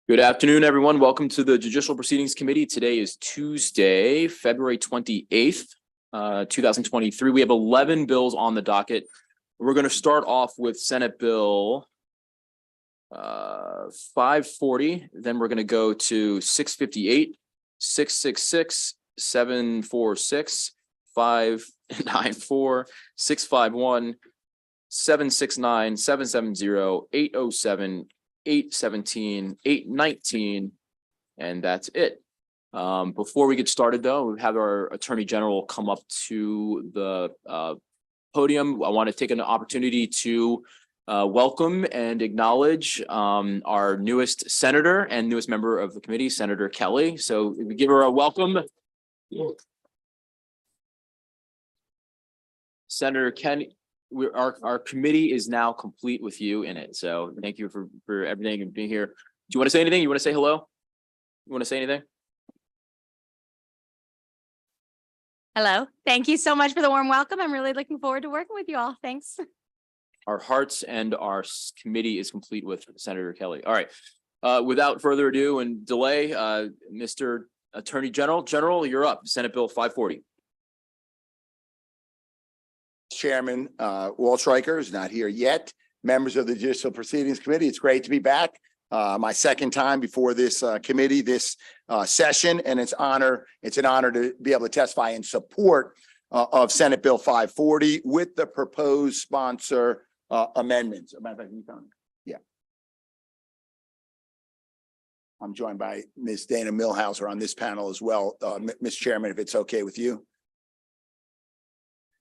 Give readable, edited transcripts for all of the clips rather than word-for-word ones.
Good afternoon, everyone. Welcome to the Judicial Proceedings Committee. Today is Tuesday, February 28th, 2023. We have 11 bills on the docket. We're going to start off with Senate Bill 540. Then we're going to go to 658, 666, 746, 594, 651, 769, 770, 807, 817, 819, and that's it. Before we get started, though, we have our Attorney General come up to the podium. I want to take an opportunity to welcome and acknowledge our newest senator and newest member of the committee, Senator Kelly. So we give her a welcome. Senator Kenny. Our committee is now complete with you in it. So thank you for everything and being here. Do you want to say anything? You want to say hello? You want to say anything? Hello. Thank you so much for the warm welcome. I'm really looking forward to working with you all. Thanks. Our hearts and our committee is complete with Senator Kelly. All right. Without further ado and delay, Mr. Attorney General, you're up. Senate Bill 540. Chairman Walt Stryker is not here yet. Members of the Judicial Proceedings Committee, it's great to be back. My second time before this committee, this session, and it's an honor to be able to testify in support of Senate Bill 540 with the proposed sponsor amendments. Yeah. I'm joined by Ms. Dana Millhauser on this panel as well. Mr. Chairman, if it's okay with you.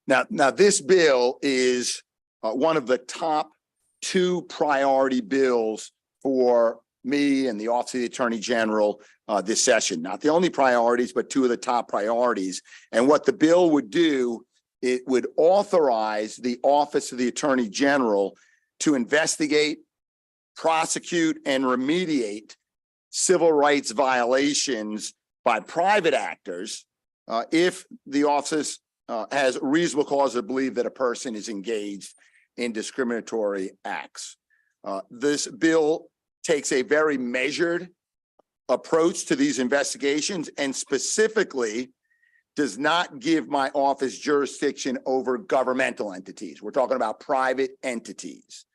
Now, this bill is one of the top two priority bills for me and the Office of the Attorney General this session. Not the only priorities, but two of the top priorities. And what the bill would do, it would authorize the Office of the Attorney General to investigate, prosecute, and remediate civil rights violations by private actors if the office has reasonable cause to believe that a person is engaged in discriminatory acts. This bill takes a very measured approach to these investigations and specifically does not give my office jurisdiction over governmental entities. We're talking about private entities.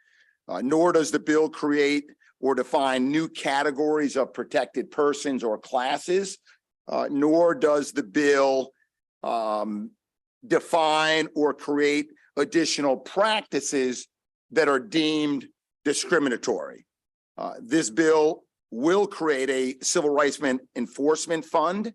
Nor does the bill create or define new categories of protected persons or classes, nor does the bill define or create additional practices that are deemed discriminatory. This bill will create a civil rights enforcement fund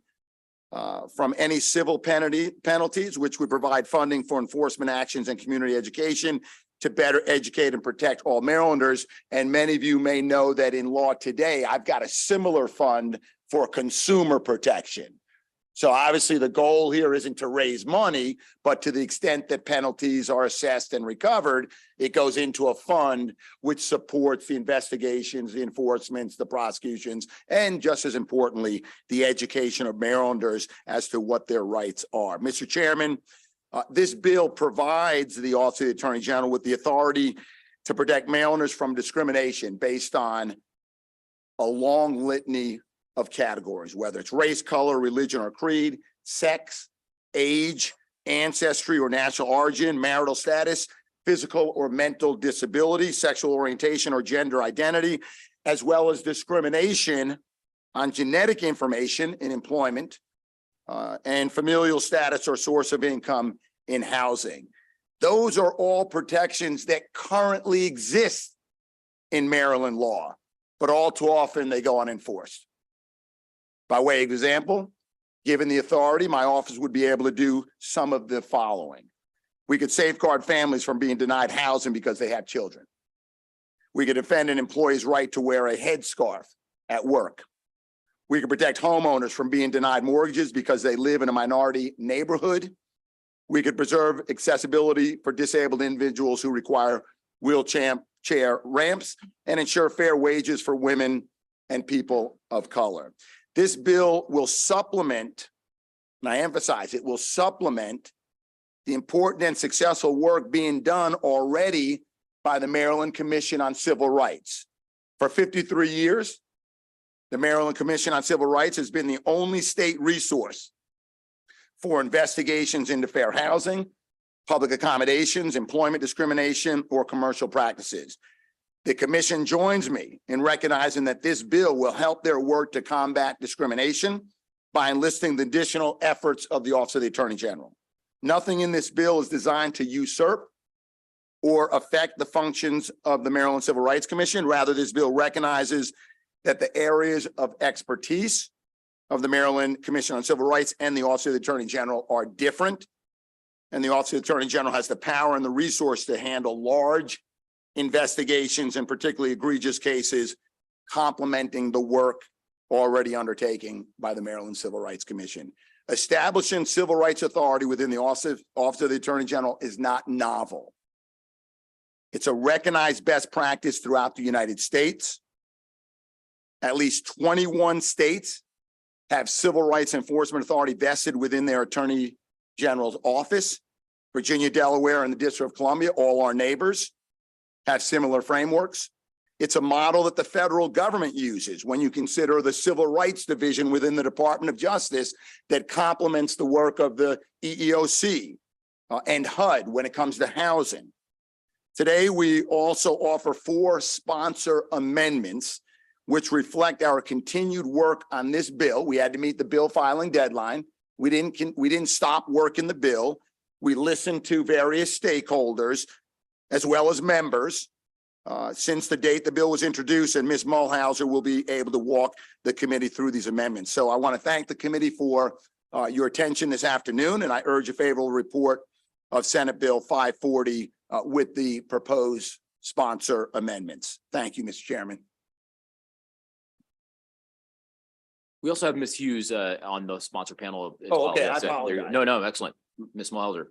from any civil penalties, which would provide funding for enforcement actions and community education to better educate and protect all Marylanders. And many of you may know that in law today, I've got a similar fund for consumer protection. So obviously the goal here isn't to raise money, but to the extent that penalties are assessed and recovered, it goes into a fund which supports the investigations, the enforcements, the prosecutions, and just as importantly, the education of Marylanders as to what their rights are. Mr. Chairman, this bill provides the Office of the Attorney General with the authority to protect Marylanders from discrimination based on a long litany of categories, whether it's race, color, religion, or creed, sex, age, ancestry or national origin, marital status, physical or mental disability, sexual orientation or gender identity, as well as discrimination on genetic information in employment and familial status or source of income in housing. Those are all protections that currently exist in Maryland law, but all too often they go unenforced. By way of example, given the authority, my office would be able to do some of the following. We could safeguard families from being denied housing because they have children. We could defend an employee's right to wear a headscarf at work. We could protect homeowners from being denied mortgages because they live in a minority neighborhood. We could preserve accessibility for disabled individuals who require wheelchair ramps and ensure fair wages for women and people of color. This bill will supplement, and I emphasize it will supplement the important and successful work being done already by the Maryland Commission on Civil Rights. For 53 years, The Maryland Commission on Civil Rights has been the only state resource for investigations into fair housing, public accommodations, employment discrimination, or commercial practices. The commission joins me in recognizing that this bill will help their work to combat discrimination by enlisting the additional efforts of the Office of the Attorney General. Nothing in this bill is designed to usurp or affect the functions of the Maryland Civil Rights Commission. Rather, this bill recognizes that the areas of expertise of the Maryland Commission on Civil Rights and the Office of the Attorney General are different. And the Office of the Attorney General has the power and the resource to handle large investigations and particularly egregious cases, complementing the work already undertaken by the Maryland Civil Rights Commission. Establishing civil rights authority within the Office of the Attorney General is not novel. It's a recognized best practice throughout the United States. At least 21 states have civil rights enforcement authority vested within their Attorney General's office. Virginia, Delaware, and the District of Columbia, all our neighbors, have similar frameworks. It's a model that the federal government uses when you consider the Civil Rights Division within the Department of Justice that complements the work of the EEOC and HUD when it comes to housing. Today, we also offer 4 sponsor amendments which reflect our continued work on this bill. We had to meet the bill filing deadline. We didn't stop working the bill. We listened to various stakeholders as well as members since the date the bill was introduced, and Ms. Mulhauser will be able to walk the committee through these amendments. So I want to thank the committee for your attention this afternoon, and I urge a favorable report of Senate Bill 540 with the proposed sponsor amendments. Thank you, Mr. Chairman. We also have Ms. Hughes on the sponsor panel. As Oh, well. okay. I Yes, apologize. No, excellent. Ms. Mulhauser.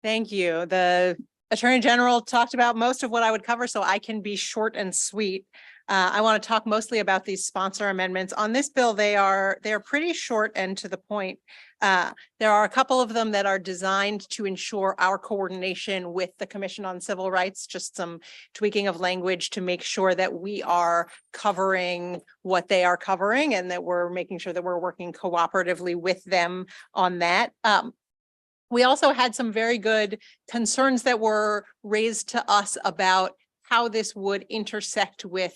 Thank you. The Attorney General talked about most of what I would cover, so I can be short and sweet. I want to talk mostly about these sponsor amendments. On this bill, they're pretty short and to the point. There are a couple of them that are designed to ensure our coordination with the Commission on Civil Rights, just some tweaking of language to make sure that we are covering what they are covering and that we're making sure that we're working cooperatively with them on that. We also had some very good concerns that were raised to us about how this would intersect with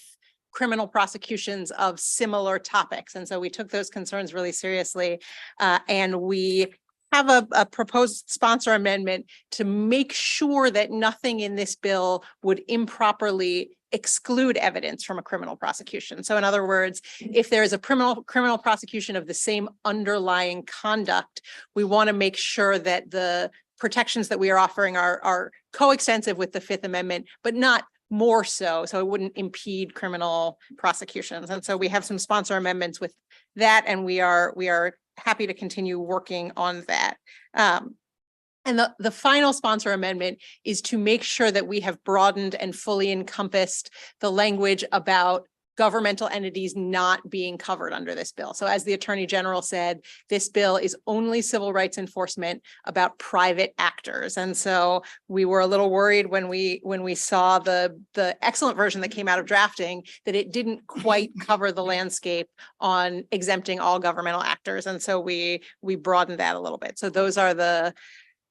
criminal prosecutions of similar topics. And so we took those concerns really seriously. And we have a proposed sponsor amendment to make sure that nothing in this bill would improperly exclude evidence from a criminal prosecution. So in other words, if there is a criminal prosecution of the same underlying conduct, we want to make sure that the protections that we are offering are coextensive with the Fifth Amendment, but not more so it wouldn't impede criminal prosecutions. And so we have some sponsor amendments with that, and we are happy to continue working on that. And the final sponsor amendment is to make sure that we have broadened and fully encompassed the language about governmental entities not being covered under this bill. So as the Attorney General said, this bill is only civil rights enforcement about private actors. And so we were a little worried when we saw the excellent version that came out of drafting that it didn't quite cover the landscape on exempting all governmental actors. And so we broadened that a little bit. So those are the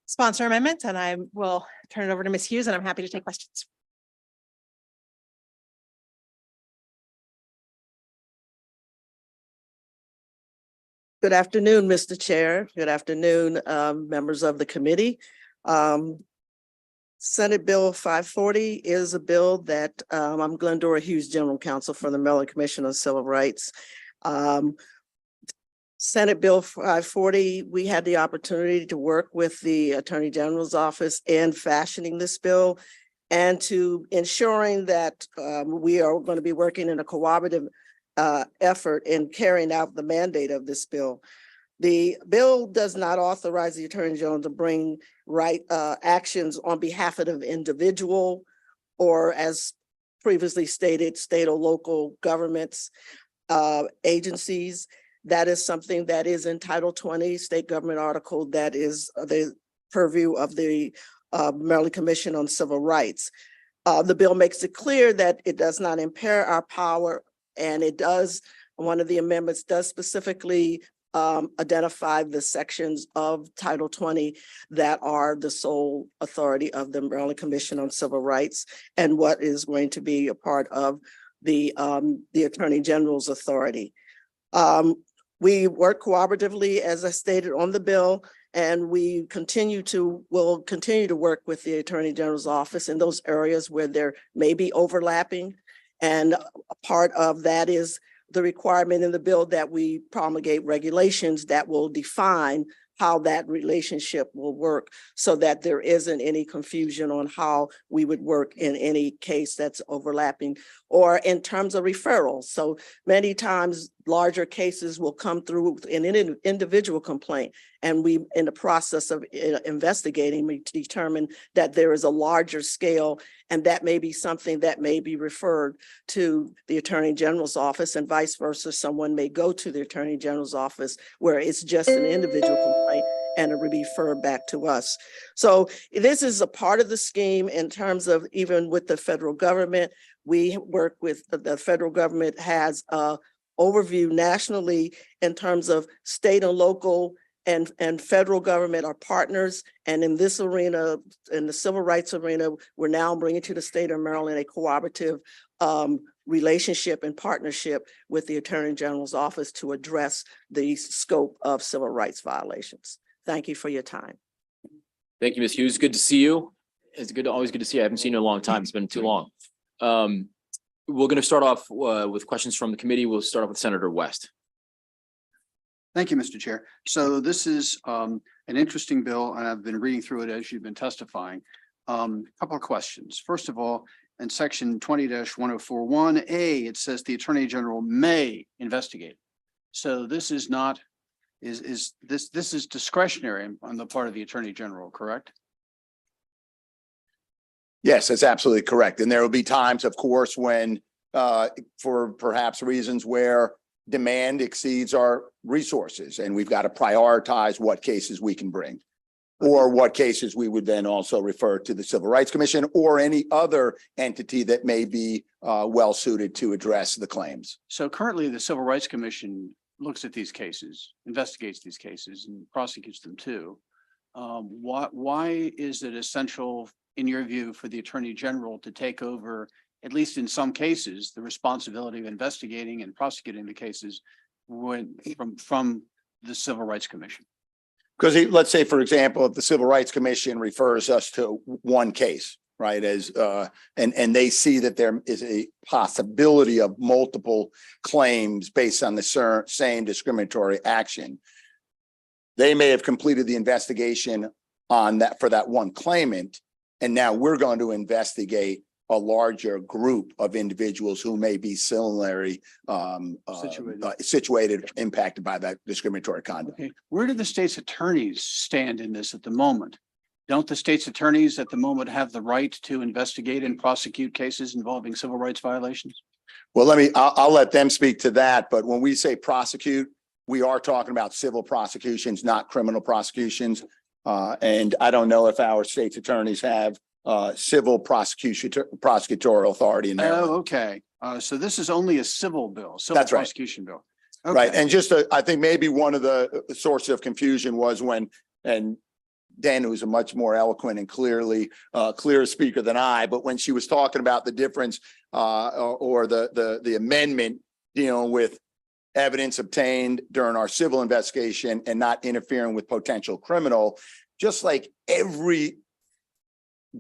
sponsor amendments, and I will turn it over to Ms. Hughes, and I'm happy to take questions. Good afternoon, Mr. Chair. Good afternoon, members of the committee. Senate Bill 540 is a bill that I'm Glendora Hughes, General Counsel for the Maryland Commission on Civil Rights. Senate Bill 540, we had the opportunity to work with the Attorney General's office in fashioning this bill and to ensuring that we are going to be working in a cooperative effort in carrying out the mandate of this bill. The bill does not authorize the Attorney General to bring actions on behalf of an individual or, as previously stated, state or local governments, agencies. That is something that is in Title 20 state government article that is the purview of the Maryland Commission on Civil Rights. The bill makes it clear that it does not impair our power And it does, one of the amendments does specifically identify the sections of Title 20 that are the sole authority of the Maryland Commission on Civil Rights and what is going to be a part of the Attorney General's authority. We work cooperatively, as I stated, on the bill, and we will continue to work with the Attorney General's office in those areas where there may be overlapping. And a part of that is the requirement in the bill that we promulgate regulations that will define how that relationship will work so that there isn't any confusion on how we would work in any case that's overlapping or in terms of referrals. So many times larger cases will come through with an individual complaint, and we, in the process of investigating, we determine that there is a larger scale, and that may be something that may be referred to the Attorney General's office, and vice versa. Someone may go to the Attorney General's office where it's just an individual complaint and it will be referred back to us. So this is a part of the scheme in terms of even with the federal government. We work with the federal government has a overview nationally in terms of state and local and federal government are partners. And in this arena, in the civil rights arena, we're now bringing to the state of Maryland a cooperative relationship and partnership with the Attorney General's office to address the scope of civil rights violations. Thank you for your time. Thank you, Ms. Hughes. Good to see you. It's always good to see you. I haven't seen you in a long time. It's been too long. We're going to start off with questions from the committee. We'll start off with Senator West. Thank you, Mr. Chair. So this is an interesting bill, and I've been reading through it as you've been testifying. Couple of questions. First of all, in section 20-1041A, it says the Attorney General may investigate. So this is not, this is discretionary on the part of the Attorney General, correct? Yes, that's absolutely correct. And there will be times, of course, when for perhaps reasons where demand exceeds our resources, and we've got to prioritize what cases we can bring, or what cases we would then also refer to the Civil Rights Commission or any other entity that may be well suited to address the claims. So currently, the Civil Rights Commission looks at these cases, investigates these cases, and prosecutes them too. Why is it essential, in your view, for the Attorney General to take over, at least in some cases, the responsibility of investigating and prosecuting the cases from the Civil Rights Commission? Because let's say, for example, if the Civil Rights Commission refers us to one case, right, as and they see that there is a possibility of multiple claims based on the same discriminatory action, they may have completed the investigation on that for that one claimant, and now we're going to investigate a larger group of individuals who may be similarly situated, impacted by that discriminatory conduct. Okay. Where do the state's attorneys stand in this at the moment? Don't the state's attorneys at the moment have the right to investigate and prosecute cases involving civil rights violations? Well, I'll let them speak to that. But when we say prosecute, we are talking about civil prosecutions, not criminal prosecutions. And I don't know if our state's attorneys have civil prosecutorial authority in there. Oh, okay. So this is only a civil bill, civil That's right. prosecution bill. Okay. Right. And just I think maybe one of the sources of confusion was when, and Dan, who's a much more eloquent and clear speaker than I, but when she was talking about the difference or the amendment dealing with evidence obtained during our civil investigation and not interfering with potential criminal, just like every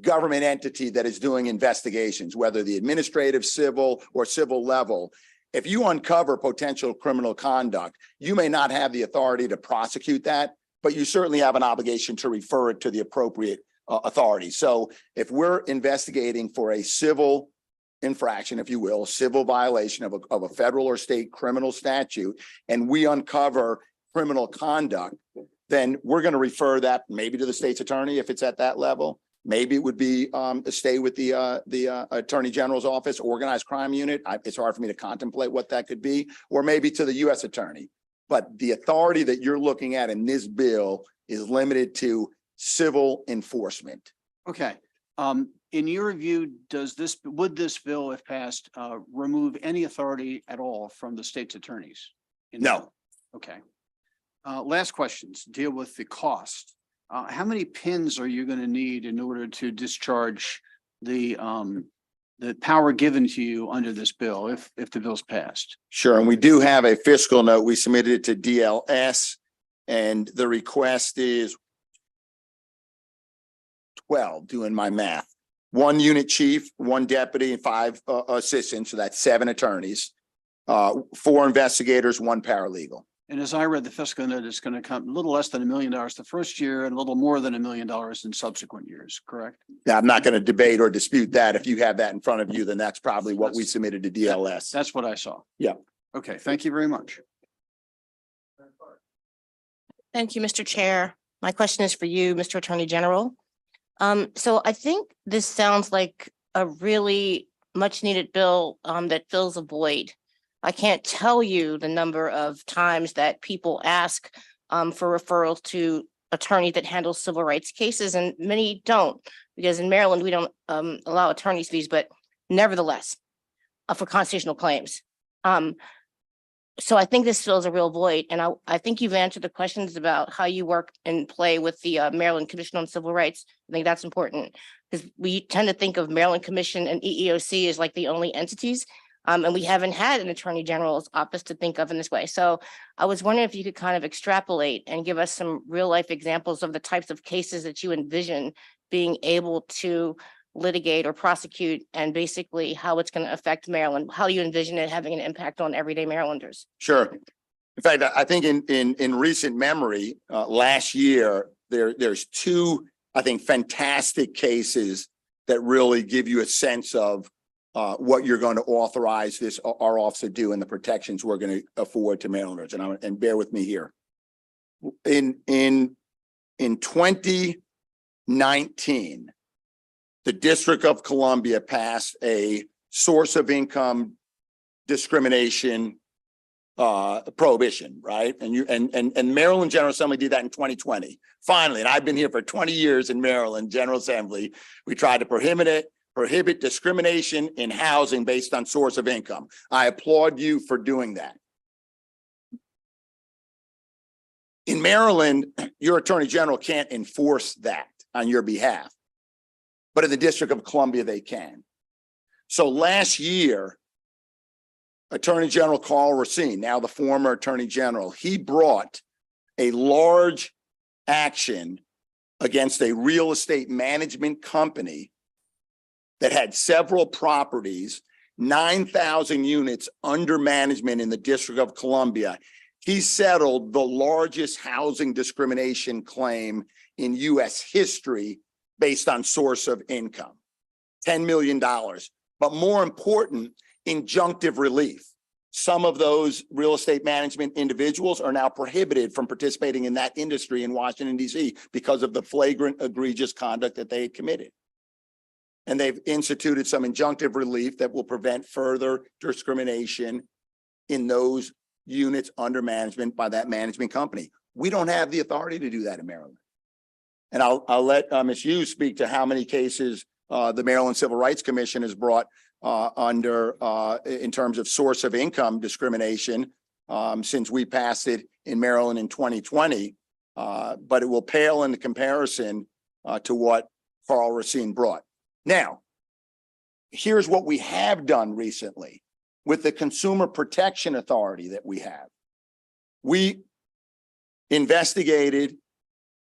government entity that is doing investigations, whether the administrative, civil, or civil level, if you uncover potential criminal conduct, you may not have the authority to prosecute that, but you certainly have an obligation to refer it to the appropriate authority. So if we're investigating for a civil infraction, if you will, civil violation of a federal or state criminal statute, and we uncover criminal conduct, then we're going to refer that maybe to the state's attorney if it's at that level. Maybe it would be stay with the Attorney General's office, organized crime unit. It's hard for me to contemplate what that could be, or maybe to the U.S. attorney. But the authority that you're looking at in this bill is limited to civil enforcement. Okay. In your view, would this bill, if passed, remove any authority at all from the state's attorneys? No. Okay. Last questions deal with the cost. How many pins are you going to need in order to discharge the power given to you under this bill if the bill's passed? Sure, and we do have a fiscal note. We submitted it to DLS, and the request is 12, doing my math. 1 unit chief, 1 deputy, and 5 assistants, so that's 7 attorneys. 4 investigators, 1 paralegal. And as I read the fiscal note, it's going to come a little less than $1 million the first year and a little more than $1 million in subsequent years, correct? Now, I'm not going to debate or dispute that. If you have that in front of you, then that's probably what we submitted to DLS. That's what I saw. Yeah. Okay, thank you very much. Thank you, Mr. Chair. My question is for you, Mr. Attorney General. So I think this sounds like a really much needed bill that fills a void. I can't tell you the number of times that people ask for referrals to attorneys that handle civil rights cases, and many don't, because in Maryland, we don't allow attorney's fees, but nevertheless, for constitutional claims. So I think this fills a real void, and I think you've answered the questions about how you work and play with the Maryland Commission on Civil Rights. I think that's important, because we tend to think of Maryland Commission and EEOC as like the only entities. And we haven't had an attorney general's office to think of in this way. So I was wondering if you could kind of extrapolate and give us some real life examples of the types of cases that you envision being able to litigate or prosecute, and basically how it's going to affect Maryland, how you envision it having an impact on everyday Marylanders. Sure. In fact, I think in recent memory, last year, there's 2, I think, fantastic cases that really give you a sense of what you're going to authorize our office to do and the protections we're going to afford to Marylanders. And bear with me here. In 2019, the District of Columbia passed a source of income discrimination prohibition, right? And Maryland General Assembly did that in 2020. Finally, and I've been here for 20 years in Maryland General Assembly, we tried to prohibit discrimination in housing based on source of income. I applaud you for doing that. In Maryland, your Attorney General can't enforce that on your behalf, but in the District of Columbia, they can. So last year, Attorney General Carl Racine, now the former Attorney General, he brought a large action against a real estate management company that had several properties, 9,000 units under management in the District of Columbia. He settled the largest housing discrimination claim in U.S. history based on source of income, $10 million. But more important, injunctive relief. Some of those real estate management individuals are now prohibited from participating in that industry in Washington, D.C. because of the flagrant, egregious conduct that they had committed. And they've instituted some injunctive relief that will prevent further discrimination in those units under management by that management company. We don't have the authority to do that in Maryland. And I'll let Ms. Hughes speak to how many cases the Maryland Civil Rights Commission has brought in terms of source of income discrimination since we passed it in Maryland in 2020. But it will pale in the comparison to what Carl Racine brought. Now, here's what we have done recently with the Consumer Protection Authority that we have. We investigated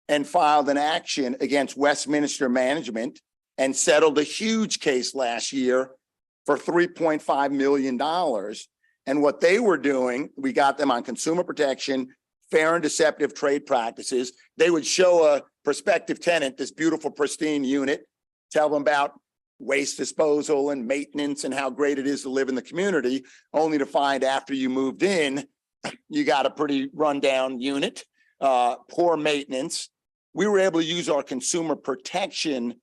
and filed an action against Westminster Management and settled a huge case last year for $3.5 million. And what they were doing, we got them on consumer protection, fair and deceptive trade practices. They would show a prospective tenant this beautiful, pristine unit, tell them about waste disposal and maintenance and how great it is to live in the community, only to find after you moved in, you got a pretty rundown unit, poor maintenance. We were able to use our consumer protection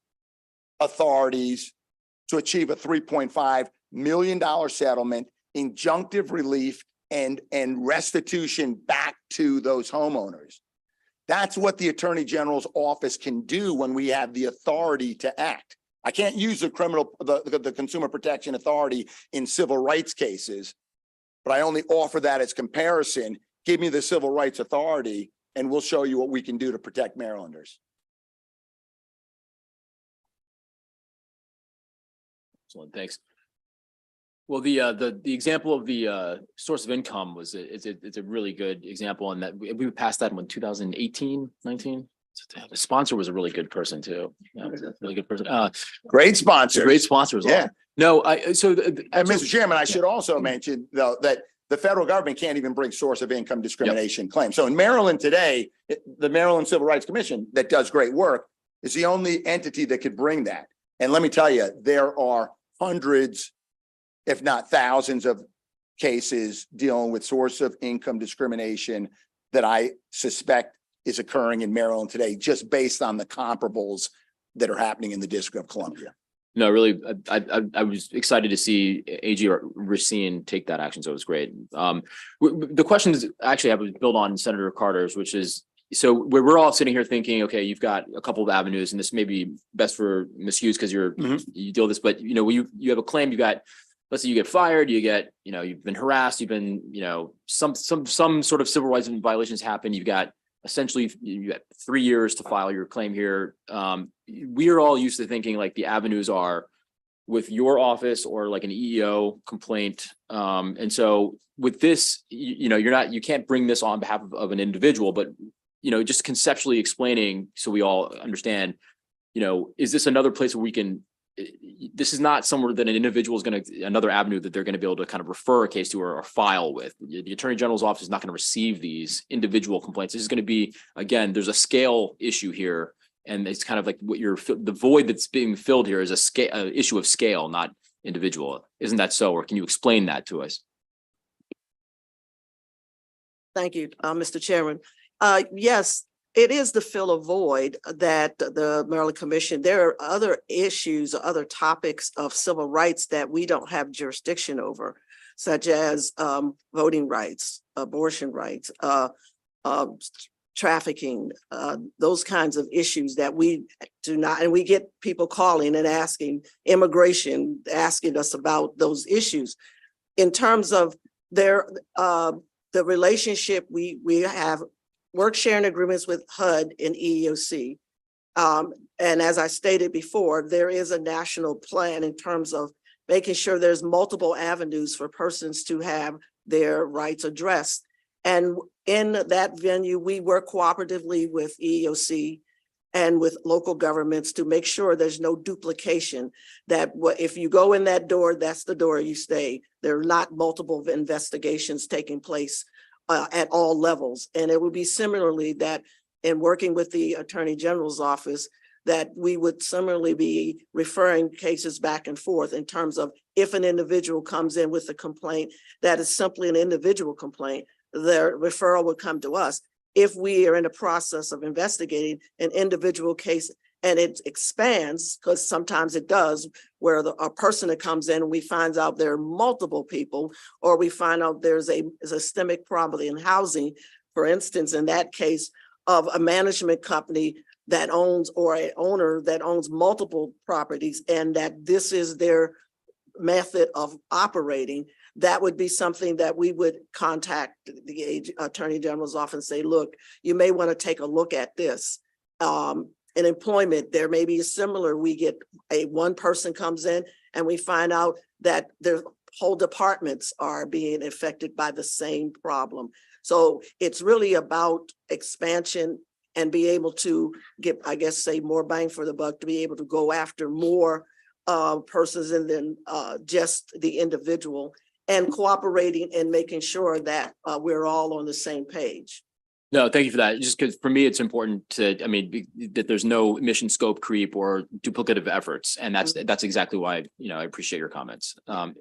authorities to achieve a $3.5 million settlement, injunctive relief, and restitution back to those homeowners. That's what the Attorney General's office can do when we have the authority to act. I can't use the Consumer Protection Authority in civil rights cases, but I only offer that as comparison. Give me the Civil Rights Authority and we'll show you what we can do to protect Marylanders. Excellent, thanks. Well, the example of the source of income was it's a really good example, and that we passed that in 2018, 19. The sponsor was a really good person too. Yeah, was a really good person. Great sponsors. Great sponsors. Yeah. No, And Mr. Chairman, I should also mention though that the federal government can't even bring source of income discrimination claims. So in Maryland today, the Maryland Civil Rights Commission that does great work is the only entity that could bring that. And let me tell you, there are hundreds, if not thousands of cases dealing with source of income discrimination that I suspect is occurring in Maryland today, just based on the comparables that are happening in the District of Columbia. no, really, I was excited to see AG Racine take that action, so it was great. The question is actually I would build on Senator Carter's, which is, so we're all sitting here thinking, okay, you've got a couple of avenues, and this may be best for Ms. Hughes because you deal with this, but you know, you have a claim, you got, let's say you get fired, you get, you know, you've been harassed, you've been, you know, some sort of civil rights violations happen. You've got essentially you got 3 years to file your claim here. We are all used to thinking like the avenues are with your office or like an EEO complaint. And so with this, you know, you can't bring this on behalf of an individual, but, you know, just conceptually explaining so we all understand, you know, is this another place where we can, this is not somewhere that an individual is going to, another avenue that they're going to be able to kind of refer a case to or file with. The Attorney General's office is not going to receive these individual complaints. This is going to be, again, there's a scale issue here. And it's kind of like what the void that's being filled here is a issue of scale, not individual. Isn't that so? Or can you explain that to us? Thank you, Mr. Chairman. Yes, it is to fill a void that the Maryland Commission, there are other issues, other topics of civil rights that we don't have jurisdiction over, such as voting rights, abortion rights, trafficking, those kinds of issues that we do not, and we get people calling and asking, immigration, asking us about those issues. In terms of the relationship, we have work sharing agreements with HUD and EEOC. And as I stated before, there is a national plan in terms of making sure there's multiple avenues for persons to have their rights addressed. And in that venue, we work cooperatively with EEOC and with local governments to make sure there's no duplication, that if you go in that door, that's the door you stay. There are not multiple investigations taking place at all levels. And it would be similarly that in working with the Attorney General's office, that we would similarly be referring cases back and forth in terms of if an individual comes in with a complaint that is simply an individual complaint, their referral would come to us. If we are in the process of investigating an individual case and it expands, because sometimes it does, where a person that comes in and we find out there are multiple people, or we find out there's a systemic problem in housing, for instance, in that case of a management company that owns, or an owner that owns multiple properties, and that this is their method of operating, that would be something that we would contact the Attorney General's office and say, look, you may want to take a look at this. In employment, there may be a similar, we get one person comes in and we find out that their whole departments are being affected by the same problem. So it's really about expansion and be able to get, I guess, say more bang for the buck, to be able to go after more persons and then just the individual, and cooperating and making sure that we're all on the same page. No, thank you for that. Just because for me, it's important to, I mean, that there's no mission scope creep or duplicative efforts. And that's exactly why, you know, I appreciate your comments.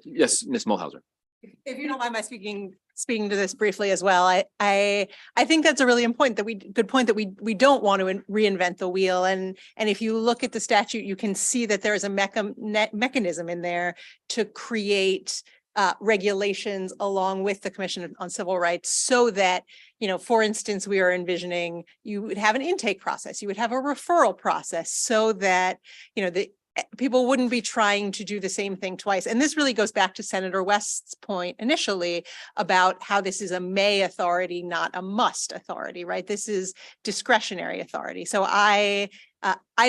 Yes, Ms. Mulhauser. If you don't mind my speaking to this briefly as well, I think that's a really good point that we don't want to reinvent the wheel. And if you look at the statute, you can see that there is a mechanism in there to create regulations along with the Commission on Civil Rights, so that, you know, for instance, we are envisioning you would have an intake process, you would have a referral process, so that, you know, people wouldn't be trying to do the same thing twice. And this really goes back to Senator West's point initially about how this is a may authority, not a must authority, right? This is discretionary authority. So I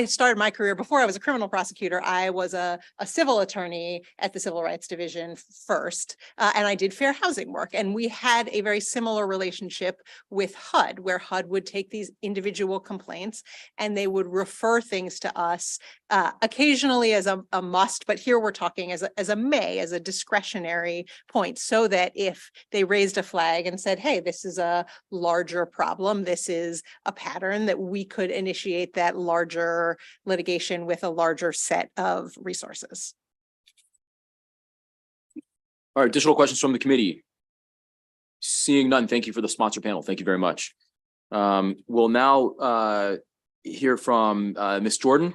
started my career before I was a criminal prosecutor. I was a civil attorney at the Civil Rights Division first, and I did fair housing work. And we had a very similar relationship with HUD, where HUD would take these individual complaints and they would refer things to us, occasionally as a must, but here we're talking as a may, as a discretionary point, so that if they raised a flag and said, hey, this is a larger problem, this is a pattern, that we could initiate that larger litigation with a larger set of resources. All right, additional questions from the committee? Seeing none, thank you for the sponsor panel. Thank you very much. We'll now hear from Ms. Jordan,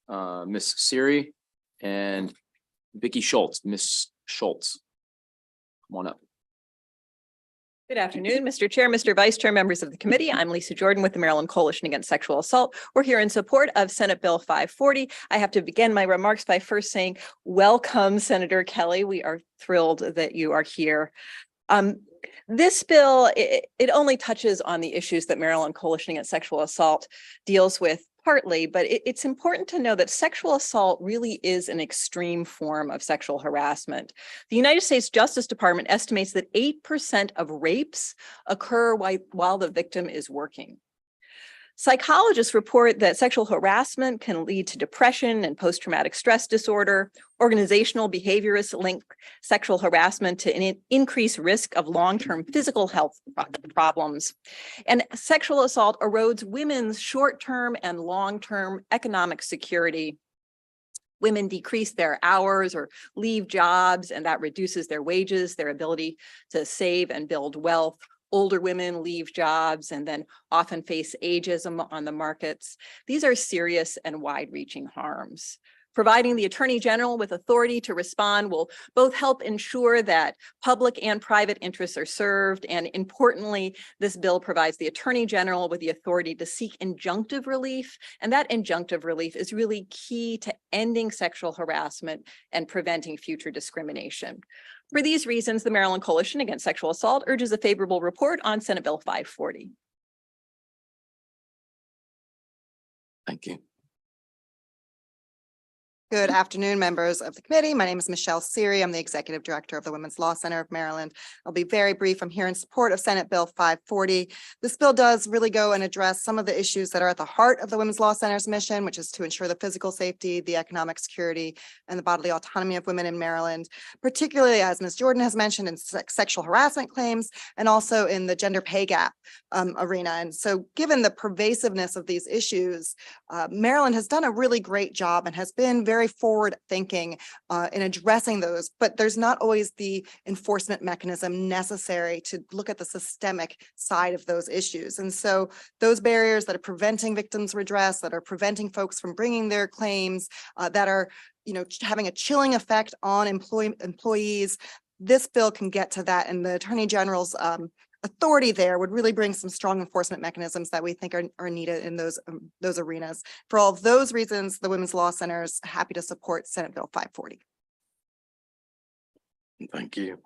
Ms. Siri, and Vicky Schultz. Ms. Schultz, come on up. Good afternoon, Mr. Chair, Mr. Vice Chair, members of the committee. I'm Lisa Jordan with the Maryland Coalition Against Sexual Assault. We're here in support of Senate Bill 540. I have to begin my remarks by first saying, welcome, Senator Kelly. We are thrilled that you are here. This bill, it only touches on the issues that Maryland Coalition Against Sexual Assault deals with partly, but it's important to know that sexual assault really is an extreme form of sexual harassment. The United States Justice Department estimates that 8% of rapes occur while the victim is working. Psychologists report that sexual harassment can lead to depression and post-traumatic stress disorder. Organizational behaviorists link sexual harassment to an increased risk of long-term physical health problems. And sexual assault erodes women's short-term and long-term economic security. Women decrease their hours or leave jobs, and that reduces their wages, their ability to save and build wealth. Older women leave jobs and then often face ageism on the markets. These are serious and wide-reaching harms. Providing the Attorney General with authority to respond will both help ensure that public and private interests are served. And importantly, this bill provides the Attorney General with the authority to seek injunctive relief. And that injunctive relief is really key to ending sexual harassment and preventing future discrimination. For these reasons, the Maryland Coalition Against Sexual Assault urges a favorable report on Senate Bill 540. Thank you. Good afternoon, members of the committee. My name is Michelle Siri. I'm the Executive Director of the Women's Law Center of Maryland. I'll be very brief. I'm here in support of Senate Bill 540. This bill does really go and address some of the issues that are at the heart of the Women's Law Center's mission, which is to ensure the physical safety, the economic security, and the bodily autonomy of women in Maryland, particularly, as Ms. Jordan has mentioned, in sexual harassment claims and also in the gender pay gap arena. And so given the pervasiveness of these issues, Maryland has done a really great job and has been very forward thinking in addressing those, but there's not always the enforcement mechanism necessary to look at the systemic side of those issues. And so those barriers that are preventing victims redress, that are preventing folks from bringing their claims, that are, having a chilling effect on employees, this bill can get to that. And the Attorney General's authority there would really bring some strong enforcement mechanisms that we think are needed in those arenas. For all of those reasons, the Women's Law Center is happy to support Senate Bill 540. Thank you.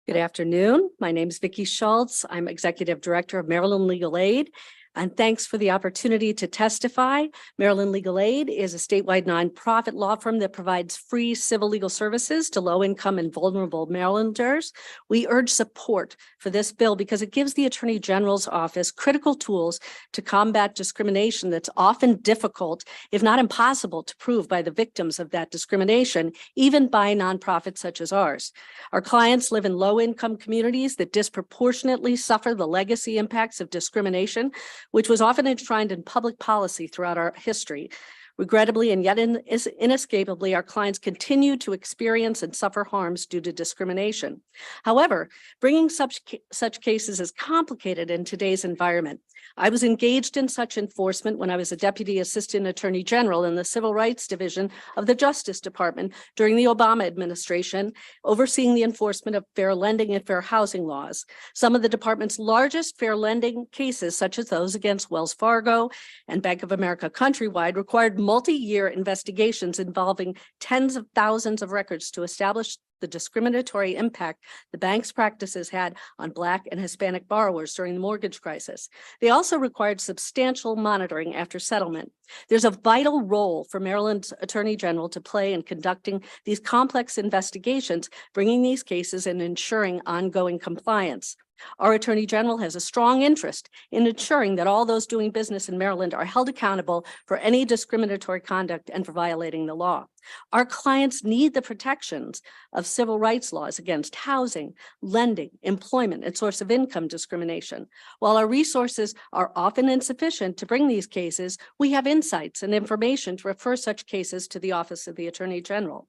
Good afternoon. My name is Vicky Schultz. I'm Executive Director of Maryland Legal Aid. And thanks for the opportunity to testify. Maryland Legal Aid is a statewide nonprofit law firm that provides free civil legal services to low-income and vulnerable Marylanders. We urge support for this bill because it gives the Attorney General's office critical tools to combat discrimination that's often difficult, if not impossible, to prove by the victims of that discrimination, even by nonprofits such as ours. Our clients live in low-income communities that disproportionately suffer the legacy impacts of discrimination, which was often enshrined in public policy throughout our history. Regrettably, and yet inescapably, our clients continue to experience and suffer harms due to discrimination. However, bringing such cases is complicated in today's environment. I was engaged in such enforcement when I was a Deputy Assistant Attorney General in the Civil Rights Division of the Justice Department during the Obama administration, overseeing the enforcement of fair lending and fair housing laws. Some of the department's largest fair lending cases, such as those against Wells Fargo and Bank of America Countrywide, required multi-year investigations involving tens of thousands of records to establish the discriminatory impact the bank's practices had on Black and Hispanic borrowers during the mortgage crisis. They also required substantial monitoring after settlement. There's a vital role for Maryland's Attorney General to play in conducting these complex investigations, bringing these cases and ensuring ongoing compliance. Our Attorney General has a strong interest in ensuring that all those doing business in Maryland are held accountable for any discriminatory conduct and for violating the law. Our clients need the protections of civil rights laws against housing, lending, employment, and source of income discrimination. While our resources are often insufficient to bring these cases, we have insights and information to refer such cases to the Office of the Attorney General.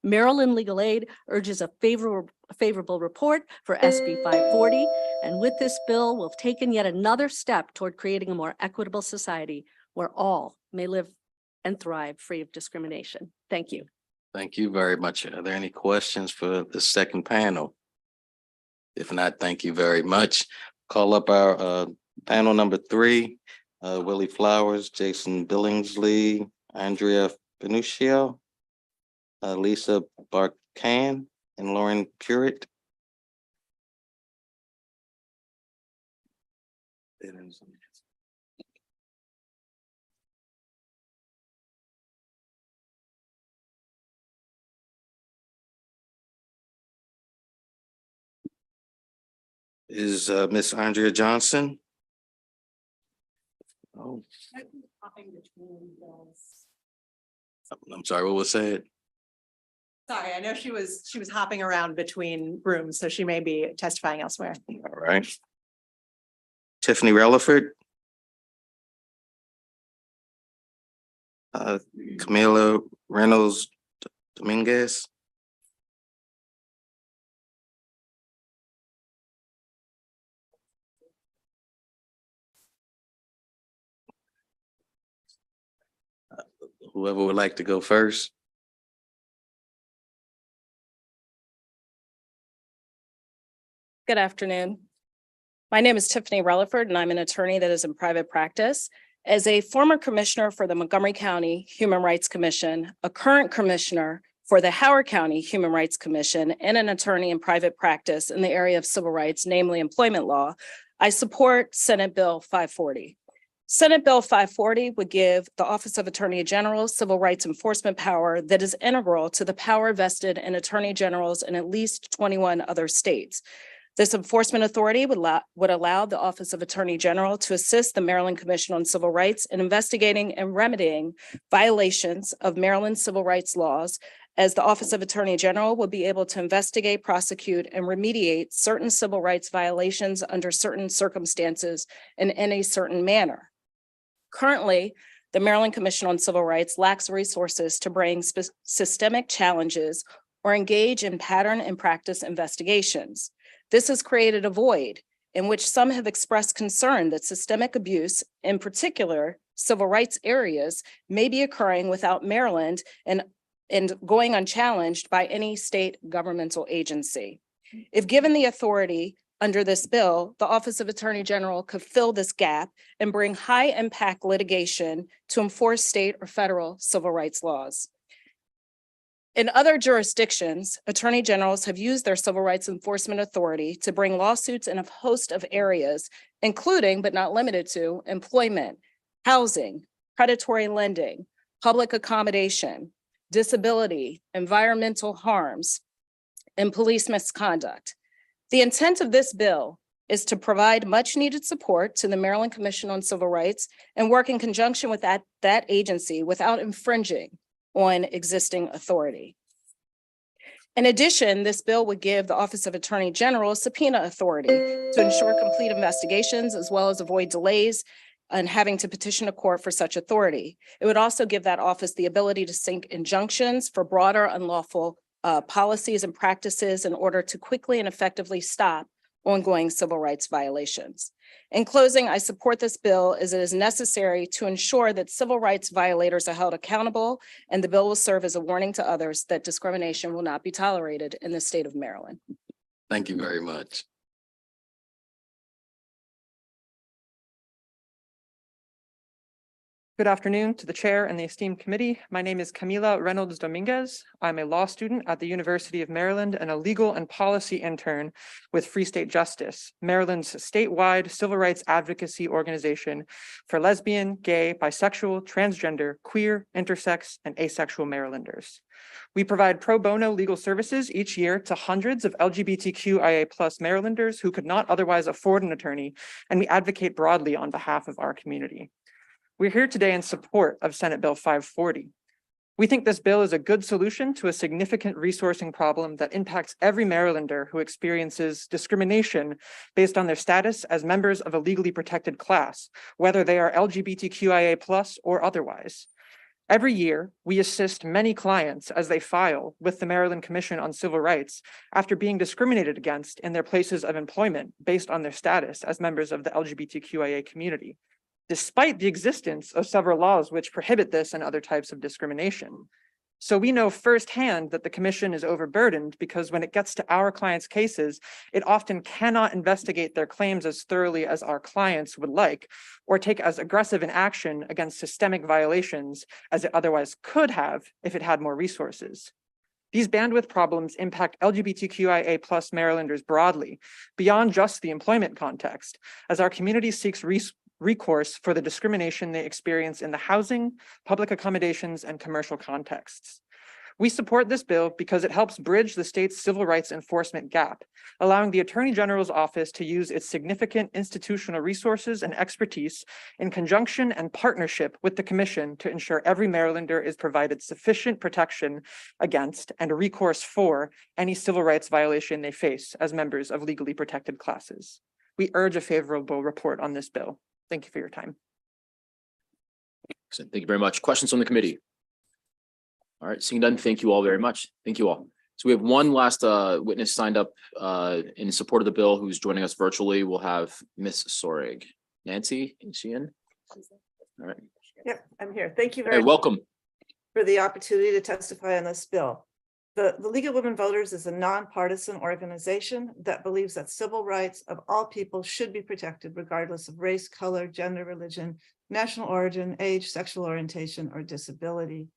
Maryland Legal Aid urges a favorable report for SB 540, and with this bill, we've taken yet another step toward creating a more equitable society where all may live and thrive free of discrimination. Thank you. Thank you very much. Are there any questions for the second panel? If not, thank you very much. Call up our panel number 3, Willie Flowers, Jason Billingsley, Andrea Venuccio, Lisa Barkan, and Lauren Puritt. Is Miss Andrea Johnson? Oh, I'm sorry, what was said? Sorry, I know she was hopping around between rooms, so she may be testifying elsewhere. All right. Tiffany Relaford. Camila Reynolds Dominguez. Whoever would like to go first. Good afternoon. My name is Tiffany Relaford, and I'm an attorney that is in private practice. As a former commissioner for the Montgomery County Human Rights Commission, a current commissioner for the Howard County Human Rights Commission, and an attorney in private practice in the area of civil rights, namely employment law, I support Senate Bill 540. Senate Bill 540 would give the Office of Attorney General civil rights enforcement power that is integral to the power vested in attorney generals in at least 21 other states. This enforcement authority would allow the Office of Attorney General to assist the Maryland Commission on Civil Rights in investigating and remedying violations of Maryland civil rights laws, as the Office of Attorney General will be able to investigate, prosecute, and remediate certain civil rights violations under certain circumstances and in a certain manner. Currently, the Maryland Commission on Civil Rights lacks resources to bring systemic challenges or engage in pattern and practice investigations. This has created a void in which some have expressed concern that systemic abuse, in particular civil rights areas, may be occurring without Maryland and going unchallenged by any state governmental agency. If given the authority under this bill, the Office of Attorney General could fill this gap and bring high impact litigation to enforce state or federal civil rights laws. In other jurisdictions, attorney generals have used their civil rights enforcement authority to bring lawsuits in a host of areas, including but not limited to employment, housing, predatory lending, public accommodation, disability, environmental harms, and police misconduct. The intent of this bill is to provide much needed support to the Maryland Commission on Civil Rights and work in conjunction with that agency without infringing on existing authority. In addition, this bill would give the Office of Attorney General subpoena authority to ensure complete investigations as well as avoid delays and having to petition a court for such authority. It would also give that office the ability to seek injunctions for broader unlawful policies and practices in order to quickly and effectively stop ongoing civil rights violations. In closing, I support this bill as it is necessary to ensure that civil rights violators are held accountable, and the bill will serve as a warning to others that discrimination will not be tolerated in the state of Maryland. Thank you very much. Good afternoon to the chair and the esteemed committee. My name is Camila Reynolds Dominguez. I'm a law student at the University of Maryland and a legal and policy intern with Free State Justice, Maryland's statewide civil rights advocacy organization for lesbian, gay, bisexual, transgender, queer, intersex, and asexual Marylanders. We provide pro bono legal services each year to hundreds of LGBTQIA+ Marylanders who could not otherwise afford an attorney, and we advocate broadly on behalf of our community. We're here today in support of Senate Bill 540. We think this bill is a good solution to a significant resourcing problem that impacts every Marylander who experiences discrimination based on their status as members of a legally protected class, whether they are LGBTQIA+ or otherwise. Every year, we assist many clients as they file with the Maryland Commission on Civil Rights after being discriminated against in their places of employment based on their status as members of the LGBTQIA community, despite the existence of several laws which prohibit this and other types of discrimination. So we know firsthand that the commission is overburdened because when it gets to our clients' cases, it often cannot investigate their claims as thoroughly as our clients would like, or take as aggressive an action against systemic violations as it otherwise could have if it had more resources. These bandwidth problems impact LGBTQIA+ Marylanders broadly, beyond just the employment context, as our community seeks recourse for the discrimination they experience in the housing, public accommodations, and commercial contexts. We support this bill because it helps bridge the state's civil rights enforcement gap, allowing the Attorney General's office to use its significant institutional resources and expertise in conjunction and partnership with the Commission to ensure every Marylander is provided sufficient protection against and a recourse for any civil rights violation they face as members of legally protected classes. We urge a favorable report on this bill. Thank you for your time. Excellent. Thank you very much. Questions on the committee? All right, seeing none, thank you all very much. Thank you all. So we have one last witness signed up in support of the bill who's joining us virtually. We'll have Ms. Sorig. Nancy, is she in? All right. Yep, I'm here. Thank you Hey, very much welcome. for the opportunity to testify on this bill. The League of Women Voters is a nonpartisan organization that believes that civil rights of all people should be protected regardless of race, color, gender, religion, national origin, age, sexual orientation, or disability.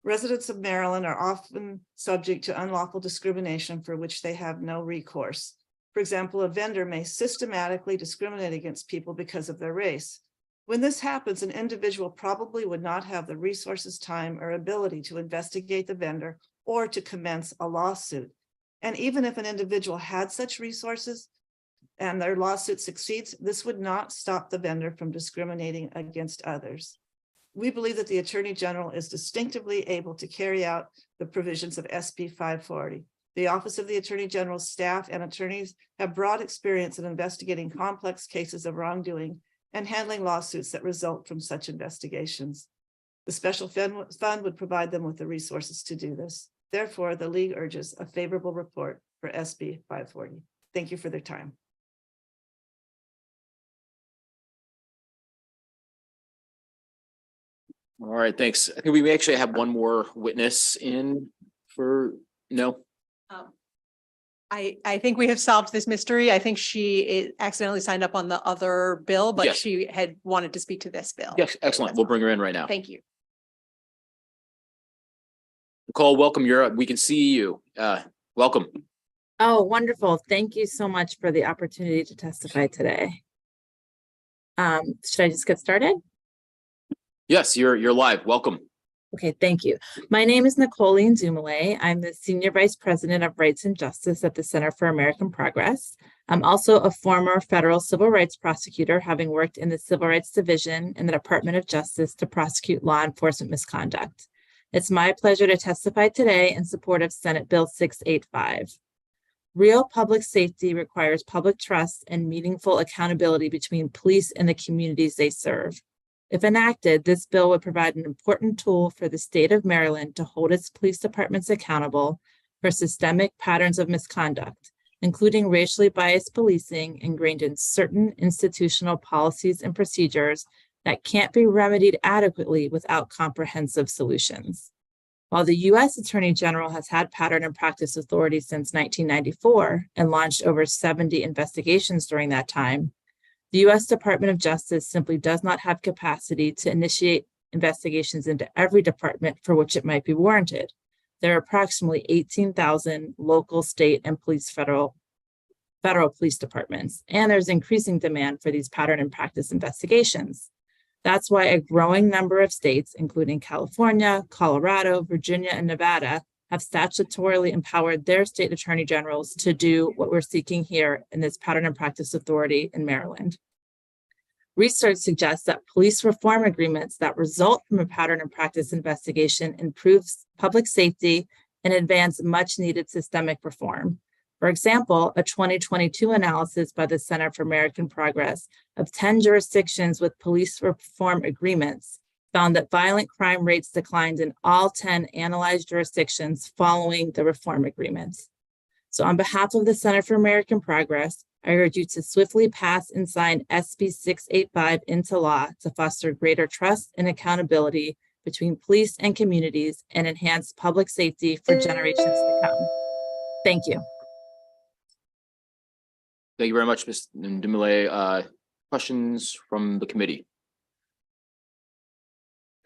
Residents of Maryland are often subject to unlawful discrimination for which they have no recourse. For example, a vendor may systematically discriminate against people because of their race. When this happens, an individual probably would not have the resources, time, or ability to investigate the vendor or to commence a lawsuit. And even if an individual had such resources and their lawsuit succeeds, this would not stop the vendor from discriminating against others. We believe that the Attorney General is distinctively able to carry out the provisions of SB 540. The Office of the Attorney General's staff and attorneys have broad experience in investigating complex cases of wrongdoing and handling lawsuits that result from such investigations. The special fund would provide them with the resources to do this. Therefore, the League urges a favorable report for SB 540. Thank you for their time. All right, thanks. I think we may actually have one more witness in for, no? I think we have solved this mystery. I think she accidentally signed up on the other bill, but Yes. she had wanted to speak to this bill. Yes, excellent. We'll bring her in right now. Thank you. Nicole, welcome. You're up. We can see you. Welcome. Oh, wonderful. Thank you so much for the opportunity to testify today. Should I just get started? Yes, you're live. Welcome. Okay, thank you. My name is Nicolene Zumale. I'm the Senior Vice President of Rights and Justice at the Center for American Progress. I'm also a former federal civil rights prosecutor, having worked in the Civil Rights Division in the Department of Justice to prosecute law enforcement misconduct. It's my pleasure to testify today in support of Senate Bill 685. Real public safety requires public trust and meaningful accountability between police and the communities they serve. If enacted, this bill would provide an important tool for the state of Maryland to hold its police departments accountable for systemic patterns of misconduct including racially biased policing ingrained in certain institutional policies and procedures that can't be remedied adequately without comprehensive solutions. While the U.S. Attorney General has had pattern and practice authority since 1994 and launched over 70 investigations during that time, the U.S. Department of Justice simply does not have capacity to initiate investigations into every department for which it might be warranted. There are approximately 18,000 local, state, and federal police departments, and there's increasing demand for these pattern and practice investigations. That's why a growing number of states, including California, Colorado, Virginia, and Nevada, have statutorily empowered their state attorney generals to do what we're seeking here in this pattern and practice authority in Maryland. Research suggests that police reform agreements that result from a pattern and practice investigation improves public safety and advance much needed systemic reform. For example, a 2022 analysis by the Center for American Progress of 10 jurisdictions with police reform agreements found that violent crime rates declined in all 10 analyzed jurisdictions following the reform agreements. So on behalf of the Center for American Progress, I urge you to swiftly pass and sign SB 685 into law to foster greater trust and accountability between police and communities and enhance public safety for generations to come. Thank you. Thank you very much, Ms. Dumoulet. Questions from the committee?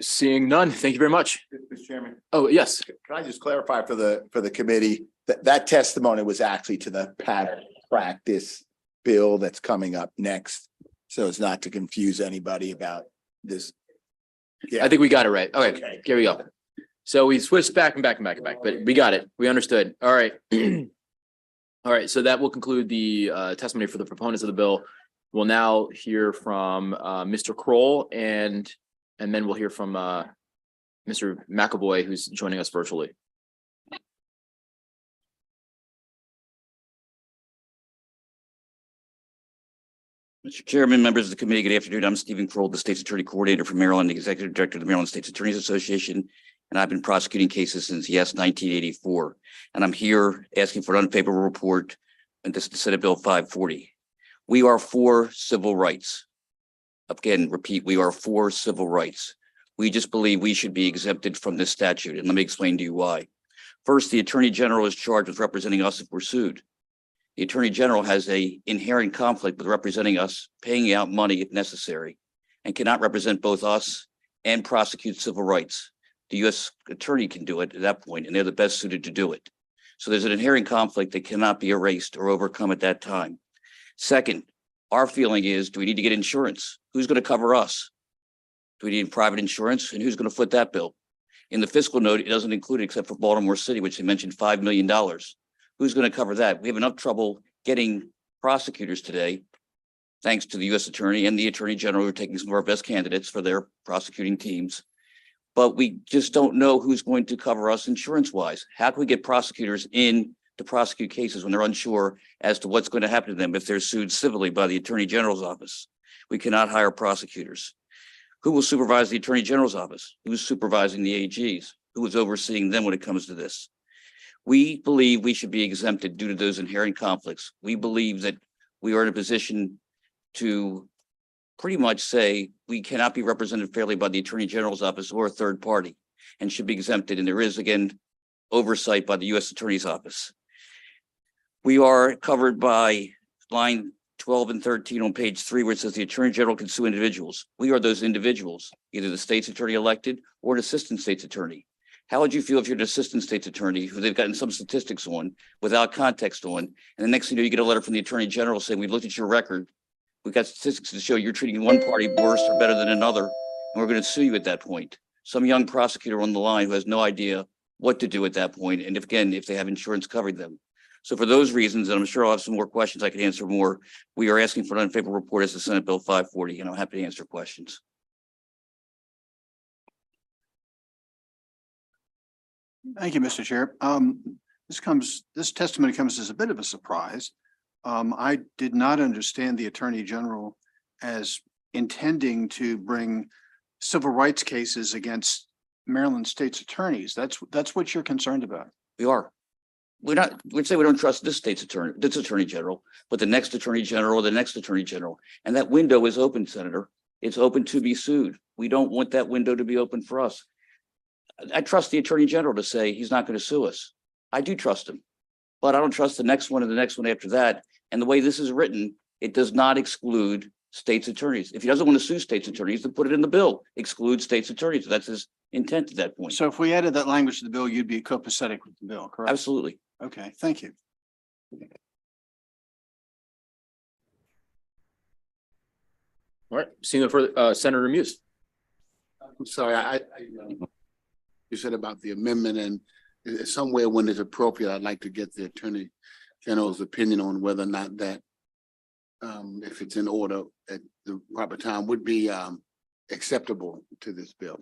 Seeing none, thank you very much. Mr. Chairman, Oh, yes. can I just clarify for the committee that testimony was actually to the pattern practice bill that's coming up next. So it's not to confuse anybody about this. I think we got it right. Okay, here we go. So we switched back, but we got it. We understood. All right. All right, so that will conclude the testimony for the proponents of the bill. We'll now hear from Mr. Kroll and then we'll hear from Mr. McAvoy, who's joining us virtually. Mr. Chairman, members of the committee, good afternoon. I'm Stephen Kroll, the State's Attorney Coordinator for Maryland, Executive Director of the Maryland State's Attorneys Association, and I've been prosecuting cases since, 1984. And I'm here asking for an unfavorable report on this Senate Bill 540. We are for civil rights. Again, repeat, we are for civil rights. We just believe we should be exempted from this statute, and let me explain to you why. First, the Attorney General is charged with representing us if we're sued. The Attorney General has an inherent conflict with representing us, paying out money if necessary, and cannot represent both us and prosecute civil rights. The U.S. Attorney can do it at that point, and they're the best suited to do it. So there's an inherent conflict that cannot be erased or overcome at that time. Second, our feeling is, do we need to get insurance? Who's going to cover us? Do we need private insurance? And who's going to foot that bill? In the fiscal note, it doesn't include it except for Baltimore City, which they mentioned $5 million. Who's going to cover that? We have enough trouble getting prosecutors today, thanks to the U.S. Attorney and the Attorney General who are taking some of our best candidates for their prosecuting teams. But we just don't know who's going to cover us insurance-wise. How can we get prosecutors in to prosecute cases when they're unsure as to what's going to happen to them if they're sued civilly by the Attorney General's office? We cannot hire prosecutors. Who will supervise the Attorney General's office? Who's supervising the AGs? Who is overseeing them when it comes to this? We believe we should be exempted due to those inherent conflicts. We believe that we are in a position to pretty much say we cannot be represented fairly by the Attorney General's office or a third party and should be exempted. And there is, again, oversight by the U.S. Attorney's office. We are covered by line 12 and 13 on page 3, where it says the Attorney General can sue individuals. We are those individuals, either the state's attorney elected or an assistant state's attorney. How would you feel if you're an assistant state's attorney who they've gotten some statistics on without context on, and the next thing you know, you get a letter from the Attorney General saying, we've looked at your record. We've got statistics to show you're treating one party worse or better than another, and we're going to sue you at that point. Some young prosecutor on the line who has no idea what to do at that point, and if they have insurance covering them. So for those reasons, and I'm sure I'll have some more questions I can answer more, we are asking for an unfavorable report as to Senate Bill 540, and I'm happy to answer questions. Thank you, Mr. Chair. This testimony comes as a bit of a surprise. I did not understand the Attorney General as intending to bring civil rights cases against Maryland state's attorneys. That's what you're concerned about. We are. we'd say we don't trust this attorney general, but the next attorney general, the next attorney general. And that window is open, Senator. It's open to be sued. We don't want that window to be open for us. I trust the attorney general to say he's not going to sue us. I do trust him, but I don't trust the next one and the next one after that. And the way this is written, it does not exclude state's attorneys. If he doesn't want to sue state's attorneys, then put it in the bill, exclude state's attorneys. That's his intent at that point. So if we added that language to the bill, you'd be copacetic with the bill, correct? Absolutely. Okay, thank you. All right, seeing no further, Senator Muse. I'm sorry, you said about the amendment, and somewhere when it's appropriate, I'd like to get the Attorney General's opinion on whether or not that, if it's in order at the proper time, would be acceptable to this bill.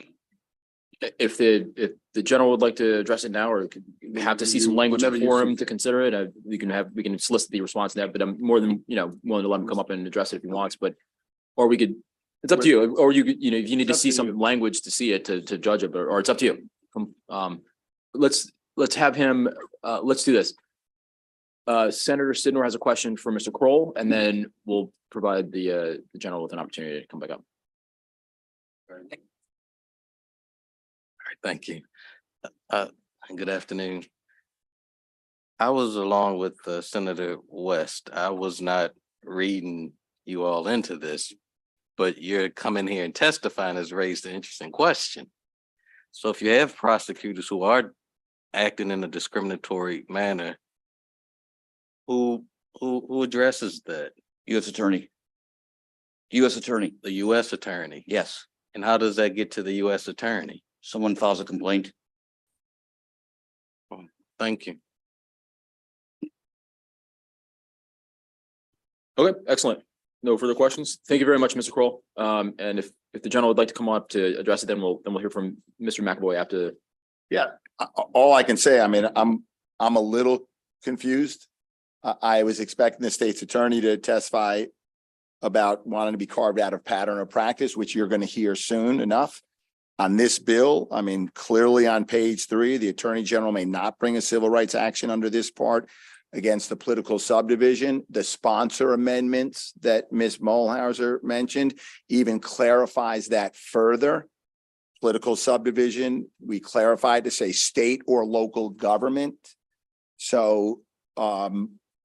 If the general would like to address it now, or could have to see some language Whenever you for see him to consider it, we can solicit the response to that, but I'm more than, willing to let him come up and address it if he wants, but, or we could, it's up to you, or you could, if you need to see some language to see it, to judge it, or it's up to you. Let's have him, let's do this. Senator Sidnor has a question for Mr. Kroll, and then we'll provide the general with an opportunity to come back up. All right, thank you. Good afternoon. I was along with Senator West. I was not reading you all into this, but you're coming here and testifying has raised an interesting question. So if you have prosecutors who are acting in a discriminatory manner, who addresses that? U.S. attorney. U.S. attorney. The U.S. attorney. Yes. And how does that get to the U.S. attorney? Someone files a complaint. Thank you. Okay, excellent. No further questions. Thank you very much, Mr. Kroll. And if the general would like to come up to address it, then we'll hear from Mr. McAvoy after. Yeah, all I can say, I mean, I'm a little confused. I was expecting the state's attorney to testify about wanting to be carved out of pattern or practice, which you're going to hear soon enough. On this bill, I mean, clearly on page 3, the attorney general may not bring a civil rights action under this part against the political subdivision. The sponsor amendments that Ms. Mulhauser mentioned even clarifies that further. Political subdivision, we clarified to say state or local government. So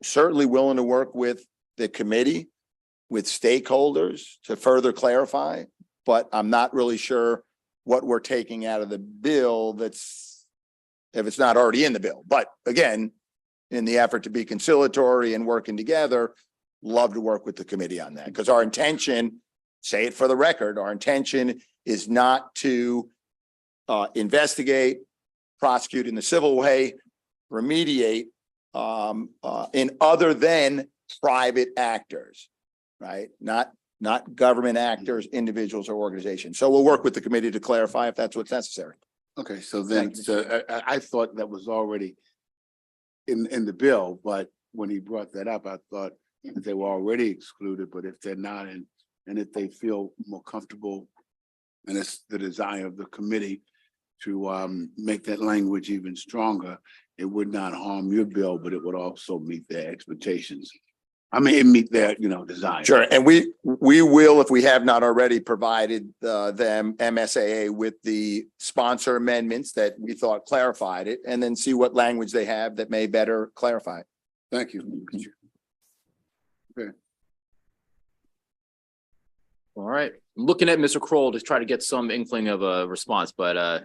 certainly willing to work with the committee, with stakeholders to further clarify, but I'm not really sure what we're taking out of the bill that's, if it's not already in the bill. But again, in the effort to be conciliatory and working together, love to work with the committee on that, because our intention, say it for the record, our intention is not to investigate, prosecute in the civil way, remediate in other than private actors, right? Not government actors, individuals or organizations. So we'll work with the committee to clarify if that's what's necessary. Okay, so then, I thought that was already in the bill, but when he brought that up, I thought that they were already excluded, but if they're not, and if they feel more comfortable, and it's the desire of the committee to make that language even stronger, it would not harm your bill, but it would also meet their expectations. I mean, meet their, desire. Sure, and we will, if we have not already, provided them MSAA with the sponsor amendments that we thought clarified it, and then see what language they have that may better clarify it. Thank you. Okay. All right, I'm looking at Mr. Kroll to try to get some inkling of a response, but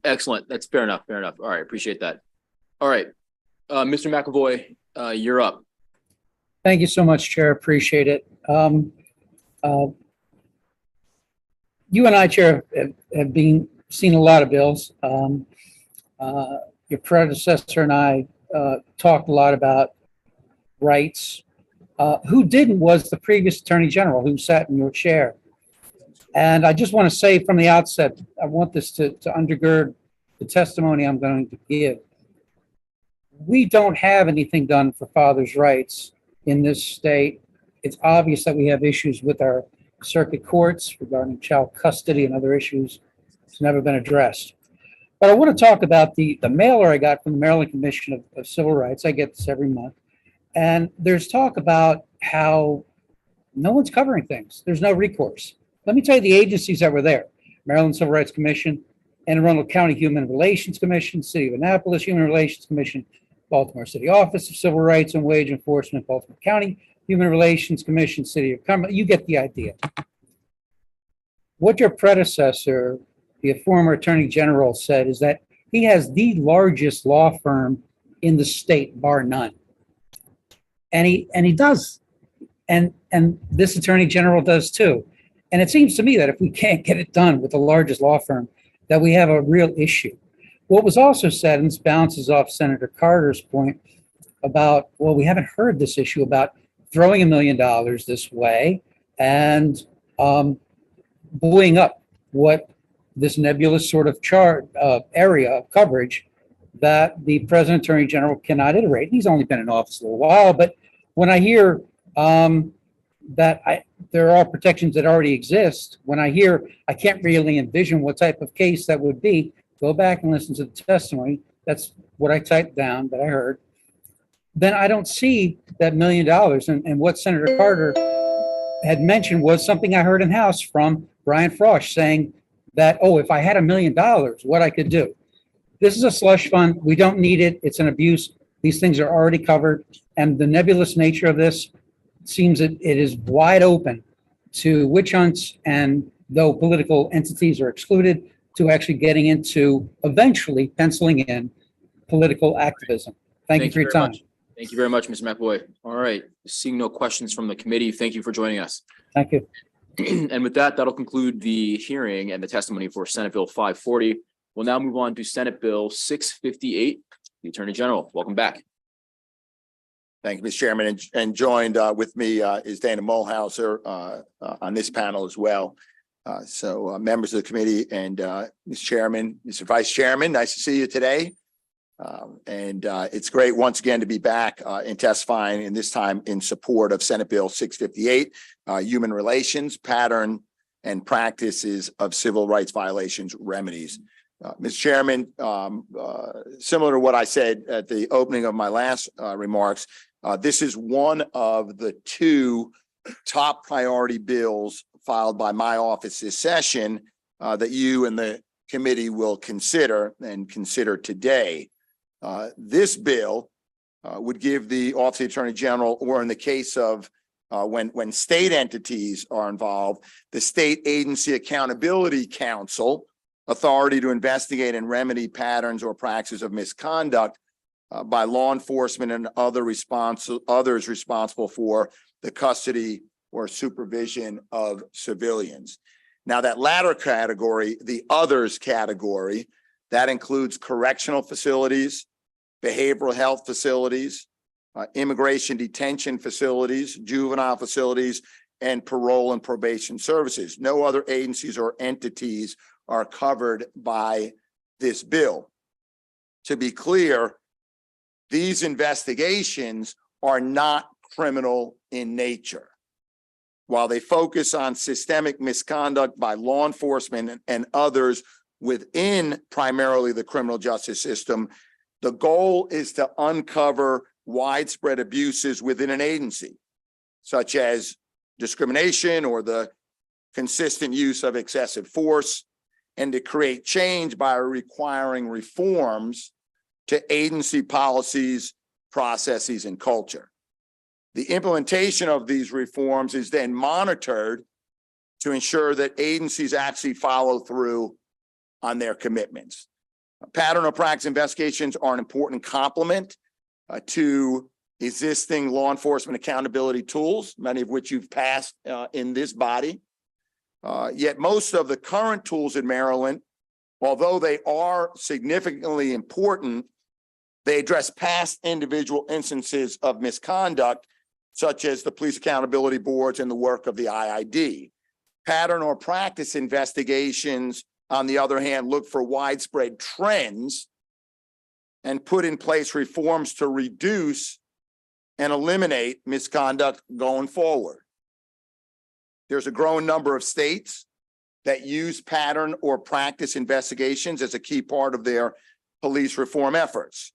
excellent. That's fair enough. Fair enough. All right, appreciate that. All right, Mr. McAvoy, you're up. Thank you so much, Chair. Appreciate it. You and I, Chair, have seen a lot of bills. Your predecessor and I talked a lot about rights. Who didn't was the previous Attorney General who sat in your chair. And I just want to say from the outset, I want this to undergird the testimony I'm going to give. We don't have anything done for fathers' rights in this state. It's obvious that we have issues with our circuit courts regarding child custody and other issues. It's never been addressed. But I want to talk about the mailer I got from the Maryland Commission of Civil Rights. I get this every month. And there's talk about how no one's covering things. There's no recourse. Let me tell you the agencies that were there. Maryland Civil Rights Commission, Anne Arundel County Human Relations Commission, City of Annapolis Human Relations Commission, Baltimore City Office of Civil Rights and Wage Enforcement, Baltimore County Human Relations Commission, City of Cumberland. You get the idea. What your predecessor, the former Attorney General, said is that he has the largest law firm in the state, bar none. And he does. And this Attorney General does too. And it seems to me that if we can't get it done with the largest law firm, that we have a real issue. What was also said, and this bounces off Senator Carter's point about, well, we haven't heard this issue about throwing $1 million this way and buoying up what this nebulous sort of area of coverage that the President Attorney General cannot iterate. He's only been in office a little while, but when I hear there are protections that already exist, when I hear I can't really envision what type of case that would be, go back and listen to the testimony. That's what I typed down that I heard. Then I don't see that $1 million. And what Senator Carter had mentioned was something I heard in House from Brian Frosch saying that, oh, if I had $1 million, what I could do. This is a slush fund. We don't need it. It's an abuse. These things are already covered. And the nebulous nature of this seems that it is wide open to witch hunts, and though political entities are excluded, to actually getting into eventually penciling in political activism. Thank you for your time. Thank you very much, Mr. McAvoy. All right, seeing no questions from the committee, thank you for joining us. Thank you. And with that, that'll conclude the hearing and the testimony for Senate Bill 540. We'll now move on to Senate Bill 658. The Attorney General, welcome back. Thank you, Mr. Chairman, and joined with me is Dana Mulhauser on this panel as well. So members of the committee and Mr. Chairman, Mr. Vice Chairman, nice to see you today. And it's great once again to be back and testifying, and this time in support of Senate Bill 658, Human Relations, Pattern and Practices of Civil Rights Violations Remedies. Mr. Chairman, similar to what I said at the opening of my last remarks, this is one of the two top priority bills filed by my office this session that you and the committee will consider today. This bill would give the Office of the Attorney General, or in the case of when state entities are involved, the State Agency Accountability Council, authority to investigate and remedy patterns or practices of misconduct by law enforcement and others responsible for the custody or supervision of civilians. Now, that latter category, the others category, that includes correctional facilities, behavioral health facilities, immigration detention facilities, juvenile facilities, and parole and probation services. No other agencies or entities are covered by this bill. To be clear, these investigations are not criminal in nature. While they focus on systemic misconduct by law enforcement and others within primarily the criminal justice system, the goal is to uncover widespread abuses within an agency, such as discrimination or the consistent use of excessive force, and to create change by requiring reforms to agency policies, processes, and culture. The implementation of these reforms is then monitored to ensure that agencies actually follow through on their commitments. Pattern or practice investigations are an important complement to existing law enforcement accountability tools, many of which you've passed in this body. Yet most of the current tools in Maryland, although they are significantly important, they address past individual instances of misconduct, such as the police accountability boards and the work of the IID. Pattern or practice investigations, on the other hand, look for widespread trends and put in place reforms to reduce and eliminate misconduct going forward. There's a growing number of states that use pattern or practice investigations as a key part of their police reform efforts.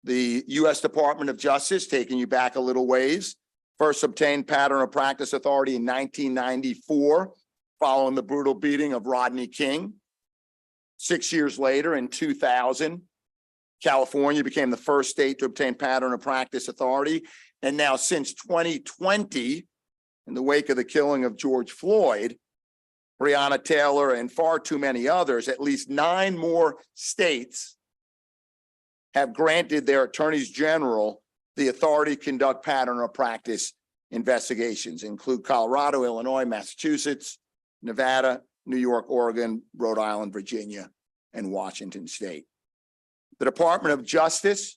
The U.S. Department of Justice, taking you back a little ways, first obtained pattern or practice authority in 1994, following the brutal beating of Rodney King. 6 years later, in 2000, California became the first state to obtain pattern or practice authority. And now since 2020, in the wake of the killing of George Floyd, Breonna Taylor, and far too many others, at least 9 more states have granted their attorneys general the authority to conduct pattern or practice investigations, include Colorado, Illinois, Massachusetts, Nevada, New York, Oregon, Rhode Island, Virginia, and Washington State. The Department of Justice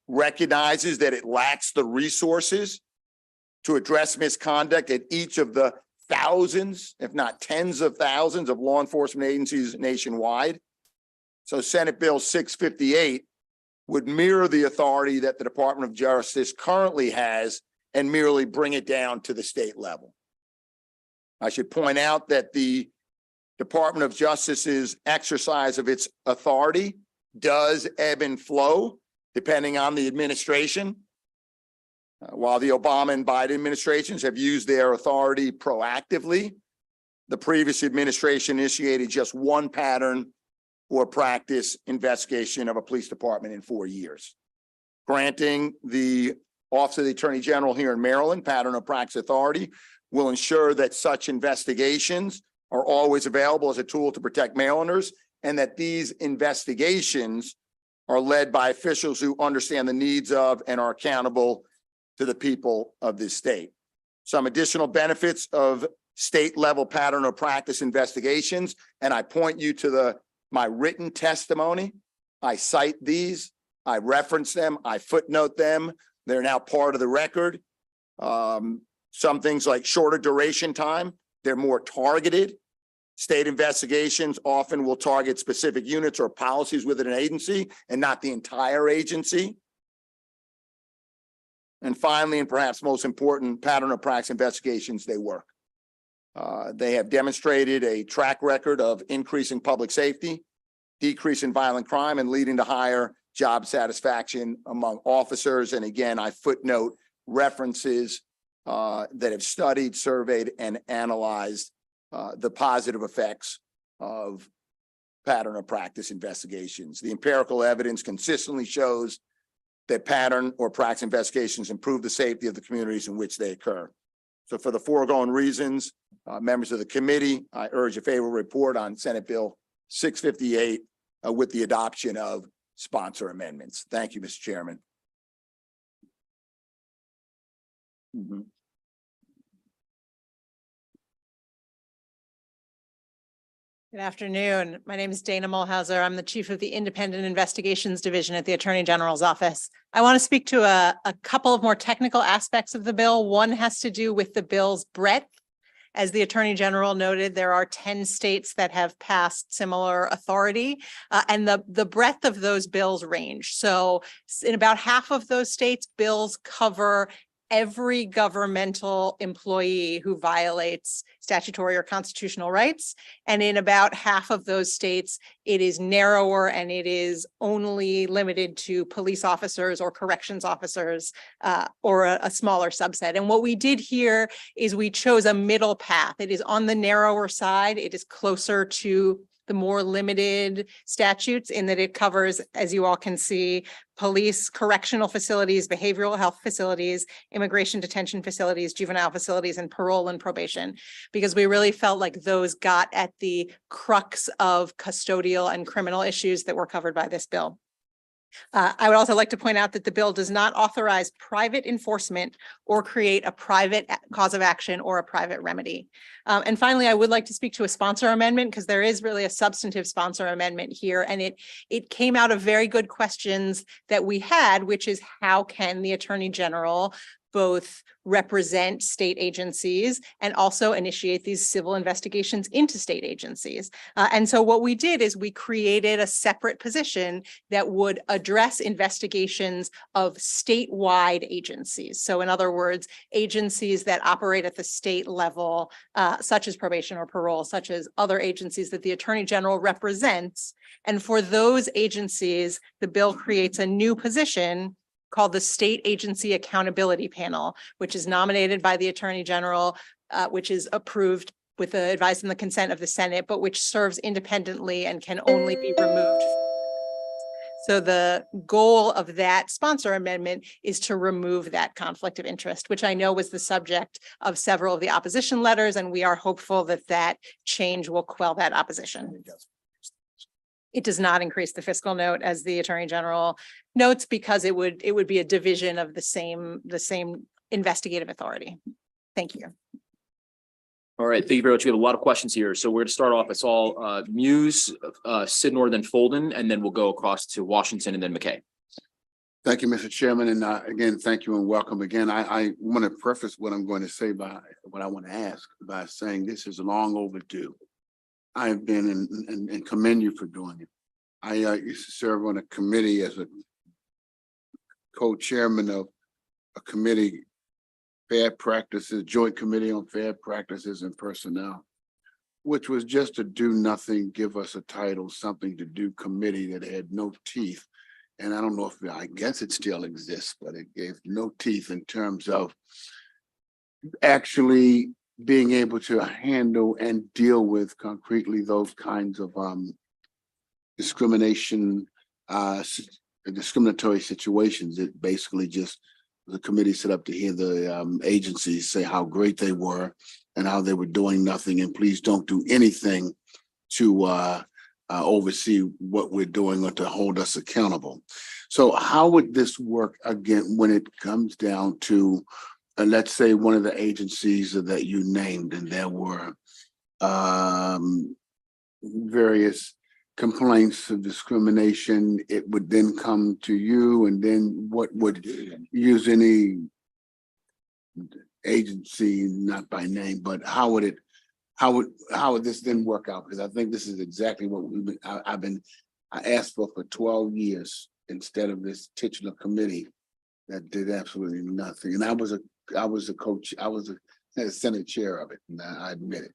recognizes that it lacks the resources to address misconduct at each of the thousands, if not tens of thousands, of law enforcement agencies nationwide. So Senate Bill 658 would mirror the authority that the Department of Justice currently has and merely bring it down to the state level. I should point out that the Department of Justice's exercise of its authority does ebb and flow depending on the administration. While the Obama and Biden administrations have used their authority proactively, the previous administration initiated just one pattern or practice investigation of a police department in 4 years. Granting the Office of the Attorney General here in Maryland pattern or practice authority will ensure that such investigations are always available as a tool to protect Marylanders, and that these investigations are led by officials who understand the needs of and are accountable to the people of this state. Some additional benefits of state level pattern or practice investigations, and I point you to my written testimony. I cite these, I reference them, I footnote them. They're now part of the record. Some things like shorter duration time, they're more targeted. State investigations often will target specific units or policies within an agency and not the entire agency. And finally, and perhaps most important, pattern or practice investigations, they work. They have demonstrated a track record of increasing public safety, decrease in violent crime, and leading to higher job satisfaction among officers. And again, I footnote references that have studied, surveyed, and analyzed the positive effects of pattern or practice investigations. The empirical evidence consistently shows that pattern or practice investigations improve the safety of the communities in which they occur. So for the foregoing reasons, members of the committee, I urge a favorable report on Senate Bill 658 with the adoption of sponsor amendments. Thank you, Mr. Chairman. Good afternoon. My name is Dana Mulhauser. I'm the Chief of the Independent Investigations Division at the Attorney General's Office. I want to speak to a couple of more technical aspects of the bill. One has to do with the bill's breadth. As the Attorney General noted, there are 10 states that have passed similar authority, and the breadth of those bills range. So in about half of those states, bills cover every governmental employee who violates statutory or constitutional rights. And in about half of those states, it is narrower and it is only limited to police officers or corrections officers or a smaller subset. And what we did here is we chose a middle path. It is on the narrower side. It is closer to the more limited statutes in that it covers, as you all can see, police, correctional facilities, behavioral health facilities, immigration detention facilities, juvenile facilities, and parole and probation, because we really felt like those got at the crux of custodial and criminal issues that were covered by this bill. I would also like to point out that the bill does not authorize private enforcement or create a private cause of action or a private remedy. And finally, I would like to speak to a sponsor amendment because there is really a substantive sponsor amendment here. And it came out of very good questions that we had, which is how can the Attorney General both represent state agencies and also initiate these civil investigations into state agencies. And so what we did is we created a separate position that would address investigations of statewide agencies. So in other words, agencies that operate at the state level, such as probation or parole, such as other agencies that the Attorney General represents. And for those agencies, the bill creates a new position called the State Agency Accountability Panel, which is nominated by the Attorney General, which is approved with the advice and the consent of the Senate, but which serves independently and can only be removed. So the goal of that sponsor amendment is to remove that conflict of interest, which I know was the subject of several of the opposition letters, and we are hopeful that that change will quell that opposition. It does not increase the fiscal note, as the Attorney General notes, because it would be a division of the same investigative authority. Thank you. All right, thank you very much. We have a lot of questions here. So we're going to start off. It's all Muse, Sidnor, then Folden, and then we'll go across to Washington and then McKay. Thank you, Mr. Chairman. And again, thank you and welcome again. I want to preface what I'm going to say by what I want to ask by saying this is long overdue. I've been and commend you for doing it. I used to serve on a committee as a co-chairman of a committee, Fair Practices, Joint Committee on Fair Practices and Personnel, which was just a do nothing, give us a title, something to do committee that had no teeth. And I don't know if, I guess it still exists, but it gave no teeth in terms of actually being able to handle and deal with concretely those kinds of discriminatory situations. It basically just the committee set up to hear the agencies say how great they were and how they were doing nothing, and please don't do anything to oversee what we're doing or to hold us accountable. So how would this work again when it comes down to let's say one of the agencies that you named, and there were various complaints of discrimination, it would then come to you, and then what would use any agency, not by name, but how would this then work out? Because I think this is exactly what I asked for 12 years instead of this titular committee that did absolutely nothing. And I was a Senate chair of it, and I admit it.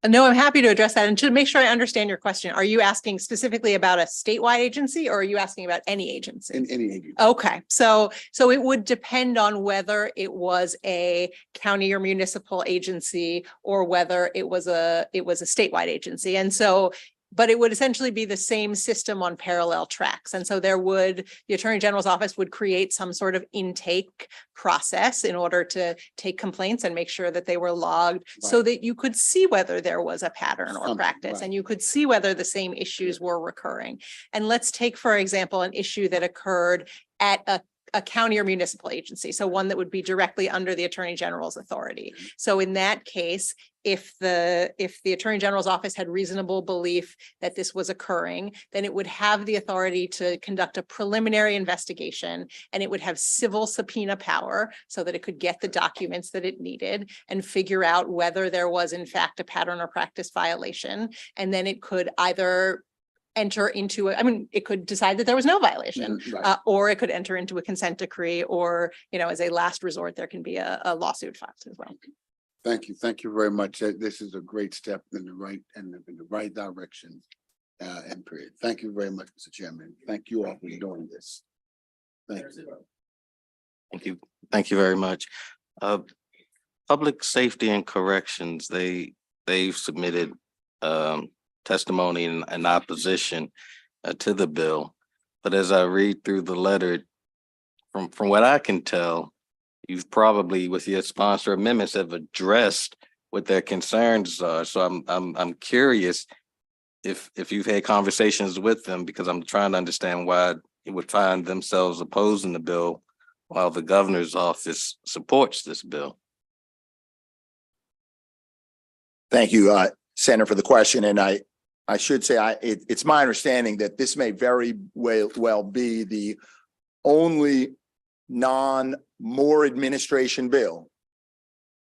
No, I'm happy to address that. And to make sure I understand your question, are you asking specifically about a statewide agency, or are you asking about any agency? In any agency. Okay, so it would depend on whether it was a county or municipal agency or whether it was a statewide agency. And so, but it would essentially be the same system on parallel tracks. And so the Attorney General's office would create some sort of intake process in order to take complaints and make sure that they were logged, so that you could see whether there was a pattern or practice, and you could see whether the same issues were recurring. And let's take, for example, an issue that occurred at a county or municipal agency. So one that would be directly under the Attorney General's authority. So in that case, if the Attorney General's office had reasonable belief that this was occurring, then it would have the authority to conduct a preliminary investigation, and it would have civil subpoena power so that it could get the documents that it needed and figure out whether there was in fact a pattern or practice violation. And then it could either enter into, it could decide that there was no violation, or it could enter into a consent decree, or, as a last resort, there can be a lawsuit filed as well. Thank you. Thank you very much. This is a great step in the right direction. And period. Thank you very much, Mr. Chairman. Thank you all for doing this. Thank you. Thank you. Thank you very much. Public Safety and Corrections, they've submitted testimony in opposition to the bill. But as I read through the letter, from what I can tell, you've probably, with your sponsor amendments, have addressed what their concerns are. So I'm curious if you've had conversations with them, because I'm trying to understand why it would find themselves opposing the bill while the governor's office supports this bill. Thank you, Senator, for the question. And I should say, it's my understanding that this may very well be the only non-Moore administration bill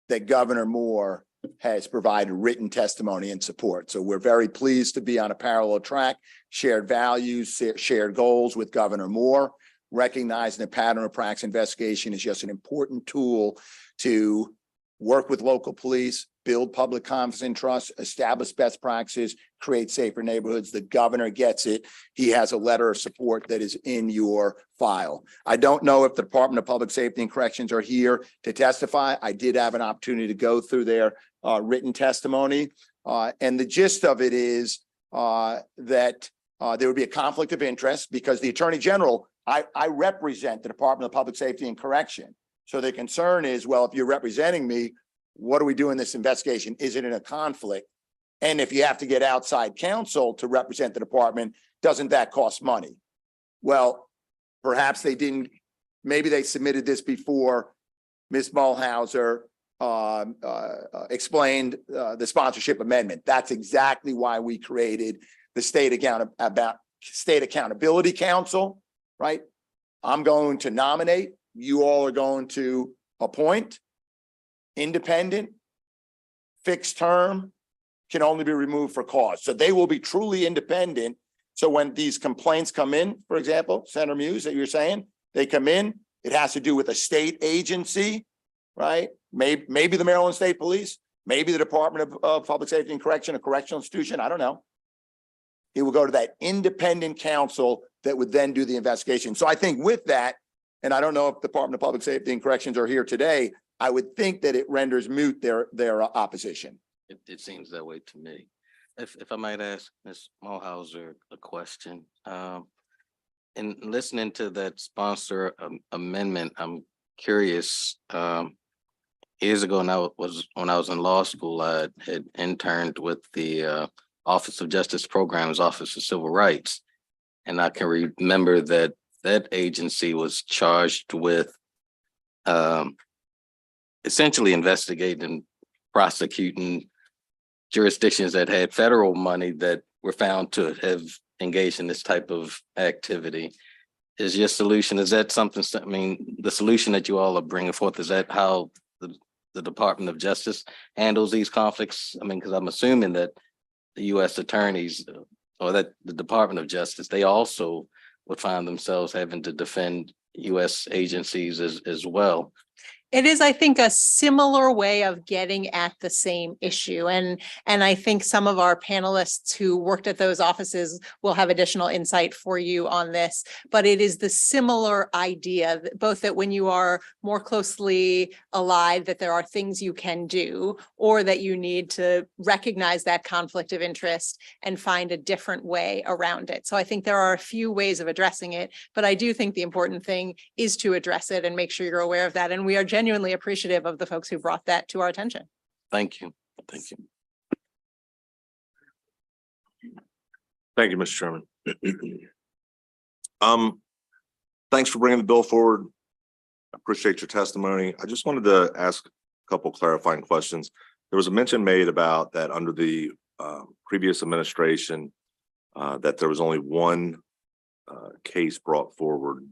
that Governor Moore has provided written testimony and support. So we're very pleased to be on a parallel track, shared values, shared goals with Governor Moore, recognizing the pattern of practice investigation is just an important tool to work with local police, build public confidence and trust, establish best practices, create safer neighborhoods. The governor gets it. He has a letter of support that is in your file. I don't know if the Department of Public Safety and Corrections are here to testify. I did have an opportunity to go through their written testimony. And the gist of it is that there would be a conflict of interest because the Attorney General, I represent the Department of Public Safety and Correction. So the concern is, well, if you're representing me, what do we do in this investigation? Is it in a conflict? And if you have to get outside counsel to represent the department, doesn't that cost money? Well, perhaps they didn't, maybe they submitted this before Ms. Mulhauser explained the sponsorship amendment. That's exactly why we created the State Accountability Council, right? I'm going to nominate. You all are going to appoint. Independent, fixed term, can only be removed for cause. So they will be truly independent. So when these complaints come in, for example, Senator Muse, that you're saying, they come in, it has to do with a state agency, right? Maybe the Maryland State Police, maybe the Department of Public Safety and Correction, a correctional institution, I don't know. It will go to that independent counsel that would then do the investigation. So I think with that, and I don't know if the Department of Public Safety and Corrections are here today, I would think that it renders moot their opposition. It seems that way to me. If I might ask Ms. Mulhauser a question, in listening to that sponsor amendment, I'm curious. Years ago, when I was in law school, I had interned with the Office of Justice Programs, Office of Civil Rights, and I can remember that agency was charged with essentially investigating, prosecuting jurisdictions that had federal money that were found to have engaged in this type of activity. Is your solution, is that something, I mean, the solution that you all are bringing forth, is that how the Department of Justice handles these conflicts? I mean, because I'm assuming that the U.S. attorneys or that the Department of Justice, they also would find themselves having to defend U.S. agencies as well. It is, I think, a similar way of getting at the same issue. And I think some of our panelists who worked at those offices will have additional insight for you on this. But it is the similar idea, both that when you are more closely allied, that there are things you can do, or that you need to recognize that conflict of interest and find a different way around it. So I think there are a few ways of addressing it, but I do think the important thing is to address it and make sure you're aware of that. And we are genuinely appreciative of the folks who brought that to our attention. Thank you. Thank you. Thank you, Mr. Chairman. Thanks for bringing the bill forward. I appreciate your testimony. I just wanted to ask a couple clarifying questions. There was a mention made about that under the previous administration, that there was only one case brought forward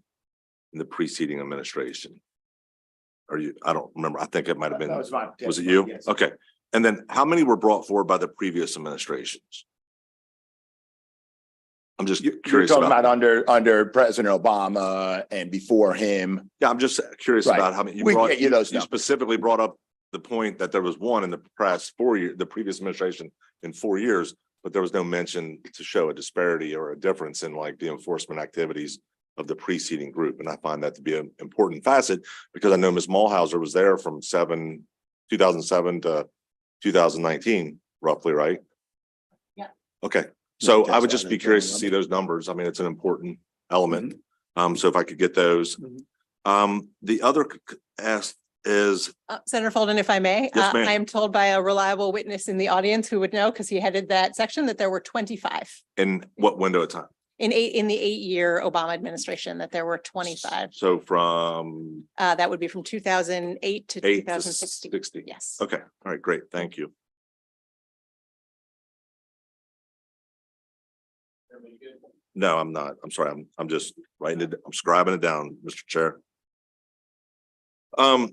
in the preceding administration. I don't remember. I think it might have been. Was it you? Yes. Okay. And then how many were brought forward by the previous administrations? I'm just curious. You're talking about under President Obama and before him. Yeah, I'm just curious about how many you specifically brought up the point that there was one in the past 4 years, the previous administration in 4 years, but there was no mention to show a disparity or a difference in like the enforcement activities of the preceding group. And I find that to be an important facet because I know Ms. Mulhauser was there from 2007 to 2019, roughly, right? Yeah. Okay. So I would just be curious to see those numbers. I mean, it's an important element. So if I could get those. The other ask is Senator Folden, if I may, Yes, ma'am. I am told by a reliable witness in the audience who would know, because he headed that section, that there were 25. in what window of time? In the 8-year Obama administration, that there were 25. So from That would be from 2008 to 8 to 2016. 60. Yes. Okay. All right. Great. Thank you. No, I'm not. I'm sorry. I'm just writing it. I'm scribing it down, Mr. Chair.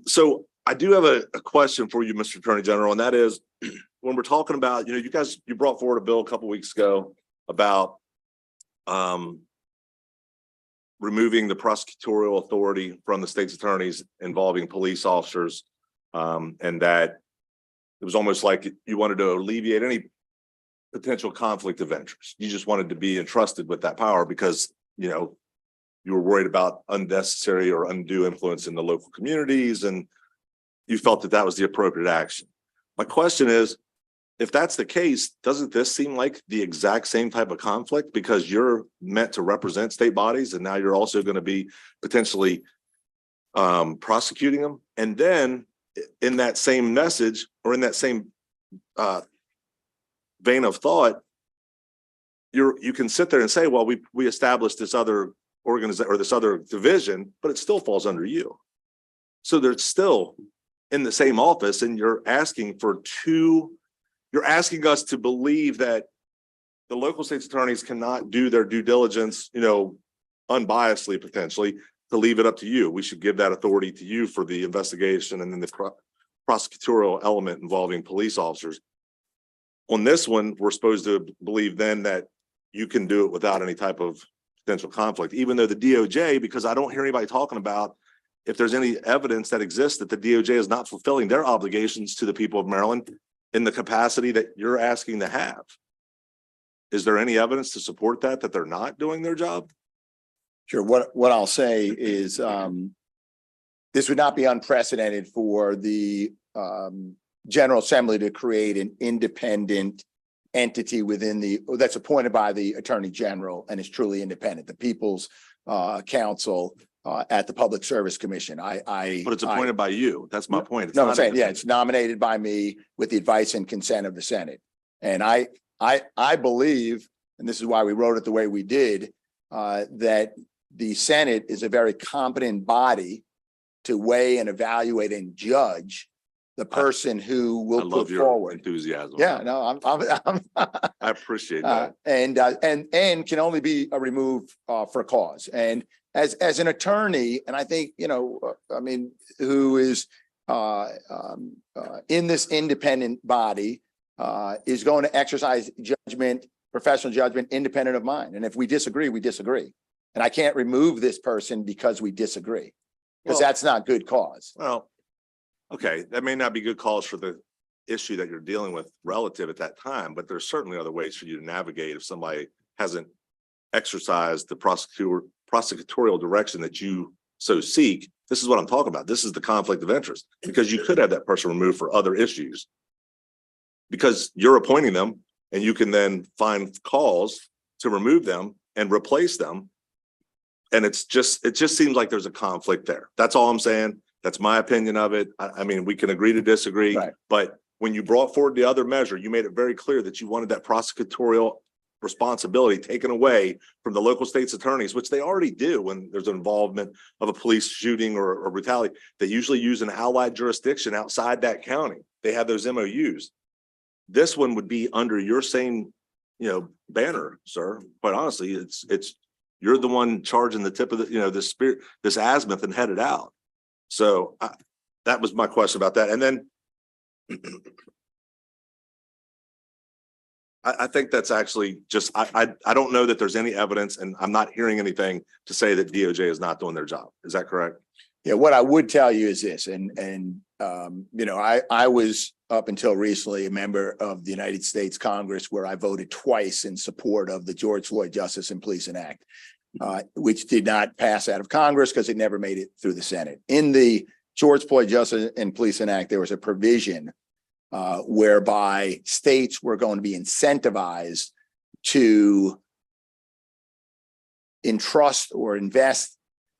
So I do have a question for you, Mr. Attorney General, and that is when we're talking about, you brought forward a bill a couple weeks ago about removing the prosecutorial authority from the state's attorneys involving police officers, and that it was almost like you wanted to alleviate any potential conflict of interest. You just wanted to be entrusted with that power because, you were worried about unnecessary or undue influence in the local communities, and you felt that that was the appropriate action. My question is, if that's the case, doesn't this seem like the exact same type of conflict because you're meant to represent state bodies and now you're also going to be potentially prosecuting them? And then in that same message or in that same vein of thought, you can sit there and say, well, we established this other organization or this other division, but it still falls under you. So they're still in the same office, and you're asking us to believe that the local state's attorneys cannot do their due diligence, unbiasedly, potentially, to leave it up to you. We should give that authority to you for the investigation and then the prosecutorial element involving police officers. On this one, we're supposed to believe then that you can do it without any type of potential conflict, even though the DOJ, because I don't hear anybody talking about if there's any evidence that exists that the DOJ is not fulfilling their obligations to the people of Maryland in the capacity that you're asking to have. Is there any evidence to support that they're not doing their job? Sure. What I'll say is this would not be unprecedented for the General Assembly to create an independent entity that's appointed by the Attorney General and is truly independent. The People's Counsel at the Public Service Commission. But it's appointed by you. That's my point. It's no, I'm not saying, it's nominated by me with the advice and consent of the Senate. And I believe, and this is why we wrote it the way we did, that the Senate is a very competent body to weigh and evaluate and judge the person who will put forward enthusiasm. Yeah, no, I appreciate that. And can only be removed for cause. And as an attorney, and I think, who is in this independent body is going to exercise judgment, professional judgment, independent of mine. And if we disagree, we disagree. And I can't remove this person because we disagree, because that's not good cause. Well, okay, that may not be good cause for the issue that you're dealing with relative at that time, but there's certainly other ways for you to navigate if somebody hasn't exercised the prosecutorial direction that you so seek. This is what I'm talking about. This is the conflict of interest, because you could have that person removed for other issues because you're appointing them, and you can then find cause to remove them and replace them. And it just seems like there's a conflict there. That's all I'm saying. That's my opinion of it. I mean, we can agree to disagree, right. But when you brought forward the other measure, you made it very clear that you wanted that prosecutorial responsibility taken away from the local state's attorneys, which they already do when there's an involvement of a police shooting or brutality. They usually use an allied jurisdiction outside that county. They have those MOUs. This one would be under your same, banner, sir. Quite honestly, it's you're the one charging the tip of the, this azimuth and headed out. So that was my question about that. And then I think that's actually just, I don't know that there's any evidence, and I'm not hearing anything to say that DOJ is not doing their job. Is that correct? Yeah, what I would tell you is this, I was up until recently a member of the United States Congress, where I voted twice in support of the George Floyd Justice and Policing Act, which did not pass out of Congress because it never made it through the Senate. In the George Floyd Justice and Policing Act, there was a provision whereby states were going to be incentivized to entrust or invest,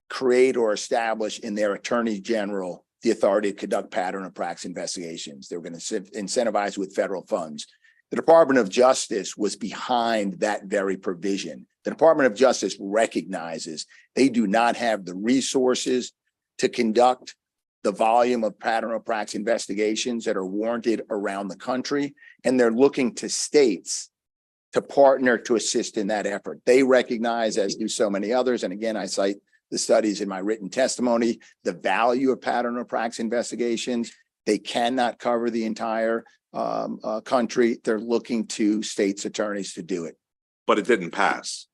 create or establish in their attorney general the authority to conduct pattern of practice investigations. They were going to incentivize with federal funds. The Department of Justice was behind that very provision. The Department of Justice recognizes they do not have the resources to conduct the volume of pattern of practice investigations that are warranted around the country, and they're looking to states to partner to assist in that effort. They recognize, as do so many others, and again, I cite the studies in my written testimony, the value of pattern or practice investigations. They cannot cover the entire country. They're looking to states' attorneys to do it. But it didn't pass.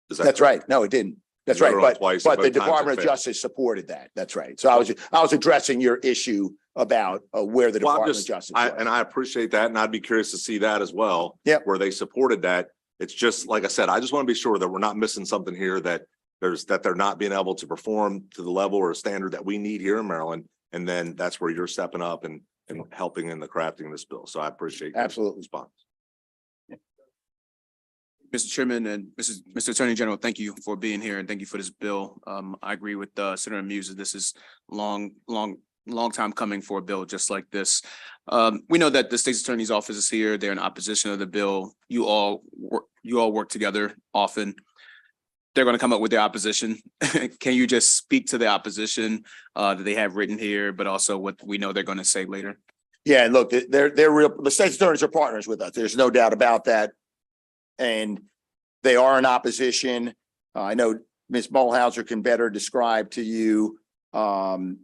Is that That's correct? right. No, it didn't. That's You right. voted on it But, twice, but and the both times it Department of failed. Justice supported that. That's right. So I was addressing your issue about where the Well, I'm Department just, of Justice and was. I appreciate that, and I'd be curious to see that as well. Yep. Where they supported that. It's just, like I said, I just want to be sure that we're not missing something here, that they're not being able to perform to the level or standard that we need here in Maryland. And then that's where you're stepping up and helping in the crafting of this bill. So I appreciate your Absolutely. response. Mr. Chairman and Mr. Attorney General, thank you for being here and thank you for this bill. I agree with Senator Muse. This is long time coming for a bill just like this. We know that the state's attorney's office is here. They're in opposition of the bill. You all work together often. They're going to come up with their opposition. Can you just speak to the opposition that they have written here, but also what we know they're going to say later? Yeah, look, they're real. The state's attorneys are partners with us. There's no doubt about that. And they are in opposition. I know Ms. Mulhauser can better describe to you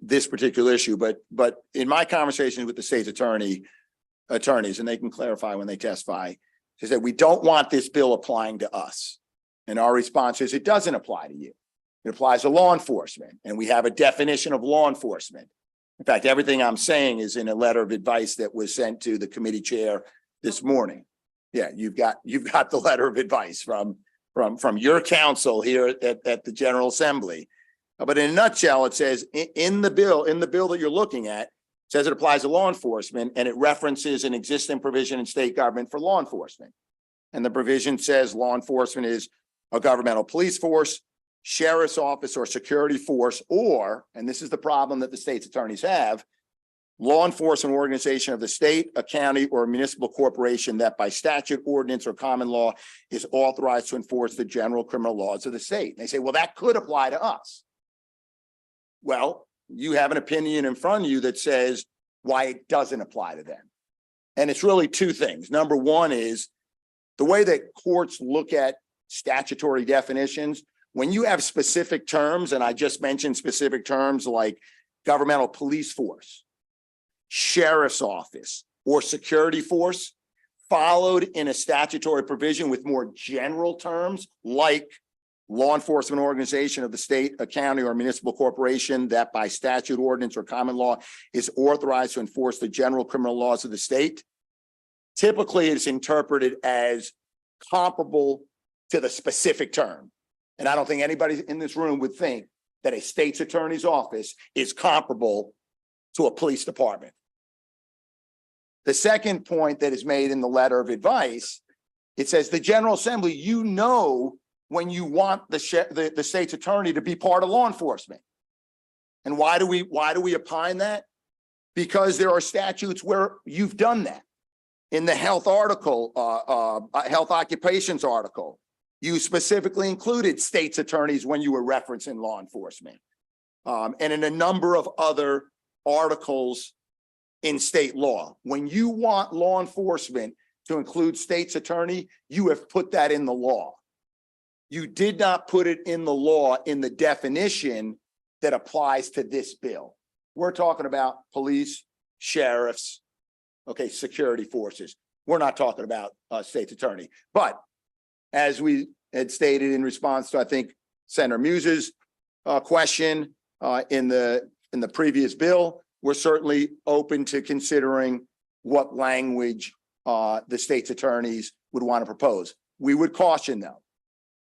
this particular issue, but in my conversations with the state's attorneys, and they can clarify when they testify, she said, we don't want this bill applying to us. And our response is, it doesn't apply to you. It applies to law enforcement, and we have a definition of law enforcement. In fact, everything I'm saying is in a letter of advice that was sent to the committee chair this morning. Yeah, you've got the letter of advice from your counsel here at the General Assembly. But in a nutshell, it says in the bill that you're looking at, it says it applies to law enforcement, and it references an existing provision in state government for law enforcement. And the provision says law enforcement is a governmental police force, sheriff's office, or security force, or, and this is the problem that the state's attorneys have, law enforcement organization of the state, a county, or a municipal corporation that by statute, ordinance, or common law is authorized to enforce the general criminal laws of the state. And they say, well, that could apply to us. Well, you have an opinion in front of you that says why it doesn't apply to them. And it's really two things. Number one is the way that courts look at statutory definitions. When you have specific terms, and I just mentioned specific terms like governmental police force, sheriff's office, or security force, followed in a statutory provision with more general terms like law enforcement organization of the state, a county, or municipal corporation that by statute, ordinance, or common law is authorized to enforce the general criminal laws of the state. Typically, it's interpreted as comparable to the specific term. And I don't think anybody in this room would think that a state's attorney's office is comparable to a police department. The second point that is made in the letter of advice, it says the General Assembly, you know, when you want the state's attorney to be part of law enforcement. And why do we opine that? Because there are statutes where you've done that. In the health article, health occupations article, you specifically included state's attorneys when you were referencing law enforcement. And in a number of other articles in state law. When you want law enforcement to include state's attorney, you have put that in the law. You did not put it in the law in the definition that applies to this bill. We're talking about police, sheriffs, okay, security forces. We're not talking about state's attorney. But as we had stated in response to, I think, Senator Muse's question in the previous bill, we're certainly open to considering what language the state's attorneys would want to propose. We would caution though,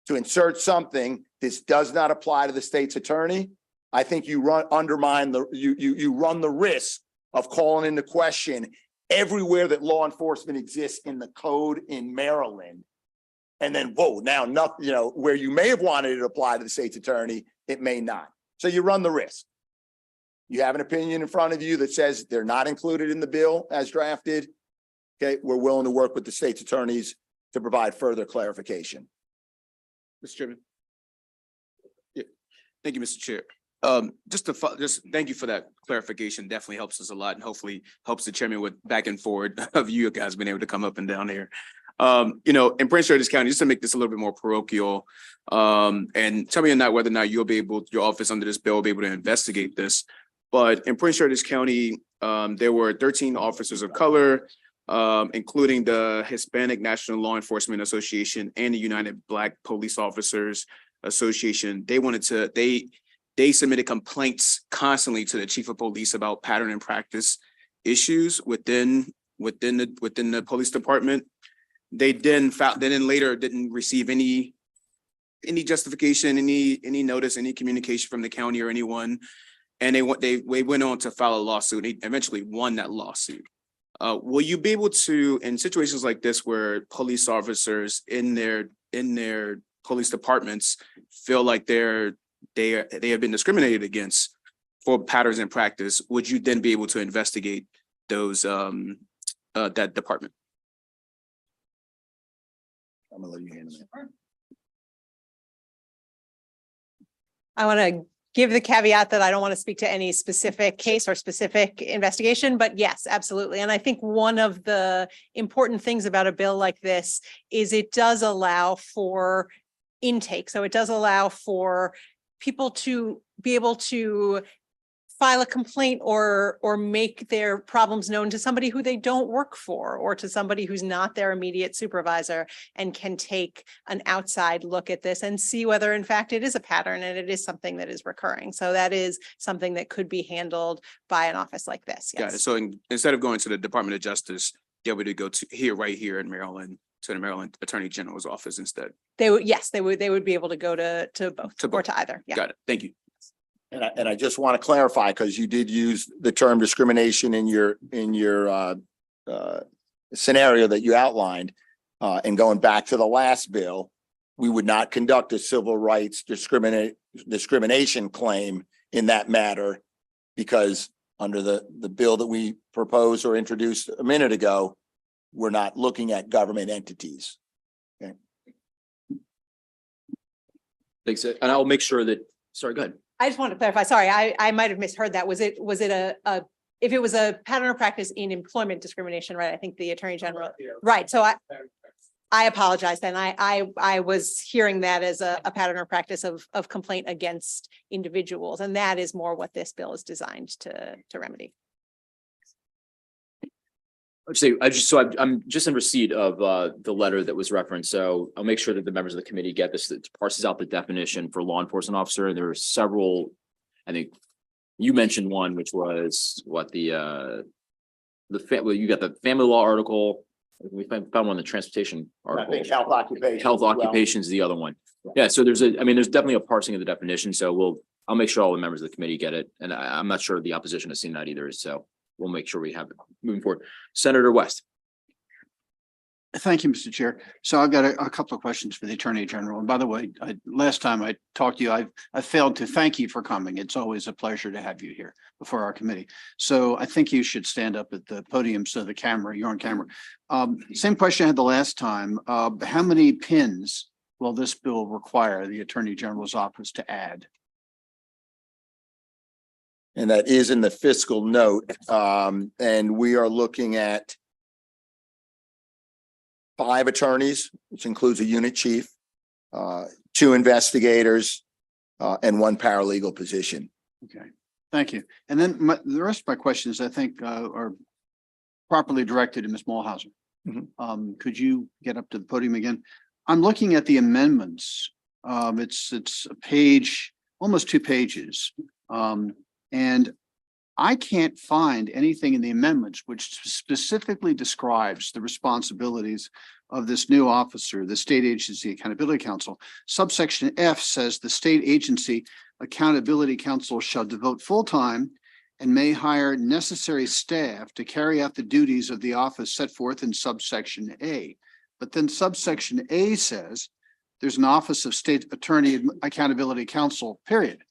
to insert something, this does not apply to the state's attorney. I think you run the risk of calling into question everywhere that law enforcement exists in the code in Maryland. And then, whoa, now nothing, where you may have wanted it to apply to the state's attorney, it may not. So you run the risk. You have an opinion in front of you that says they're not included in the bill as drafted. Okay, we're willing to work with the state's attorneys to provide further clarification. Mr. Chairman. Yeah, thank you, Mr. Chair. Just thank you for that clarification. Definitely helps us a lot and hopefully helps the chairman with back and forward of you guys being able to come up and down here. In Prince George's County, just to make this a little bit more parochial, and tell me whether or not your office under this bill will be able to investigate this. But in Prince George's County, there were 13 officers of color, including the Hispanic National Law Enforcement Association and the United Black Police Officers Association. They submitted complaints constantly to the chief of police about pattern and practice issues within the police department. They then later didn't receive any justification, any notice, any communication from the county or anyone. And they went on to file a lawsuit. They eventually won that lawsuit. Will you be able to, in situations like this where police officers in their police departments feel like they have been discriminated against for patterns in practice, would you then be able to investigate those that department? I'm gonna let you handle it. I want to give the caveat that I don't want to speak to any specific case or specific investigation, but yes, absolutely. And I think one of the important things about a bill like this is it does allow for intake. So it does allow for people to be able to file a complaint or make their problems known to somebody who they don't work for, or to somebody who's not their immediate supervisor, and can take an outside look at this and see whether in fact it is a pattern and it is something that is recurring. So that is something that could be handled by an office like this. Got it. Yes. So instead of going to the Department of Justice, you're able to go to right here in Maryland, to the Maryland Attorney General's office instead. They would be able to go to both or to either. Yeah. Got it. Thank you. And I just want to clarify, because you did use the term discrimination in your scenario that you outlined. And going back to the last bill, we would not conduct a civil rights discrimination claim in that matter, because under the bill that we proposed or introduced a minute ago, we're not looking at government entities. Okay. Thanks. And I'll make sure that, sorry, go ahead. I just want to clarify, sorry, I might have misheard that. Was it if it was a pattern of practice in employment discrimination, right? I think the Attorney General, right. So I apologize then. I was hearing that as a pattern or practice of complaint against individuals. And that is more what this bill is designed to remedy. I'm just in receipt of the letter that was referenced, so I'll make sure that the members of the committee get this. That parses out the definition for law enforcement officer. There are several. I think you mentioned one, which was what you got the family law article. We found one in the transportation article. I think health occupation. Health occupation is the other one. Yeah, so there's definitely a parsing of the definition. So I'll make sure all the members of the committee get it, and I'm not sure the opposition has seen that either. So we'll make sure we have it moving forward. Senator West. Thank you, Mr. Chair. So I've got a couple of questions for the Attorney General. And by the way, last time I talked to you, I failed to thank you for coming. It's always a pleasure to have you here before our committee. So I think you should stand up at the podium so the camera, you're on camera. Same question I had the last time. How many pins will this bill require the Attorney General's office to add? And that is in the fiscal note. And we are looking at 5 attorneys, which includes a unit chief, 2 investigators, and 1 paralegal position. Okay, thank you. And then the rest of my questions, I think, are properly directed to Ms. Mulhauser. Could you get up to the podium again? I'm looking at the amendments. It's a page, almost 2 pages. And I can't find anything in the amendments which specifically describes the responsibilities of this new officer, the State Agency Accountability Council. Subsection F says the State Agency Accountability Council shall devote full time and may hire necessary staff to carry out the duties of the office set forth in subsection A. But then subsection A says there's an Office of State Attorney Accountability Council, period.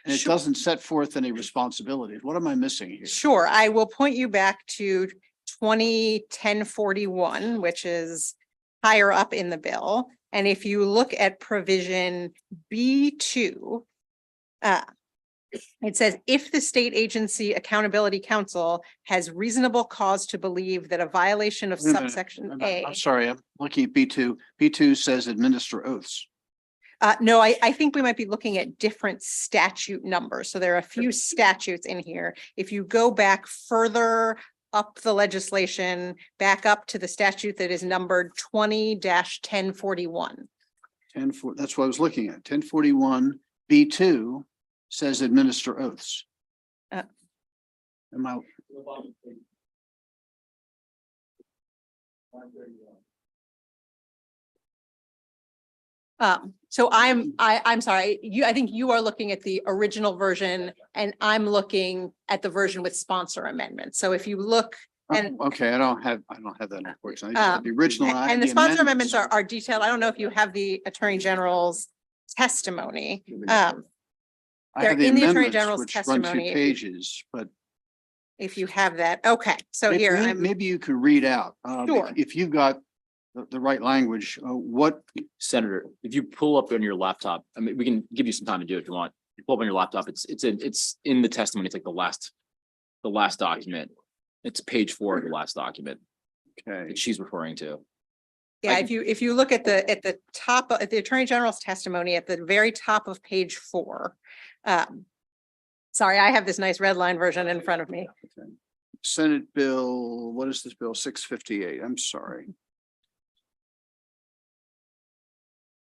And it doesn't set forth any responsibilities. What am I missing here? Sure. I will point you back to 2010-41, which is higher up in the bill. And if you look at provision B2, It says, if the state agency accountability council has reasonable cause to believe that a violation of Wait a minute. subsection I'm A. sorry, I'm looking at B2. B2 says administer oaths. No, I think we might be looking at different statute numbers. So there are a few statutes in here. If you go back further up the legislation, back up to the statute that is numbered 20-1041. 10, that's what I was looking at. 1041 B2 says administer oaths. Uh. Am I? So I'm sorry, I think you are looking at the original version and I'm looking at the version with sponsor amendments. So if you look and. Okay, I don't have that unfortunately. I just have the original. I And have the sponsor amendments. amendments are detailed. I don't know if you have the Attorney General's testimony. I They're have the in the Attorney amendments, General's which run 2 testimony. pages, but If you have that, okay, so here, maybe you could read out. Sure. If you've got the right language, what? Senator, if you pull up on your laptop, I mean, we can give you some time to do it if you want. You pull up on your laptop, it's in the testimony. It's like the last document. It's page 4 of the last document Okay. that she's referring to. yeah, if you look at the top, at the Attorney General's testimony at the very top of page 4. Sorry, I have this nice red line version in front of me. Senate Bill, what is this bill? 658. I'm sorry.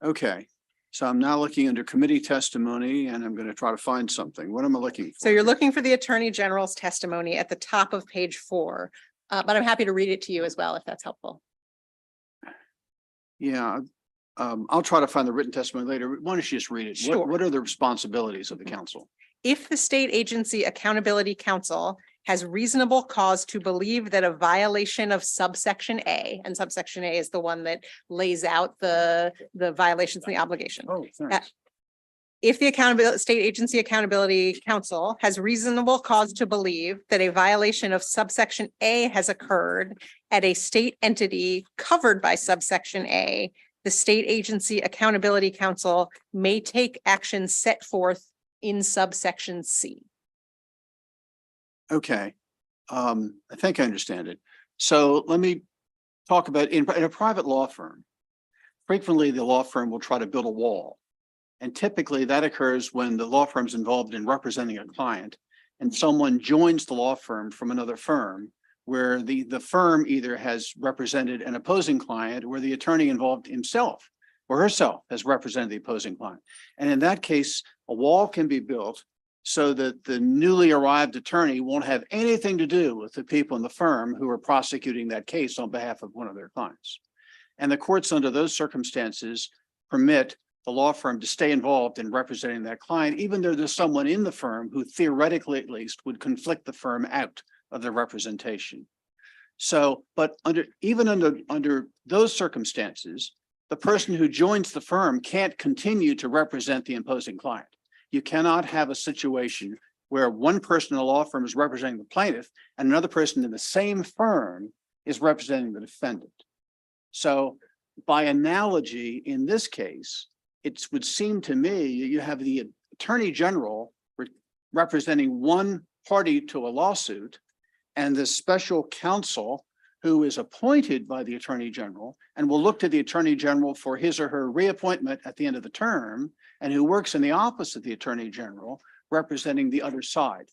Okay, so I'm now looking under committee testimony and I'm going to try to find something. What am I looking for? So you're looking for the Attorney General's testimony at the top of page 4, but I'm happy to read it to you as well, if that's helpful. Yeah, I'll try to find the written testimony later. Why don't you just read it? Sure. What are the responsibilities of the council? If the State Agency Accountability Council has reasonable cause to believe that a violation of subsection A, and subsection A is the one that lays out the violations and the obligation. Oh, thanks. If the State Agency Accountability Council has reasonable cause to believe that a violation of subsection A has occurred at a state entity covered by subsection A, the State Agency Accountability Council may take action set forth in subsection C. Okay, I think I understand it. So let me talk about in a private law firm. Frequently, the law firm will try to build a wall. And typically that occurs when the law firm's involved in representing a client and someone joins the law firm from another firm where the firm either has represented an opposing client or the attorney involved himself or herself has represented the opposing client. And in that case, a wall can be built so that the newly arrived attorney won't have anything to do with the people in the firm who are prosecuting that case on behalf of one of their clients. And the courts under those circumstances permit the law firm to stay involved in representing that client, even though there's someone in the firm who theoretically at least would conflict the firm out of the representation. So, but even under those circumstances, the person who joins the firm can't continue to represent the opposing client. You cannot have a situation where one person in a law firm is representing the plaintiff and another person in the same firm is representing the defendant. So by analogy, in this case, it would seem to me you have the attorney general representing one party to a lawsuit and the special counsel who is appointed by the attorney general and will look to the attorney general for his or her reappointment at the end of the term and who works in the office of the attorney general representing the other side.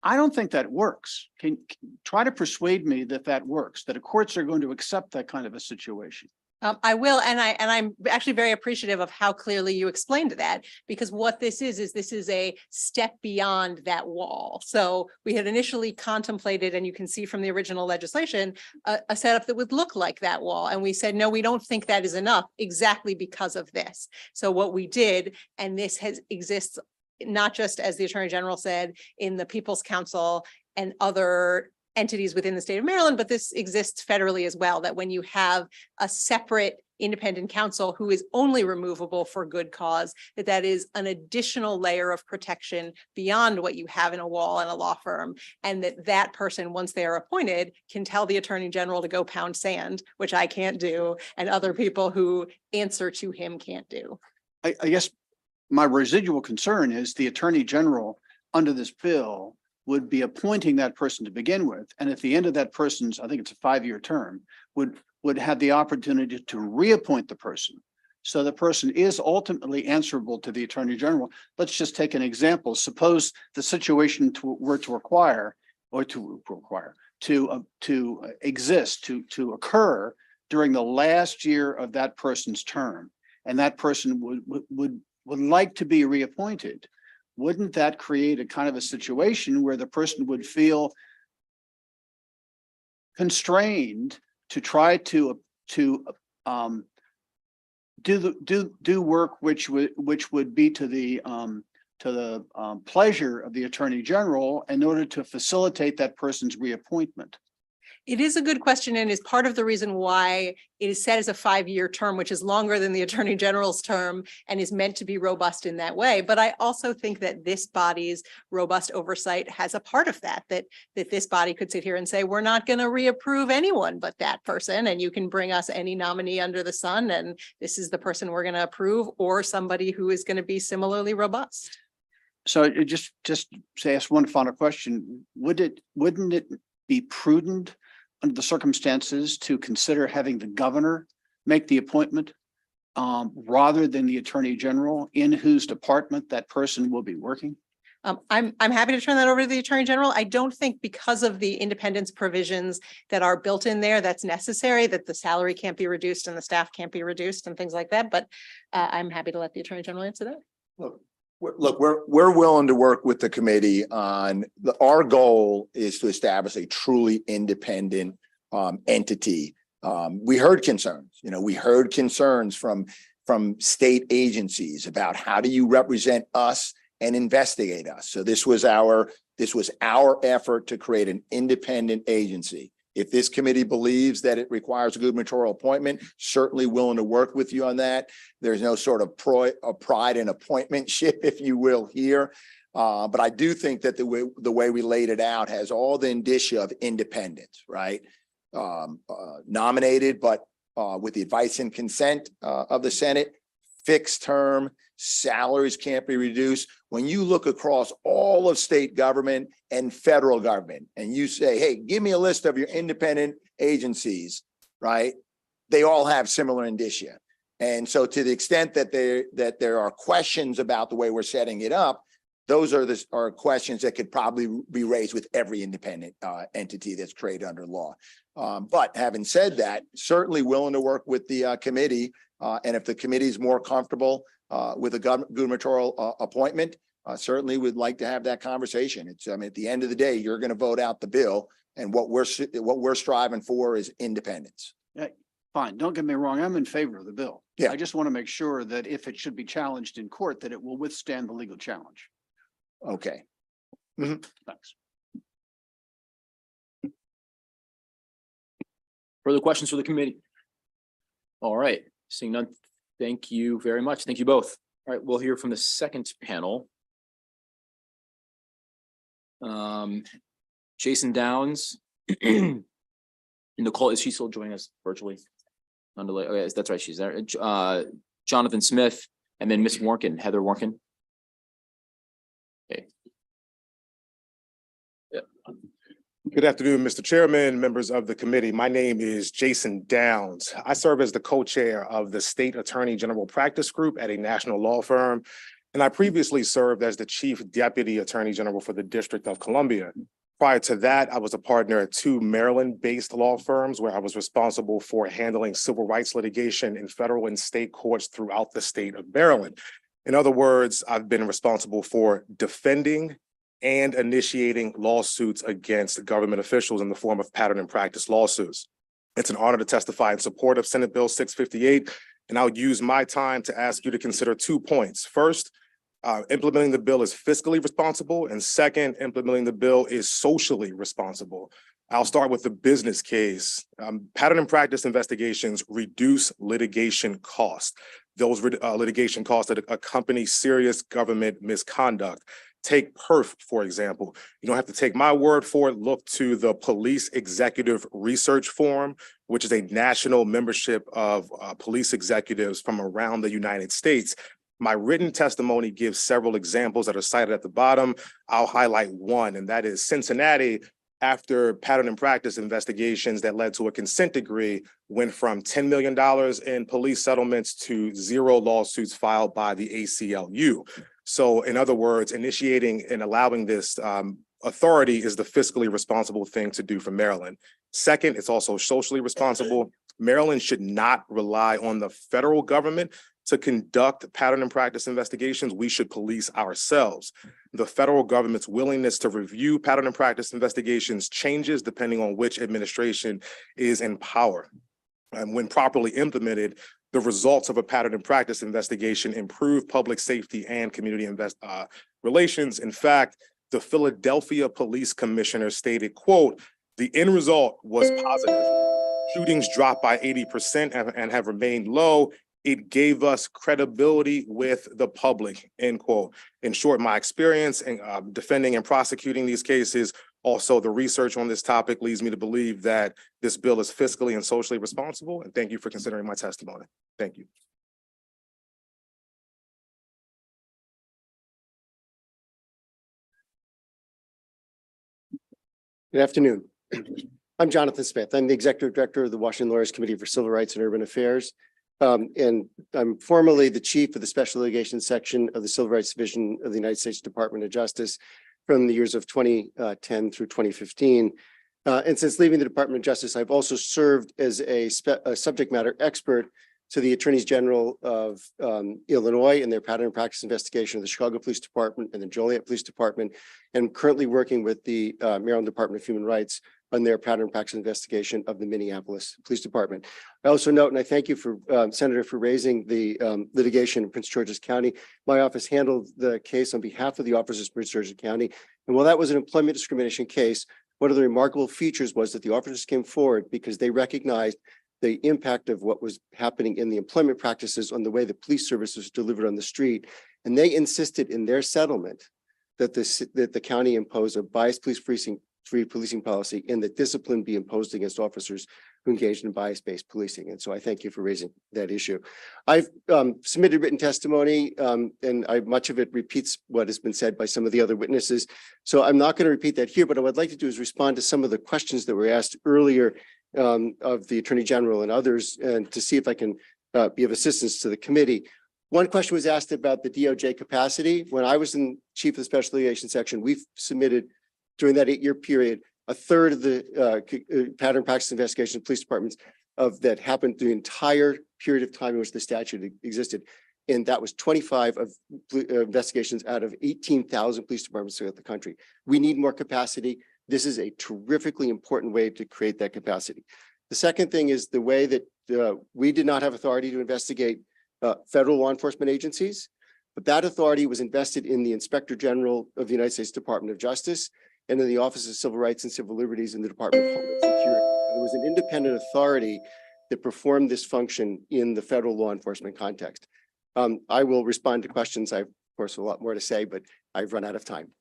I don't think that works. Can try to persuade me that that works, that the courts are going to accept that kind of a situation. I will, and I'm actually very appreciative of how clearly you explained that, because what this is this is a step beyond that wall. So we had initially contemplated, and you can see from the original legislation, a setup that would look like that wall. And we said, no, we don't think that is enough exactly because of this. So what we did, and this exists not just, as the Attorney General said, in the People's Council and other entities within the state of Maryland, but this exists federally as well, that when you have a separate independent counsel who is only removable for good cause, that is an additional layer of protection beyond what you have in a wall and a law firm. And that person, once they are appointed, can tell the Attorney General to go pound sand, which I can't do, and other people who answer to him can't do. I guess my residual concern is the Attorney General under this bill would be appointing that person to begin with. And at the end of that person's, I think it's a 5-year term, would have the opportunity to reappoint the person. So the person is ultimately answerable to the Attorney General. Let's just take an example. Suppose the situation were to require or to exist, to occur during the last year of that person's term, and that person would like to be reappointed. Wouldn't that create a kind of a situation where the person would feel constrained to try to do work which would be to the pleasure of the Attorney General in order to facilitate that person's reappointment? It is a good question and is part of the reason why it is set as a 5-year term, which is longer than the Attorney General's term and is meant to be robust in that way. But I also think that this body's robust oversight has a part of that this body could sit here and say, we're not going to reapprove anyone but that person, and you can bring us any nominee under the sun, and this is the person we're going to approve, or somebody who is going to be similarly robust. So it just say, ask one final question. Wouldn't it be prudent under the circumstances to consider having the governor make the appointment rather than the Attorney General in whose department that person will be working? I'm happy to turn that over to the Attorney General. I don't think because of the independence provisions that are built in there, that's necessary, that the salary can't be reduced and the staff can't be reduced and things like that. But I'm happy to let the Attorney General answer that. Look, we're willing to work with the committee on our goal is to establish a truly independent entity. We heard concerns, we heard concerns from state agencies about how do you represent us and investigate us. So this was our effort to create an independent agency. If this committee believes that it requires a gubernatorial appointment, certainly willing to work with you on that. There's no sort of pride in appointmentship, if you will, here. But I do think that the way we laid it out has all the indicia of independence, right? Nominated, but with the advice and consent of the Senate, fixed term, salaries can't be reduced. When you look across all of state government and federal government and you say, hey, give me a list of your independent agencies, right? They all have similar indicia. And so to the extent that there are questions about the way we're setting it up, those are questions that could probably be raised with every independent entity that's created under law. But having said that, certainly willing to work with the committee. And if the committee is more comfortable with a gubernatorial appointment, certainly would like to have that conversation. At the end of the day, you're going to vote out the bill, and what we're striving for is independence. Yeah, fine. Don't get me wrong. I'm in favor of the bill. Yeah. I just want to make sure that if it should be challenged in court, that it will withstand the legal challenge. Okay. Thanks. Further questions for the committee? All right, seeing none, thank you very much. Thank you both. All right, we'll hear from the second panel. Jason Downs. Nicole, is she still joining us virtually? Okay, that's right, she's there. Jonathan Smith, and then Miss Warkin, Heather Warkin. Okay. Yeah. Good afternoon, Mr. Chairman, members of the committee. My name is Jason Downs. I serve as the co-chair of the State Attorney General Practice Group at a national law firm, and I previously served as the Chief Deputy Attorney General for the District of Columbia. Prior to that, I was a partner at 2 Maryland-based law firms where I was responsible for handling civil rights litigation in federal and state courts throughout the state of Maryland. In other words, I've been responsible for defending and initiating lawsuits against government officials in the form of pattern and practice lawsuits. It's an honor to testify in support of Senate Bill 658, and I'll use my time to ask you to consider 2 points. First, implementing the bill is fiscally responsible, and second, implementing the bill is socially responsible. I'll start with the business case. Pattern and practice investigations reduce litigation costs. Those litigation costs that accompany serious government misconduct. Take PERF, for example. You don't have to take my word for it. Look to the Police Executive Research Forum, which is a national membership of police executives from around the United States. My written testimony gives several examples that are cited at the bottom. I'll highlight one, and that is Cincinnati, after pattern and practice investigations that led to a consent decree, went from $10 million in police settlements to 0 lawsuits filed by the ACLU. So in other words, initiating and allowing this authority is the fiscally responsible thing to do for Maryland. Second, it's also socially responsible. Maryland should not rely on the federal government to conduct pattern and practice investigations. We should police ourselves. The federal government's willingness to review pattern and practice investigations changes depending on which administration is in power. And when properly implemented, the results of a pattern and practice investigation improve public safety and community relations. In fact, the Philadelphia Police Commissioner stated, quote, "The end result was positive. Shootings dropped by 80% and have remained low. It gave us credibility with the public," end quote. In short, my experience in defending and prosecuting these cases, also the research on this topic, leads me to believe that this bill is fiscally and socially responsible. And thank you for considering my testimony. Thank you. Good afternoon. I'm Jonathan Smith. I'm the Executive Director of the Washington Lawyers Committee for Civil Rights and Urban Affairs. And I'm formerly the Chief of the Special Litigation Section of the Civil Rights Division of the United States Department of Justice from the years of 2010 through 2015. And since leaving the Department of Justice, I've also served as a subject matter expert to the Attorneys General of Illinois in their pattern and practice investigation of the Chicago Police Department and the Joliet Police Department, and currently working with the Maryland Department of Human Rights on their pattern and practice investigation of the Minneapolis Police Department. I also note, and I thank you for Senator for raising the litigation in Prince George's County. My office handled the case on behalf of the officers of Prince George's County. And while that was an employment discrimination case, one of the remarkable features was that the officers came forward because they recognized the impact of what was happening in the employment practices on the way the police service was delivered on the street. And they insisted in their settlement that the county impose a biased free policing policy and that discipline be imposed against officers who engaged in bias-based policing. And so I thank you for raising that issue. I've submitted written testimony and much of it repeats what has been said by some of the other witnesses. So I'm not going to repeat that here, but what I'd like to do is respond to some of the questions that were asked earlier of the Attorney General and others, and to see if I can be of assistance to the committee. One question was asked about the DOJ capacity. When I was in Chief of the Special Litigation Section, we submitted during that 8-year period, a third of the pattern practice investigation police departments that happened the entire period of time in which the statute existed. And that was 25 of investigations out of 18,000 police departments throughout the country. We need more capacity. This is a terrifically important way to create that capacity. The second thing is the way that we did not have authority to investigate federal law enforcement agencies, but that authority was invested in the Inspector General of the United States Department of Justice and in the Office of Civil Rights and Civil Liberties in the Department of Homeland Security. It was an independent authority that performed this function in the federal law enforcement context. I will respond to questions. I have, of course, a lot more to say, but I've run out of time.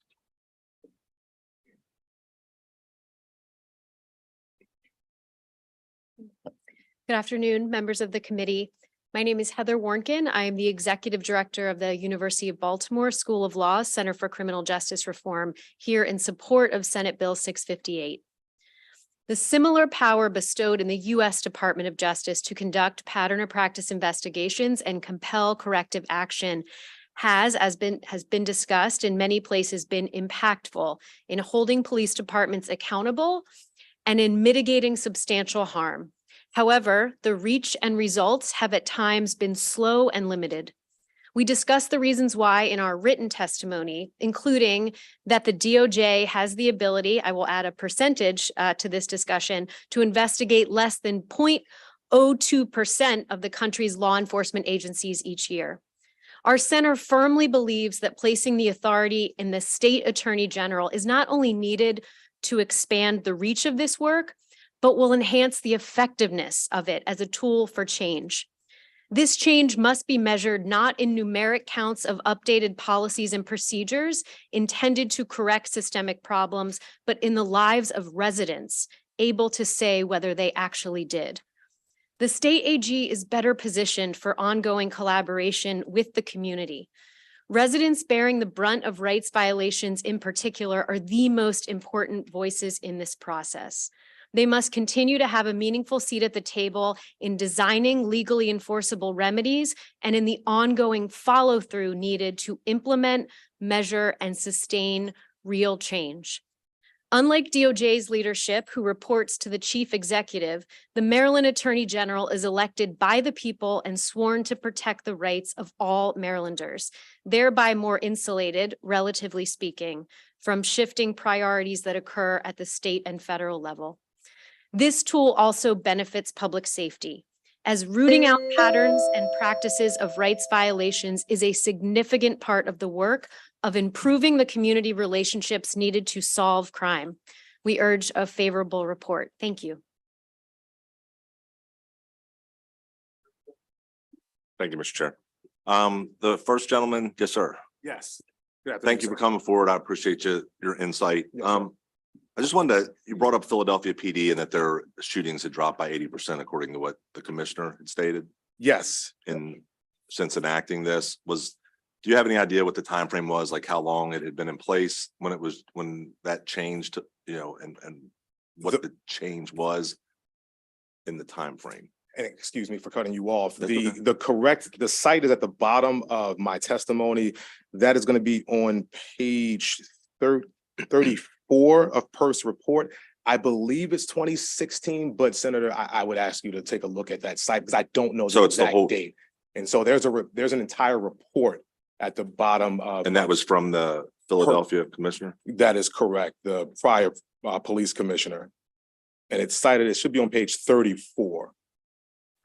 Good afternoon, members of the committee. My name is Heather Warnken. I am the Executive Director of the University of Baltimore School of Law Center for Criminal Justice Reform, here in support of Senate Bill 658. The similar power bestowed in the U.S. Department of Justice to conduct pattern or practice investigations and compel corrective action has been discussed in many places, been impactful in holding police departments accountable and in mitigating substantial harm. However, the reach and results have at times been slow and limited. We discussed the reasons why in our written testimony, including that the DOJ has the ability, I will add a percentage to this discussion, to investigate less than 0.02% of the country's law enforcement agencies each year. Our center firmly believes that placing the authority in the state attorney general is not only needed to expand the reach of this work, but will enhance the effectiveness of it as a tool for change. This change must be measured not in numeric counts of updated policies and procedures intended to correct systemic problems, but in the lives of residents able to say whether they actually did. The state AG is better positioned for ongoing collaboration with the community. Residents bearing the brunt of rights violations in particular are the most important voices in this process. They must continue to have a meaningful seat at the table in designing legally enforceable remedies and in the ongoing follow-through needed to implement, measure, and sustain real change. Unlike DOJ's leadership, who reports to the chief executive, the Maryland Attorney General is elected by the people and sworn to protect the rights of all Marylanders, thereby more insulated, relatively speaking, from shifting priorities that occur at the state and federal level. This tool also benefits public safety, as rooting out patterns and practices of rights violations is a significant part of the work of improving the community relationships needed to solve crime. We urge a favorable report. Thank you. Thank you, Mr. Chair. The first gentleman, yes, sir. Yes. Good afternoon, Thank you sir. for coming forward. I appreciate your insight. I just wanted to, you brought up Philadelphia PD and that their shootings had dropped by 80% according to what the commissioner had stated. Yes. Since enacting this do you have any idea what the time frame was, like how long it had been in place when that changed, and what the change was in the time frame? And excuse me for cutting you off. That's The site is at the bottom of my testimony. That is going to be on page 34 of Per's report. I believe it's 2016, but Senator, I would ask you to take a look at that site because I don't know the exact date. And so there's an entire report at the bottom of. And that was from the Philadelphia commissioner? That is correct. The prior police commissioner. And it's cited, it should be on page 34.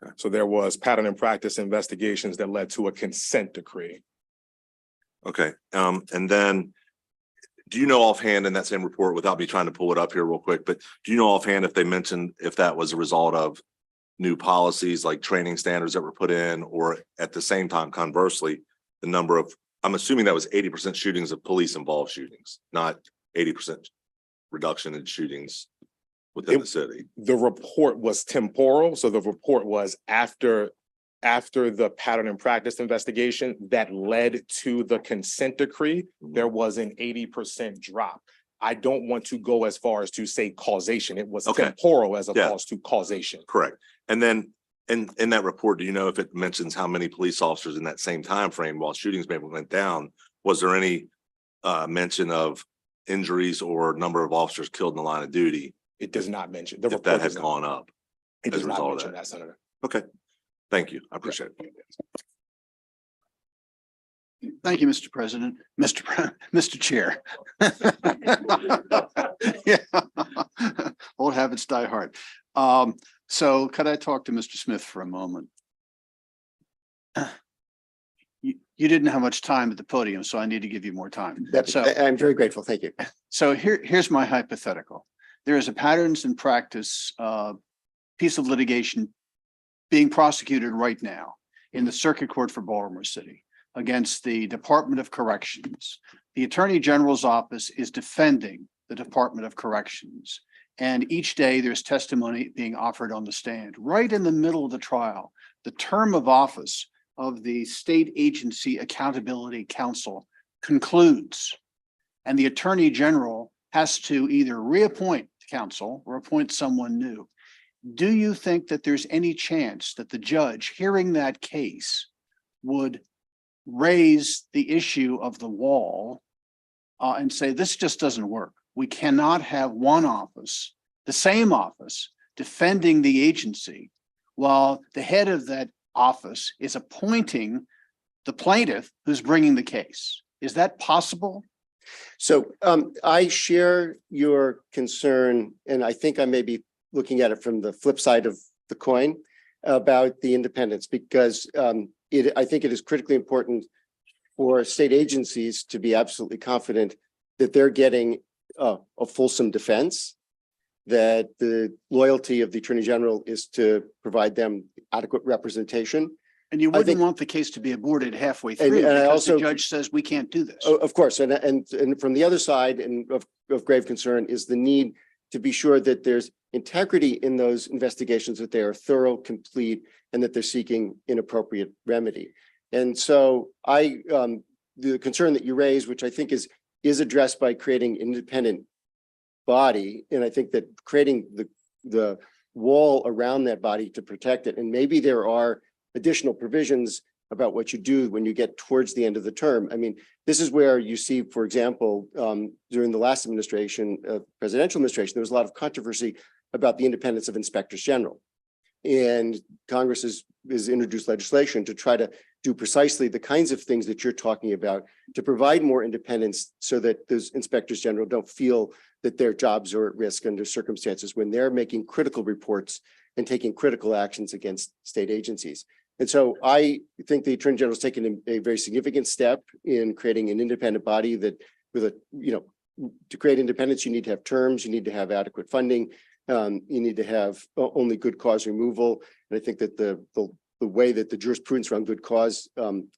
Okay. So there was pattern and practice investigations that led to a consent decree. Okay. And then do you know offhand in that same report, without me trying to pull it up here real quick, but do you know offhand if they mentioned if that was a result of new policies like training standards that were put in, or at the same time, conversely, the number of, I'm assuming that was 80% shootings of police involved shootings, not 80% reduction in shootings within the city? The report was temporal. So the report was after the pattern and practice investigation that led to the consent decree, there was an 80% drop. I don't want to go as far as to say causation. It was temporal as opposed to causation. Correct. And then in that report, do you know if it mentions how many police officers in that same time frame while shootings maybe went down, was there any mention of injuries or number of officers killed in the line of duty? It does not mention. If that had gone up. It as does a not result of mention that. that, Senator. Okay. Thank you. I appreciate it. Thank you, Mr. President, Mr. Chair. Yeah. Old habits die hard. So could I talk to Mr. Smith for a moment? You didn't have much time at the podium, so I need to give you more time. I'm very grateful. Thank you. So here's my hypothetical. There is a patterns and practice piece of litigation being prosecuted right now in the Circuit Court for Baltimore City against the Department of Corrections. The Attorney General's office is defending the Department of Corrections. And each day there's testimony being offered on the stand. Right in the middle of the trial, the term of office of the State Agency Accountability Council concludes. And the Attorney General has to either reappoint counsel or appoint someone new. Do you think that there's any chance that the judge hearing that case would raise the issue of the wall and say, this just doesn't work? We cannot have one office, the same office, defending the agency while the head of that office is appointing the plaintiff who's bringing the case. Is that possible? So I share your concern, and I think I may be looking at it from the flip side of the coin about the independence, because I think it is critically important for state agencies to be absolutely confident that they're getting a fulsome defense, that the loyalty of the Attorney General is to provide them adequate representation. And you wouldn't want the case to be aborted halfway through and I because also, the judge says we can't do this. Of course, and from the other side and of grave concern is the need to be sure that there's integrity in those investigations, that they are thorough, complete, and that they're seeking an appropriate remedy. And so the concern that you raised, which I think is addressed by creating an independent body, and I think that creating the wall around that body to protect it, and maybe there are additional provisions about what you do when you get towards the end of the term. I mean, this is where you see, for example, during the last administration, presidential administration, there was a lot of controversy about the independence of inspectors general. And Congress has introduced legislation to try to do precisely the kinds of things that you're talking about, to provide more independence so that those inspectors general don't feel that their jobs are at risk under circumstances when they're making critical reports and taking critical actions against state agencies. And so I think the Attorney General has taken a very significant step in creating an independent body that to create independence, you need to have terms, you need to have adequate funding, you need to have only good cause removal. And I think that the way that the jurisprudence around good cause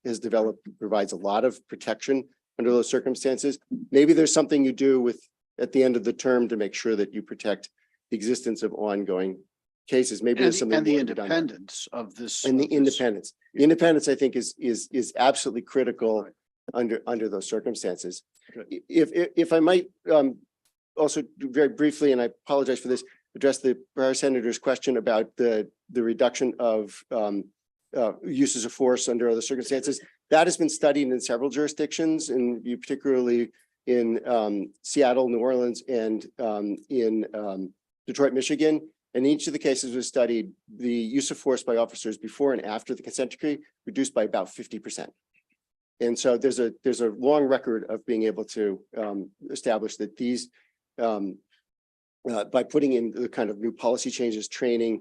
has developed provides a lot of protection under those circumstances. Maybe there's something you do at the end of the term to make sure that you protect the existence of ongoing cases. Maybe there's something. And the independence of this. And the independence. The independence, I think, is absolutely critical under those circumstances. If I might also very briefly, and I apologize for this, address the prior senator's question about the reduction of uses of force under other circumstances. That has been studied in several jurisdictions, and particularly in Seattle, New Orleans, and in Detroit, Michigan. In each of the cases was studied, the use of force by officers before and after the consent decree reduced by about 50%. And so there's a long record of being able to establish that these, by putting in the kind of new policy changes, training,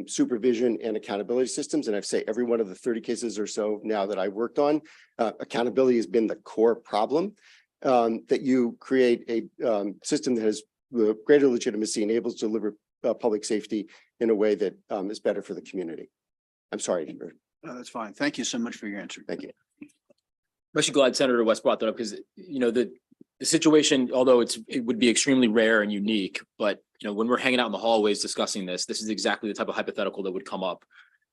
supervision, and accountability systems, and I've say every one of the 30 cases or so now that I've worked on, accountability has been the core problem. That you create a system that has greater legitimacy and able to deliver public safety in a way that is better for the community. I'm sorry. No, that's fine. Thank you so much for your answer. Thank you. I'm actually glad Senator West brought that up because, the situation, although it would be extremely rare and unique, but, when we're hanging out in the hallways discussing this is exactly the type of hypothetical that would come up.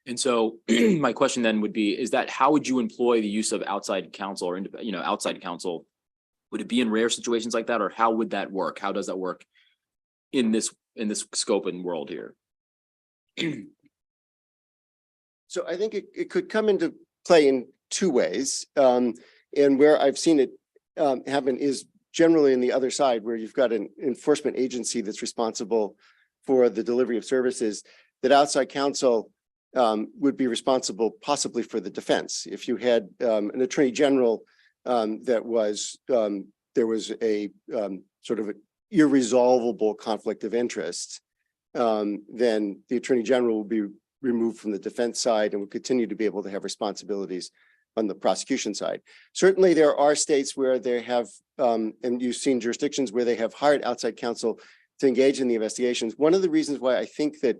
And so my question then would be, is that how would you employ the use of outside counsel or, outside counsel? Would it be in rare situations like that, or how would that work? How does that work in this scope and world here? So I think it could come into play in two ways. And where I've seen it happen is generally in the other side, where you've got an enforcement agency that's responsible for the delivery of services, that outside counsel would be responsible possibly for the defense. If you had an attorney general that was, there was a sort of irresolvable conflict of interest, then the attorney general will be removed from the defense side and will continue to be able to have responsibilities on the prosecution side. Certainly there are states where they have, and you've seen jurisdictions where they have hired outside counsel to engage in the investigations. One of the reasons why I think that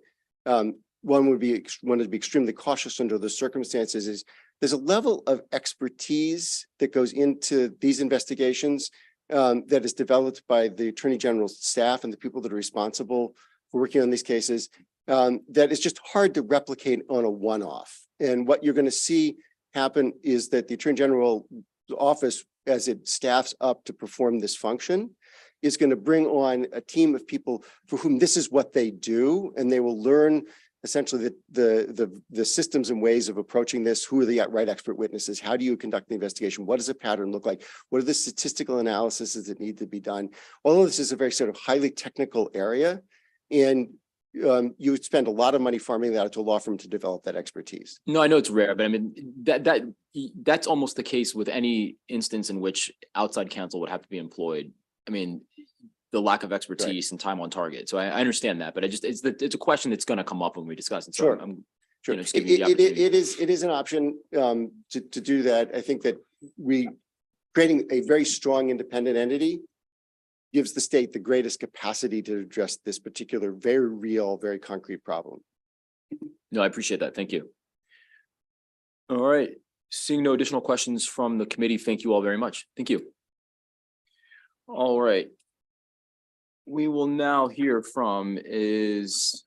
one would be extremely cautious under the circumstances is there's a level of expertise that goes into these investigations that is developed by the Attorney General's staff and the people that are responsible for working on these cases that is just hard to replicate on a one-off. And what you're going to see happen is that the Attorney General's office, as it staffs up to perform this function, is going to bring on a team of people for whom this is what they do, and they will learn essentially the systems and ways of approaching this. Who are the right expert witnesses? How do you conduct the investigation? What does a pattern look like? What are the statistical analyses that need to be done? All of this is a very sort of highly technical area, and you would spend a lot of money farming that out to a law firm to develop that expertise. No, I know it's rare, but I mean, that's almost the case with any instance in which outside counsel would have to be employed. I mean, the lack of expertise and time on target. So I understand that, but it's a question that's going to come up when we discuss it. So Sure. I'm Sure. just giving you the opportunity. It is an option to do that. I think that creating a very strong independent entity gives the state the greatest capacity to address this particular very real, very concrete problem. No, I appreciate that. Thank you. All right. Seeing no additional questions from the committee, thank you all very much. Thank you. All right. we will now hear from is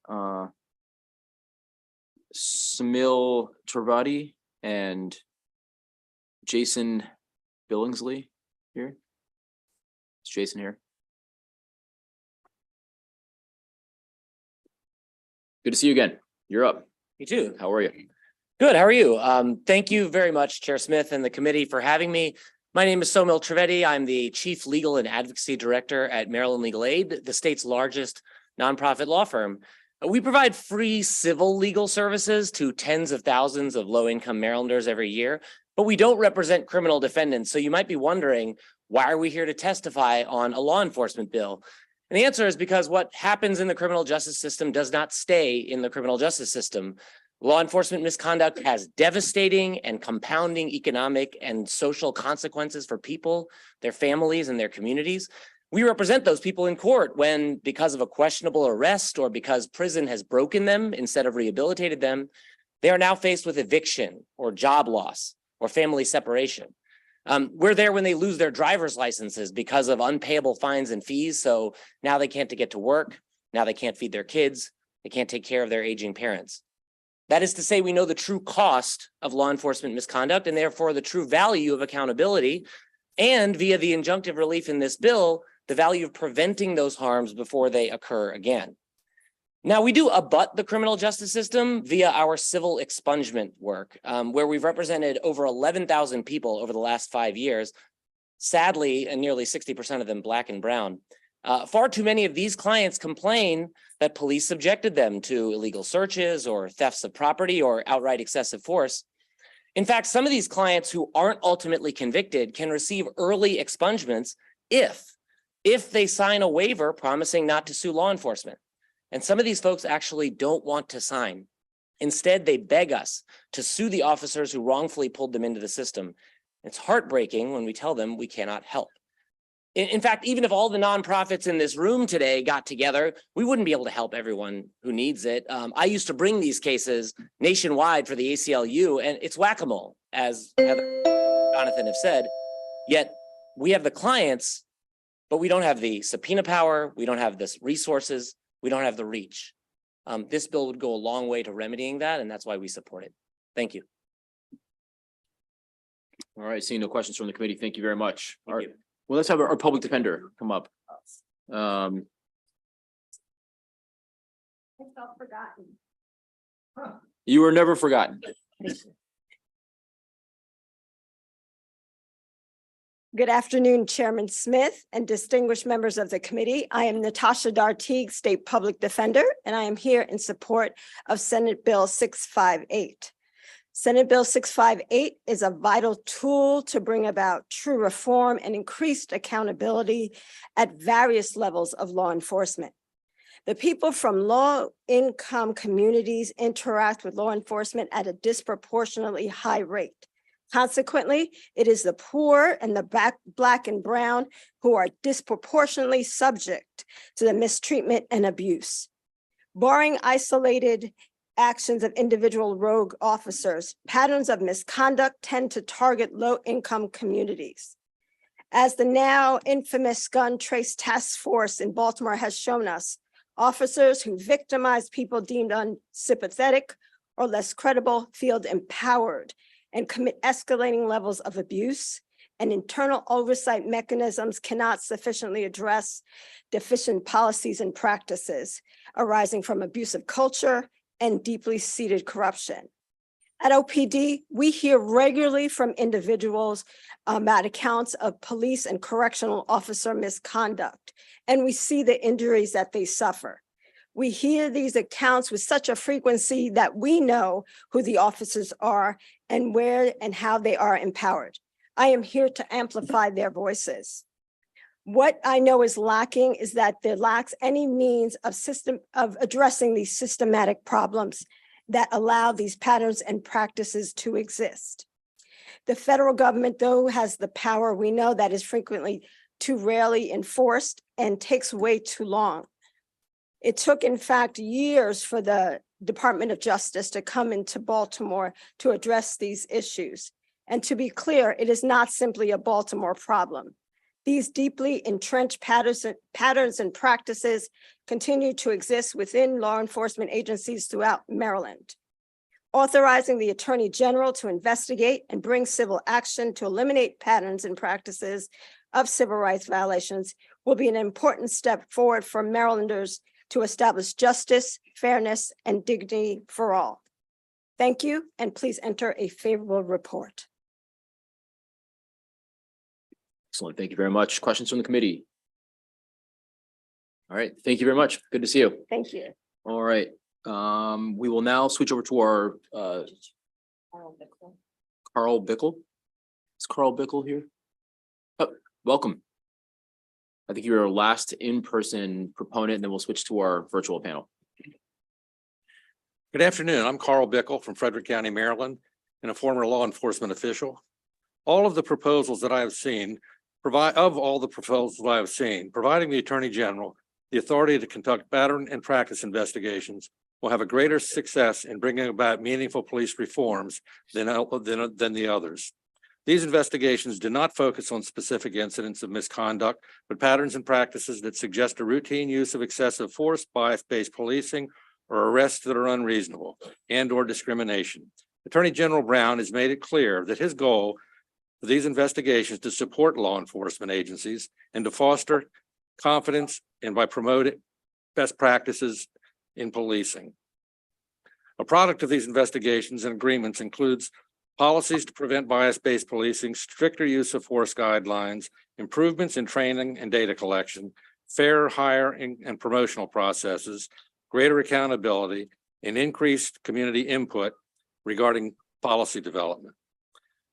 Samil Trivedi and Jason Billingsley here. Is Jason here? Good to see you again. You're up. You too. How are you? Good. How are you? Thank you very much, Chair Smith and the committee for having me. My name is Somil Trivedi. I'm the Chief Legal and Advocacy Director at Maryland Legal Aid, the state's largest nonprofit law firm. We provide free civil legal services to tens of thousands of low-income Marylanders every year, but we don't represent criminal defendants. So you might be wondering, why are we here to testify on a law enforcement bill? And the answer is because what happens in the criminal justice system does not stay in the criminal justice system. Law enforcement misconduct has devastating and compounding economic and social consequences for people, their families, and their communities. We represent those people in court when, because of a questionable arrest or because prison has broken them instead of rehabilitated them, they are now faced with eviction or job loss or family separation. We're there when they lose their driver's licenses because of unpayable fines and fees. So now they can't get to work. Now they can't feed their kids. They can't take care of their aging parents. That is to say, we know the true cost of law enforcement misconduct and therefore the true value of accountability. And via the injunctive relief in this bill, the value of preventing those harms before they occur again. Now, we do abut the criminal justice system via our civil expungement work, where we've represented over 11,000 people over the last 5 years, sadly, and nearly 60% of them Black and brown. Far too many of these clients complain that police subjected them to illegal searches or thefts of property or outright excessive force. In fact, some of these clients who aren't ultimately convicted can receive early expungements if they sign a waiver promising not to sue law enforcement. And some of these folks actually don't want to sign. Instead, they beg us to sue the officers who wrongfully pulled them into the system. It's heartbreaking when we tell them we cannot help. In fact, even if all the nonprofits in this room today got together, we wouldn't be able to help everyone who needs it. I used to bring these cases nationwide for the ACLU, and it's whack-a-mole, as Heather and Jonathan have said. Yet we have the clients, but we don't have the subpoena power, we don't have the resources, we don't have the reach. This bill would go a long way to remedying that, and that's why we support it. Thank you. All right, seeing no questions from the committee, thank you very much. All right. Well, let's have our public defender come up. I felt forgotten. You were never forgotten. Good afternoon, Chairman Smith and distinguished members of the committee. I am Natasha Dartigue, State Public Defender, and I am here in support of Senate Bill 658. Senate Bill 658 is a vital tool to bring about true reform and increased accountability at various levels of law enforcement. The people from low-income communities interact with law enforcement at a disproportionately high rate. Consequently, it is the poor and the Black and brown who are disproportionately subject to the mistreatment and abuse. Barring isolated actions of individual rogue officers, patterns of misconduct tend to target low-income communities. As the now infamous Gun Trace Task Force in Baltimore has shown us, officers who victimize people deemed unsympathetic or less credible feel empowered and commit escalating levels of abuse, and internal oversight mechanisms cannot sufficiently address deficient policies and practices arising from abusive culture and deeply seated corruption. At OPD, we hear regularly from individuals about accounts of police and correctional officer misconduct, and we see the injuries that they suffer. We hear these accounts with such a frequency that we know who the officers are and where and how they are empowered. I am here to amplify their voices. What I know is lacking is that there lacks any means of addressing these systematic problems that allow these patterns and practices to exist. The federal government, though, has the power. We know that is frequently too rarely enforced and takes way too long. It took, in fact, years for the Department of Justice to come into Baltimore to address these issues. And to be clear, it is not simply a Baltimore problem. These deeply entrenched patterns and practices continue to exist within law enforcement agencies throughout Maryland. Authorizing the Attorney General to investigate and bring civil action to eliminate patterns and practices of civil rights violations will be an important step forward for Marylanders to establish justice, fairness, and dignity for all. Thank you, and please enter a favorable report. Excellent. Thank you very much. Questions from the committee? All right. Thank you very much. Good to see you. Thank you. All right. We will now switch over to our Carl Bickle. Is Carl Bickle here? Oh, welcome. I think you're our last in-person proponent, and then we'll switch to our virtual panel. Good afternoon. I'm Carl Bickle from Frederick County, Maryland, and a former law enforcement official. All of the proposals that I have seen providing the Attorney General the authority to conduct pattern and practice investigations will have a greater success in bringing about meaningful police reforms than the others. These investigations do not focus on specific incidents of misconduct, but patterns and practices that suggest a routine use of excessive force, bias-based policing, or arrests that are unreasonable and/or discrimination. Attorney General Brown has made it clear that his goal for these investigations to support law enforcement agencies and to foster confidence and by promoting best practices in policing. A product of these investigations and agreements includes policies to prevent bias-based policing, stricter use of force guidelines, improvements in training and data collection, fair hiring and promotional processes, greater accountability, and increased community input regarding policy development.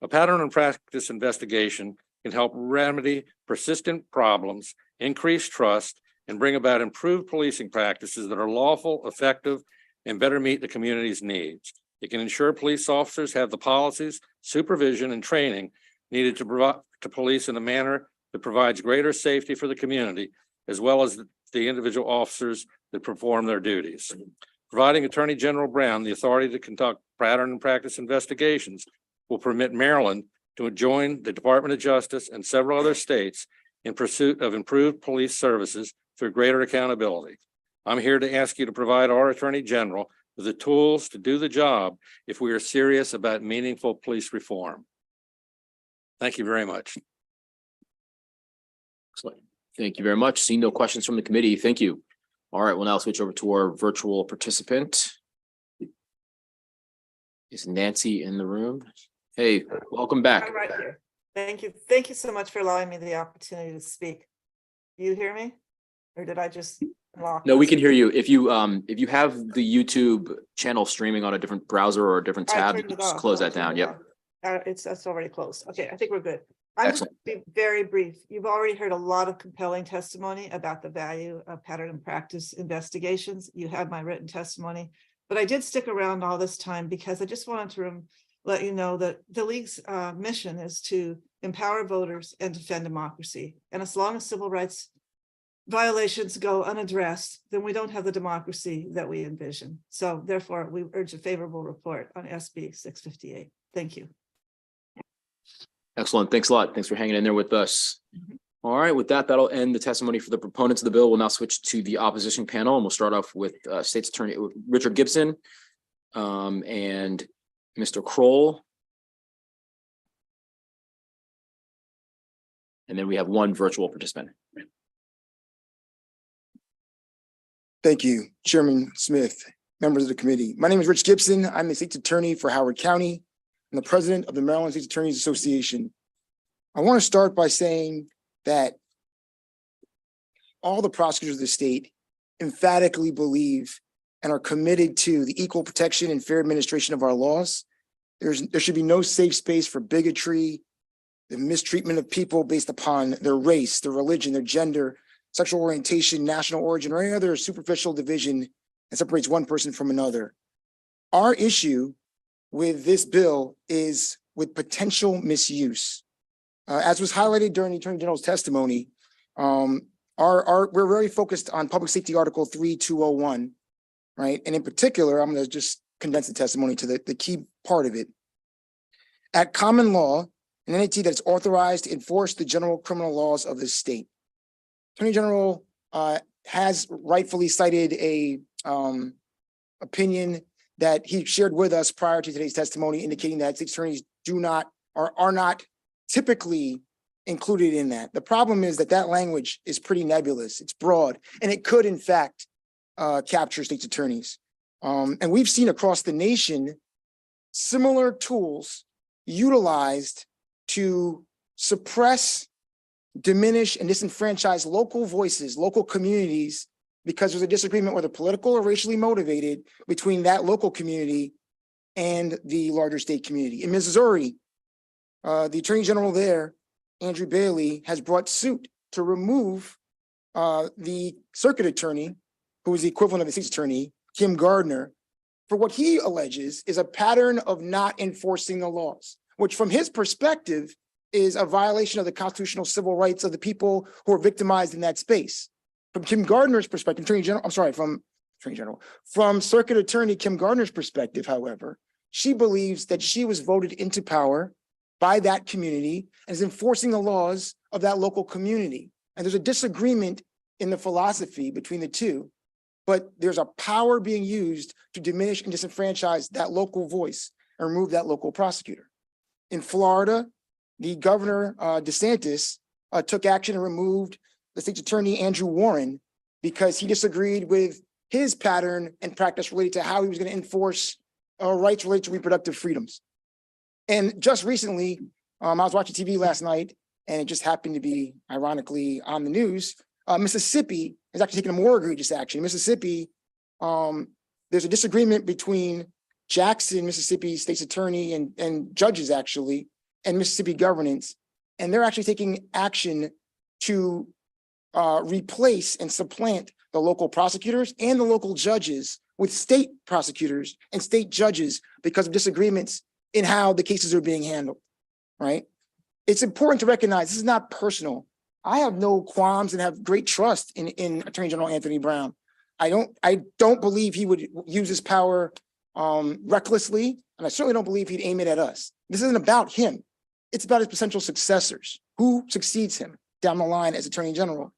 A pattern and practice investigation can help remedy persistent problems, increase trust, and bring about improved policing practices that are lawful, effective, and better meet the community's needs. It can ensure police officers have the policies, supervision, and training needed to police in a manner that provides greater safety for the community, as well as the individual officers that perform their duties. Providing Attorney General Brown the authority to conduct pattern and practice investigations will permit Maryland to join the Department of Justice and several other states in pursuit of improved police services through greater accountability. I'm here to ask you to provide our Attorney General with the tools to do the job if we are serious about meaningful police reform. Thank you very much. Excellent. Thank you very much. Seeing no questions from the committee, thank you. All right, we'll now switch over to our virtual participant. Is Nancy in the room? Hey, welcome back. I'm right here. Thank you. Thank you so much for allowing me the opportunity to speak. You hear me? Or did I just lock? No, we can hear you. If you have the YouTube channel streaming on a different browser or a different tab, you can just close that down. Yep. That's already closed. Okay, I think we're good. I'm going to be very brief. You've already heard a lot of compelling testimony about the value of pattern and practice investigations. You have my written testimony, but I did stick around all this time because I just wanted to let you know that the League's mission is to empower voters and defend democracy. And as long as civil rights violations go unaddressed, then we don't have the democracy that we envision. So therefore, we urge a favorable report on SB 658. Thank you. Excellent. Thanks a lot. Thanks for hanging in there with us. All right, with that, that'll end the testimony for the proponents of the bill. We'll now switch to the opposition panel, and we'll start off with State's Attorney Richard Gibson and Mr. Kroll. And then we have one virtual participant. Thank you, Chairman Smith, members of the committee. My name is Rich Gibson. I'm the State's Attorney for Howard County and the President of the Maryland State's Attorneys Association. I want to start by saying that all the prosecutors of the state emphatically believe and are committed to the equal protection and fair administration of our laws. There should be no safe space for bigotry, the mistreatment of people based upon their race, their religion, their gender, sexual orientation, national origin, or any other superficial division that separates one person from another. Our issue with this bill is with potential misuse. As was highlighted during the Attorney General's testimony, we're very focused on Public Safety Article 3201, right? And in particular, I'm going to just condense the testimony to the key part of it. At common law, an entity that's authorized to enforce the general criminal laws of the state. Attorney General has rightfully cited a opinion that he shared with us prior to today's testimony, indicating that state attorneys are not typically included in that. The problem is that language is pretty nebulous, it's broad, and it could in fact capture state's attorneys. And we've seen across the nation similar tools utilized to suppress, diminish, and disenfranchise local voices, local communities, because there's a disagreement, whether political or racially motivated, between that local community and the larger state community. In Missouri, the Attorney General there, Andrew Bailey, has brought suit to remove the circuit attorney, who is the equivalent of the state's attorney, Kim Gardner, for what he alleges is a pattern of not enforcing the laws, which from his perspective is a violation of the constitutional civil rights of the people who are victimized in that space. From Kim Gardner's perspective, from Circuit Attorney Kim Gardner's perspective, however, she believes that she was voted into power by that community and is enforcing the laws of that local community. And there's a disagreement in the philosophy between the two, but there's a power being used to diminish and disenfranchise that local voice and remove that local prosecutor. In Florida, the governor, DeSantis, took action and removed the state's attorney, Andrew Warren, because he disagreed with his pattern and practice related to how he was going to enforce rights related to reproductive freedoms. And just recently, I was watching TV last night, and it just happened to be, ironically, on the news. Mississippi has actually taken a more egregious action. Mississippi, there's a disagreement between Jackson, Mississippi state's attorney, and judges actually, and Mississippi governance, and they're actually taking action to replace and supplant the local prosecutors and the local judges with state prosecutors and state judges because of disagreements in how the cases are being handled, right? It's important to recognize this is not personal. I have no qualms and have great trust in Attorney General Anthony Brown. I don't believe he would use his power recklessly, and I certainly don't believe he'd aim it at us. This isn't about him. It's about his potential successors, who succeeds him down the line as Attorney General.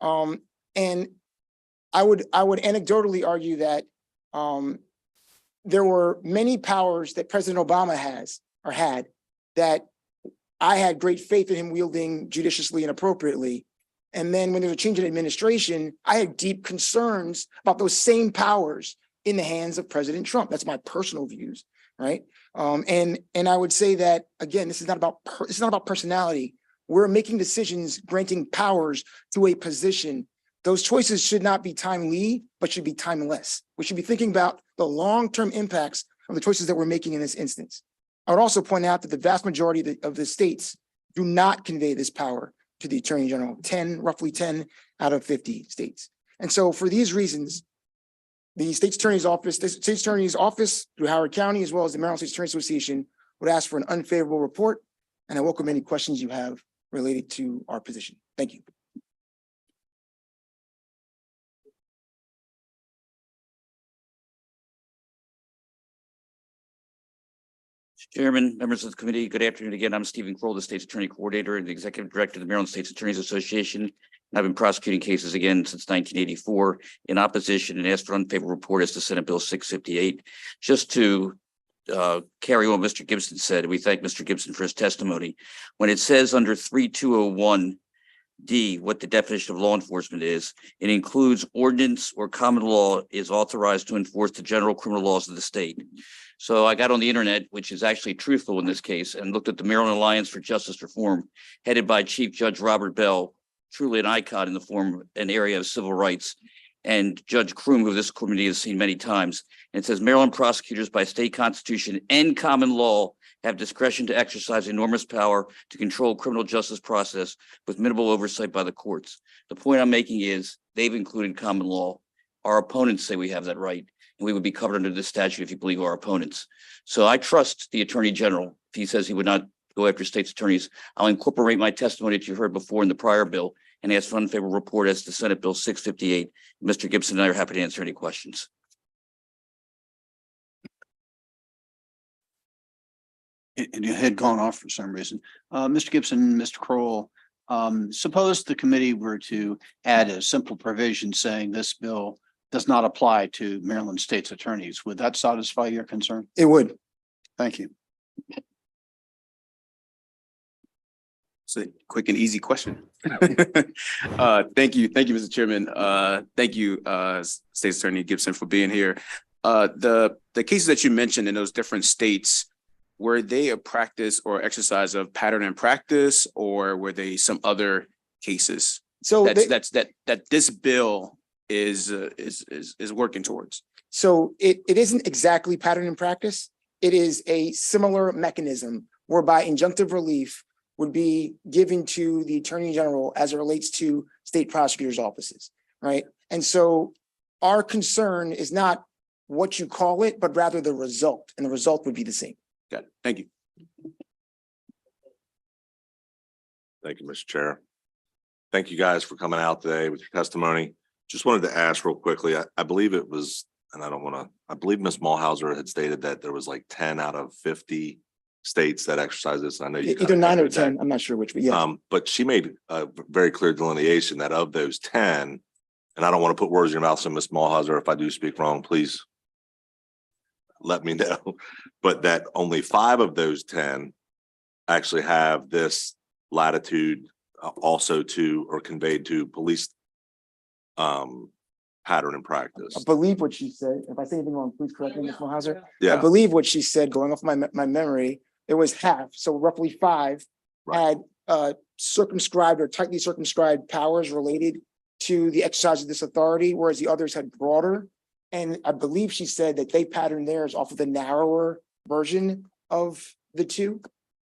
And I would anecdotally argue that there were many powers that President Obama had that I had great faith in him wielding judiciously and appropriately. And then when there's a change in administration, I had deep concerns about those same powers in the hands of President Trump. That's my personal views, right? And I would say that, again, this is not about personality. We're making decisions, granting powers to a position. Those choices should not be timely, but should be timeless. We should be thinking about the long-term impacts of the choices that we're making in this instance. I would also point out that the vast majority of the states do not convey this power to the Attorney General, roughly 10 out of 50 states. And so for these reasons, the State's Attorney's Office through Howard County, as well as the Maryland State's Attorney Association, would ask for an unfavorable report. And I welcome any questions you have related to our position. Thank you. Chairman, members of the committee, good afternoon again. I'm Stephen Kroll, the State's Attorney Coordinator and the Executive Director of the Maryland State's Attorneys Association. And I've been prosecuting cases again since 1984 in opposition and asked for unfavorable report as to Senate Bill 658. Just to carry on what Mr. Gibson said, we thank Mr. Gibson for his testimony. When it says under 3201D, what the definition of law enforcement is, it includes ordinance or common law is authorized to enforce the general criminal laws of the state. So I got on the internet, which is actually truthful in this case, and looked at the Maryland Alliance for Justice Reform, headed by Chief Judge Robert Bell, truly an icon in the form and area of civil rights, and Judge Kroom, who this committee has seen many times. And it says Maryland prosecutors by state constitution and common law have discretion to exercise enormous power to control criminal justice process with minimal oversight by the courts. The point I'm making is they've included common law. Our opponents say we have that right, and we would be covered under this statute if you believe our opponents. So I trust the Attorney General. If he says he would not go after state's attorneys, I'll incorporate my testimony that you heard before in the prior bill and ask for unfavorable report as to Senate Bill 658. Mr. Gibson and I are happy to answer any questions. It had gone off for some reason. Mr. Gibson, Mr. Kroll, suppose the committee were to add a simple provision saying this bill does not apply to Maryland state's attorneys. Would that satisfy your concern? It would. Thank you. It's a quick and easy question. Thank you, Mr. Chairman. Thank you, State's Attorney Gibson, for being here. The cases that you mentioned in those different states, were they a practice or exercise of pattern and practice, or were they some other cases? So that this bill is working towards. So it isn't exactly pattern and practice. It is a similar mechanism whereby injunctive relief would be given to the Attorney General as it relates to state prosecutors' offices, right? And so our concern is not what you call it, but rather the result, and the result would be the same. Got it. Thank you. Thank you, Mr. Chair. Thank you guys for coming out today with your testimony. Just wanted to ask real quickly, I believe it was, and I believe Ms. Mulhauser had stated that there was like 10 out of 50 states that exercise this. I know you Either 9 or 10, I'm not sure which, but yeah. But she made a very clear delineation that of those 10, and I don't want to put words in your mouth, so Ms. Mulhauser, if I do speak wrong, please let me know. But that only 5 of those 10 actually have this latitude also to or conveyed to police pattern and practice. I believe what she said. If I say anything wrong, please correct me, Ms. Mulhauser. Yeah. I believe what she said, going off my memory, it was half. So roughly 5 had circumscribed or tightly circumscribed powers related to the exercise of this authority, whereas the others had broader. And I believe she said that they patterned theirs off of the narrower version of the 2.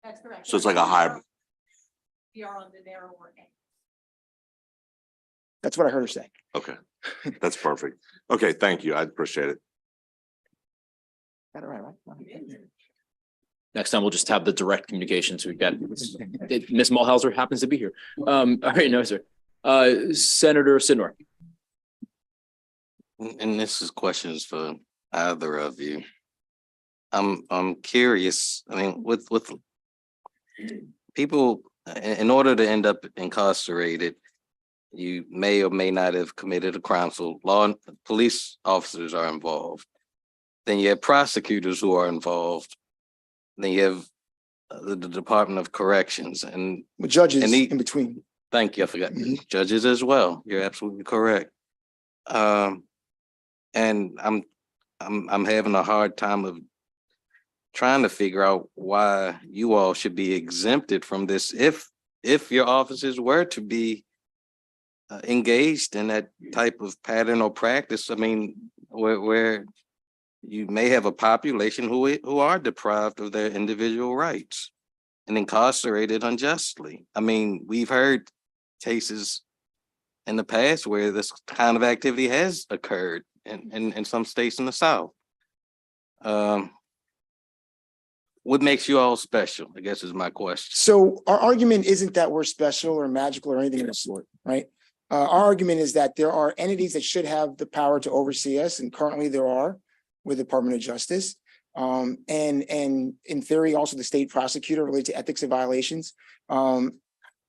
That's correct. So it's like a hybrid. We are on the narrower end. That's what I heard her say. Okay, that's perfect. Okay, thank you. I appreciate it. Got it right? Next time we'll just have the direct communications. We've got Ms. Mulhauser happens to be here. All right, no, sir. Senator Sidnor. And this is questions for either of you. I'm curious. I mean, with people, in order to end up incarcerated, you may or may not have committed a crime. So police officers are involved. Then you have prosecutors who are involved. Then you have the Department of Corrections and judges in between. Thank you. I forgot judges as well. You're absolutely correct. And I'm having a hard time of trying to figure out why you all should be exempted from this if your officers were to be engaged in that type of pattern or practice. I mean, where you may have a population who are deprived of their individual rights and incarcerated unjustly. I mean, we've heard cases in the past where this kind of activity has occurred in some states in the South. What makes you all special, I guess, is my question. So our argument isn't that we're special or magical or anything of the sort, right? Our argument is that there are entities that should have the power to oversee us, and currently there are with the Department of Justice. And in theory, also the state prosecutor related to ethics and violations. And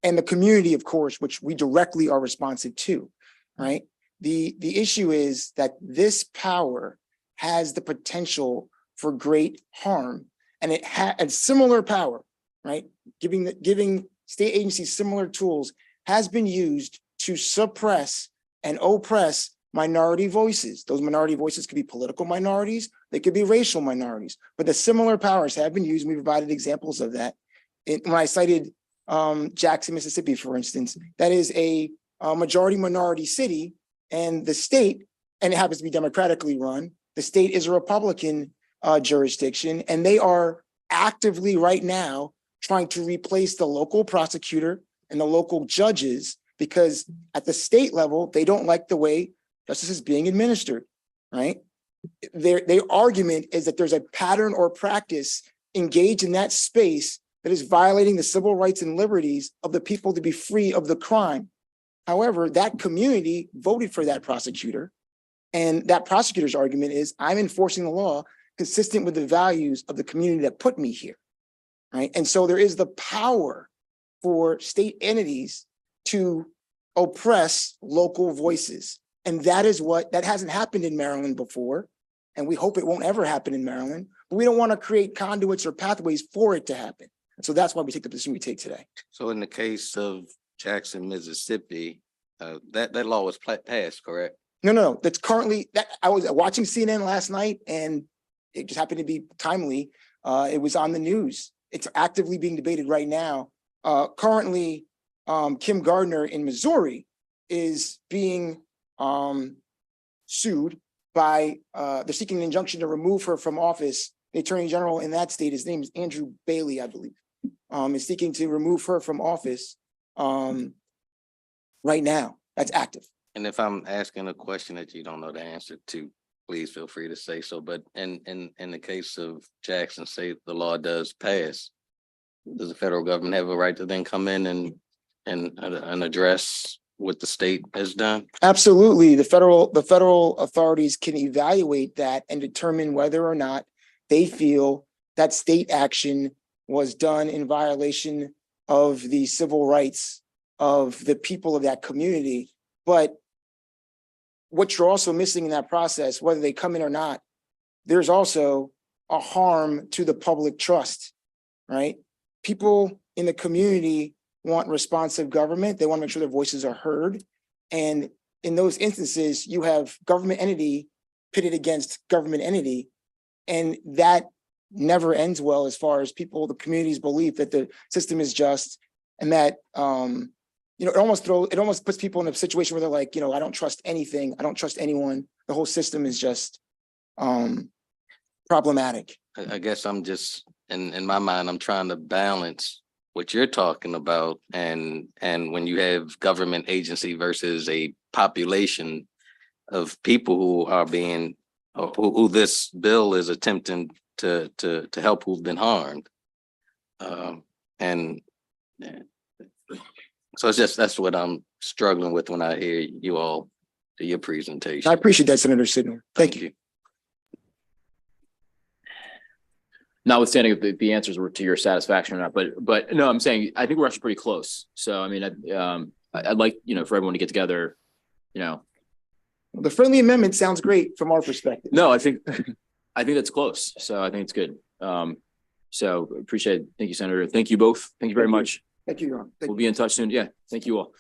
the community, of course, which we directly are responsive to, right? The issue is that this power has the potential for great harm, and it had similar power, right? Giving state agencies similar tools has been used to suppress and oppress minority voices. Those minority voices could be political minorities, they could be racial minorities, but the similar powers have been used. And we provided examples of that. When I cited Jackson, Mississippi, for instance, that is a majority minority city, and the state, and it happens to be democratically run, the state is a Republican jurisdiction, and they are actively right now trying to replace the local prosecutor and the local judges, because at the state level, they don't like the way justice is being administered, right? Their argument is that there's a pattern or practice engaged in that space that is violating the civil rights and liberties of the people to be free of the crime. However, that community voted for that prosecutor, and that prosecutor's argument is, I'm enforcing the law consistent with the values of the community that put me here. right? And so there is the power for state entities to oppress local voices. And that hasn't happened in Maryland before. And we hope it won't ever happen in Maryland, but we don't want to create conduits or pathways for it to happen. And so that's why we take the position we take today. So in the case of Jackson, Mississippi, that law was passed, correct? No, that's currently that I was watching CNN last night and it just happened to be timely. It was on the news. It's actively being debated right now. Currently, Kim Gardner in Missouri is being sued by, they're seeking an injunction to remove her from office. The attorney general in that state, his name is Andrew Bailey, I believe, is seeking to remove her from office right now. That's active. And if I'm asking a question that you don't know the answer to, please feel free to say so. But in the case of Jackson, say the law does pass, does the federal government have a right to then come in and address what the state has done? Absolutely. The federal authorities can evaluate that and determine whether or not they feel that state action was done in violation of the civil rights of the people of that community. But what you're also missing in that process, whether they come in or not, there's also a harm to the public trust, right? People in the community want responsive government. They want to make sure their voices are heard. And in those instances, you have government entity pitted against government entity. And that never ends well as far as the community's belief that the system is just and that, it almost puts people in a situation where they're like, I don't trust anything. I don't trust anyone. The whole system is just problematic. I guess I'm just, in my mind, I'm trying to balance what you're talking about and when you have government agency versus a population of people who are being, who this bill is attempting to help, who've been harmed. So that's what I'm struggling with when I hear you all do your presentation. I appreciate that, Senator Sidner. Thank you. Notwithstanding if the answers were to your satisfaction or not, but no, I'm saying, I think we're actually pretty close. So, I mean, I'd like, for everyone to get together, The friendly amendment sounds great from our perspective. No, I think that's close. So I think it's good. So appreciate it. Thank you, Senator. Thank you both. Thank you very much. Thank you, Your Honor. We'll be in touch soon. Yeah. Thank you all.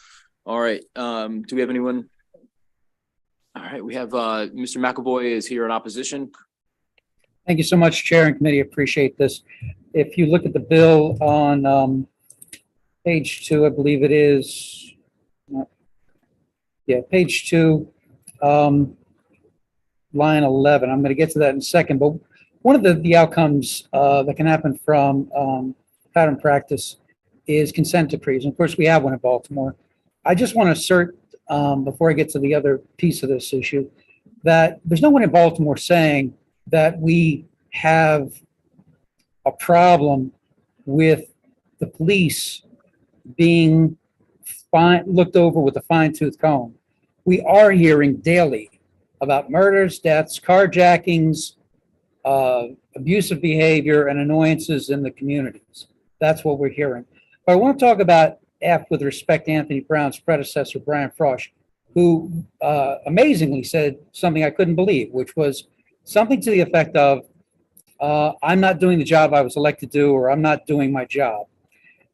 All right. Do we have anyone? All right. We have Mr. McAvoy is here in opposition. Thank you so much, Chair and Committee. Appreciate this. If you look at the bill on page 2, I believe it is. Yeah, page 2, line 11. I'm going to get to that in a second. But one of the outcomes that can happen from pattern practice is consent decrees. And of course, we have one in Baltimore. I just want to assert, before I get to the other piece of this issue, that there's no one in Baltimore saying that we have a problem with the police being looked over with a fine-tooth comb. We are hearing daily about murders, deaths, carjackings, abusive behavior, and annoyances in the communities. That's what we're hearing. But I want to talk about with respect to Anthony Brown's predecessor, Brian Frosch, who amazingly said something I couldn't believe, which was something to the effect of, I'm not doing the job I was elected to, or I'm not doing my job.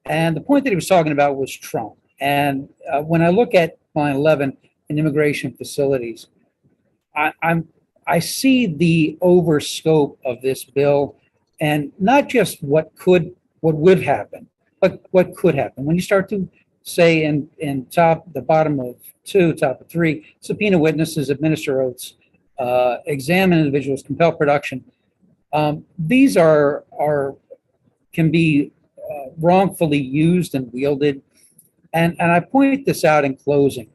And the point that he was talking about was Trump. And when I look at line 11 in immigration facilities, I see the overscope of this bill, and not just what would happen, but what could happen. When you start to say in the bottom of 2, top of 3, subpoena witnesses, administer oaths, examine individuals, compel production. These can be wrongfully used and wielded. And I point this out in closing.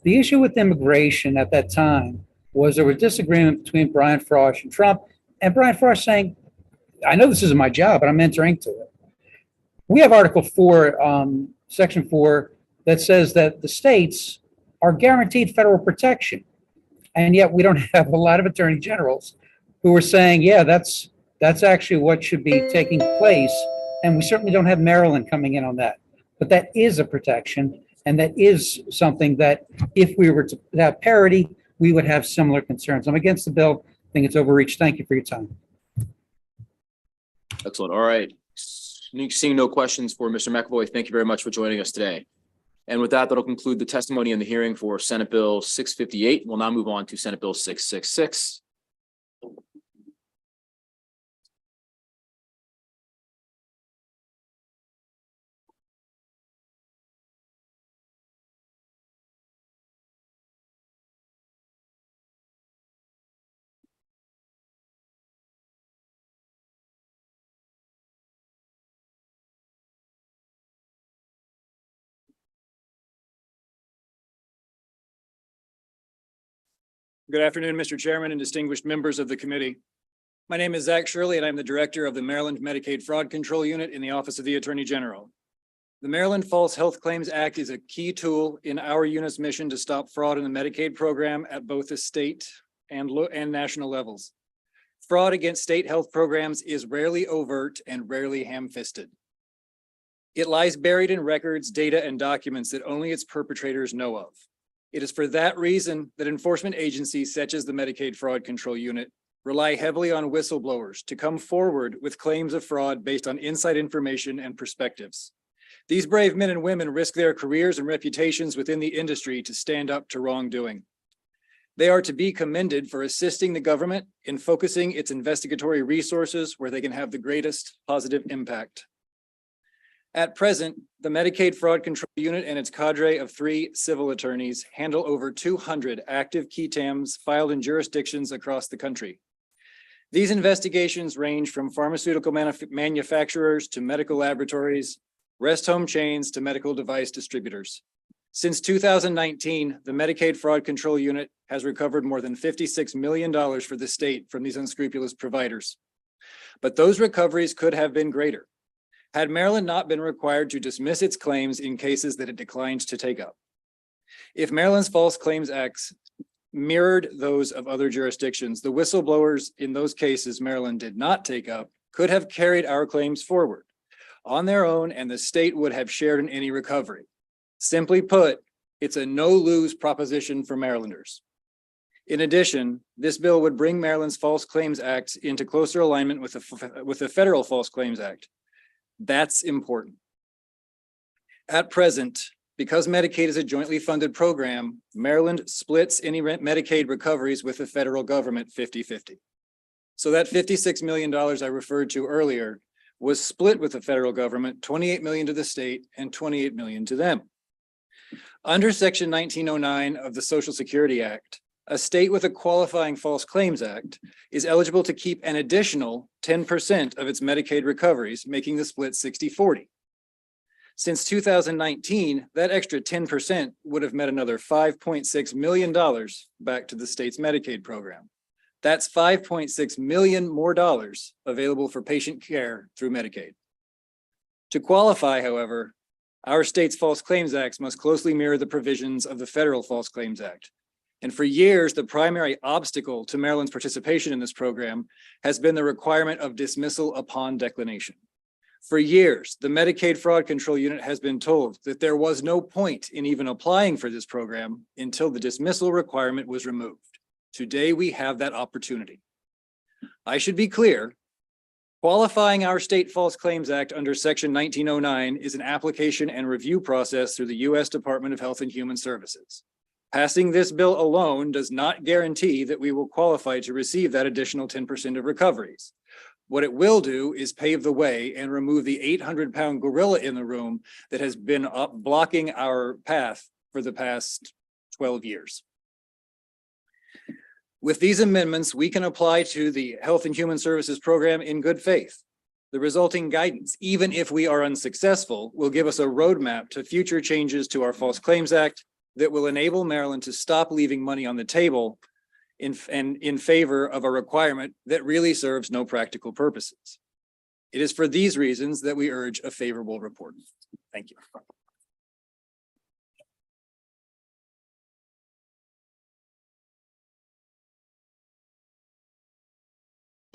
The issue with immigration at that time was there was disagreement between Brian Frosch and Trump, and Brian Frosch saying, I know this isn't my job, but I'm entering to it. We have Article 4, Section 4, that says that the states are guaranteed federal protection. And yet we don't have a lot of attorney generals who are saying, yeah, that's actually what should be taking place. And we certainly don't have Maryland coming in on that. But that is a protection, and that is something that if we were to have parity, we would have similar concerns. I'm against the bill. I think it's overreach. Thank you for your time. Excellent. All right. Seeing no questions for Mr. McAvoy, thank you very much for joining us today. And with that, that'll conclude the testimony in the hearing for Senate Bill 658. We'll now move on to Senate Bill 666. Good afternoon, Mr. Chairman and distinguished members of the committee. My name is Zach Shirley, and I'm the Director of the Maryland Medicaid Fraud Control Unit in the Office of the Attorney General. The Maryland False Health Claims Act is a key tool in our unit's mission to stop fraud in the Medicaid program at both the state and national levels. Fraud against state health programs is rarely overt and rarely ham-fisted. It lies buried in records, data, and documents that only its perpetrators know of. It is for that reason that enforcement agencies such as the Medicaid Fraud Control Unit rely heavily on whistleblowers to come forward with claims of fraud based on inside information and perspectives. These brave men and women risk their careers and reputations within the industry to stand up to wrongdoing. They are to be commended for assisting the government in focusing its investigatory resources where they can have the greatest positive impact. At present, the Medicaid Fraud Control Unit and its cadre of 3 civil attorneys handle over 200 active key TAMs filed in jurisdictions across the country. These investigations range from pharmaceutical manufacturers to medical laboratories, rest home chains to medical device distributors. Since 2019, the Medicaid Fraud Control Unit has recovered more than $56 million for the state from these unscrupulous providers. But those recoveries could have been greater had Maryland not been required to dismiss its claims in cases that it declined to take up. If Maryland's False Claims Acts mirrored those of other jurisdictions, the whistleblowers in those cases Maryland did not take up could have carried our claims forward on their own, and the state would have shared in any recovery. Simply put, it's a no-lose proposition for Marylanders. In addition, this bill would bring Maryland's False Claims Act into closer alignment with the federal False Claims Act. That's important. At present, because Medicaid is a jointly funded program, Maryland splits any Medicaid recoveries with the federal government 50-50. So that $56 million I referred to earlier was split with the federal government, $28 million to the state and $28 million to them. Under Section 1909 of the Social Security Act, a state with a qualifying False Claims Act is eligible to keep an additional 10% of its Medicaid recoveries, making the split 60-40. Since 2019, that extra 10% would have met another $5.6 million back to the state's Medicaid program. That's $5.6 million more dollars available for patient care through Medicaid. To qualify, however, our state's False Claims Acts must closely mirror the provisions of the federal False Claims Act. And for years, the primary obstacle to Maryland's participation in this program has been the requirement of dismissal upon declination. For years, the Medicaid Fraud Control Unit has been told that there was no point in even applying for this program until the dismissal requirement was removed. Today, we have that opportunity. I should be clear, qualifying our state False Claims Act under Section 1909 is an application and review process through the U.S. Department of Health and Human Services. Passing this bill alone does not guarantee that we will qualify to receive that additional 10% of recoveries. What it will do is pave the way and remove the 800-pound gorilla in the room that has been blocking our path for the past 12 years. With these amendments, we can apply to the Health and Human Services program in good faith. The resulting guidance, even if we are unsuccessful, will give us a roadmap to future changes to our False Claims Act that will enable Maryland to stop leaving money on the table in favor of a requirement that really serves no practical purposes. It is for these reasons that we urge a favorable report. Thank you.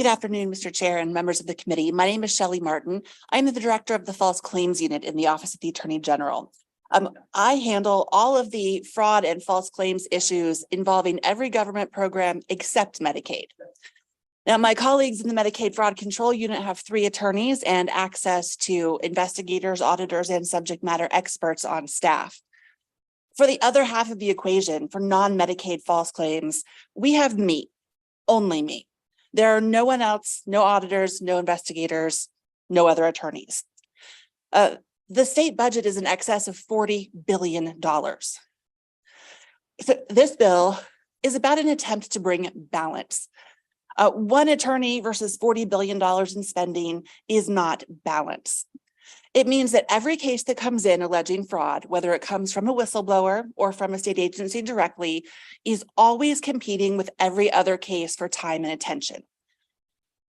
Good afternoon, Mr. Chair and members of the committee. My name is Shelley Martin. I'm the director of the False Claims Unit in the Office of the Attorney General. I handle all of the fraud and false claims issues involving every government program except Medicaid. Now, my colleagues in the Medicaid Fraud Control Unit have 3 attorneys and access to investigators, auditors, and subject matter experts on staff. For the other half of the equation, for non-Medicaid false claims, we have me, only me. There are no one else, no auditors, no investigators, no other attorneys. The state budget is in excess of $40 billion. So this bill is about an attempt to bring balance. One attorney versus $40 billion in spending is not balance. It means that every case that comes in alleging fraud, whether it comes from a whistleblower or from a state agency directly, is always competing with every other case for time and attention.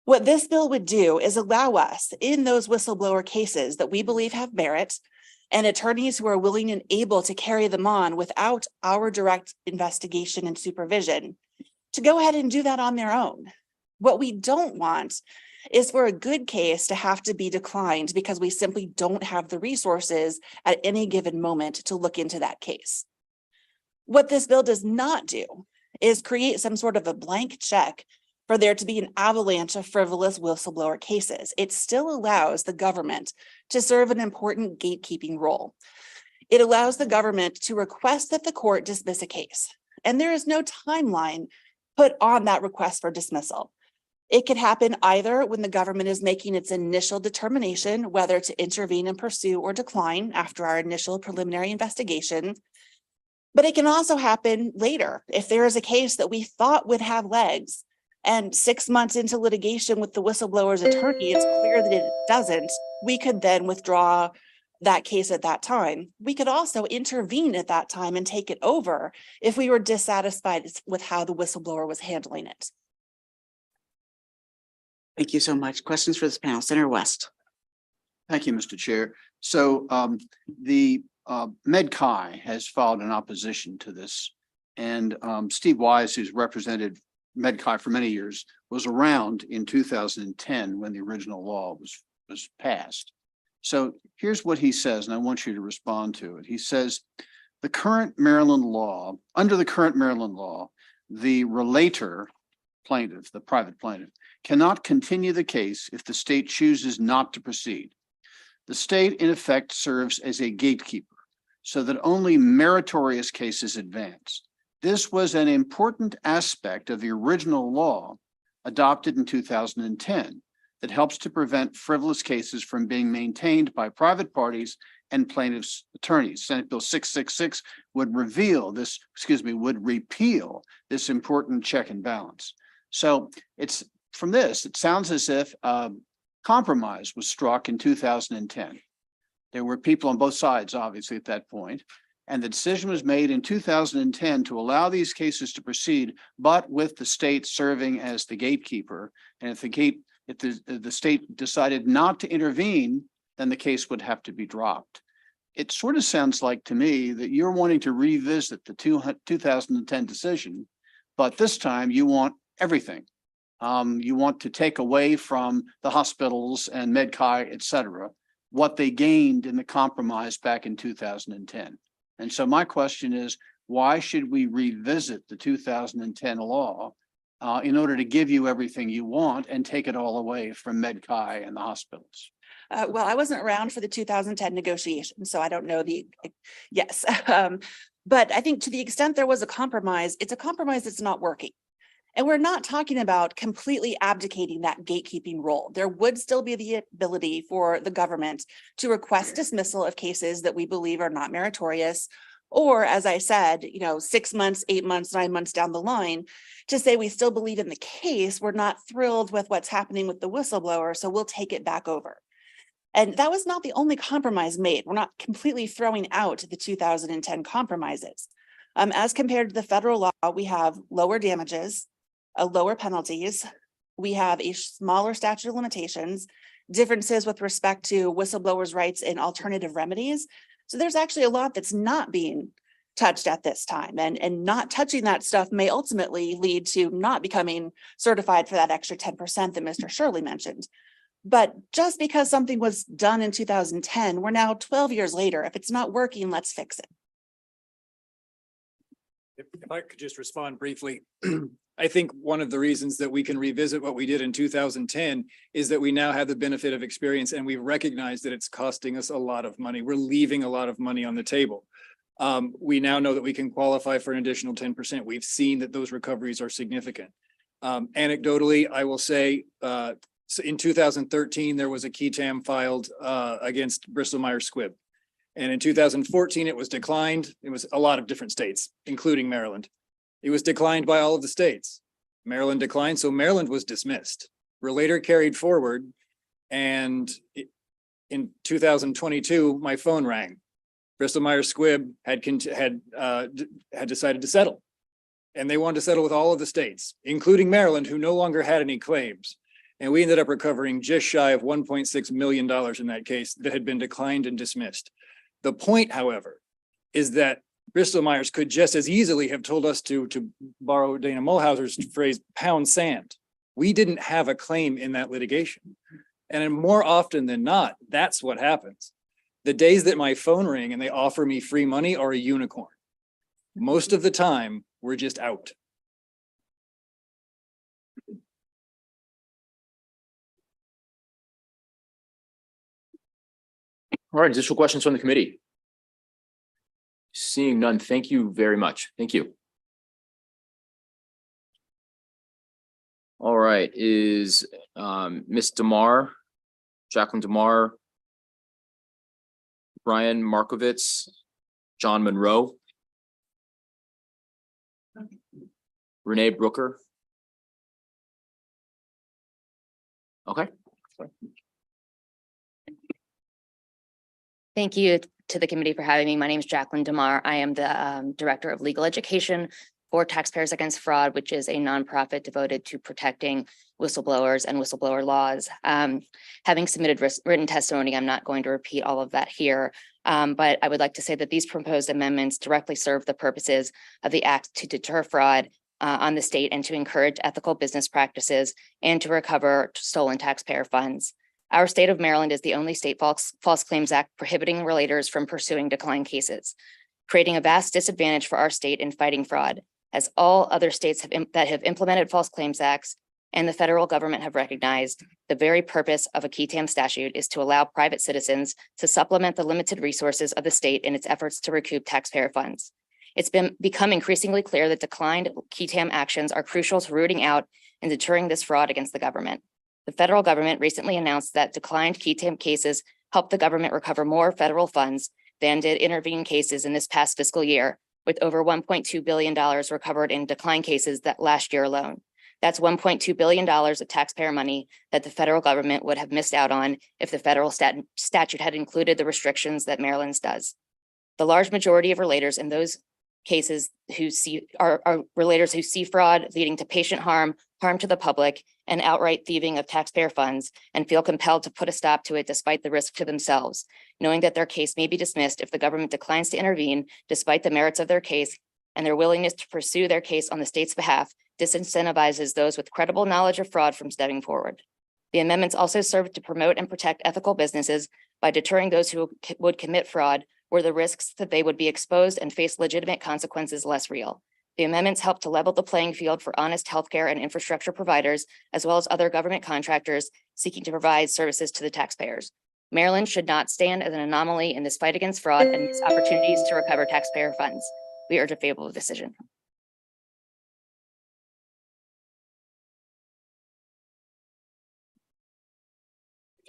What this bill would do is allow us in those whistleblower cases that we believe have merit and attorneys who are willing and able to carry them on without our direct investigation and supervision to go ahead and do that on their own. What we don't want is for a good case to have to be declined because we simply don't have the resources at any given moment to look into that case. What this bill does not do is create some sort of a blank check for there to be an avalanche of frivolous whistleblower cases. It still allows the government to serve an important gatekeeping role. It allows the government to request that the court dismiss a case, and there is no timeline put on that request for dismissal. It could happen either when the government is making its initial determination whether to intervene and pursue or decline after our initial preliminary investigation. But it can also happen later. If there is a case that we thought would have legs and 6 months into litigation with the whistleblower's attorney, it's clear that it doesn't, we could then withdraw that case at that time. We could also intervene at that time and take it over if we were dissatisfied with how the whistleblower was handling it. Thank you so much. Questions for this panel? Senator West. Thank you, Mr. Chair. So the MedChi has filed an opposition to this, and Steve Wise, who's represented MedChi for many years, was around in 2010 when the original law was passed. So here's what he says, and I want you to respond to it. He says, the current Maryland law, under the current Maryland law, the relator plaintiff, the private plaintiff, cannot continue the case if the state chooses not to proceed. The state, in effect, serves as a gatekeeper so that only meritorious cases advance. This was an important aspect of the original law adopted in 2010 that helps to prevent frivolous cases from being maintained by private parties and plaintiffs' attorneys. Senate Bill 666 would repeal this important check and balance. So from this, it sounds as if compromise was struck in 2010. There were people on both sides, obviously, at that point, and the decision was made in 2010 to allow these cases to proceed, but with the state serving as the gatekeeper. And if the state decided not to intervene, then the case would have to be dropped. It sort of sounds like to me that you're wanting to revisit the 2010 decision, but this time you want everything. You want to take away from the hospitals and MedChi, et cetera, what they gained in the compromise back in 2010. And so my question is, why should we revisit the 2010 law in order to give you everything you want and take it all away from MedChi and the hospitals? Well, I wasn't around for the 2010 negotiation, so I don't know yes. But I think to the extent there was a compromise, it's a compromise that's not working. And we're not talking about completely abdicating that gatekeeping role. There would still be the ability for the government to request dismissal of cases that we believe are not meritorious, or as I said, 6 months, 8 months, 9 months down the line, to say we still believe in the case, we're not thrilled with what's happening with the whistleblower, so we'll take it back over. And that was not the only compromise made. We're not completely throwing out the 2010 compromises. As compared to the federal law, we have lower damages, lower penalties. We have a smaller statute of limitations, differences with respect to whistleblowers' rights and alternative remedies. So there's actually a lot that's not being touched at this time, and not touching that stuff may ultimately lead to not becoming certified for that extra 10% that Mr. Shirley mentioned. But just because something was done in 2010, we're now 12 years later. If it's not working, let's fix it. If I could just respond briefly, I think one of the reasons that we can revisit what we did in 2010 is that we now have the benefit of experience and we recognize that it's costing us a lot of money. We're leaving a lot of money on the table. We now know that we can qualify for an additional 10%. We've seen that those recoveries are significant. Anecdotally, I will say, so in 2013, there was a key TAM filed against Bristol-Myers Squibb. And in 2014, it was declined. It was a lot of different states, including Maryland. It was declined by all of the states. Maryland declined, so Maryland was dismissed. Relator carried forward, and in 2022, my phone rang. Bristol-Myers Squibb had decided to settle, and they wanted to settle with all of the states, including Maryland, who no longer had any claims. And we ended up recovering just shy of $1.6 million in that case that had been declined and dismissed. The point, however, is that Bristol-Myers could just as easily have told us to borrow Dana Mulhauser's phrase, pound sand. We didn't have a claim in that litigation. And more often than not, that's what happens. The days that my phone ring and they offer me free money are a unicorn. Most of the time, we're just out. All right, additional questions from the committee? Seeing none, thank you very much. Thank you. All right, is Ms. DeMar, Jacqueline DeMar, Brian Markovitz, John Monroe, Renee Brooker. Okay. Thank you to the committee for having me. My name is Jacqueline DeMar. I am the Director of Legal Education for Taxpayers Against Fraud, which is a nonprofit devoted to protecting whistleblowers and whistleblower laws. Having submitted written testimony, I'm not going to repeat all of that here, but I would like to say that these proposed amendments directly serve the purposes of the Act to deter fraud on the state and to encourage ethical business practices and to recover stolen taxpayer funds. Our state of Maryland is the only state False Claims Act prohibiting relators from pursuing declined cases, creating a vast disadvantage for our state in fighting fraud, as all other states that have implemented False Claims Acts and the federal government have recognized. The very purpose of a key TAM statute is to allow private citizens to supplement the limited resources of the state in its efforts to recoup taxpayer funds. It's become increasingly clear that declined key TAM actions are crucial to rooting out and deterring this fraud against the government. The federal government recently announced that declined key TAM cases helped the government recover more federal funds than did intervening cases in this past fiscal year, with over $1.2 billion recovered in declined cases that last year alone. That's $1.2 billion of taxpayer money that the federal government would have missed out on if the federal statute had included the restrictions that Maryland's does. The large majority of relators in those cases are relators who see fraud leading to patient harm to the public, and outright thieving of taxpayer funds, and feel compelled to put a stop to it despite the risk to themselves, knowing that their case may be dismissed if the government declines to intervene despite the merits of their case, and their willingness to pursue their case on the state's behalf disincentivizes those with credible knowledge of fraud from stepping forward. The amendments also serve to promote and protect ethical businesses by deterring those who would commit fraud where the risks that they would be exposed and face legitimate consequences less real. The amendments help to level the playing field for honest healthcare and infrastructure providers, as well as other government contractors seeking to provide services to the taxpayers. Maryland should not stand as an anomaly in this fight against fraud and miss opportunities to recover taxpayer funds. We urge a favorable decision.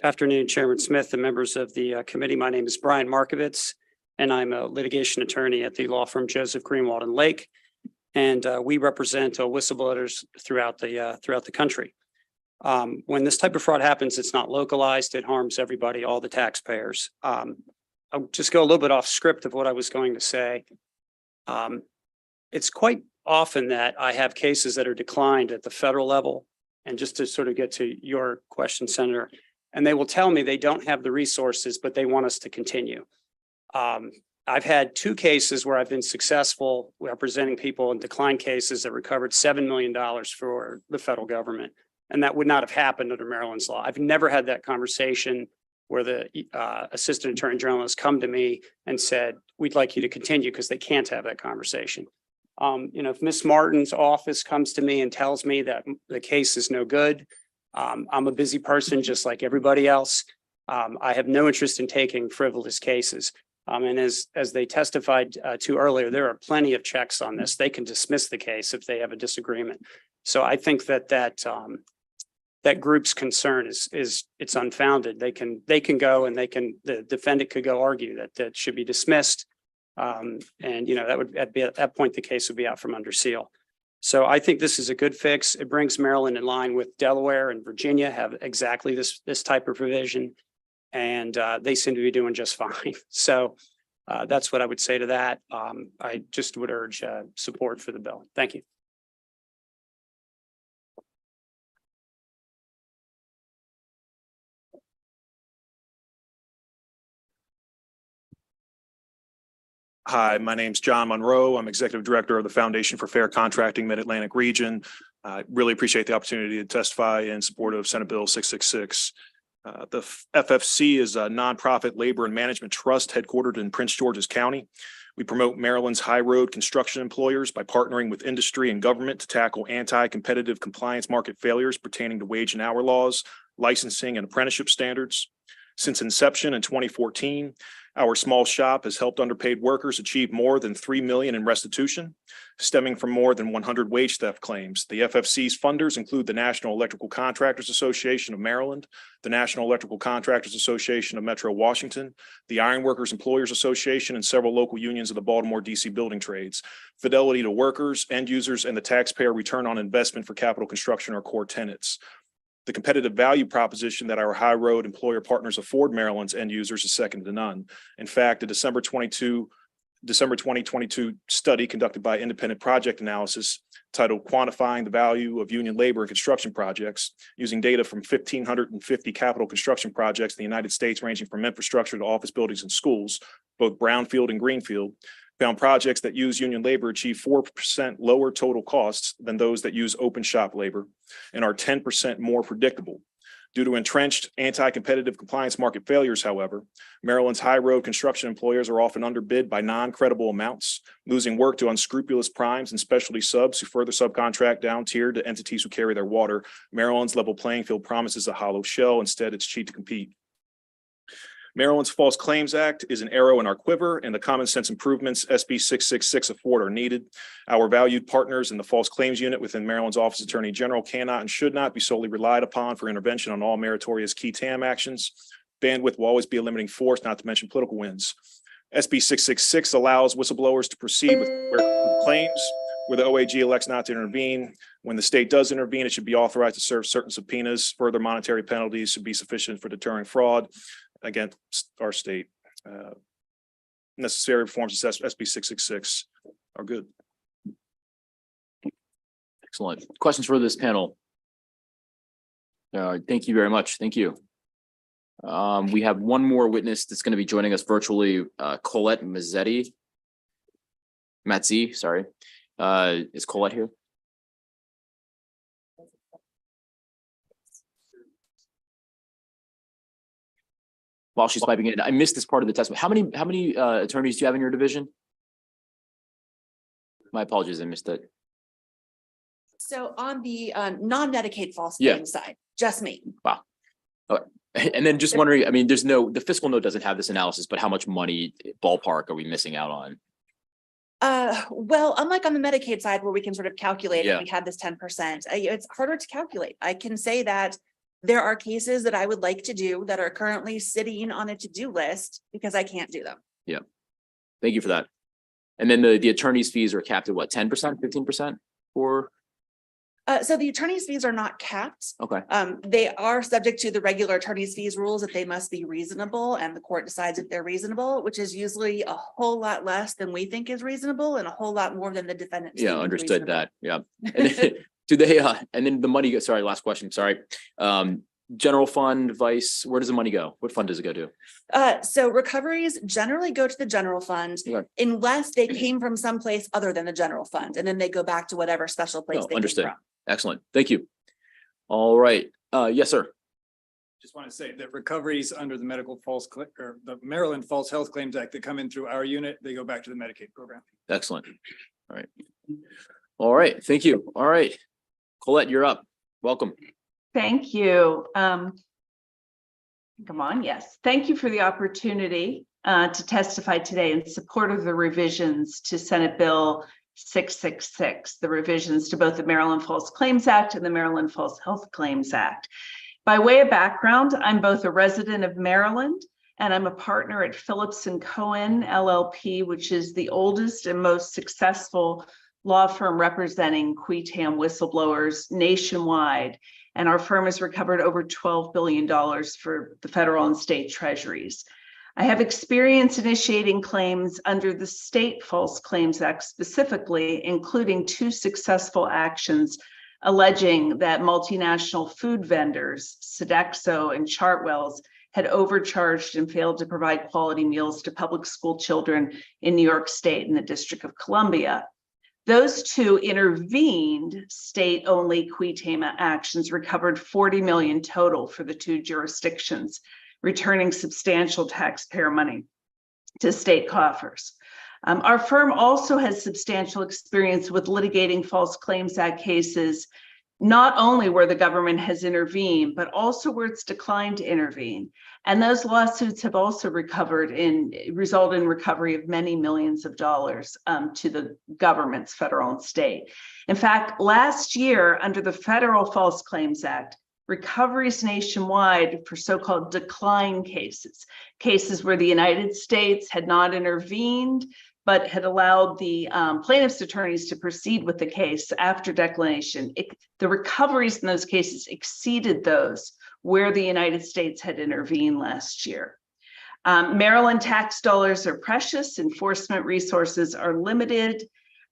Afternoon, Chairman Smith and members of the committee. My name is Brian Markovitz, and I'm a litigation attorney at the law firm Joseph Greenwald and Lake. And we represent whistleblowers throughout the country. When this type of fraud happens, it's not localized. It harms everybody, all the taxpayers. I'll just go a little bit off script of what I was going to say. It's quite often that I have cases that are declined at the federal level. And just to sort of get to your question, Senator, and they will tell me they don't have the resources, but they want us to continue. I've had two cases where I've been successful representing people in decline cases that recovered $7 million for the federal government. And that would not have happened under Maryland's law. I've never had that conversation where the assistant attorney general has come to me and said, we'd like you to continue, because they can't have that conversation. If Miss Martin's office comes to me and tells me that the case is no good, I'm a busy person just like everybody else. I have no interest in taking frivolous cases. And as they testified to earlier, there are plenty of checks on this. They can dismiss the case if they have a disagreement. So I think that group's concern is it's unfounded. They can go and the defendant could go argue that should be dismissed. And that would at that point, the case would be out from under seal. So I think this is a good fix. It brings Maryland in line with Delaware and Virginia have exactly this type of provision. And they seem to be doing just fine. So that's what I would say to that. I just would urge support for the bill. Thank you. Hi, my name's John Monroe. I'm Executive Director of the Foundation for Fair Contracting Mid-Atlantic Region. I really appreciate the opportunity to testify in support of Senate Bill 666. The FFC is a nonprofit labor and management trust headquartered in Prince George's County. We promote Maryland's high road construction employers by partnering with industry and government to tackle anti-competitive compliance market failures pertaining to wage and hour laws, licensing, and apprenticeship standards. Since inception in 2014, our small shop has helped underpaid workers achieve more than $3 million in restitution, stemming from more than 100 wage theft claims. The FFC's funders include the National Electrical Contractors Association of Maryland, the National Electrical Contractors Association of Metro Washington, the Iron Workers Employers Association, and several local unions of the Baltimore DC building trades. Fidelity to workers, end users, and the taxpayer return on investment for capital construction are core tenets. The competitive value proposition that our high road employer partners afford Maryland's end users is second to none. In fact, a December 2022 study conducted by Independent Project Analysis titled Quantifying the Value of Union Labor in Construction Projects, using data from 1,550 capital construction projects in the United States ranging from infrastructure to office buildings and schools, both brownfield and greenfield, found projects that use union labor achieve 4% lower total costs than those that use open shop labor and are 10% more predictable. Due to entrenched anti-competitive compliance market failures, however, Maryland's high road construction employers are often underbid by non-credible amounts, losing work to unscrupulous primes and specialty subs who further subcontract down tier to entities who carry their water. Maryland's level playing field promises a hollow shell. Instead, it's cheap to compete. Maryland's False Claims Act is an arrow in our quiver, and the common sense improvements SB 666 afford are needed. Our valued partners in the False Claims Unit within Maryland's Office of Attorney General cannot and should not be solely relied upon for intervention on all meritorious key TAM actions. Bandwidth will always be a limiting force, not to mention political wins. SB 666 allows whistleblowers to proceed with claims where the OAG elects not to intervene. When the state does intervene, it should be authorized to serve certain subpoenas. Further monetary penalties should be sufficient for deterring fraud against our state. Necessary reforms to SB 666 are good. Excellent. Questions for this panel? Thank you very much. Thank you. We have one more witness that's going to be joining us virtually, Colette Mazzetti. Sorry. Is Colette here? While she's piping in, I missed this part of the testimony. How many attorneys do you have in your division? My apologies, I missed it. So on the non-Medicaid false Yeah. claims side, just me. Wow. Okay. And then just wondering, I mean, the fiscal note doesn't have this analysis, but how much money ballpark are we missing out on? Well, unlike on the Medicaid side where we can sort of calculate Yeah. if we have this 10%, it's harder to calculate. I can say that there are cases that I would like to do that are currently sitting on a to-do list because I can't do them. Yeah. Thank you for that. And then the attorney's fees are capped at what, 10%, 15% for? So the attorney's fees are not capped. Okay. They are subject to the regular attorney's fees rules that they must be reasonable, and the court decides if they're reasonable, which is usually a whole lot less than we think is reasonable and a whole lot more than the defendant. Yeah, understood that. Yeah. And then, do they, and then the money, sorry, last question, sorry. general fund, vice, where does the money go? What fund does it go to? So recoveries generally go to the general fund Okay. unless they came from someplace other than the general fund, and then they go back to whatever special place No, they came understood. from. Excellent. Thank you. All right. Yes, sir. Just want to say that recoveries under the or the Maryland False Health Claims Act that come in through our unit, they go back to the Medicaid program. Excellent. All right. All right. Thank you. All right. Colette, you're up. Welcome. Thank you. Come on, yes. Thank you for the opportunity to testify today in support of the revisions to Senate Bill 666, the revisions to both the Maryland False Claims Act and the Maryland False Health Claims Act. By way of background, I'm both a resident of Maryland and I'm a partner at Phillips & Cohen LLP, which is the oldest and most successful law firm representing qui tam whistleblowers nationwide. And our firm has recovered over $12 billion for the federal and state treasuries. I have experience initiating claims under the State False Claims Act specifically, including 2 successful actions alleging that multinational food vendors, Sodexo and Chartwells, had overcharged and failed to provide quality meals to public school children in New York State and the District of Columbia. Those 2 intervened state-only qui tam actions recovered $40 million total for the 2 jurisdictions, returning substantial taxpayer money to state coffers. Our firm also has substantial experience with litigating False Claims Act cases, not only where the government has intervened, but also where it's declined to intervene. And those lawsuits have also resulted in recovery of many millions of dollars to the governments, federal and state. In fact, last year, under the Federal False Claims Act, recoveries nationwide for so-called decline cases where the United States had not intervened, but had allowed the plaintiff's attorneys to proceed with the case after declination. The recoveries in those cases exceeded those where the United States had intervened last year. Maryland tax dollars are precious, enforcement resources are limited.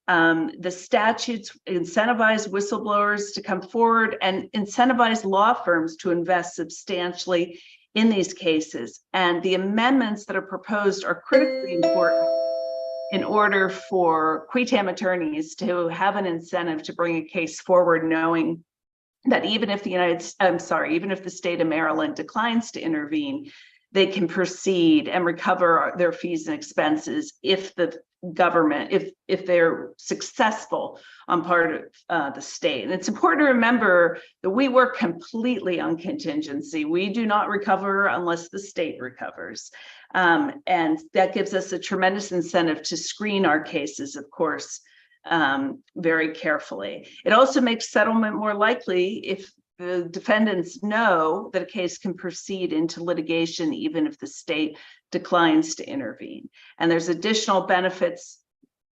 The statutes incentivize whistleblowers to come forward and incentivize law firms to invest substantially in these cases. And the amendments that are proposed are critically important in order for qui tam attorneys to have an incentive to bring a case forward, knowing that even if the state of Maryland declines to intervene, they can proceed and recover their fees and expenses if the government, if they're successful on part of the state. And it's important to remember that we work completely on contingency. We do not recover unless the state recovers. And that gives us a tremendous incentive to screen our cases, of course, very carefully. It also makes settlement more likely if the defendants know that a case can proceed into litigation, even if the state declines to intervene. And there's additional benefits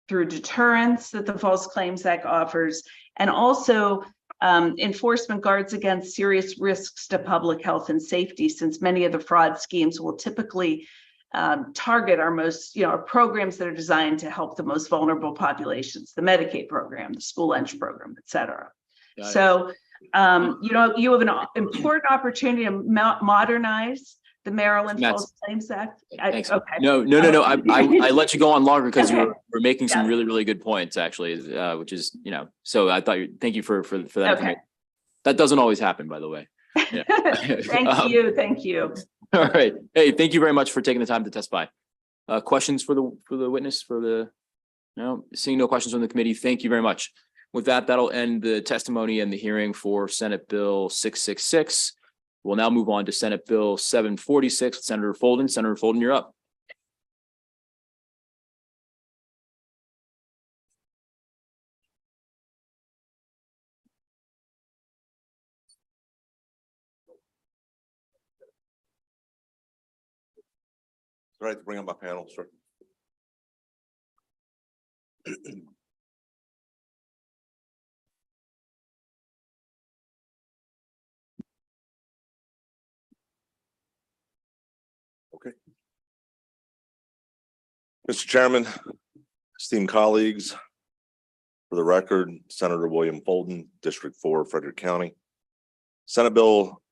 through deterrence that the False Claims Act offers, and also enforcement guards against serious risks to public health and safety, since many of the fraud schemes will typically target our programs that are designed to help the most vulnerable populations, the Medicaid program, the school lunch program, et cetera. So, you have an important opportunity to modernize the Maryland False Claims Act. Thanks. Okay. No. I let you go on longer because you were making some really, really good points, actually, which is, so I thought thank you for that. Okay. That doesn't always happen, by the way. Yeah. Thank you. All right. Hey, thank you very much for taking the time to testify. Questions for the witness no, seeing no questions from the committee. Thank you very much. With that, that'll end the testimony and the hearing for Senate Bill 666. We'll now move on to Senate Bill 746. Senator Folden. Senator Folden, you're up. All right, to bring up my panel, sir. Okay. Mr. Chairman, esteemed colleagues, for the record, Senator William Folden, District 4, Frederick County. Senate Bill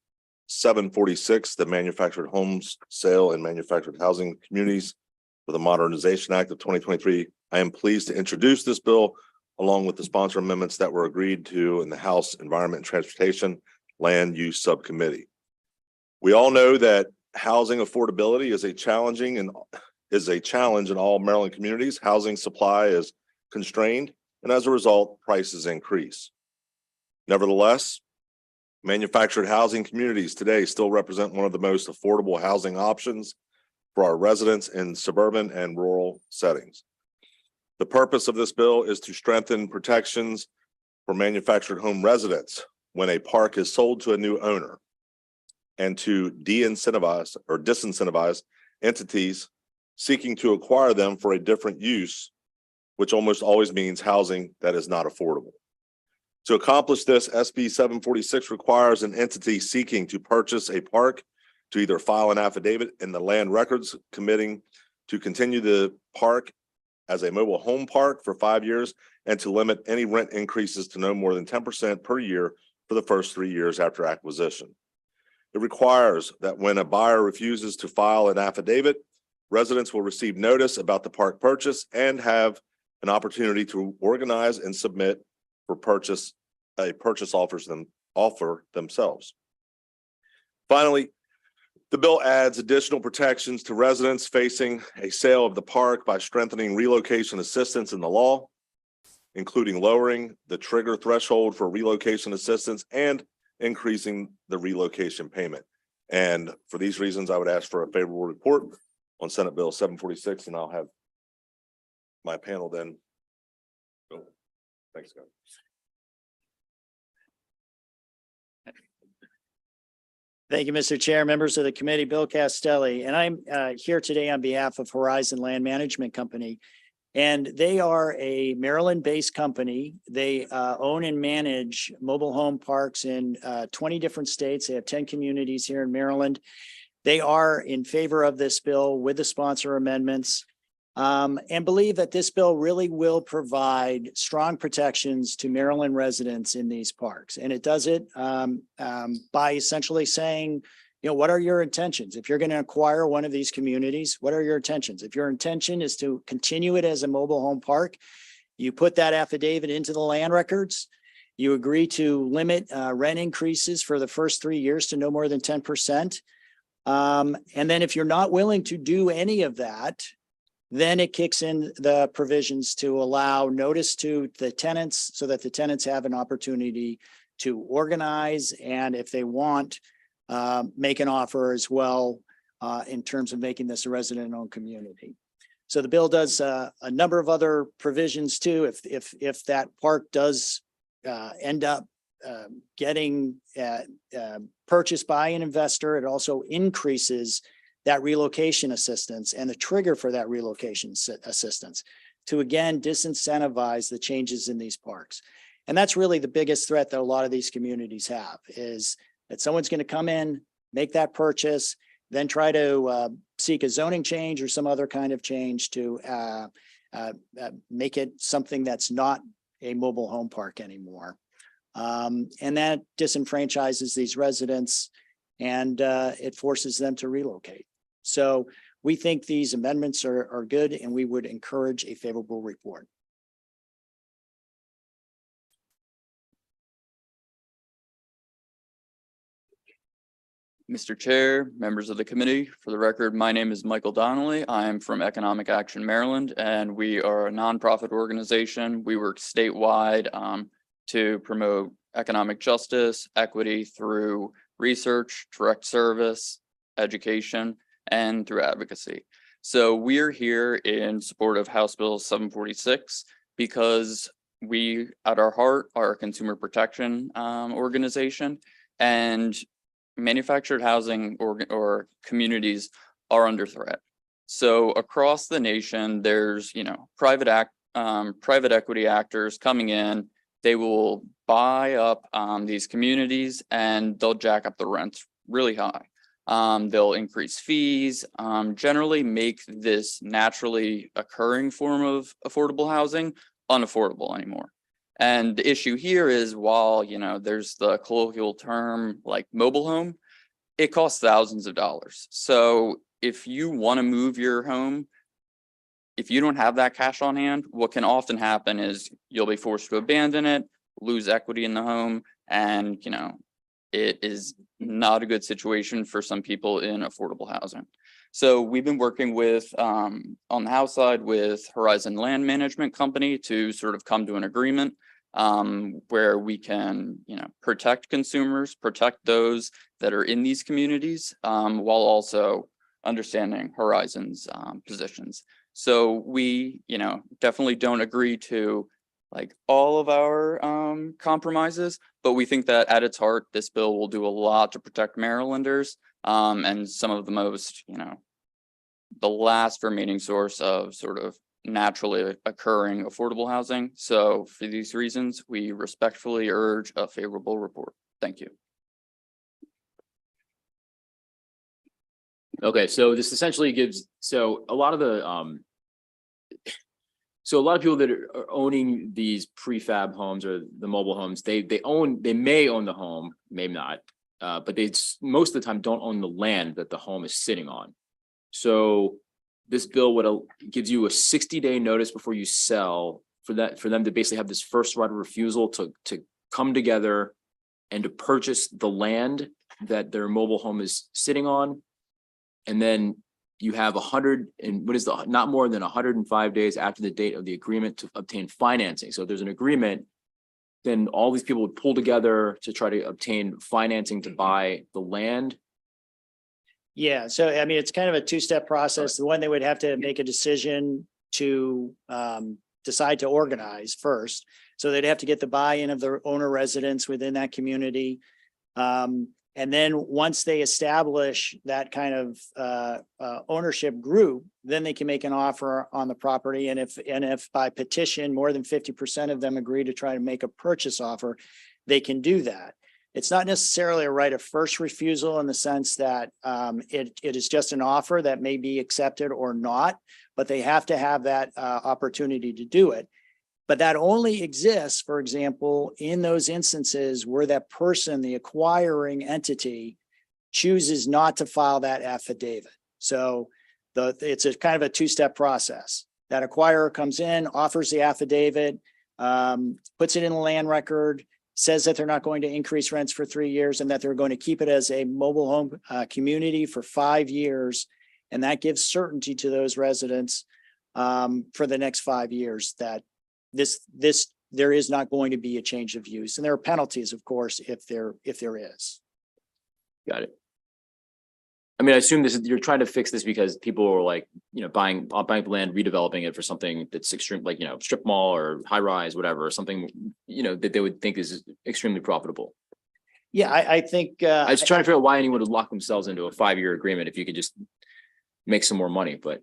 746, the Manufactured Homes Sale and Manufactured Housing Communities for the Modernization Act of 2023. I am pleased to introduce this bill along with the sponsor amendments that were agreed to in the House Environment and Transportation Land Use Subcommittee. We all know that housing affordability is a challenge in all Maryland communities. Housing supply is constrained, and as a result, prices increase. Nevertheless, manufactured housing communities today still represent one of the most affordable housing options for our residents in suburban and rural settings. The purpose of this bill is to strengthen protections for manufactured home residents when a park is sold to a new owner, and to disincentivize entities seeking to acquire them for a different use, which almost always means housing that is not affordable. To accomplish this, SB 746 requires an entity seeking to purchase a park to either file an affidavit in the land records committing to continue the park as a mobile home park for 5 years and to limit any rent increases to no more than 10% per year for the first 3 years after acquisition. It requires that when a buyer refuses to file an affidavit, residents will receive notice about the park purchase and have an opportunity to organize and submit for purchase offer themselves. Finally, the bill adds additional protections to residents facing a sale of the park by strengthening relocation assistance in the law, including lowering the trigger threshold for relocation assistance and increasing the relocation payment. And for these reasons, I would ask for a favorable report on Senate Bill 746, and I'll have my panel then. Oh, thanks, guys. Thank you, Mr. Chair, members of the committee, Bill Castelli, and I'm here today on behalf of Horizon Land Management Company. And they are a Maryland-based company. They own and manage mobile home parks in 20 different states. They have 10 communities here in Maryland. They are in favor of this bill with the sponsor amendments and believe that this bill really will provide strong protections to Maryland residents in these parks. And it does it by essentially saying, you know, what are your intentions? If you're going to acquire one of these communities, what are your intentions? If your intention is to continue it as a mobile home park, you put that affidavit into the land records. You agree to limit rent increases for the first 3 years to no more than 10%. And then if you're not willing to do any of that, then it kicks in the provisions to allow notice to the tenants so that the tenants have an opportunity to organize, and if they want, make an offer as well in terms of making this a resident-owned community. So the bill does a number of other provisions too. If that park does end up getting purchased by an investor, it also increases that relocation assistance and the trigger for that relocation assistance to again disincentivize the changes in these parks. And that's really the biggest threat that a lot of these communities have, is that someone's going to come in, make that purchase, then try to seek a zoning change or some other kind of change to make it something that's not a mobile home park anymore. And that disenfranchises these residents and it forces them to relocate. So we think these amendments are good, and we would encourage a favorable report. Mr. Chair, members of the committee, for the record, my name is Michael Donnelly. I am from Economic Action Maryland, and we are a nonprofit organization. We work statewide to promote economic justice, equity through research, direct service, education, and through advocacy. So we're here in support of House Bill 746 because we, at our heart, are a consumer protection organization, and manufactured housing or communities are under threat. So across the nation, there's, you know, private equity actors coming in. They will buy up these communities and they'll jack up the rents really high. They'll increase fees, generally make this naturally occurring form of affordable housing unaffordable anymore. And the issue here is, while, you know, there's the colloquial term like mobile home, it costs thousands of dollars. So if you want to move your home, if you don't have that cash on hand, what can often happen is you'll be forced to abandon it, lose equity in the home, and it is not a good situation for some people in affordable housing. So we've been working with on the House side with Horizon Land Management Company to sort of come to an agreement where we can, protect consumers, protect those that are in these communities, while also understanding Horizon's positions. So we, definitely don't agree to like all of our compromises, but we think that at its heart, this bill will do a lot to protect Marylanders and some of the most, the last remaining source of sort of naturally occurring affordable housing. So for these reasons, we respectfully urge a favorable report. Thank you. Okay, so this essentially gives, so a lot of people that are owning these prefab homes or the mobile homes, they may own the home, may not, but they most of the time don't own the land that the home is sitting on. So this bill gives you a 60-day notice before you sell for them to basically have this first right of refusal to come together and to purchase the land that their mobile home is sitting on. And then you have not more than 105 days after the date of the agreement to obtain financing. So if there's an agreement, then all these people would pull together to try to obtain financing to buy the land. Yeah, so I mean, it's kind of a two-step process. The one, they would have to make a decision to decide to organize first. So they'd have to get the buy-in of the owner residents within that community. And then once they establish that kind of ownership group, then they can make an offer on the property. And if by petition, more than 50% of them agree to try to make a purchase offer, they can do that. It's not necessarily a right of first refusal in the sense that it is just an offer that may be accepted or not, but they have to have that opportunity to do it. But that only exists, for example, in those instances where that person, the acquiring entity, chooses not to file that affidavit. So it's a kind of a two-step process. That acquirer comes in, offers the affidavit, puts it in the land record, says that they're not going to increase rents for 3 years and that they're going to keep it as a mobile home community for 5 years. And that gives certainty to those residents for the next 5 years that there is not going to be a change of use. And there are penalties, of course, if there is. Got it. I mean, I assume you're trying to fix this because people are like, buying land, redeveloping it for something that's extreme, like, strip mall or high rise, whatever, something, that they would think is extremely profitable. Yeah, I think I was trying to figure out why anyone would lock themselves into a 5-year agreement if you could just make some more money, but.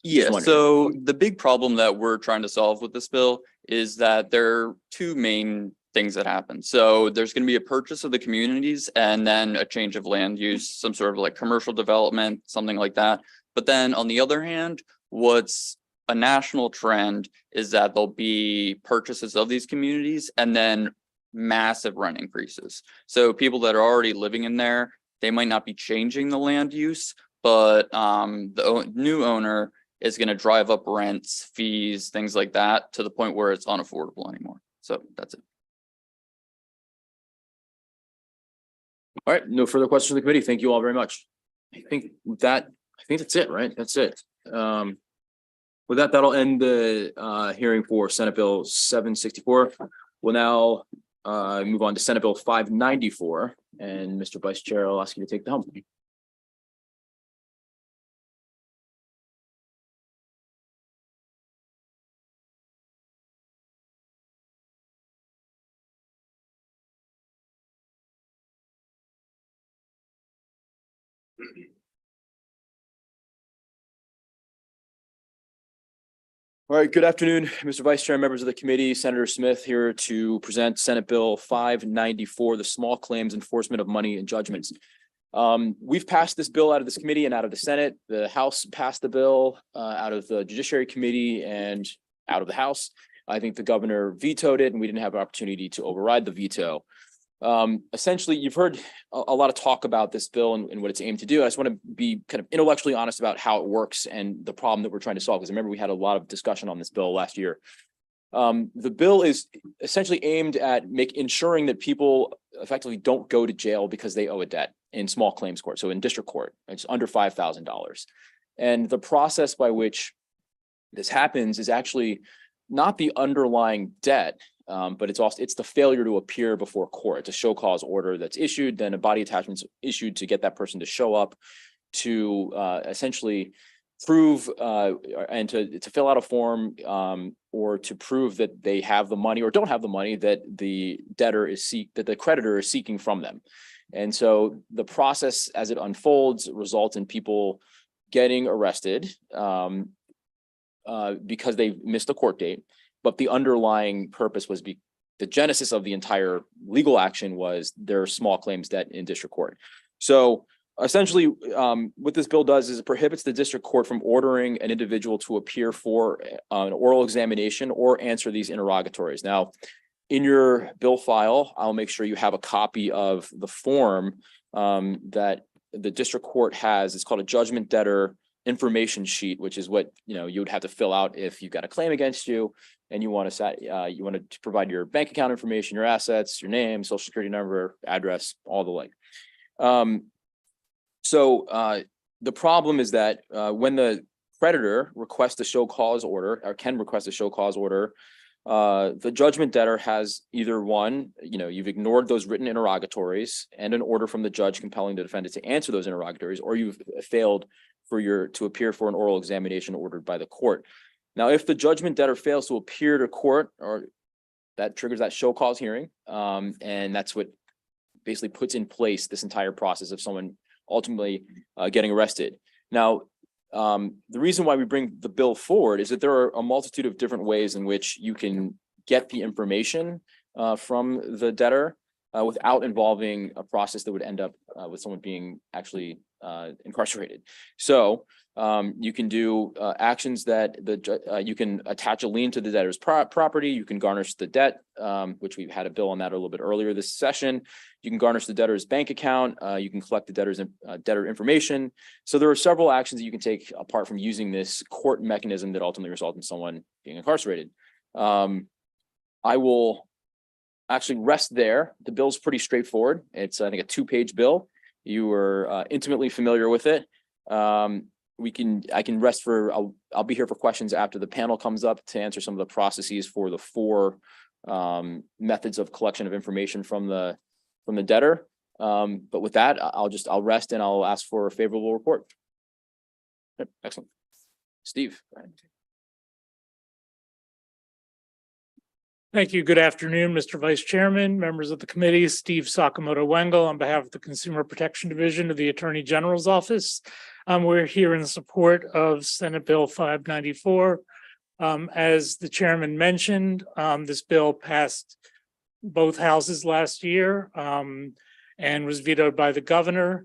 Yeah, so the big problem that we're trying to solve with this bill is that there are two main things that happen. So there's going to be a purchase of the communities and then a change of land use, some sort of like commercial development, something like that. But then on the other hand, what's a national trend is that there'll be purchases of these communities and then massive rent increases. So people that are already living in there, they might not be changing the land use, but the new owner is going to drive up rents, fees, things like that to the point where it's unaffordable anymore. So that's it. All right, no further questions from the committee. Thank you all very much. I think that's it, right? That's it. With that, that'll end the hearing for Senate Bill 764. We'll now move on to Senate Bill 594. And Mr. Vice Chair, I'll ask you to take the helm. All right, good afternoon, Mr. Vice Chair, members of the committee. Senator Smith here to present Senate Bill 594, the Small Claims Enforcement of Money and Judgments. We've passed this bill out of this committee and out of the Senate. The House passed the bill out of the Judiciary Committee and out of the House. I think the governor vetoed it and we didn't have an opportunity to override the veto. Essentially, you've heard a lot of talk about this bill and what it's aimed to do. I just want to be kind of intellectually honest about how it works and the problem that we're trying to solve. Because remember, we had a lot of discussion on this bill last year. The bill is essentially aimed at ensuring that people effectively don't go to jail because they owe a debt in small claims court. So in district court, it's under $5,000. And the process by which this happens is actually not the underlying debt, but it's the failure to appear before court. It's a show cause order that's issued, then a body attachment's issued to get that person to show up to essentially prove and to fill out a form or to prove that they have the money or don't have the money that the creditor is seeking from them. And so the process as it unfolds results in people getting arrested because they missed a court date, but the underlying purpose was the genesis of the entire legal action was their small claims debt in district court. So essentially, what this bill does is it prohibits the district court from ordering an individual to appear for an oral examination or answer these interrogatories. Now, in your bill file, I'll make sure you have a copy of the form that the district court has. It's called a judgment debtor information sheet, which is what you would have to fill out if you've got a claim against you and you want to provide your bank account information, your assets, your name, social security number, address, all the like. So the problem is that when the creditor requests a show cause order or can request a show cause order, the judgment debtor has either one, you've ignored those written interrogatories and an order from the judge compelling the defendant to answer those interrogatories, or you've failed to appear for an oral examination ordered by the court. Now, if the judgment debtor fails to appear to court, or that triggers that show cause hearing, and that's what basically puts in place this entire process of someone ultimately getting arrested. Now, the reason why we bring the bill forward is that there are a multitude of different ways in which you can get the information from the debtor without involving a process that would end up with someone being actually incarcerated. So you can do actions that you can attach a lien to the debtor's property. You can garnish the debt, which we've had a bill on that a little bit earlier this session. You can garnish the debtor's bank account. You can collect the debtor's debtor information. So there are several actions that you can take apart from using this court mechanism that ultimately results in someone being incarcerated. I will actually rest there. The bill's pretty straightforward. It's, I think, a 2-page bill. You are intimately familiar with it. I can rest for, I'll be here for questions after the panel comes up to answer some of the processes for the 4 methods of collection of information from the debtor. But with that, I'll rest and I'll ask for a favorable report. Yep, excellent. Steve. Go ahead. Thank you. Good afternoon, Mr. Vice Chairman, members of the committee. Steve Sakamoto Wengel on behalf of the Consumer Protection Division of the Attorney General's Office. We're here in support of Senate Bill 594. As the chairman mentioned, this bill passed both houses last year and was vetoed by the governor.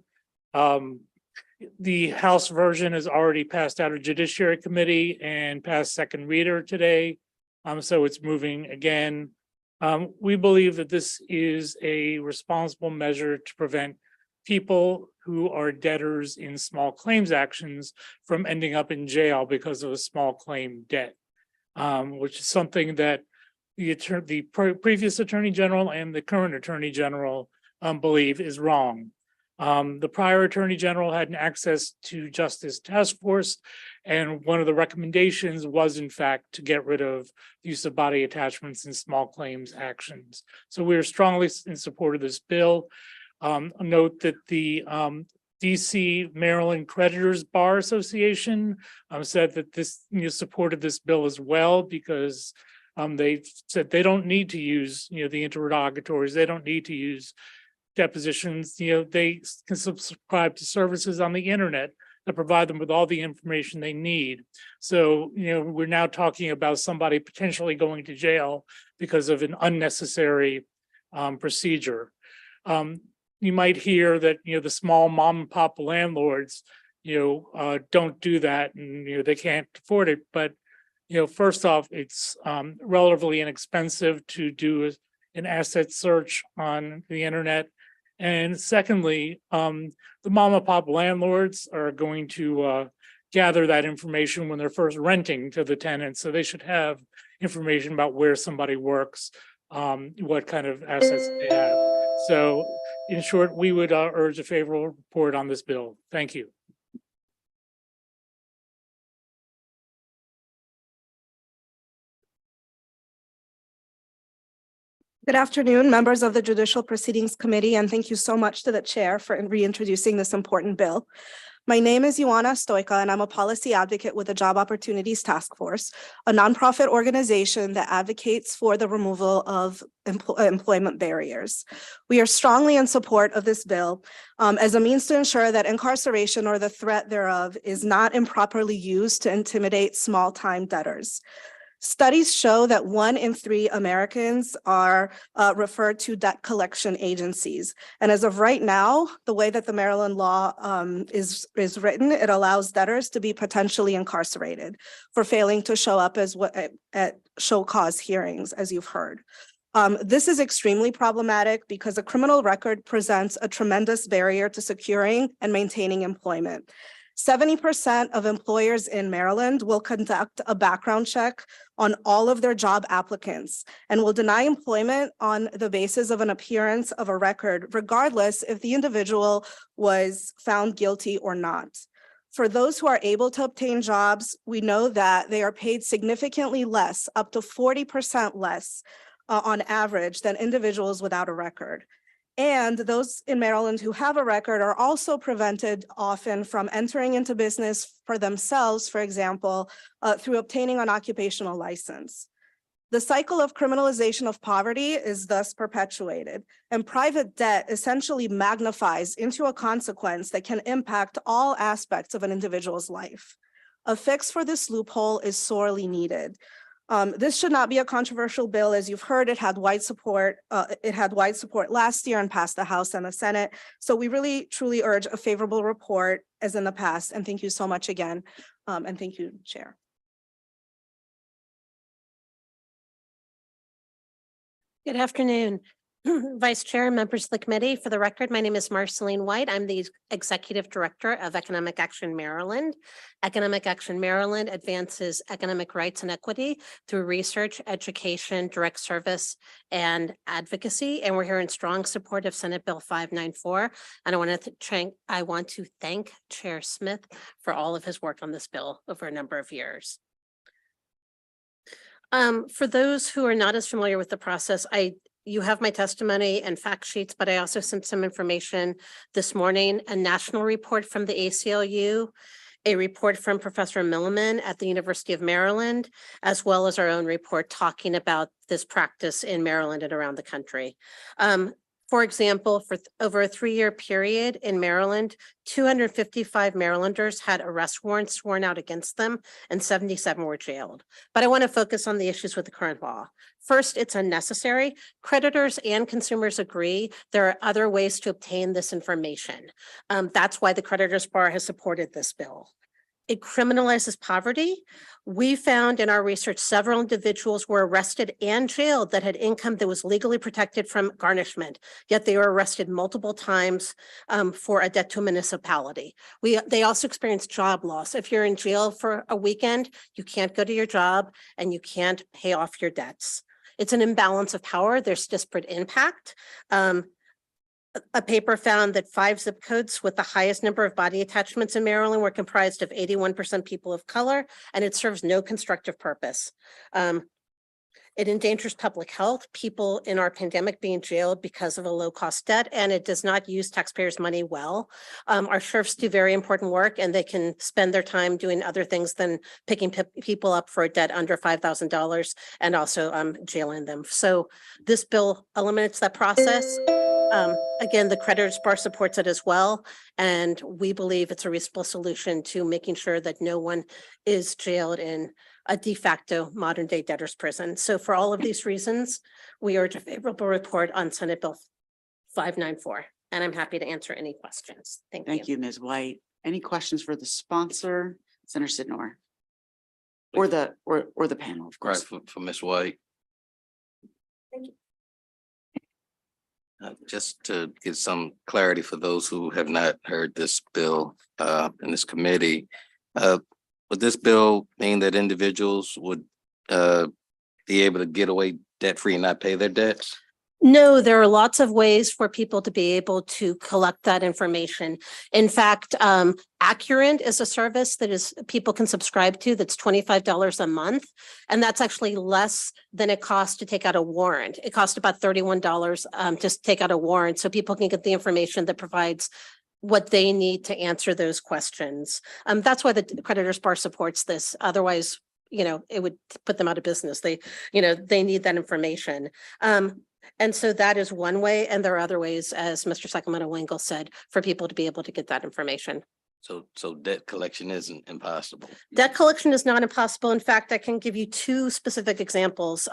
The House version has already passed out of Judiciary Committee and passed second reader today. So it's moving again. We believe that this is a responsible measure to prevent people who are debtors in small claims actions from ending up in jail because of a small claim debt, which is something that the previous Attorney General and the current Attorney General believe is wrong. The prior Attorney General had an access to Justice Task Force, and one of the recommendations was, in fact, to get rid of use of body attachments in small claims actions. So we are strongly in support of this bill. Note that the DC Maryland Creditors Bar Association said that this supported this bill as well, because they said they don't need to use the interrogatories, they don't need to use depositions. They can subscribe to services on the internet that provide them with all the information they need. So we're now talking about somebody potentially going to jail because of an unnecessary procedure. You might hear that the small mom and pop landlords don't do that, and they can't afford it. But first off, it's relatively inexpensive to do an asset search on the internet. And secondly, the mom and pop landlords are going to gather that information when they're first renting to the tenants. So they should have information about where somebody works, what kind of assets they have. So in short, we would urge a favorable report on this bill. Thank you. Good afternoon, members of the Judicial Proceedings Committee, and thank you so much to the chair for reintroducing this important bill. My name is Ioana Stoica, and I'm a policy advocate with the Job Opportunities Task Force, a nonprofit organization that advocates for the removal of employment barriers. We are strongly in support of this bill as a means to ensure that incarceration or the threat thereof is not improperly used to intimidate small-time debtors. Studies show that 1 in 3 Americans are referred to debt collection agencies. And as of right now, the way that the Maryland law is written, it allows debtors to be potentially incarcerated for failing to show up at show cause hearings, as you've heard. This is extremely problematic because a criminal record presents a tremendous barrier to securing and maintaining employment. 70% of employers in Maryland will conduct a background check on all of their job applicants and will deny employment on the basis of an appearance of a record, regardless if the individual was found guilty or not. For those who are able to obtain jobs, we know that they are paid significantly less, up to 40% less on average than individuals without a record. And those in Maryland who have a record are also prevented often from entering into business for themselves, for example, through obtaining an occupational license. The cycle of criminalization of poverty is thus perpetuated, and private debt essentially magnifies into a consequence that can impact all aspects of an individual's life. A fix for this loophole is sorely needed. This should not be a controversial bill. As you've heard, it had wide support. It had wide support last year and passed the House and the Senate. So we really, truly urge a favorable report as in the past. And thank you so much again. And thank you, Chair. Good afternoon, Vice Chair, members of the committee. For the record, my name is Marceline White. I'm the Executive Director of Economic Action Maryland. Economic Action Maryland advances economic rights and equity through research, education, direct service, and advocacy. And we're here in strong support of Senate Bill 594. And I want to thank Chair Smith for all of his work on this bill over a number of years. For those who are not as familiar with the process, you have my testimony and fact sheets, but I also sent some information this morning, a national report from the ACLU, a report from Professor Milliman at the University of Maryland, as well as our own report talking about this practice in Maryland and around the country. For example, for over a 3-year period in Maryland, 255 Marylanders had arrest warrants sworn out against them and 77 were jailed. But I want to focus on the issues with the current law. First, it's unnecessary. Creditors and consumers agree there are other ways to obtain this information. That's why the Creditors Bar has supported this bill. It criminalizes poverty. We found in our research several individuals were arrested and jailed that had income that was legally protected from garnishment, yet they were arrested multiple times for a debt to a municipality. They also experienced job loss. If you're in jail for a weekend, you can't go to your job and you can't pay off your debts. It's an imbalance of power. There's disparate impact. A paper found that 5 zip codes with the highest number of body attachments in Maryland were comprised of 81% people of color, and it serves no constructive purpose. It endangers public health, people in our pandemic being jailed because of a low-cost debt, and it does not use taxpayers' money well. Our sheriffs do very important work, and they can spend their time doing other things than picking people up for a debt under $5,000 and also jailing them. So this bill eliminates that process. Again, the Creditors Bar supports it as well, and we believe it's a reasonable solution to making sure that no one is jailed in a de facto modern day debtor's prison. So for all of these reasons, we urge a favorable report on Senate Bill 594, and I'm happy to answer any questions. Thank you. Thank you, Ms. White. Any questions for the sponsor, Senator Sidnor? Or the panel, of course. Right, for Ms. White. Thank you. Just to get some clarity for those who have not heard this bill in this committee. Would this bill mean that individuals would be able to get away debt-free and not pay their debts? No, there are lots of ways for people to be able to collect that information. In fact, Accurate is a service that is people can subscribe to that's $25 a month. And that's actually less than it costs to take out a warrant. It costs about $31 just to take out a warrant. So people can get the information that provides what they need to answer those questions. That's why the Creditors Bar supports this. Otherwise, it would put them out of business. They need that information. And so that is one way. And there are other ways, as Mr. Sacramento Wingle said, for people to be able to get that information. So debt collection isn't impossible. Debt collection is not impossible. In fact, I can give you two specific examples.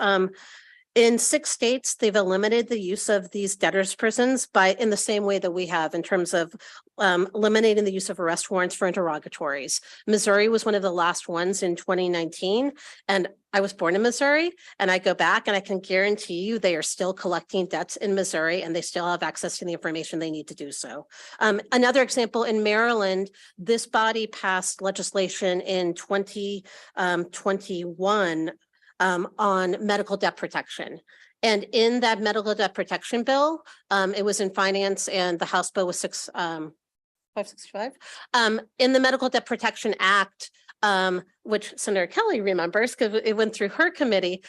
In 6 states, they've eliminated the use of these debtors' prisons in the same way that we have in terms of eliminating the use of arrest warrants for interrogatories. Missouri was one of the last ones in 2019. And I was born in Missouri, and I go back and I can guarantee you they are still collecting debts in Missouri, and they still have access to the information they need to do so. Another example, in Maryland, this body passed legislation in 2021 on medical debt protection. And in that medical debt protection bill, it was in finance and the House bill was 565. In the Medical Debt Protection Act, which Senator Kelly remembers because it went through her committee,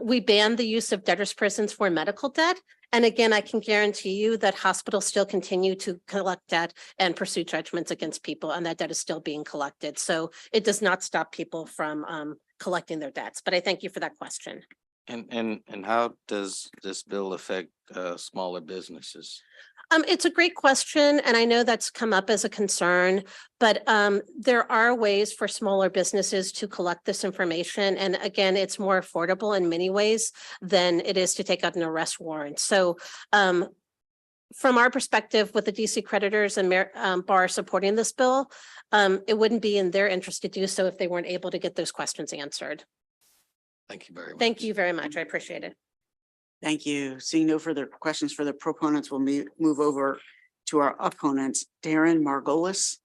we banned the use of debtors' prisons for medical debt. And again, I can guarantee you that hospitals still continue to collect debt and pursue judgments against people, and that debt is still being collected. So it does not stop people from collecting their debts. But I thank you for that question. And how does this bill affect smaller businesses? It's a great question, and I know that's come up as a concern, but there are ways for smaller businesses to collect this information. And again, it's more affordable in many ways than it is to take out an arrest warrant. So from our perspective, with the DC creditors and bar supporting this bill, it wouldn't be in their interest to do so if they weren't able to get those questions answered. Thank you very much. Thank you very much. I appreciate it. Thank you. Seeing no further questions for the proponents, we'll move over to our opponents. Darren Margolis.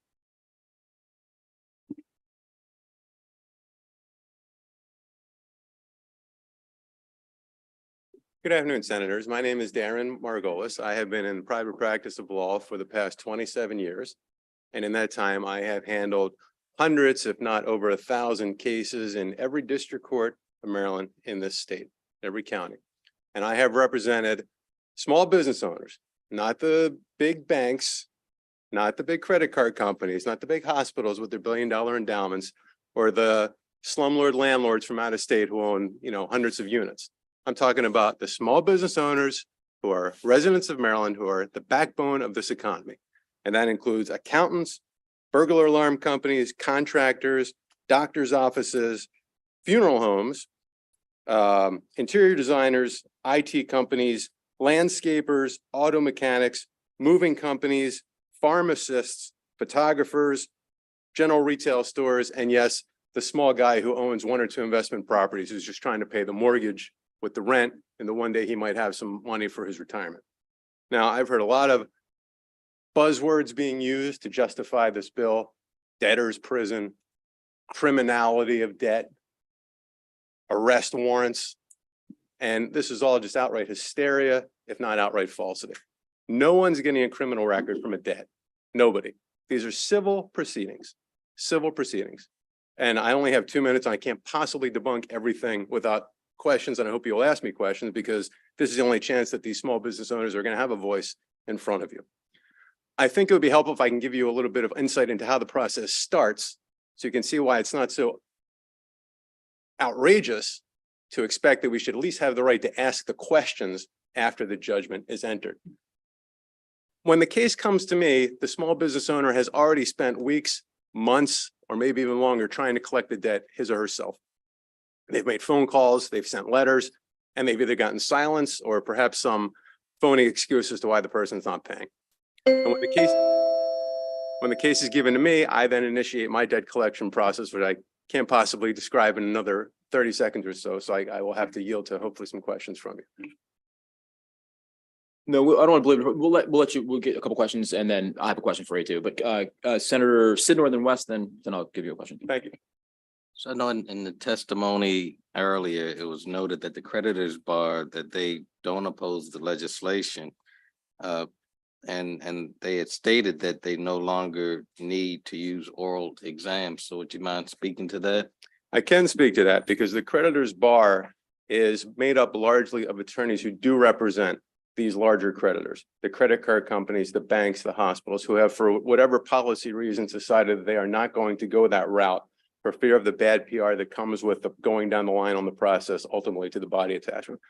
Good afternoon, Senators. My name is Darren Margolis. I have been in private practice of law for the past 27 years. And in that time, I have handled hundreds, if not over 1,000 cases in every district court of Maryland in this state, every county. And I have represented small business owners, not the big banks, not the big credit card companies, not the big hospitals with their billion-dollar endowments, or the slumlord landlords from out of state who own, hundreds of units. I'm talking about the small business owners who are residents of Maryland, who are the backbone of this economy. And that includes accountants, burglar alarm companies, contractors, doctors' offices, funeral homes, interior designers, IT companies, landscapers, auto mechanics, moving companies, pharmacists, photographers, general retail stores, and yes, the small guy who owns 1 or 2 investment properties who's just trying to pay the mortgage with the rent, and the one day he might have some money for his retirement. Now, I've heard a lot of buzzwords being used to justify this bill: debtor's prison, criminality of debt, arrest warrants. And this is all just outright hysteria, if not outright falsity. No one's getting a criminal record from a debt. Nobody. These are civil proceedings, And I only have 2 minutes, and I can't possibly debunk everything without questions. And I hope you'll ask me questions, because this is the only chance that these small business owners are going to have a voice in front of you. I think it would be helpful if I can give you a little bit of insight into how the process starts, so you can see why it's not so outrageous to expect that we should at least have the right to ask the questions after the judgment is entered. When the case comes to me, the small business owner has already spent weeks, months, or maybe even longer trying to collect the debt his or herself. They've made phone calls, they've sent letters, and they've either gotten silence or perhaps some phony excuse as to why the person's not paying. And when the case is given to me, I then initiate my debt collection process, which I can't possibly describe in another 30 seconds or so. So I will have to yield to hopefully some questions from you. No, I don't want to believe it. We'll let you, we'll get a couple questions and then I have a question for you too. But Senator Sid Northern West, then I'll give you a question. Thank you. So I know in the testimony earlier, it was noted that the creditors bar that they don't oppose the legislation. And they had stated that they no longer need to use oral exams. So would you mind speaking to that? I can speak to that because the creditors bar is made up largely of attorneys who do represent these larger creditors, the credit card companies, the banks, the hospitals, who have, for whatever policy reasons, decided that they are not going to go that route for fear of the bad PR that comes with going down the line on the process, ultimately to the body attachment.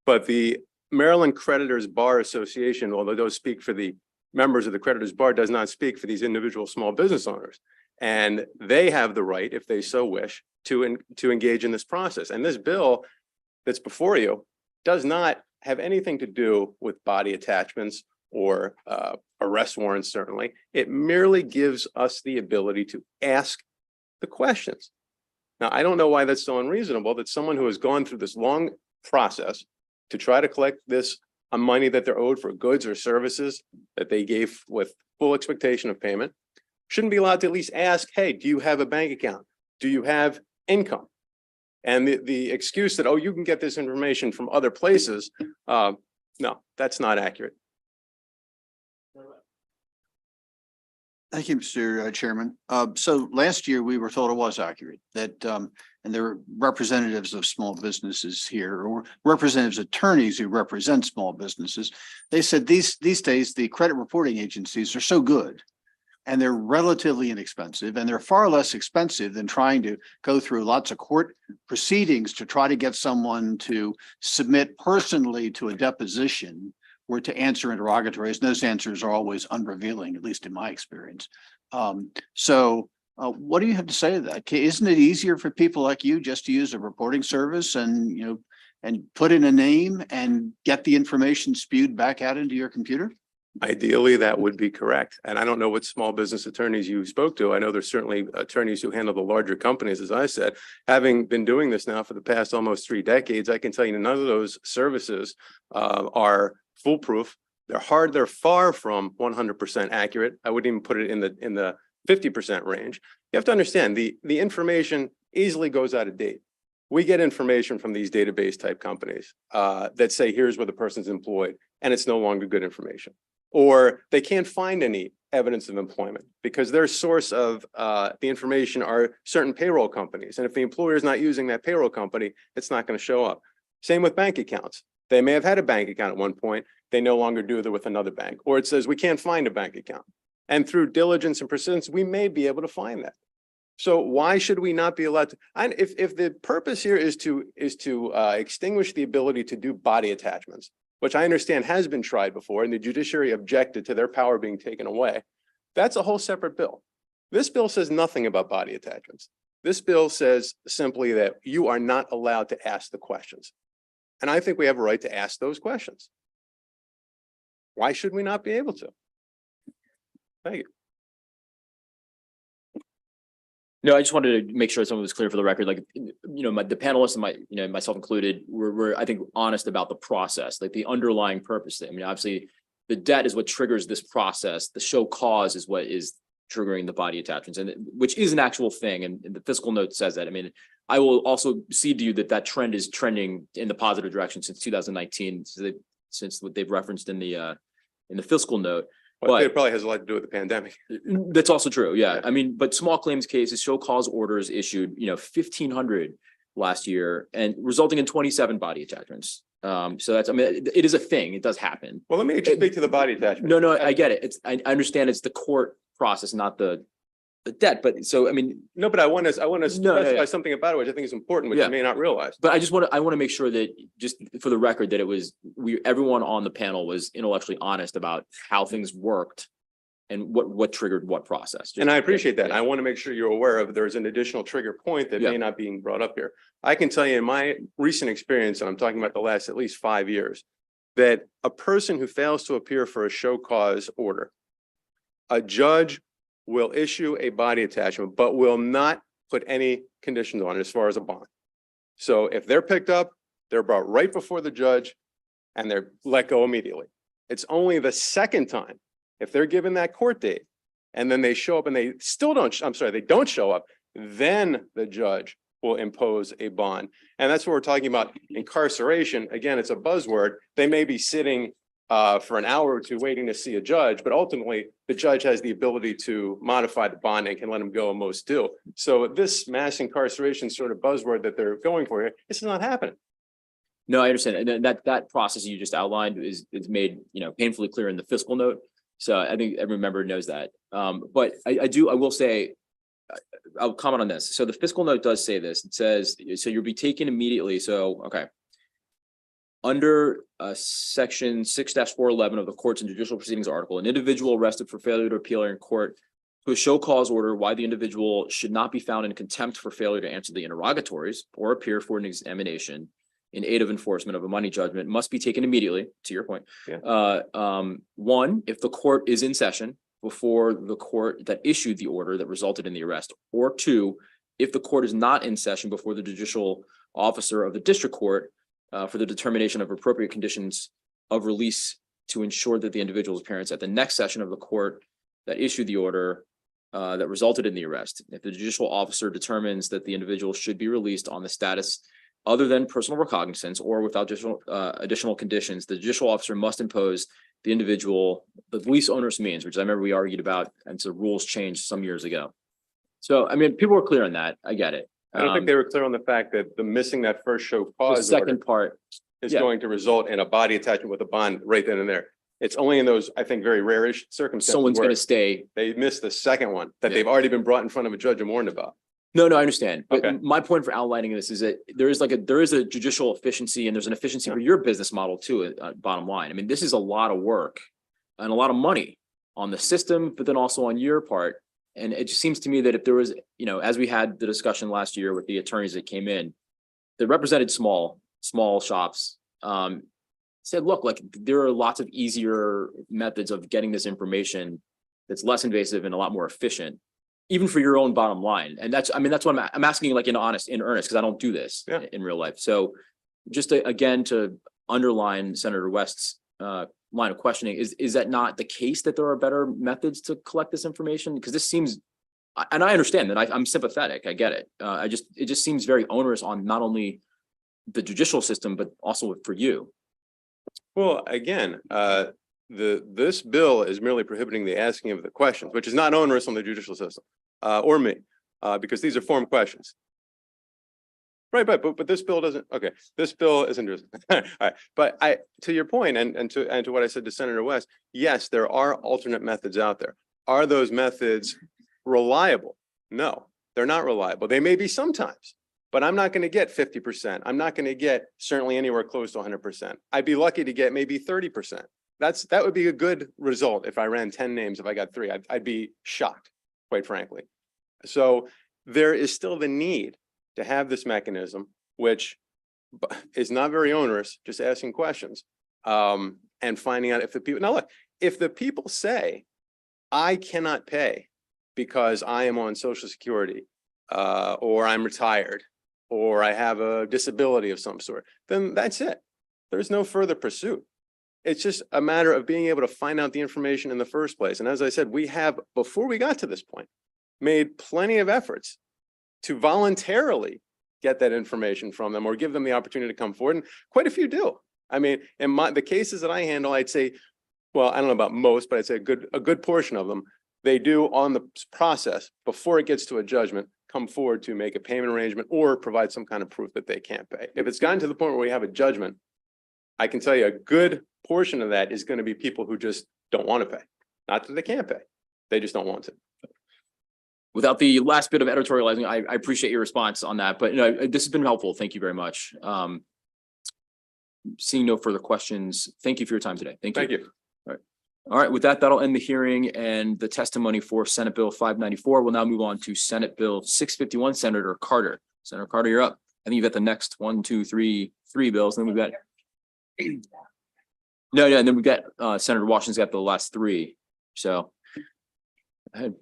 But the Maryland Creditors Bar Association, although those speak for the members of the creditors bar, does not speak for these individual small business owners. And they have the right, if they so wish, to engage in this process. And this bill that's before you does not have anything to do with body attachments or arrest warrants, certainly. It merely gives us the ability to ask the questions. Now, I don't know why that's so unreasonable that someone who has gone through this long process to try to collect this money that they're owed for goods or services that they gave with full expectation of payment shouldn't be allowed to at least ask, hey, do you have a bank account? Do you have income? And the excuse that, oh, you can get this information from other places, no, that's not accurate. Thank you, Mr. Chairman. So last year we were told it was accurate that, and there were representatives of small businesses here or representatives, attorneys who represent small businesses. They said these days, the credit reporting agencies are so good and they're relatively inexpensive and they're far less expensive than trying to go through lots of court proceedings to try to get someone to submit personally to a deposition or to answer interrogatories. And those answers are always unrevealing, at least in my experience. What do you have to say to that? Isn't it easier for people like you just to use a reporting service and, and put in a name and get the information spewed back out into your computer? Ideally, that would be correct. And I don't know what small business attorneys you spoke to. I know there's certainly attorneys who handle the larger companies, as I said. Having been doing this now for the past almost 3 decades, I can tell you none of those services are foolproof. They're far from 100% accurate. I wouldn't even put it in the 50% range. You have to understand the information easily goes out of date. We get information from these database type companies that say, here's where the person's employed, and it's no longer good information. Or they can't find any evidence of employment because their source of the information are certain payroll companies. And if the employer is not using that payroll company, it's not going to show up. Same with bank accounts. They may have had a bank account at one point. They no longer do that with another bank. Or it says we can't find a bank account. And through diligence and persistence, we may be able to find that. So why should we not be allowed to? And if the purpose here is to extinguish the ability to do body attachments, which I understand has been tried before, and the judiciary objected to their power being taken away, that's a whole separate bill. This bill says nothing about body attachments. This bill says simply that you are not allowed to ask the questions. And I think we have a right to ask those questions. Why should we not be able to? Thank you. No, I just wanted to make sure something was clear for the record. Like, the panelists and myself included, we're I think honest about the process, like the underlying purpose. I mean, obviously, the debt is what triggers this process. The show cause is what is triggering the body attachments, and which is an actual thing. And the fiscal note says that. I mean, I will also cede to you that trend is trending in the positive direction since 2019, since what they've referenced in the fiscal note. Well, it probably has a lot to do with the pandemic. That's also true. Yeah. I mean, but small claims cases, show cause orders issued, 1,500 last year and resulting in 27 body attachments. So that's, I mean, it is a thing. It does happen. Well, let me just speak to the body attachment. No, I get it. I understand it's the court process, not the debt. But so, I mean, no, but I want to specify something about it, which I think is important, which you may not realize. But I want to make sure that just for the record that everyone on the panel was intellectually honest about how things worked and what triggered what process. And I appreciate that. I want to make sure you're aware of there's an additional trigger point that may not be brought up here. I can tell you in my recent experience, and I'm talking about the last at least 5 years, that a person who fails to appear for a show cause order, a judge will issue a body attachment, but will not put any conditions on it as far as a bond. So if they're picked up, they're brought right before the judge and they're let go immediately. It's only the second time, if they're given that court date and then they show up and they still don't, they don't show up, then the judge will impose a bond. And that's what we're talking about. Incarceration, again, it's a buzzword. They may be sitting for an hour or two waiting to see a judge, but ultimately the judge has the ability to modify the bond and can let them go, and most do. So this mass incarceration sort of buzzword that they're going for here, this is not happening. No, I understand. And that process you just outlined is made, painfully clear in the fiscal note. So I think every member knows that. But I will say, I'll comment on this. So the fiscal note does say this. It says, so you'll be taken immediately. So, okay. Under section 6-411 of the Courts and Judicial Proceedings article, an individual arrested for failure to appear in court to a show cause order why the individual should not be found in contempt for failure to answer the interrogatories or appear for an examination in aid of enforcement of a money judgment must be taken immediately, to your point. Yeah. One, if the court is in session before the court that issued the order that resulted in the arrest, or two, if the court is not in session before the judicial officer of the district court for the determination of appropriate conditions of release to ensure that the individual's appearance at the next session of the court that issued the order that resulted in the arrest. If the judicial officer determines that the individual should be released on the status other than personal recognizance or without additional conditions, the judicial officer must impose the individual the least onerous means, which I remember we argued about, and so rules changed some years ago. So, I mean, people were clear on that. I get it. I don't think they were clear on the fact that the missing that first show cause The second order part is going to result in a body attachment with a bond right then and there. It's only in those, I think, very rare-ish circumstances. Someone's where going to stay. They missed the second one that Yeah. they've already been brought in front of a judge and warned about. No, I understand. But Okay. my point for outlining this is that there is a judicial efficiency and there's an efficiency for your business model too, bottom line. I mean, this is a lot of work and a lot of money on the system, but then also on your part. And it just seems to me that if there was, as we had the discussion last year with the attorneys that came in, that represented small shops, said, look, like there are lots of easier methods of getting this information that's less invasive and a lot more efficient, even for your own bottom line. And that's what I'm asking, like in earnest, because I don't do this in real life. So just again, to underline Senator West's line of questioning, is that not the case that there are better methods to collect this information? Because this seems, and I understand that I'm sympathetic, I get it. It just seems very onerous on not only the judicial system, but also for you. Well, again, this bill is merely prohibiting the asking of the questions, which is not onerous on the judicial system or me, because these are form questions. Right, but this bill doesn't. Okay, this bill isn't. All right, but to your point, and to what I said to Senator West, yes, there are alternate methods out there. Are those methods reliable? No, they're not reliable. They may be sometimes, but I'm not going to get 50%. I'm not going to get certainly anywhere close to 100%. I'd be lucky to get maybe 30%. That would be a good result if I ran 10 names. If I got 3, I'd be shocked, quite frankly. So there is still the need to have this mechanism, which is not very onerous, just asking questions and finding out if the people, now look, if the people say, I cannot pay because I am on Social Security or I'm retired or I have a disability of some sort, then that's it. There's no further pursuit. It's just a matter of being able to find out the information in the first place. And as I said, we have, before we got to this point, made plenty of efforts to voluntarily get that information from them or give them the opportunity to come forward. And quite a few do. I mean, in the cases that I handle, I'd say, well, I don't know about most, but I'd say a good portion of them, they do on the process before it gets to a judgment, come forward to make a payment arrangement or provide some kind of proof that they can't pay. If it's gotten to the point where we have a judgment, I can tell you a good portion of that is going to be people who just don't want to pay. Not that they can't pay, they just don't want to. Without the last bit of editorializing, I appreciate your response on that, but this has been helpful. Thank you very much. Seeing no further questions, thank you for your time today. Thank you. Thank you. All right, with that, that'll end the hearing and the testimony for Senate Bill 594. We'll now move on to Senate Bill 651. Senator Carter. Senator Carter, you're up. I think you've got the next 3 bills. Then we've got and then we've got Senator Washington's got the last 3. So go ahead.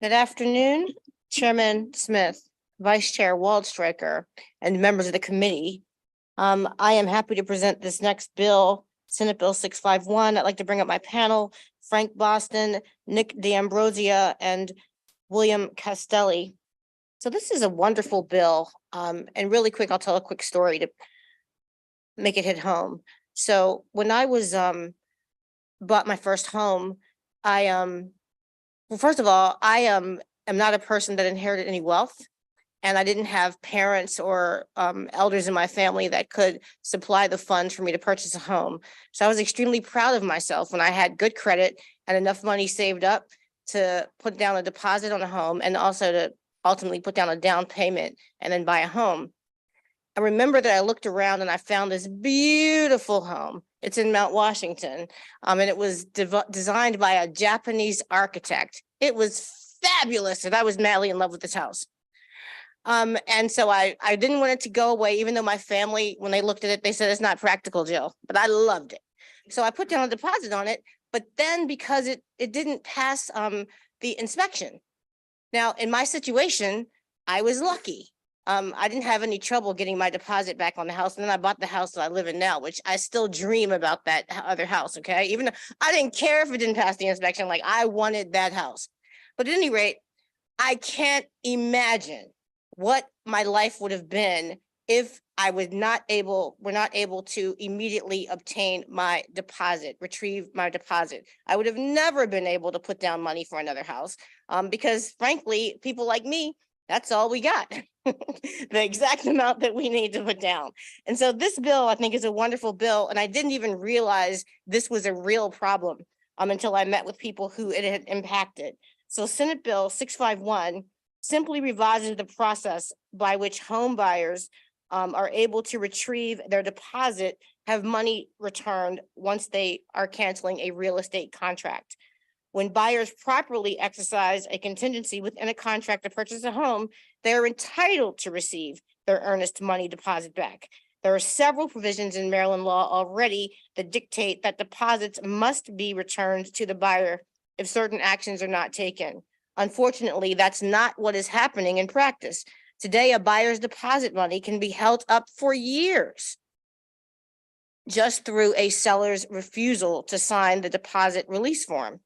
Good afternoon, Chairman Smith, Vice Chair Waldstreicher, and members of the committee. I am happy to present this next bill, Senate Bill 651. I'd like to bring up my panel, Frank Boston, Nick D'Ambrosia, and William Castelli. So this is a wonderful bill. And really quick, I'll tell a quick story to make it hit home. So when I was bought my first home, well, first of all, I am not a person that inherited any wealth. And I didn't have parents or elders in my family that could supply the funds for me to purchase a home. So I was extremely proud of myself when I had good credit and enough money saved up to put down a deposit on a home and also to ultimately put down a down payment and then buy a home. I remember that I looked around and I found this beautiful home. It's in Mount Washington, and it was designed by a Japanese architect. It was fabulous, and I was madly in love with this house. And so I didn't want it to go away, even though my family, when they looked at it, they said it's not practical, Jill, but I loved it. So I put down a deposit on it, but then because it didn't pass the inspection. Now, in my situation, I was lucky. I didn't have any trouble getting my deposit back on the house. And then I bought the house that I live in now, which I still dream about that other house, okay? Even though I didn't care if it didn't pass the inspection, like I wanted that house. But at any rate, I can't imagine what my life would have been if I was not able to immediately obtain my deposit, retrieve my deposit. I would have never been able to put down money for another house because frankly, people like me, that's all we got, the exact amount that we need to put down. And so this bill, I think, is a wonderful bill. And I didn't even realize this was a real problem until I met with people who it had impacted. So Senate Bill 651 simply revises the process by which home buyers are able to retrieve their deposit, have money returned once they are canceling a real estate contract. When buyers properly exercise a contingency within a contract to purchase a home, they are entitled to receive their earnest money deposit back. There are several provisions in Maryland law already that dictate that deposits must be returned to the buyer if certain actions are not taken. Unfortunately, that's not what is happening in practice. Today, a buyer's deposit money can be held up for years just through a seller's refusal to sign the deposit release form.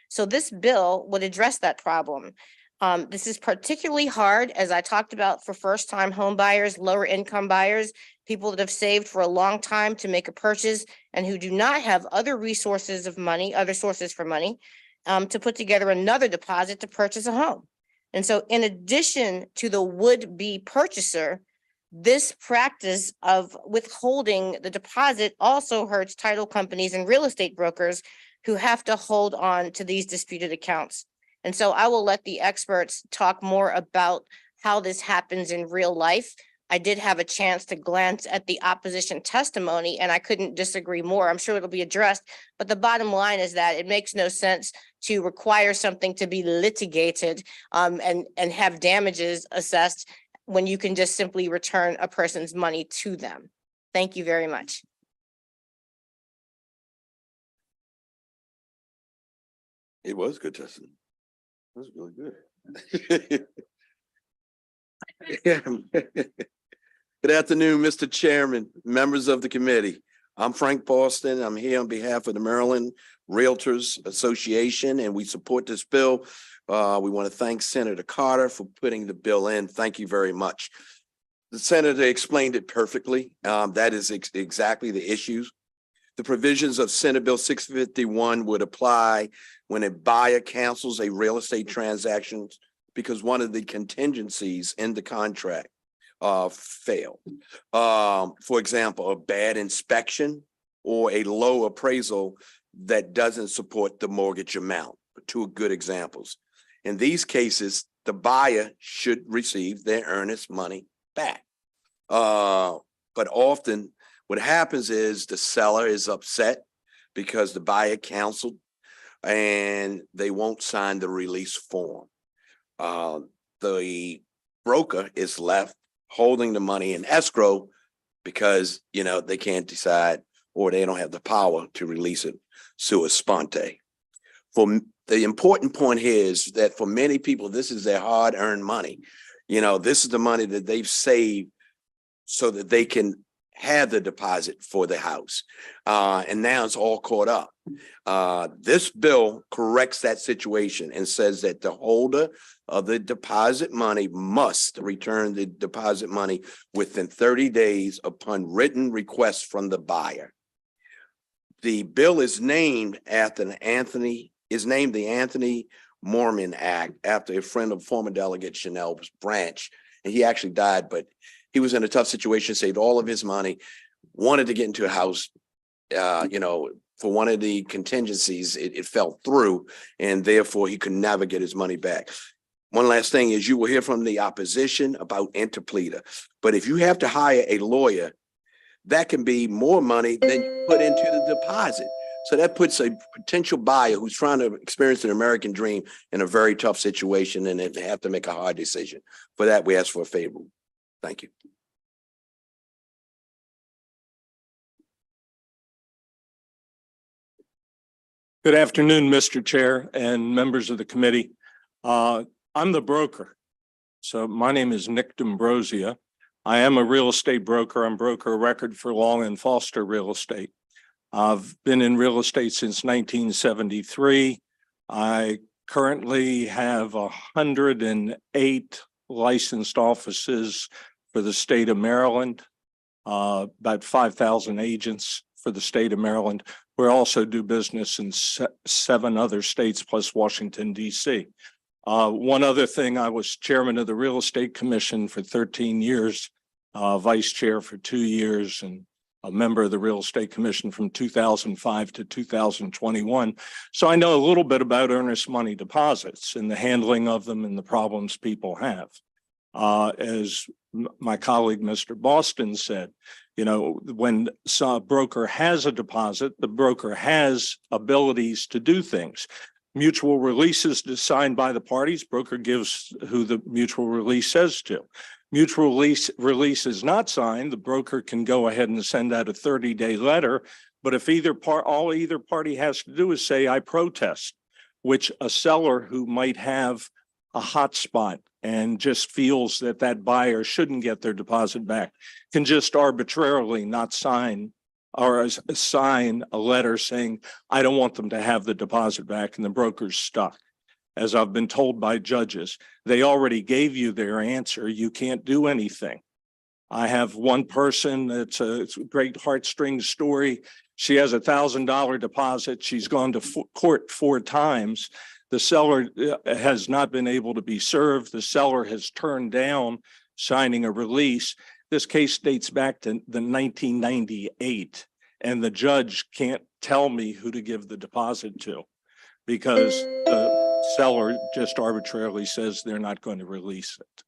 So this bill would address that problem. This is particularly hard, as I talked about, for first-time home buyers, lower income buyers, people that have saved for a long time to make a purchase and who do not have other sources for money to put together another deposit to purchase a home. And so in addition to the would-be purchaser, this practice of withholding the deposit also hurts title companies and real estate brokers who have to hold on to these disputed accounts. And so I will let the experts talk more about how this happens in real life. I did have a chance to glance at the opposition testimony and I couldn't disagree more. I'm sure it'll be addressed, but the bottom line is that it makes no sense to require something to be litigated and have damages assessed when you can just simply return a person's money to them. Thank you very much. It was good, Justin. It was really good. Good afternoon, Mr. Chairman, members of the committee. I'm Frank Boston. I'm here on behalf of the Maryland Realtors Association, and we support this bill. We want to thank Senator Carter for putting the bill in. Thank you very much. The senator explained it perfectly. That is exactly the issues. The provisions of Senate Bill 651 would apply when a buyer cancels a real estate transaction because one of the contingencies in the contract failed. For example, a bad inspection or a low appraisal that doesn't support the mortgage amount. Two good examples. In these cases, the buyer should receive their earnest money back. But often what happens is the seller is upset because the buyer canceled and they won't sign the release form. The broker is left holding the money in escrow because, they can't decide or they don't have the power to release it sua sponte. The important point here is that for many people, this is their hard-earned money. You know, this is the money that they've saved so that they can have the deposit for the house. And now it's all caught up. This bill corrects that situation and says that the holder of the deposit money must return the deposit money within 30 days upon written request from the buyer. The bill is named after the Anthony Mormon Act after a friend of former Delegate Chanel Branch. And he actually died, but he was in a tough situation, saved all of his money, wanted to get into a house, you know, for one of the contingencies, it fell through, and therefore he could never get his money back. One last thing is you will hear from the opposition about interpleader. But if you have to hire a lawyer, that can be more money than you put into the deposit. So that puts a potential buyer who's trying to experience an American dream in a very tough situation, and they have to make a hard decision. For that, we ask for a favor. Thank you. Good afternoon, Mr. Chair and members of the committee. I'm the broker. So my name is Nick D'Ambrosia. I am a real estate broker. I'm broker of record for Long and Foster Real Estate. I've been in real estate since 1973. I currently have 108 licensed offices for the state of Maryland, about 5,000 agents for the state of Maryland. We also do business in 7 other states plus Washington, D.C. One other thing, I was chairman of the Real Estate Commission for 13 years, vice chair for 2 years, and a member of the Real Estate Commission from 2005 to 2021. So I know a little bit about earnest money deposits and the handling of them and the problems people have. As my colleague, Mr. Boston, said, you know, when a broker has a deposit, the broker has abilities to do things. Mutual release is signed by the parties. Broker gives who the mutual release says to. Mutual release is not signed, the broker can go ahead and send out a 30-day letter. But if either party has to do is say, I protest, which a seller who might have a hot spot and just feels that that buyer shouldn't get their deposit back can just arbitrarily not sign or sign a letter saying, I don't want them to have the deposit back, and the broker's stuck. As I've been told by judges, they already gave you their answer. You can't do anything. I have one person, it's a great heartstring story. She has $1,000 deposit. She's gone to court 4 times. The seller has not been able to be served. The seller has turned down signing a release. This case dates back to the 1998, and the judge can't tell me who to give the deposit to because the seller just arbitrarily says they're not going to release it.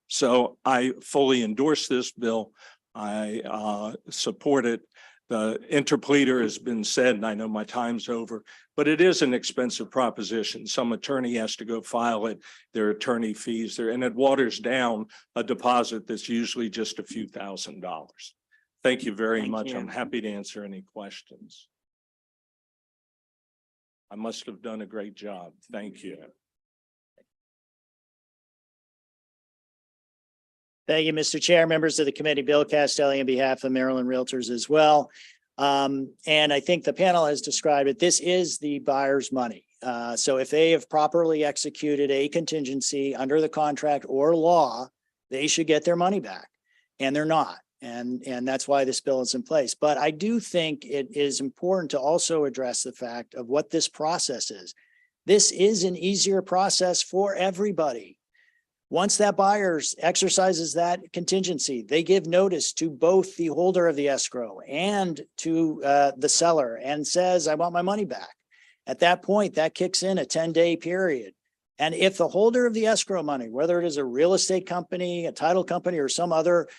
So I fully endorse this bill. I support it. The interpleader has been said, and I know my time's over, but it is an expensive proposition. Some attorney has to go file it, their attorney fees there, and it waters down a deposit that's usually just a few $1,000s. Thank you very much. I'm happy to answer any questions. I must have done a great job. Thank you. Thank you, Mr. Chair, members of the committee, Bill Castelli on behalf of Maryland Realtors as well. And I think the panel has described it. This is the buyer's money. So if they have properly executed a contingency under the contract or law, they should get their money back, and they're not. And that's why this bill is in place. But I do think it is important to also address the fact of what this process is. This is an easier process for everybody. Once that buyer exercises that contingency, they give notice to both the holder of the escrow and to the seller and says, I want my money back. At that point, that kicks in a 10-day period. And if the holder of the escrow money, whether it is a real estate company, a title company, or some other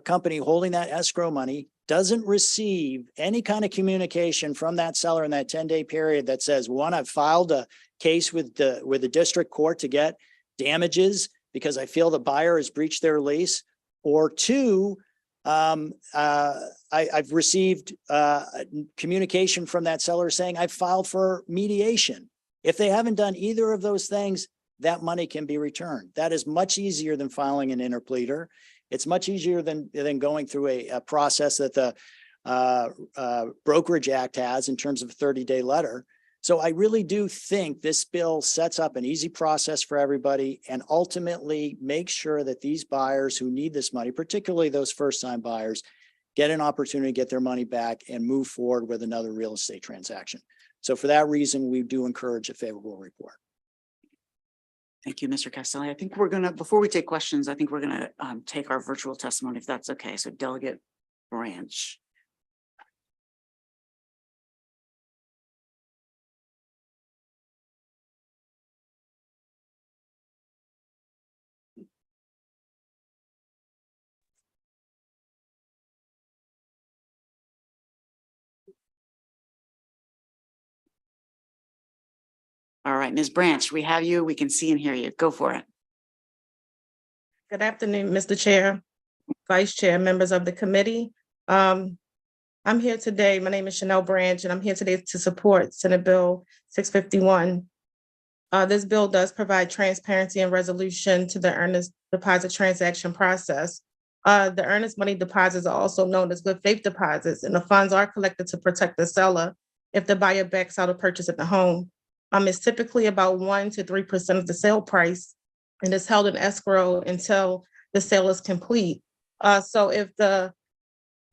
company holding that escrow money, doesn't receive any kind of communication from that seller in that 10-day period that says, one, I've filed a case with the district court to get damages because I feel the buyer has breached their lease, or 2, I've received communication from that seller saying I've filed for mediation. If they haven't done either of those things, that money can be returned. That is much easier than filing an interpleader. It's much easier than going through a process that the Brokerage Act has in terms of a 30-day letter. So I really do think this bill sets up an easy process for everybody and ultimately makes sure that these buyers who need this money, particularly those first-time buyers, get an opportunity to get their money back and move forward with another real estate transaction. So for that reason, we do encourage a favorable report. Thank you, Mr. Castelli. I think we're gonna, before we take questions, I think we're gonna take our virtual testimony if that's okay. So Delegate Branch. All right, Ms. Branch, we have you. We can see and hear you. Go for it. Good afternoon, Mr. Chair, Vice Chair, members of the committee. I'm here today. My name is Chanel Branch, and I'm here today to support Senate Bill 651. This bill does provide transparency and resolution to the earnest deposit transaction process. The earnest money deposits are also known as good faith deposits, and the funds are collected to protect the seller if the buyer backs out a purchase of the home. It's typically about 1 to 3% of the sale price, and it's held in escrow until the sale is complete. So if the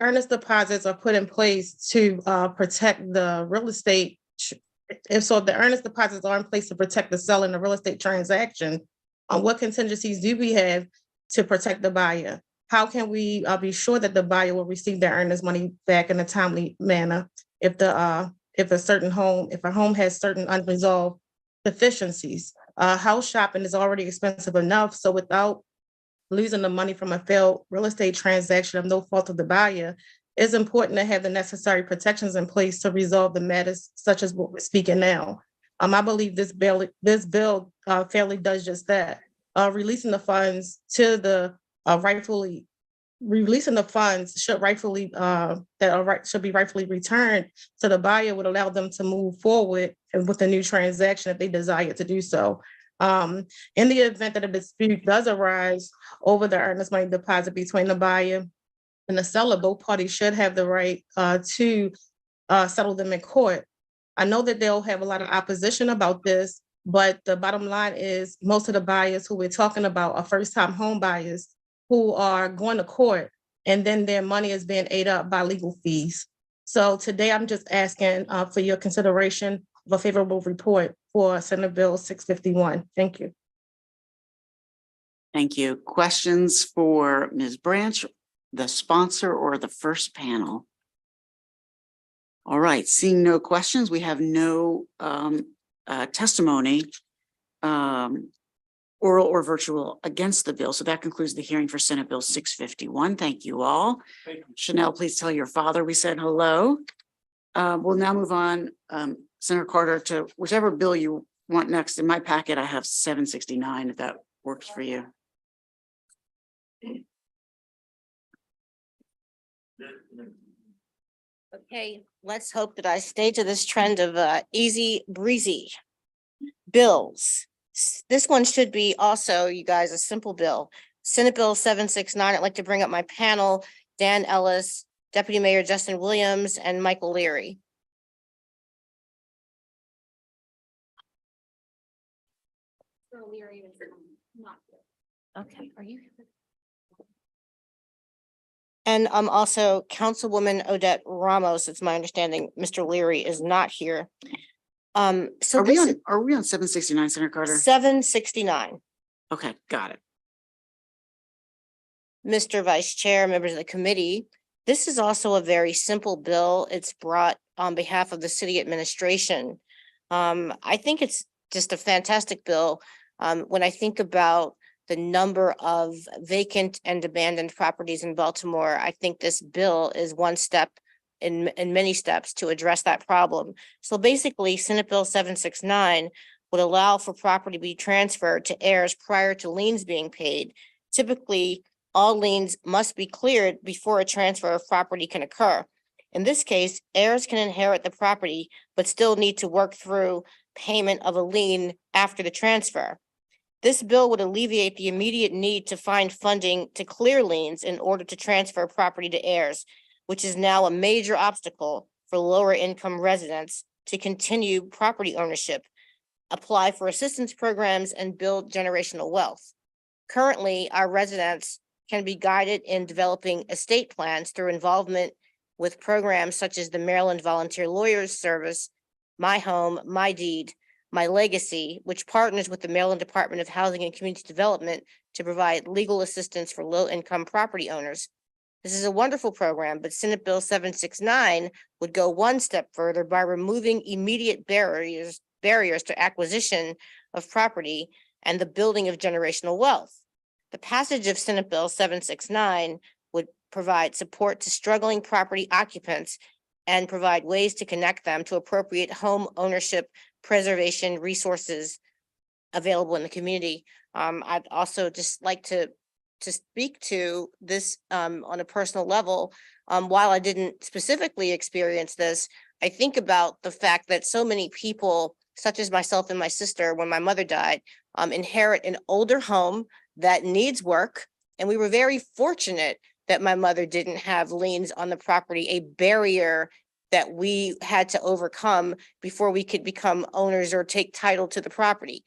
earnest deposits are put in place to protect the real estate, if the earnest deposits are in place to protect the seller in the real estate transaction, what contingencies do we have to protect the buyer? How can we be sure that the buyer will receive their earnest money back in a timely manner if a home has certain unresolved deficiencies? House shopping is already expensive enough, so without losing the money from a failed real estate transaction of no fault of the buyer, it's important to have the necessary protections in place to resolve the matters such as what we're speaking now. I believe this bill fairly does just that. Releasing the funds to the releasing the funds should be rightfully returned to the buyer would allow them to move forward with a new transaction if they desire to do so. In the event that a dispute does arise over the earnest money deposit between the buyer and the seller, both parties should have the right to settle them in court. I know that they'll have a lot of opposition about this, but the bottom line is most of the buyers who we're talking about are first-time home buyers who are going to court, and then their money is being ate up by legal fees. So today I'm just asking for your consideration of a favorable report for Senate Bill 651. Thank you. Thank you. Questions for Ms. Branch, the sponsor, or the first panel? All right, seeing no questions, we have no testimony, oral or virtual, against the bill. So that concludes the hearing for Senate Bill 651. Thank you all. Thank you. Chanel, please tell your father we said hello. We'll now move on, Senator Carter, to whichever bill you want next. In my packet, I have 769, if that works for you. Okay, let's hope that I stay to this trend of easy breezy bills. This one should be also, you guys, a simple bill. Senate Bill 769. I'd like to bring up my panel, Dan Ellis, Deputy Mayor Justin Williams, and Michael Leary. Okay, are you? And also Councilwoman Odette Ramos. It's my understanding Mr. Leary is not here. So are we on 769, Senator Carter? 769. Okay, got it. Mr. Vice Chair, members of the committee, this is also a very simple bill. It's brought on behalf of the city administration. I think it's just a fantastic bill. When I think about the number of vacant and abandoned properties in Baltimore, I think this bill is one step in many steps to address that problem. So basically, Senate Bill 769 would allow for property to be transferred to heirs prior to liens being paid. Typically, all liens must be cleared before a transfer of property can occur. In this case, heirs can inherit the property, but still need to work through payment of a lien after the transfer. This bill would alleviate the immediate need to find funding to clear liens in order to transfer property to heirs, which is now a major obstacle for lower income residents to continue property ownership, apply for assistance programs, and build generational wealth. Currently, our residents can be guided in developing estate plans through involvement with programs such as the Maryland Volunteer Lawyers Service, My Home, My Deed, My Legacy, which partners with the Maryland Department of Housing and Community Development to provide legal assistance for low-income property owners. This is a wonderful program, but Senate Bill 769 would go one step further by removing immediate barriers to acquisition of property and the building of generational wealth. The passage of Senate Bill 769 would provide support to struggling property occupants and provide ways to connect them to appropriate home ownership preservation resources available in the community. I'd also just like to speak to this on a personal level. While I didn't specifically experience this, I think about the fact that so many people, such as myself and my sister, when my mother died, inherit an older home that needs work. And we were very fortunate that my mother didn't have liens on the property, a barrier that we had to overcome before we could become owners or take title to the property.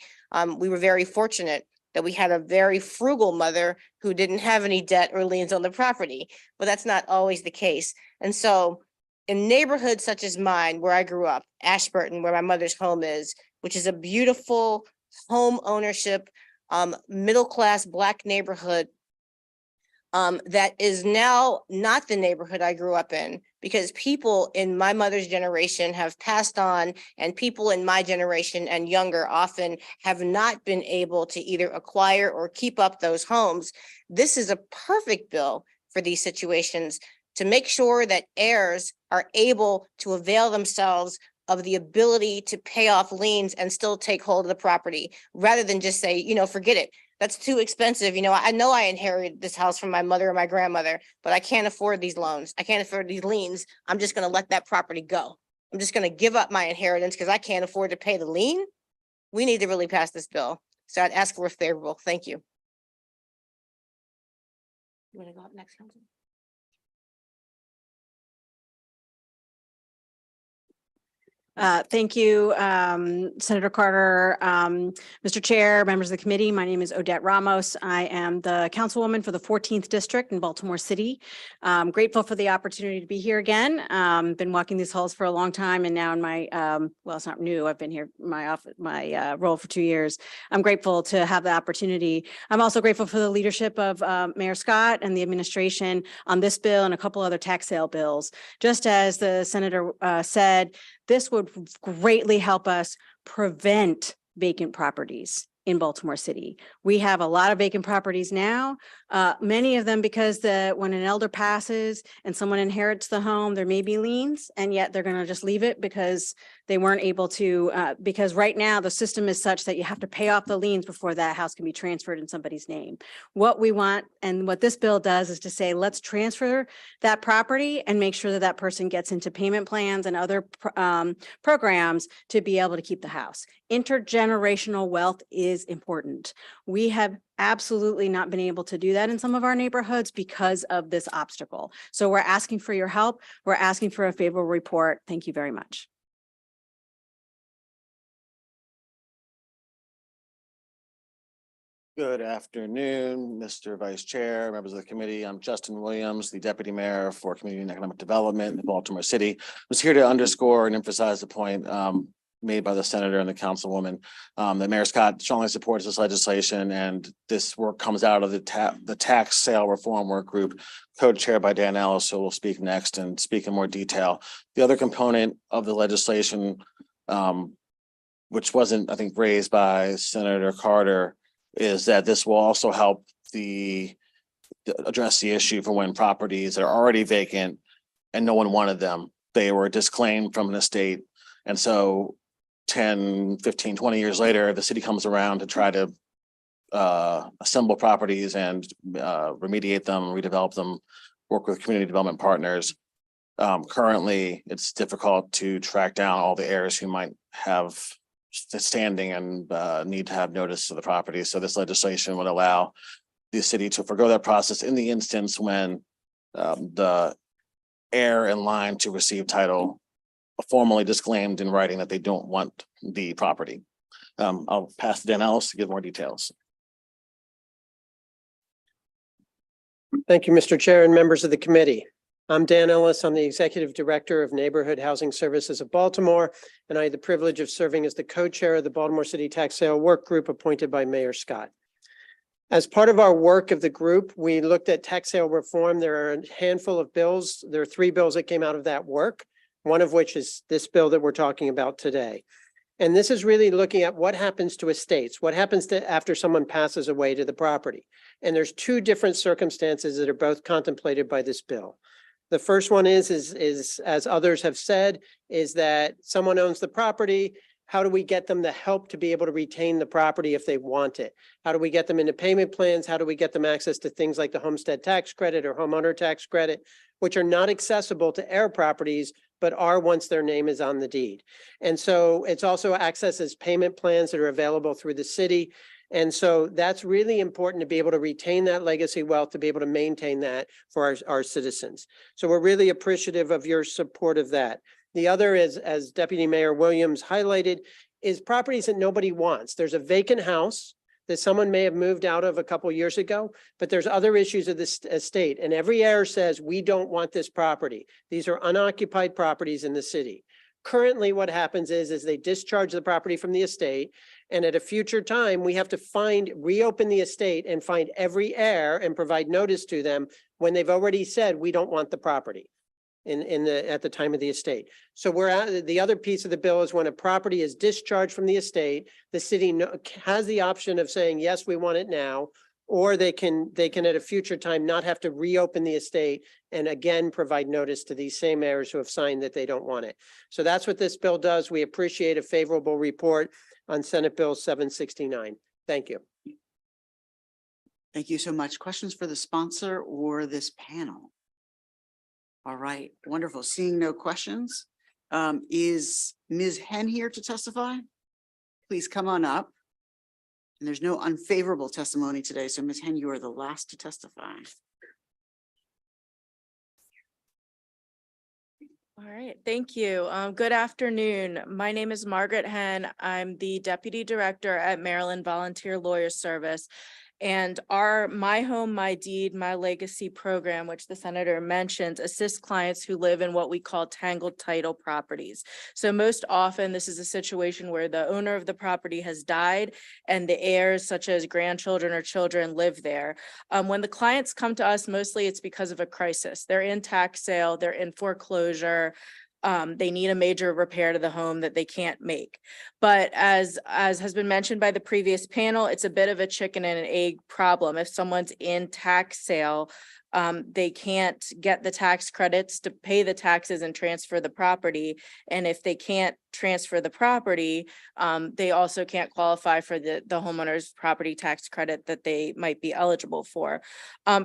We were very fortunate that we had a very frugal mother who didn't have any debt or liens on the property, but that's not always the case. And so in neighborhoods such as mine, where I grew up, Ashburton, where my mother's home is, which is a beautiful home ownership, middle-class Black neighborhood, that is now not the neighborhood I grew up in, because people in my mother's generation have passed on, and people in my generation and younger often have not been able to either acquire or keep up those homes. This is a perfect bill for these situations to make sure that heirs are able to avail themselves of the ability to pay off liens and still take hold of the property, rather than just say, forget it. That's too expensive. I know I inherited this house from my mother or my grandmother, but I can't afford these loans. I can't afford these liens. I'm just going to let that property go. I'm just going to give up my inheritance because I can't afford to pay the lien. We need to really pass this bill. So I'd ask for a favorable. Thank you. You want to go up next, Council? Thank you, Senator Carter. Mr. Chair, members of the committee, my name is Odette Ramos. I am the councilwoman for the 14th District in Baltimore City. I'm grateful for the opportunity to be here again. Been walking these halls for a long time, and now in my, well, it's not new. I've been here in my role for 2 years. I'm grateful to have the opportunity. I'm also grateful for the leadership of Mayor Scott and the administration on this bill and a couple other tax sale bills. Just as the senator said, this would greatly help us prevent vacant properties in Baltimore City. We have a lot of vacant properties now, many of them because when an elder passes and someone inherits the home, there may be liens, and yet they're going to just leave it because they weren't able to, because right now the system is such that you have to pay off the liens before that house can be transferred in somebody's name. What we want, and what this bill does, is to say, let's transfer that property and make sure that that person gets into payment plans and other programs to be able to keep the house. Intergenerational wealth is important. We have absolutely not been able to do that in some of our neighborhoods because of this obstacle. So we're asking for your help. We're asking for a favorable report. Thank you very much. Good afternoon, Mr. Vice Chair, members of the committee. I'm Justin Williams, the Deputy Mayor for Community and Economic Development in Baltimore City. I was here to underscore and emphasize the point made by the Senator and the Councilwoman that Mayor Scott strongly supports this legislation, and this work comes out of the tax sale reform work group, co-chaired by Dan Ellis, who will speak next and speak in more detail. The other component of the legislation, which wasn't, I think, raised by Senator Carter, is that this will also help address the issue for when properties are already vacant and no one wanted them. They were disclaimed from an estate. And so 10, 15, 20 years later, the city comes around to try to assemble properties and remediate them, redevelop them, work with community development partners. Currently, it's difficult to track down all the heirs who might have standing and need to have notice to the property. So this legislation would allow the city to forego that process in the instance when the heir in line to receive title formally disclaimed in writing that they don't want the property. I'll pass to Dan Ellis to give more details. Thank you, Mr. Chair and members of the committee. I'm Dan Ellis. I'm the Executive Director of Neighborhood Housing Services of Baltimore, and I had the privilege of serving as the co-chair of the Baltimore City Tax Sale Work Group appointed by Mayor Scott. As part of our work of the group, we looked at tax sale reform. There are a handful of bills. There are 3 bills that came out of that work, one of which is this bill that we're talking about today. And this is really looking at what happens to estates, what happens to after someone passes away to the property. And there's 2 different circumstances that are both contemplated by this bill. The first one is as others have said, is that someone owns the property. How do we get them the help to be able to retain the property if they want it? How do we get them into payment plans? How do we get them access to things like the homestead tax credit or homeowner tax credit, which are not accessible to heir properties, but are once their name is on the deed? And so it's also accesses payment plans that are available through the city. And so that's really important to be able to retain that legacy wealth, to be able to maintain that for our citizens. So we're really appreciative of your support of that. The other is, as Deputy Mayor Williams highlighted, is properties that nobody wants. There's a vacant house that someone may have moved out of a couple of years ago, but there's other issues of this estate. And every heir says, we don't want this property. These are unoccupied properties in the city. Currently, what happens is they discharge the property from the estate. And at a future time, we have to reopen the estate and find every heir and provide notice to them when they've already said, we don't want the property at the time of the estate. So the other piece of the bill is when a property is discharged from the estate, the city has the option of saying, yes, we want it now, or they can at a future time not have to reopen the estate and again provide notice to these same heirs who have signed that they don't want it. So that's what this bill does. We appreciate a favorable report on Senate Bill 769. Thank you. Thank you so much. Questions for the sponsor or this panel? All right, wonderful. Seeing no questions. Is Ms. Henn here to testify? Please come on up. And there's no unfavorable testimony today. So Ms. Henn, you are the last to testify. All right, thank you. Good afternoon. My name is Margaret Henn. I'm the Deputy Director at Maryland Volunteer Lawyer Service. And our My Home, My Deed, My Legacy program, which the Senator mentioned, assists clients who live in what we call tangled title properties. So most often, this is a situation where the owner of the property has died and the heirs, such as grandchildren or children, live there. When the clients come to us, mostly it's because of a crisis. They're in tax sale, they're in foreclosure. They need a major repair to the home that they can't make. But as has been mentioned by the previous panel, it's a bit of a chicken and an egg problem. If someone's in tax sale, they can't get the tax credits to pay the taxes and transfer the property. And if they can't transfer the property, they also can't qualify for the homeowner's property tax credit that they might be eligible for.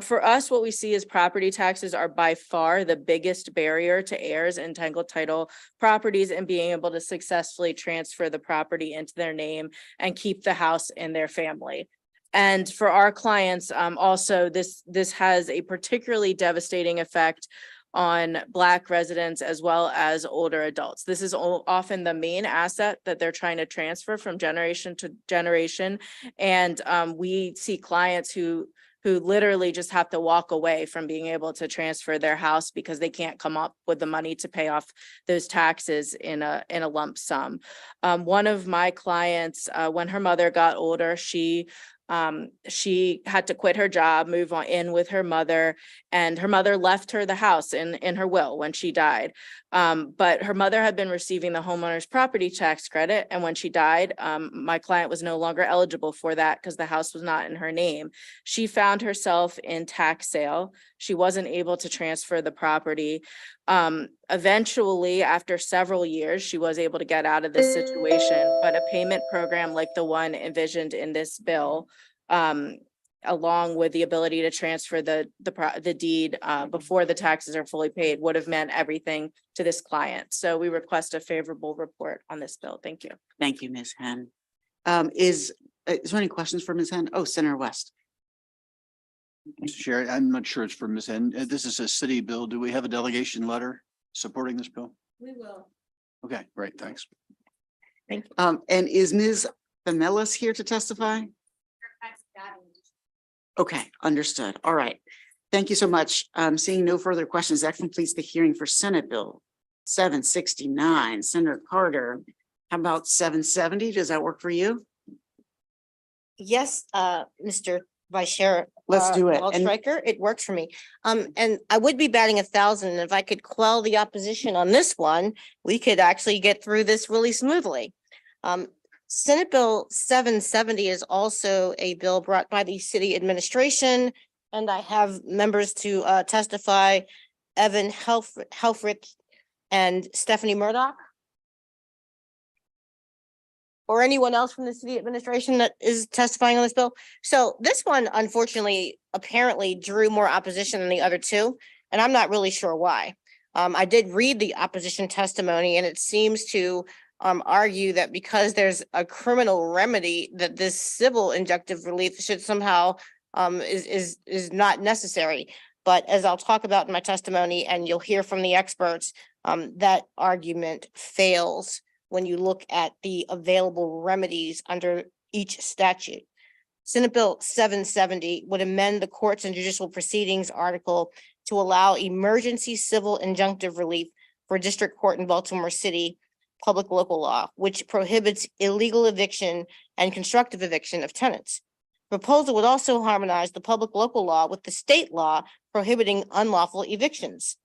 For us, what we see is property taxes are by far the biggest barrier to heirs in tangled title properties and being able to successfully transfer the property into their name and keep the house in their family. And for our clients, also, this has a particularly devastating effect on Black residents as well as older adults. This is often the main asset that they're trying to transfer from generation to generation. And we see clients who literally just have to walk away from being able to transfer their house because they can't come up with the money to pay off those taxes in a lump sum. One of my clients, when her mother got older, she had to quit her job, move on in with her mother, and her mother left her the house in her will when she died. But her mother had been receiving the homeowner's property tax credit. And when she died, my client was no longer eligible for that because the house was not in her name. She found herself in tax sale. She wasn't able to transfer the property. Eventually, after several years, she was able to get out of this situation, but a payment program like the one envisioned in this bill along with the ability to transfer the deed before the taxes are fully paid would have meant everything to this client. So we request a favorable report on this bill. Thank you. Thank you, Ms. Hen. Is there any questions for Ms. Hen? Oh, Senator West. Mr. Chair, I'm not sure it's for Ms. Hen. This is a city bill. Do we have a delegation letter supporting this bill? We will. Okay, great, thanks. Thank you. And is Ms. Vanellis here to testify? Okay, understood. All right. Thank you so much. Seeing no further questions, that completes the hearing for Senate Bill 769. Senator Carter, how about 770? Does that work for you? Yes, Mr. Vice Chair. Let's do it. And Stryker, it works for me. And I would be batting 1,000. And if I could quell the opposition on this one, we could actually get through this really smoothly. Senate Bill 770 is also a bill brought by the city administration, and I have members to testify, Evan Helfrich and Stephanie Murdoch. Or anyone else from the city administration that is testifying on this bill. So this one, unfortunately, apparently drew more opposition than the other two, and I'm not really sure why. I did read the opposition testimony, and it seems to argue that because there's a criminal remedy, that this civil injunctive relief should somehow is not necessary. But as I'll talk about in my testimony, and you'll hear from the experts, that argument fails when you look at the available remedies under each statute. Senate Bill 770 would amend the Courts and Judicial Proceedings article to allow emergency civil injunctive relief for district court in Baltimore City public local law, which prohibits illegal eviction and constructive eviction of tenants. Proposal would also harmonize the public local law with the state law prohibiting unlawful evictions.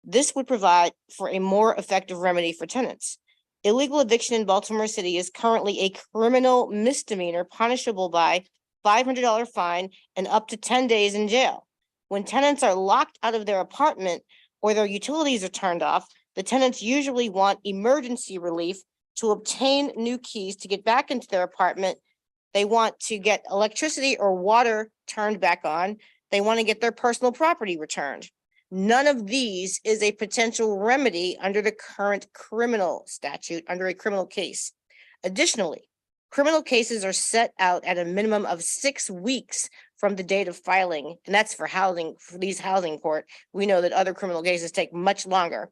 This would provide for a more effective remedy for tenants. Illegal eviction in Baltimore City is currently a criminal misdemeanor punishable by $500 fine and up to 10 days in jail. When tenants are locked out of their apartment or their utilities are turned off, the tenants usually want emergency relief to obtain new keys to get back into their apartment. They want to get electricity or water turned back on. They want to get their personal property returned. None of these is a potential remedy under the current criminal statute under a criminal case. Additionally, criminal cases are set out at a minimum of 6 weeks from the date of filing, and that's for these housing court. We know that other criminal cases take much longer.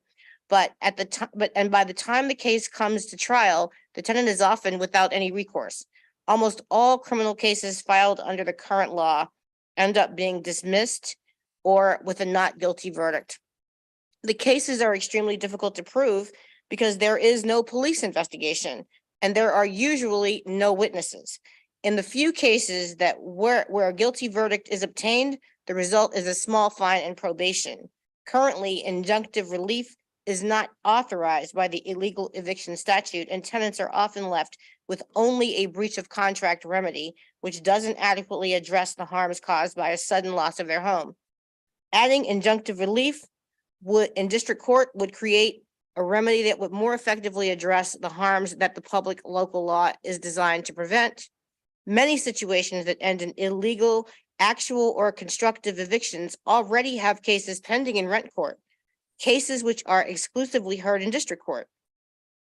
But at the time, by the time the case comes to trial, the tenant is often without any recourse. Almost all criminal cases filed under the current law end up being dismissed or with a not guilty verdict. The cases are extremely difficult to prove because there is no police investigation and there are usually no witnesses. In the few cases that where a guilty verdict is obtained, the result is a small fine and probation. Currently, injunctive relief is not authorized by the illegal eviction statute, and tenants are often left with only a breach of contract remedy, which doesn't adequately address the harms caused by a sudden loss of their home. Adding injunctive relief in district court would create a remedy that would more effectively address the harms that the public local law is designed to prevent. Many situations that end in illegal, actual, or constructive evictions already have cases pending in rent court, cases which are exclusively heard in district court.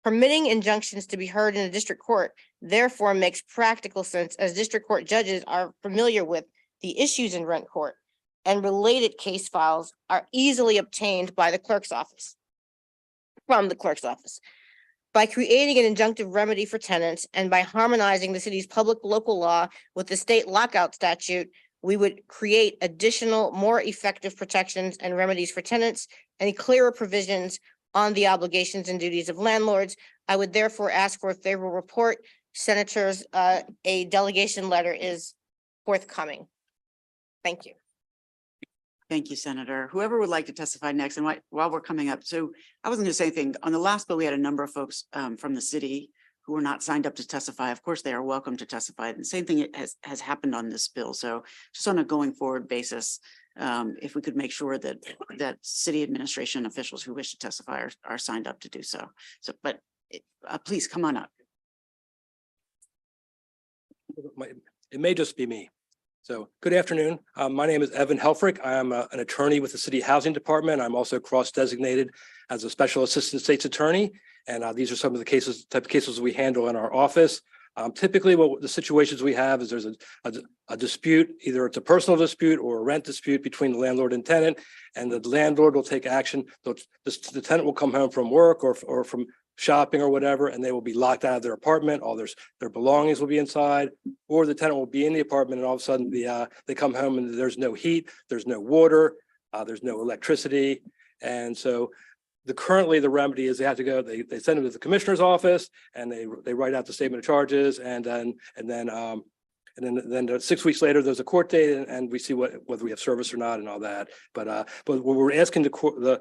Permitting injunctions to be heard in a district court therefore makes practical sense, as district court judges are familiar with the issues in rent court, and related case files are easily obtained by the clerk's office, from the clerk's office. By creating an injunctive remedy for tenants and by harmonizing the city's public local law with the state lockout statute, we would create additional, more effective protections and remedies for tenants and clearer provisions on the obligations and duties of landlords. I would therefore ask for a favorable report. Senators, a delegation letter is forthcoming. Thank you. Thank you, Senator. Whoever would like to testify next, and while we're coming up, so I wasn't going to say anything. On the last bill, we had a number of folks from the city who were not signed up to testify. Of course, they are welcome to testify. And the same thing has happened on this bill. So just on a going forward basis, if we could make sure that city administration officials who wish to testify are signed up to do so. But please come on up. It may just be me. So good afternoon. My name is Evan Helfrich. I am an attorney with the City Housing Department. I'm also cross-designated as a Special Assistant State's Attorney. And these are some of the type of cases we handle in our office. Typically, what the situations we have is there's a dispute, either it's a personal dispute or a rent dispute between the landlord and tenant, and the landlord will take action. The tenant will come home from work or from shopping or whatever, and they will be locked out of their apartment. All their belongings will be inside, or the tenant will be in the apartment, and all of a sudden they come home and there's no heat, there's no water, there's no electricity, and so currently the remedy is they have to go. They send them to the commissioner's office, and they write out the statement of charges, and then 6 weeks later there's a court date, and we see whether we have service or not and all that. But what we're asking the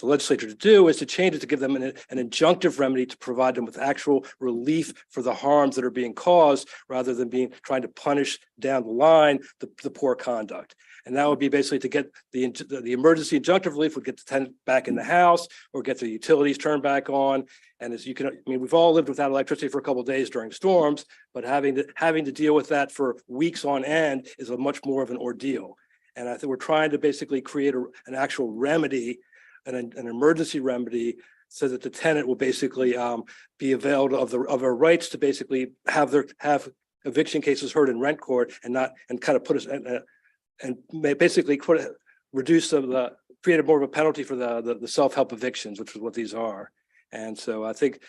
legislature to do is to change it to give them an injunctive remedy to provide them with actual relief for the harms that are being caused, rather than trying to punish down the line the poor conduct. And that would be basically to get the emergency injunctive relief would get the tenant back in the house or get the utilities turned back on. And as you can, we've all lived without electricity for a couple of days during storms, but having to deal with that for weeks on end is a much more of an ordeal. And I think we're trying to basically create an actual remedy, an emergency remedy, so that the tenant will basically be availed of their rights to basically have eviction cases heard in rent court, and kind of put us and basically create more of a penalty for the self-help evictions, which is what these are. And so I think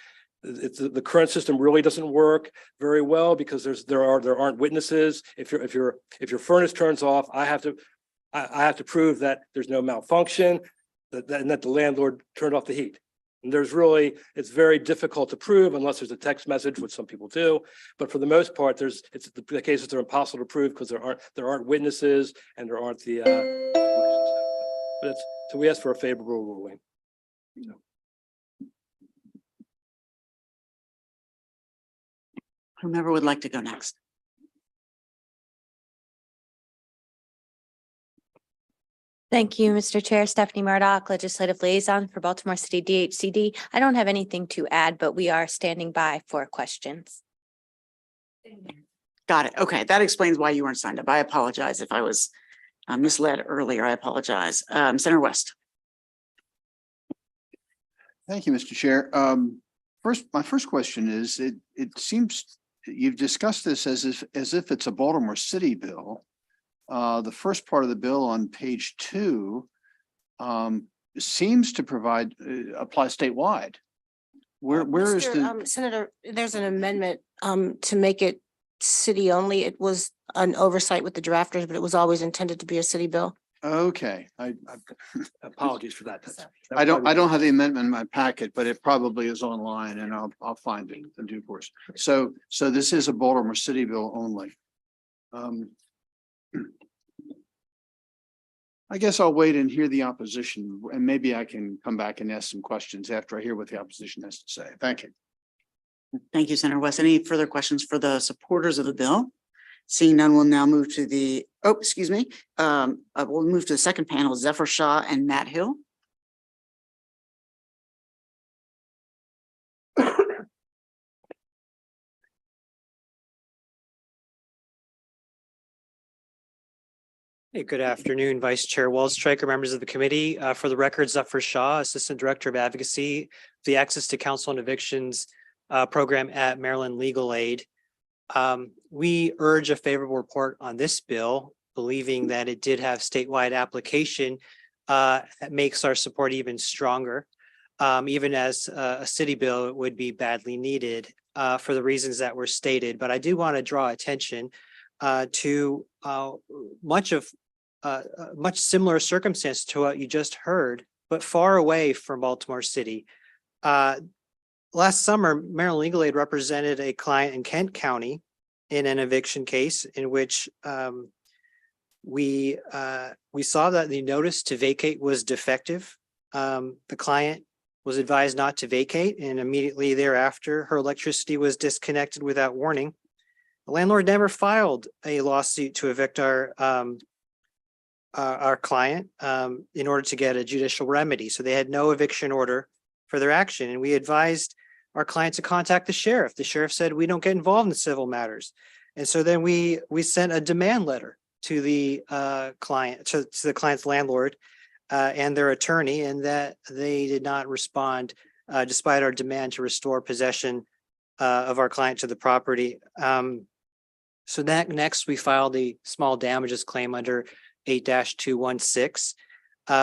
the current system really doesn't work very well, because there aren't witnesses. If your furnace turns off, I have to prove that there's no malfunction, and that the landlord turned off the heat. And it's very difficult to prove unless there's a text message, which some people do. But for the most part, the cases are impossible to prove because there aren't witnesses, and there aren't the. So we ask for a favorable ruling. Whomever would like to go next. Thank you, Mr. Chair. Stephanie Murdoch, Legislative Liaison for Baltimore City DHCD. I don't have anything to add, but we are standing by for questions. Got it. Okay, that explains why you weren't signed up. I apologize if I was misled earlier. I apologize. Senator West. Thank you, Mr. Chair. My first question is, it seems you've discussed this as if it's a Baltimore City bill. The first part of the bill on page 2 seems to apply statewide. Where is the Senator, there's an amendment to make it city only. It was an oversight with the drafters, but it was always intended to be a city bill. Okay, Apologies for that. I don't have the amendment in my packet, but it probably is online, and I'll find it in due course. So this is a Baltimore City bill only. I guess I'll wait and hear the opposition, and maybe I can come back and ask some questions after I hear what the opposition has to say. Thank you. Thank you, Senator West. Any further questions for the supporters of the bill? Seeing none, we'll now move to we'll move to the second panel, Zephyr Shaw and Matt Hill. Hey, good afternoon, Vice Chair Waldstreicher, members of the committee. For the record, Zephyr Shaw, Assistant Director of Advocacy, the Access to Counsel and Evictions program at Maryland Legal Aid. We urge a favorable report on this bill, believing that it did have statewide application. That makes our support even stronger. Even as a city bill, it would be badly needed for the reasons that were stated. But I do want to draw attention to much similar circumstance to what you just heard, but far away from Baltimore City. Last summer, Maryland Legal Aid represented a client in Kent County in an eviction case in which we saw that the notice to vacate was defective. The client was advised not to vacate, and immediately thereafter, her electricity was disconnected without warning. The landlord never filed a lawsuit to evict our client in order to get a judicial remedy. So they had no eviction order for their action. And we advised our client to contact the sheriff. The sheriff said, we don't get involved in civil matters. And so then we sent a demand letter to the client, to the client's landlord and their attorney, and that they did not respond despite our demand to restore possession of our client to the property. So that next, we filed a small damages claim under 8-216,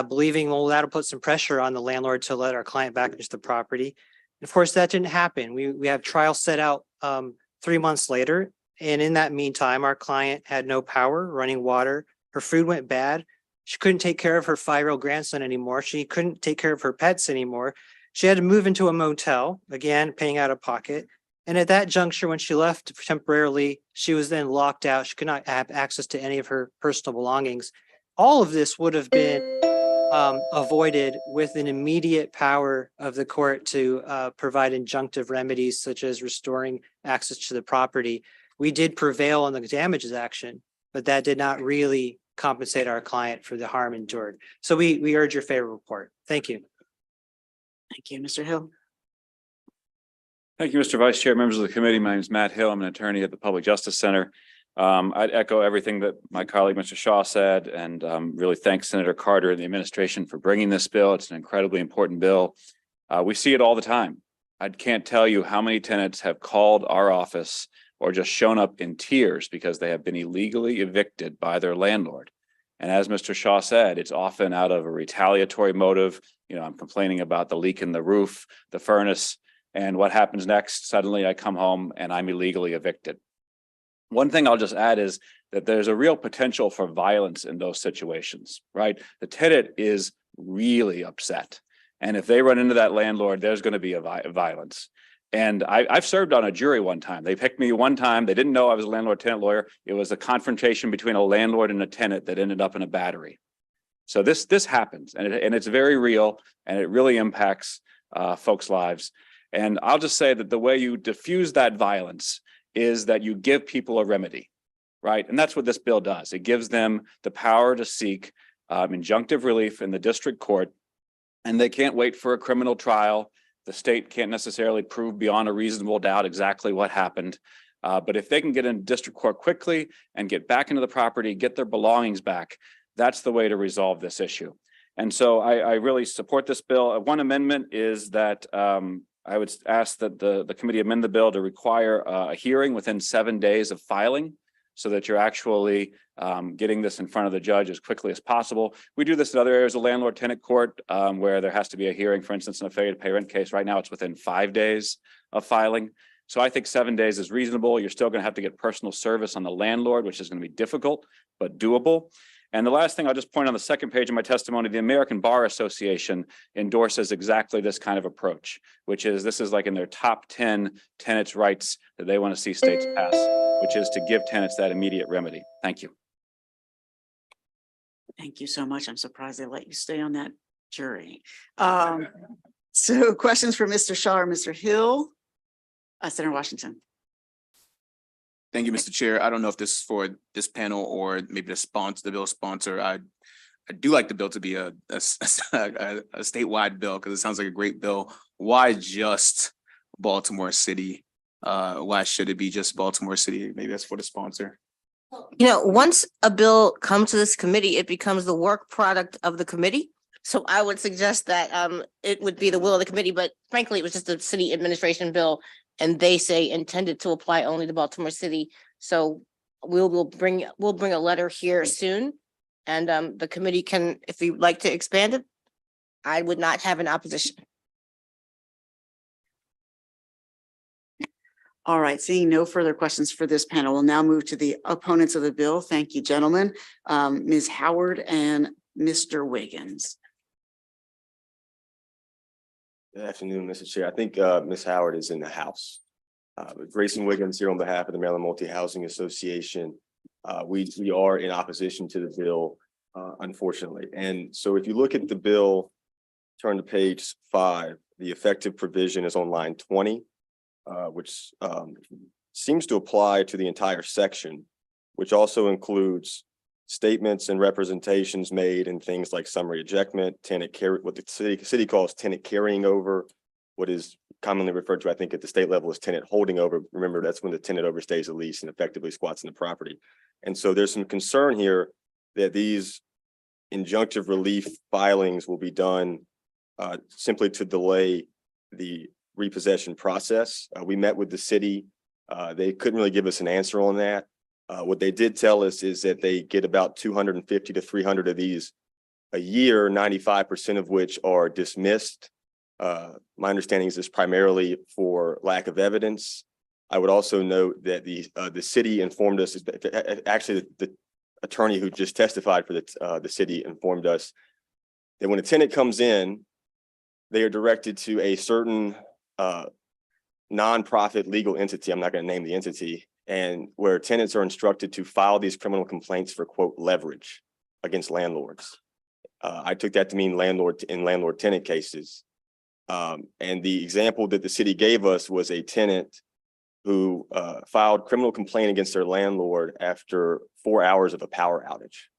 believing, well, that'll put some pressure on the landlord to let our client back into the property. Of course, that didn't happen. We have trial set out 3 months later. And in that meantime, our client had no power, running water. Her food went bad. She couldn't take care of her 5-year-old grandson anymore. She couldn't take care of her pets anymore. She had to move into a motel, again, paying out of pocket. And at that juncture, when she left temporarily, she was then locked out. She could not have access to any of her personal belongings. All of this would have been avoided with an immediate power of the court to provide injunctive remedies such as restoring access to the property. We did prevail on the damages action, but that did not really compensate our client for the harm endured. So we urge your favorable report. Thank you. Thank you, Mr. Hill. Thank you, Mr. Vice Chair, members of the committee. My name is Matt Hill. I'm an attorney at the Public Justice Center. I'd echo everything that my colleague, Mr. Shaw, said, and really thank Senator Carter and the administration for bringing this bill. It's an incredibly important bill. We see it all the time. I can't tell you how many tenants have called our office or just shown up in tears because they have been illegally evicted by their landlord. And as Mr. Shaw said, it's often out of a retaliatory motive. You know, I'm complaining about the leak in the roof, the furnace, and what happens next? Suddenly I come home and I'm illegally evicted. One thing I'll just add is that there's a real potential for violence in those situations, right? The tenant is really upset. And if they run into that landlord, there's going to be a violence. And I've served on a jury one time. They picked me one time. They didn't know I was a landlord-tenant lawyer. It was a confrontation between a landlord and a tenant that ended up in a battery. So this happens, and it's very real, and it really impacts folks' lives. And I'll just say that the way you diffuse that violence is that you give people a remedy, right? And that's what this bill does. It gives them the power to seek injunctive relief in the district court, and they can't wait for a criminal trial. The state can't necessarily prove beyond a reasonable doubt exactly what happened. But if they can get in district court quickly and get back into the property, get their belongings back, that's the way to resolve this issue. And so I really support this bill. One amendment is that I would ask that the committee amend the bill to require a hearing within 7 days of filing so that you're actually getting this in front of the judge as quickly as possible. We do this in other areas of landlord-tenant court where there has to be a hearing, for instance, in a failure to pay rent case. Right now, it's within 5 days of filing. So I think 7 days is reasonable. You're still going to have to get personal service on the landlord, which is going to be difficult, but doable. And the last thing I'll just point on the second page of my testimony, the American Bar Association endorses exactly this kind of approach, which is this is like in their top 10 tenants' rights that they want to see states pass, which is to give tenants that immediate remedy. Thank you. Thank you so much. I'm surprised they let you stay on that jury. So questions for Mr. Shaw or Mr. Hill? Senator Washington. Thank you, Mr. Chair. I don't know if this is for this panel or maybe the bill sponsor. I do like the bill to be a statewide bill because it sounds like a great bill. Why just Baltimore City? Why should it be just Baltimore City? Maybe that's for the sponsor. You know, once a bill comes to this committee, it becomes the work product of the committee. So I would suggest that it would be the will of the committee, but frankly, it was just a city administration bill. And they say intended to apply only to Baltimore City. So we'll bring a letter here soon. And the committee can, if you'd like to expand it, I would not have an opposition. All right, seeing no further questions for this panel, we'll now move to the opponents of the bill. Thank you, gentlemen. Ms. Howard and Mr. Wiggins. Good afternoon, Mr. Chair. I think Ms. Howard is in the house. Grayson Wiggins here on behalf of the Maryland Multi-Housing Association. We are in opposition to the bill, unfortunately. And so if you look at the bill, turn to page 5, the effective provision is on line 20, which seems to apply to the entire section, which also includes statements and representations made in things like summary ejectment, tenant carry, what the city calls tenant carrying over, what is commonly referred to, I think, at the state level as tenant holding over. Remember, that's when the tenant overstays the lease and effectively squats in the property. And so there's some concern here that these injunctive relief filings will be done simply to delay the repossession process. We met with the city. They couldn't really give us an answer on that. What they did tell us is that they get about 250 to 300 of these a year, 95% of which are dismissed. My understanding is this primarily for lack of evidence. I would also note that the city informed us, actually the attorney who just testified for the city informed us that when a tenant comes in, they are directed to a certain nonprofit legal entity. I'm not going to name the entity, and where tenants are instructed to file these criminal complaints for, quote, leverage against landlords. I took that to mean landlord-tenant cases. And the example that the city gave us was a tenant who filed criminal complaint against their landlord after 4 hours of a power outage.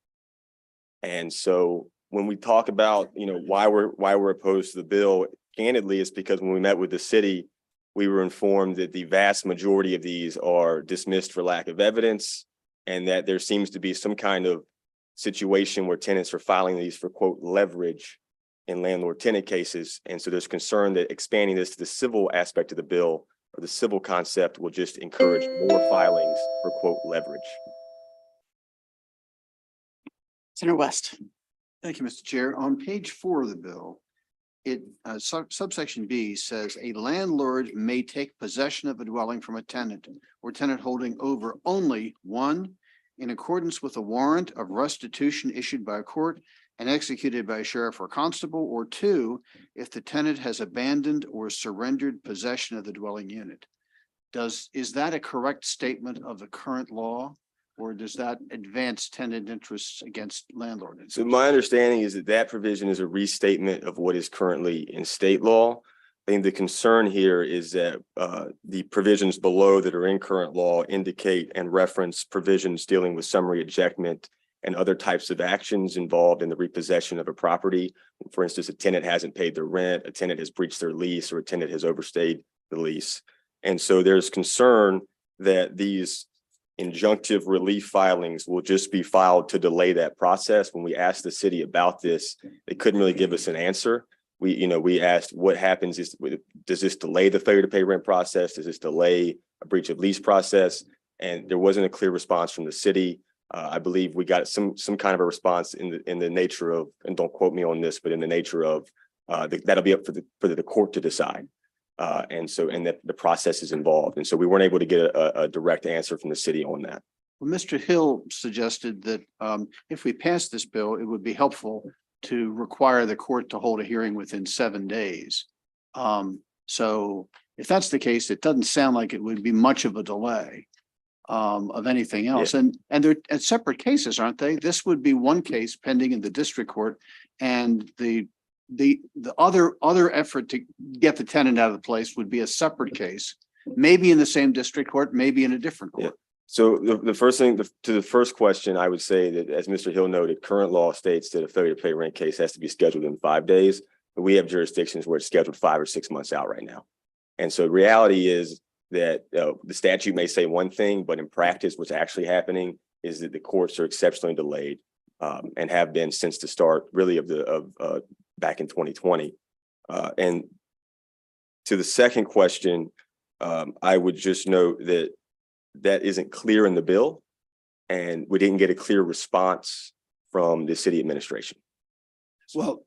And so when we talk about, why we're opposed to the bill, candidly, it's because when we met with the city, we were informed that the vast majority of these are dismissed for lack of evidence, and that there seems to be some kind of situation where tenants are filing these for, quote, leverage in landlord-tenant cases. And so there's concern that expanding this to the civil aspect of the bill, or the civil concept, will just encourage more filings for, quote, leverage. Senator West. Thank you, Mr. Chair. On page 4 of the bill, subsection B says a landlord may take possession of a dwelling from a tenant or tenant holding over only, 1, in accordance with a warrant of restitution issued by a court and executed by a sheriff or constable, or 2, if the tenant has abandoned or surrendered possession of the dwelling unit. Is that a correct statement of the current law, or does that advance tenant interests against landlord? So my understanding is that provision is a restatement of what is currently in state law. I think the concern here is that the provisions below that are in current law indicate and reference provisions dealing with summary ejectment and other types of actions involved in the repossession of a property. For instance, a tenant hasn't paid their rent, a tenant has breached their lease, or a tenant has overstayed the lease. And so there's concern that these injunctive relief filings will just be filed to delay that process. When we asked the city about this, they couldn't really give us an answer. We asked what happens does this delay the failure to pay rent process? Does this delay a breach of lease process? And there wasn't a clear response from the city. I believe we got some kind of a response in the nature of, and don't quote me on this, but in the nature of that'll be up for the court to decide. And that the process is involved. And so we weren't able to get a direct answer from the city on that. Well, Mr. Hill suggested that if we pass this bill, it would be helpful to require the court to hold a hearing within 7 days. So if that's the case, it doesn't sound like it would be much of a delay of anything else. Yeah. And they're separate cases, aren't they? This would be one case pending in the district court, and the other effort to get the tenant out of the place would be a separate case, maybe in the same district court, maybe in a different court. Yeah. So the first thing to the first question, I would say that, as Mr. Hill noted, current law states that a failure to pay rent case has to be scheduled in 5 days, but we have jurisdictions where it's scheduled 5 or 6 months out right now. And so the reality is that the statute may say one thing, but in practice, what's actually happening is that the courts are exceptionally delayed and have been since the start really of back in 2020. And to the second question, I would just note that isn't clear in the bill, and we didn't get a clear response from the city administration. Well,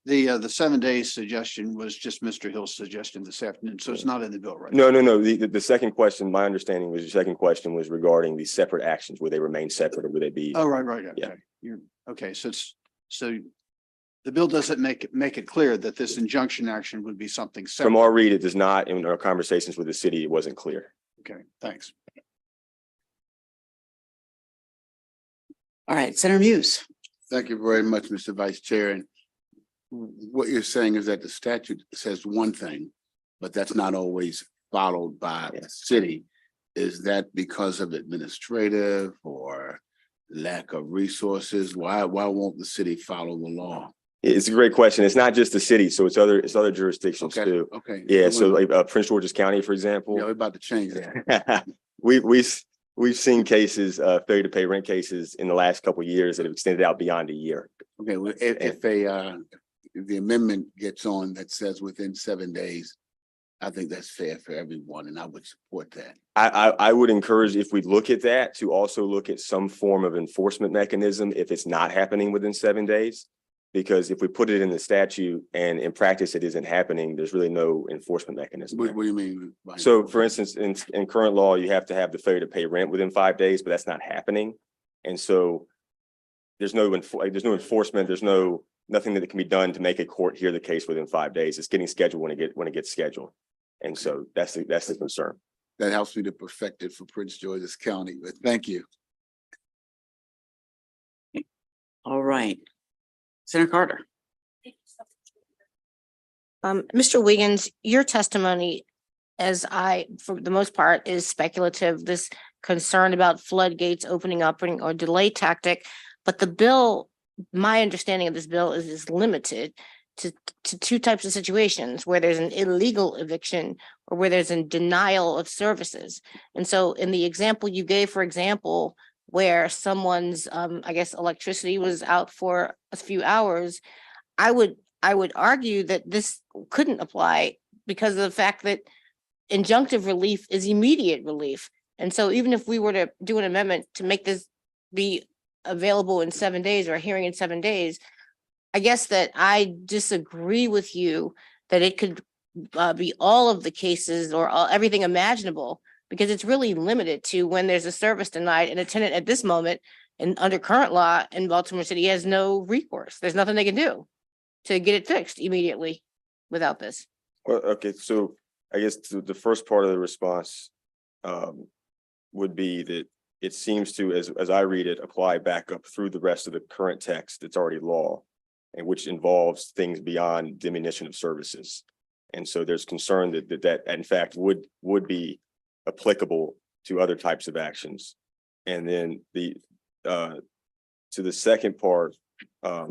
the 7 days suggestion was just Mr. Hill's suggestion this afternoon, so it's not in the bill, right? No. The second question, my understanding was the second question was regarding the separate actions. Would they remain separate, or would they be? Oh, right. Okay. Yeah. Okay. So the bill doesn't make it clear that this injunction action would be something separate. From our read, it does not. In our conversations with the city, it wasn't clear. Okay, thanks. All right, Senator Muse. Thank you very much, Mr. Vice Chair. And what you're saying is that the statute says one thing, but that's not always followed by the city. Is that because of administrative or lack of resources? Why won't the city follow the law? It's a great question. It's not just the city, so it's other jurisdictions Okay, too. okay. Yeah, so like Prince George's County, for example. Yeah, we're about to change that. We've seen cases, failure to pay rent cases in the last couple of years that have extended out beyond a year. Okay, well, if the amendment gets on that says within 7 days, I think that's fair for everyone, and I would support that. I would encourage, if we look at that, to also look at some form of enforcement mechanism if it's not happening within 7 days. Because if we put it in the statute and in practice it isn't happening, there's really no enforcement mechanism. What do you mean? So for instance, in current law, you have to have the failure to pay rent within 5 days, but that's not happening. And so there's no enforcement, there's nothing that can be done to make a court hear the case within 5 days. It's getting scheduled when it gets scheduled. And so that's the concern. That helps me to perfect it for Prince George's County, but thank you. All right. Senator Carter. Mr. Wiggins, your testimony, for the most part, is speculative, this concern about floodgates opening up or delay tactic. But the bill, my understanding of this bill is limited to two types of situations where there's an illegal eviction or where there's a denial of services. And so in the example you gave, for example, where someone's, I guess, electricity was out for a few hours, I would argue that this couldn't apply because of the fact that injunctive relief is immediate relief. And so even if we were to do an amendment to make this be available in 7 days or a hearing in 7 days, I guess that I disagree with you that it could be all of the cases or everything imaginable, because it's really limited to when there's a service denied and a tenant at this moment and under current law in Baltimore City has no recourse. There's nothing they can do to get it fixed immediately without this. Well, okay, so I guess the first part of the response would be that it seems to, as I read it, apply back up through the rest of the current text that's already law, and which involves things beyond diminution of services. And so there's concern that in fact would be applicable to other types of actions. And then to the second part, there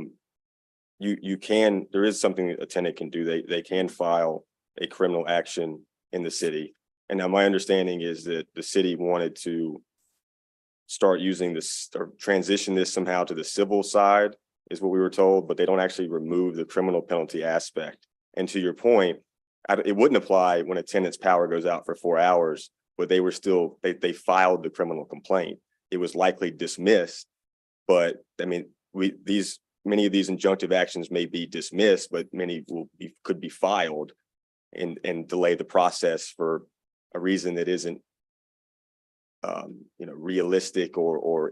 is something that a tenant can do. They can file a criminal action in the city. And now my understanding is that the city wanted to start using this or transition this somehow to the civil side, is what we were told, but they don't actually remove the criminal penalty aspect. And to your point, it wouldn't apply when a tenant's power goes out for 4 hours, but they were still, they filed the criminal complaint. It was likely dismissed, but I mean, many of these injunctive actions may be dismissed, but many could be filed and delay the process for a reason that isn't realistic or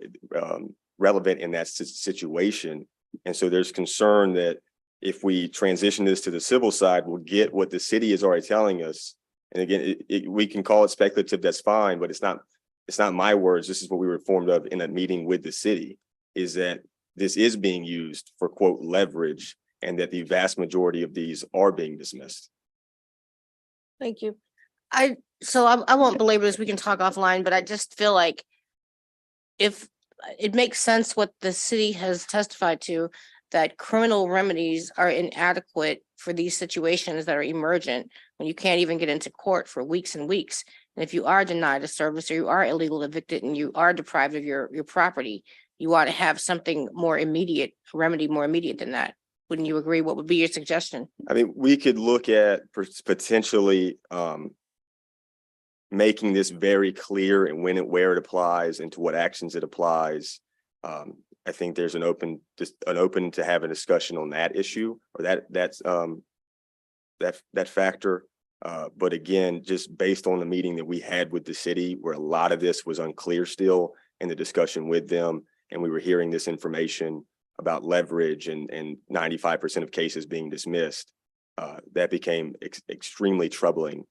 relevant in that situation. And so there's concern that if we transition this to the civil side, we'll get what the city is already telling us. And again, we can call it speculative, that's fine, but it's not my words. This is what we were informed of in a meeting with the city, is that this is being used for, quote, leverage, and that the vast majority of these are being dismissed. Thank you. I won't belabor this, we can talk offline, but I just feel like if it makes sense what the city has testified to, that criminal remedies are inadequate for these situations that are emergent, when you can't even get into court for weeks and weeks. And if you are denied a service or you are illegal evicted and you are deprived of your property, you ought to have something more immediate, a remedy more immediate than that. Wouldn't you agree? What would be your suggestion? I mean, we could look at potentially making this very clear and where it applies and to what actions it applies. I think there's an open to have a discussion on that issue or that factor. But again, just based on the meeting that we had with the city, where a lot of this was unclear still in the discussion with them, and we were hearing this information about leverage and 95% of cases being dismissed, that became extremely troubling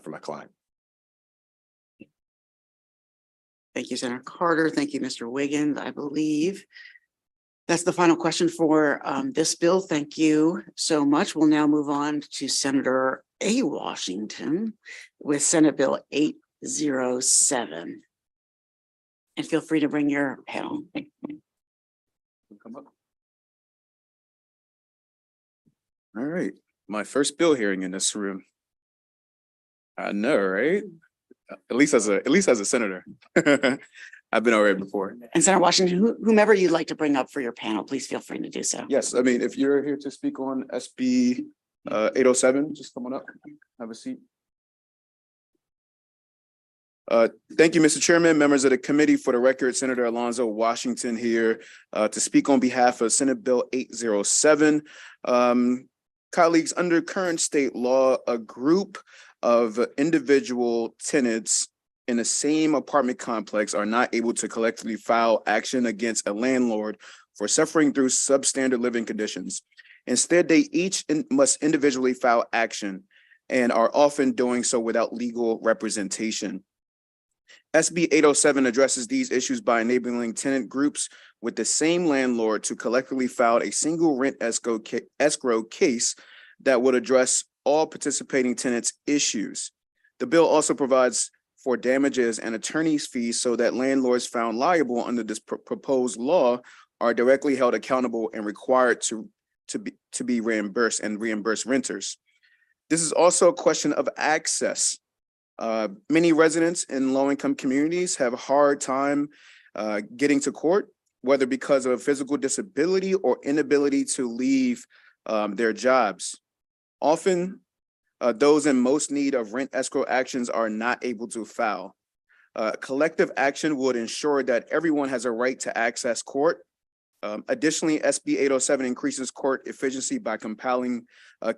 for my client. Thank you, Senator Carter. Thank you, Mr. Wiggins. I believe that's the final question for this bill. Thank you so much. We'll now move on to Senator A. Washington with Senate Bill 807. And feel free to bring your panel. Come up. All right, my first bill hearing in this room. I know, right? At least as a senator. I've been over it before. And Senator Washington, whomever you'd like to bring up for your panel, please feel free to do so. Yes, I mean, if you're here to speak on SB 807, just come on up, have a seat. Thank you, Mr. Chairman, members of the committee. For the record, Senator Alonzo Washington here to speak on behalf of Senate Bill 807. Colleagues, under current state law, a group of individual tenants in the same apartment complex are not able to collectively file action against a landlord for suffering through substandard living conditions. Instead, they each must individually file action and are often doing so without legal representation. SB 807 addresses these issues by enabling tenant groups with the same landlord to collectively file a single rent escrow case that would address all participating tenants' issues. The bill also provides for damages and attorney's fees so that landlords found liable under this proposed law are directly held accountable and required to be reimbursed and reimburse renters. This is also a question of access. Many residents in low-income communities have a hard time getting to court, whether because of physical disability or inability to leave their jobs. Often, those in most need of rent escrow actions are not able to file. Collective action would ensure that everyone has a right to access court. Additionally, SB 807 increases court efficiency by compiling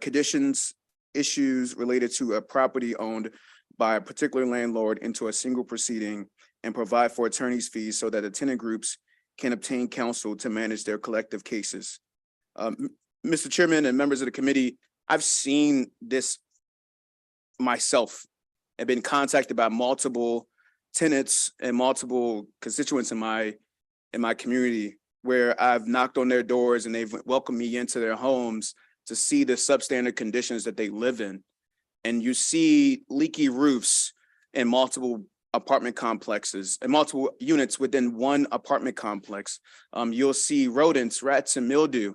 conditions, issues related to a property owned by a particular landlord into a single proceeding and provide for attorney's fees so that the tenant groups can obtain counsel to manage their collective cases. Mr. Chairman and members of the committee, I've seen this myself. I've been contacted by multiple tenants and multiple constituents in my community where I've knocked on their doors and they've welcomed me into their homes to see the substandard conditions that they live in. And you see leaky roofs in multiple apartment complexes and multiple units within one apartment complex. You'll see rodents, rats, and mildew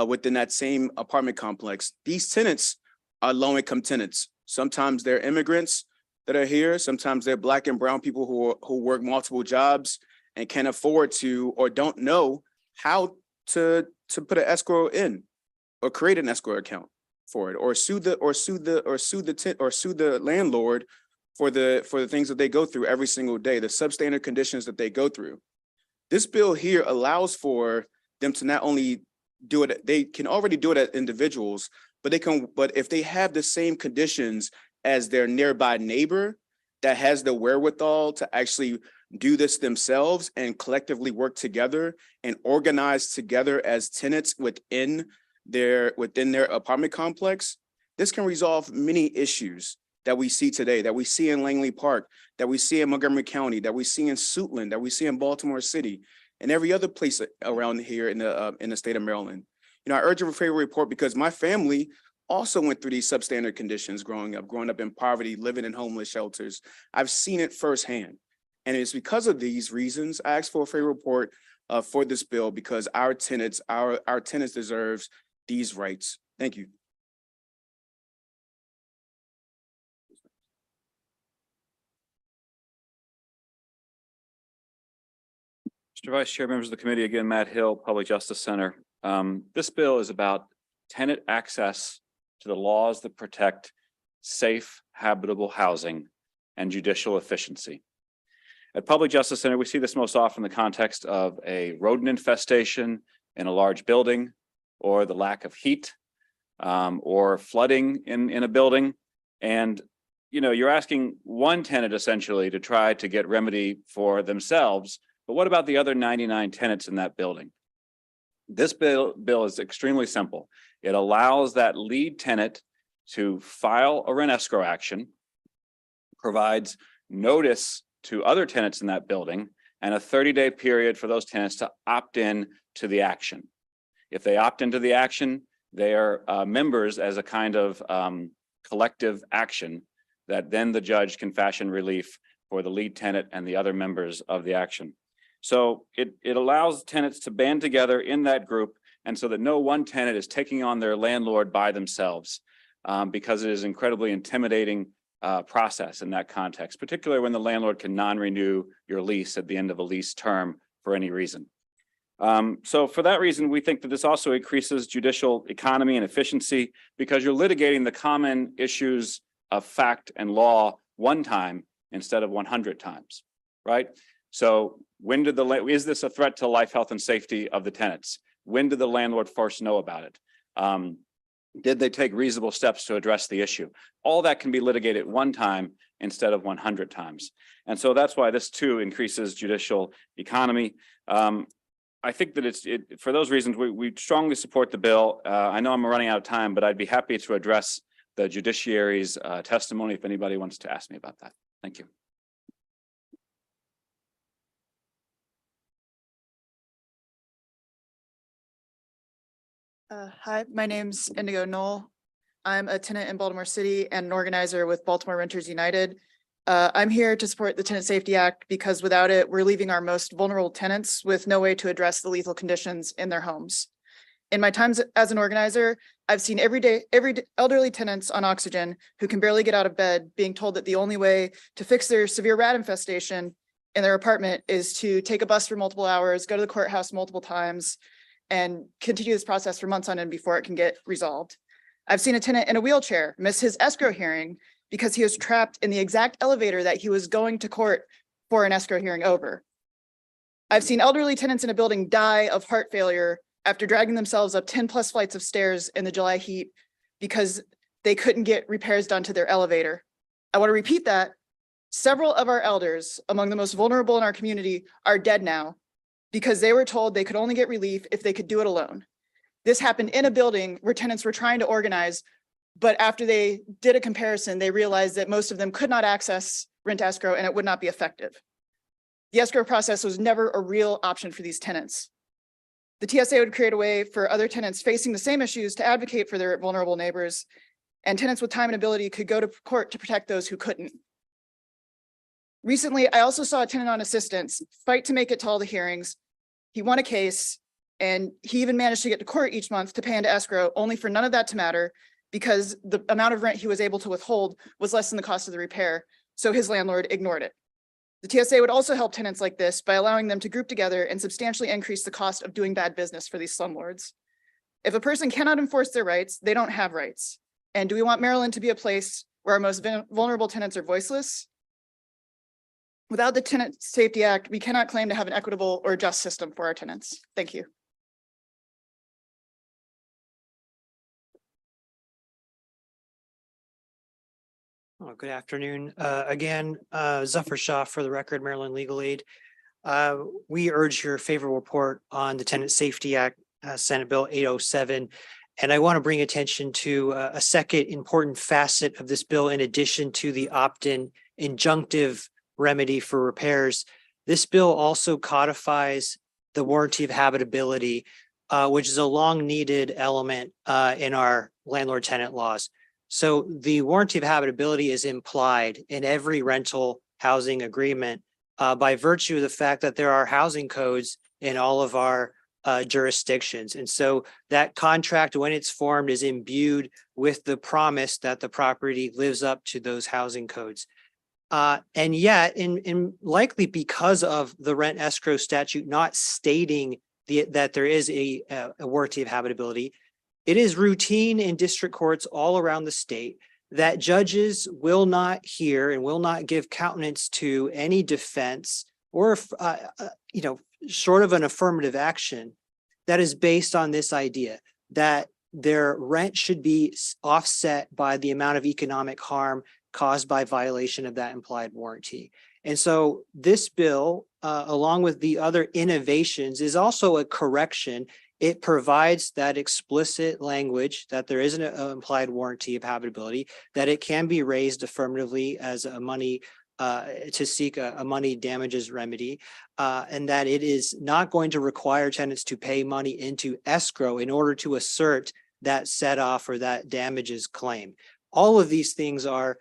within that same apartment complex. These tenants are low-income tenants. Sometimes they're immigrants that are here. Sometimes they're Black and brown people who work multiple jobs and can't afford to or don't know how to put an escrow in or create an escrow account for it, or sue the landlord for the things that they go through every single day, the substandard conditions that they go through. This bill here allows for them to not only do it, they can already do it as individuals, but if they have the same conditions as their nearby neighbor that has the wherewithal to actually do this themselves and collectively work together and organize together as tenants within their apartment complex, this can resolve many issues that we see today, that we see in Langley Park, that we see in Montgomery County, that we see in Suitland, that we see in Baltimore City, and every other place around here in the state of Maryland. You know, I urge a favorable report because my family also went through these substandard conditions growing up in poverty, living in homeless shelters. I've seen it firsthand. And it's because of these reasons I asked for a favorable report for this bill, because our tenants deserves these rights. Thank you. Mr. Vice Chair, members of the committee, again, Matt Hill, Public Justice Center. This bill is about tenant access to the laws that protect safe, habitable housing and judicial efficiency. At Public Justice Center, we see this most often in the context of a rodent infestation in a large building, or the lack of heat, or flooding in a building. And, you know, you're asking one tenant essentially to try to get remedy for themselves, but what about the other 99 tenants in that building? This bill is extremely simple. It allows that lead tenant to file a rent escrow action, provides notice to other tenants in that building, and a 30-day period for those tenants to opt in to the action. If they opt into the action, they are members as a kind of collective action that then the judge can fashion relief for the lead tenant and the other members of the action. So it allows tenants to band together in that group and so that no one tenant is taking on their landlord by themselves, because it is incredibly intimidating process in that context, particularly when the landlord can non-renew your lease at the end of a lease term for any reason. So for that reason, we think that this also increases judicial economy and efficiency because you're litigating the common issues of fact and law one time instead of 100 times, right? So when did is this a threat to life, health, and safety of the tenants? When did the landlord first know about it? Did they take reasonable steps to address the issue? All that can be litigated one time instead of 100 times. And so that's why this too increases judicial economy. I think that for those reasons, we strongly support the bill. I know I'm running out of time, but I'd be happy to address the judiciary's testimony if anybody wants to ask me about that. Thank you. Hi, my name's Indigo Knoll. I'm a tenant in Baltimore City and an organizer with Baltimore Renters United. I'm here to support the Tenant Safety Act because without it, we're leaving our most vulnerable tenants with no way to address the lethal conditions in their homes. In my times as an organizer, I've seen every elderly tenants on oxygen who can barely get out of bed being told that the only way to fix their severe rat infestation in their apartment is to take a bus for multiple hours, go to the courthouse multiple times, and continue this process for months on end before it can get resolved. I've seen a tenant in a wheelchair miss his escrow hearing because he was trapped in the exact elevator that he was going to court for an escrow hearing over. I've seen elderly tenants in a building die of heart failure after dragging themselves up 10+ flights of stairs in the July heat because they couldn't get repairs done to their elevator. I want to repeat that. Several of our elders, among the most vulnerable in our community, are dead now because they were told they could only get relief if they could do it alone. This happened in a building where tenants were trying to organize, but after they did a comparison, they realized that most of them could not access rent escrow and it would not be effective. The escrow process was never a real option for these tenants. The TSA would create a way for other tenants facing the same issues to advocate for their vulnerable neighbors, and tenants with time and ability could go to court to protect those who couldn't. Recently, I also saw a tenant on assistance fight to make it to all the hearings. He won a case, and he even managed to get to court each month to pay into escrow, only for none of that to matter because the amount of rent he was able to withhold was less than the cost of the repair, so his landlord ignored it. The TSA would also help tenants like this by allowing them to group together and substantially increase the cost of doing bad business for these slumlords. If a person cannot enforce their rights, they don't have rights. And do we want Maryland to be a place where our most vulnerable tenants are voiceless? Without the Tenant Safety Act, we cannot claim to have an equitable or just system for our tenants. Thank you. Good afternoon. Again, Zafar Shah for the record, Maryland Legal Aid. We urge your favorable report on the Tenant Safety Act, Senate Bill 807. And I want to bring attention to a second important facet of this bill in addition to the opt-in injunctive remedy for repairs. This bill also codifies the warranty of habitability, which is a long needed element in our landlord tenant laws. So the warranty of habitability is implied in every rental housing agreement by virtue of the fact that there are housing codes in all of our jurisdictions. And so that contract, when it's formed, is imbued with the promise that the property lives up to those housing codes. And yet, in likely because of the rent escrow statute not stating that there is a warranty of habitability, it is routine in district courts all around the state that judges will not hear and will not give countenance to any defense or, short of an affirmative action that is based on this idea that their rent should be offset by the amount of economic harm caused by violation of that implied warranty. And so this bill, along with the other innovations, is also a correction. It provides that explicit language that there is an implied warranty of habitability, that it can be raised affirmatively as a money to seek a money damages remedy, and that it is not going to require tenants to pay money into escrow in order to assert that set off or that damages claim. All of these things are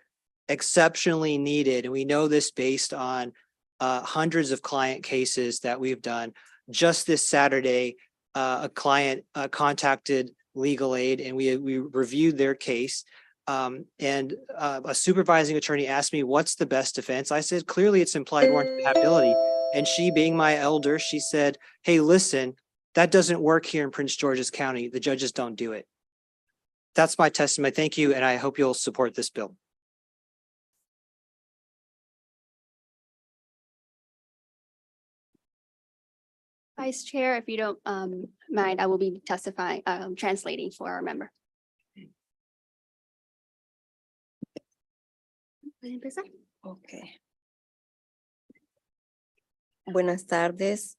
exceptionally needed, and we know this based on hundreds of client cases that we've done. Just this Saturday, a client contacted legal aid and we reviewed their case. And a supervising attorney asked me, what's the best defense? I said, clearly it's implied warrant compatibility. And she, being my elder, she said, hey, listen, that doesn't work here in Prince George's County. The judges don't do it. That's my testimony. Thank you. And I hope you'll support this bill. Vice Chair, if you don't mind, I will be testifying, translating for our member. ¿Puede empezar? Okay. Buenas tardes,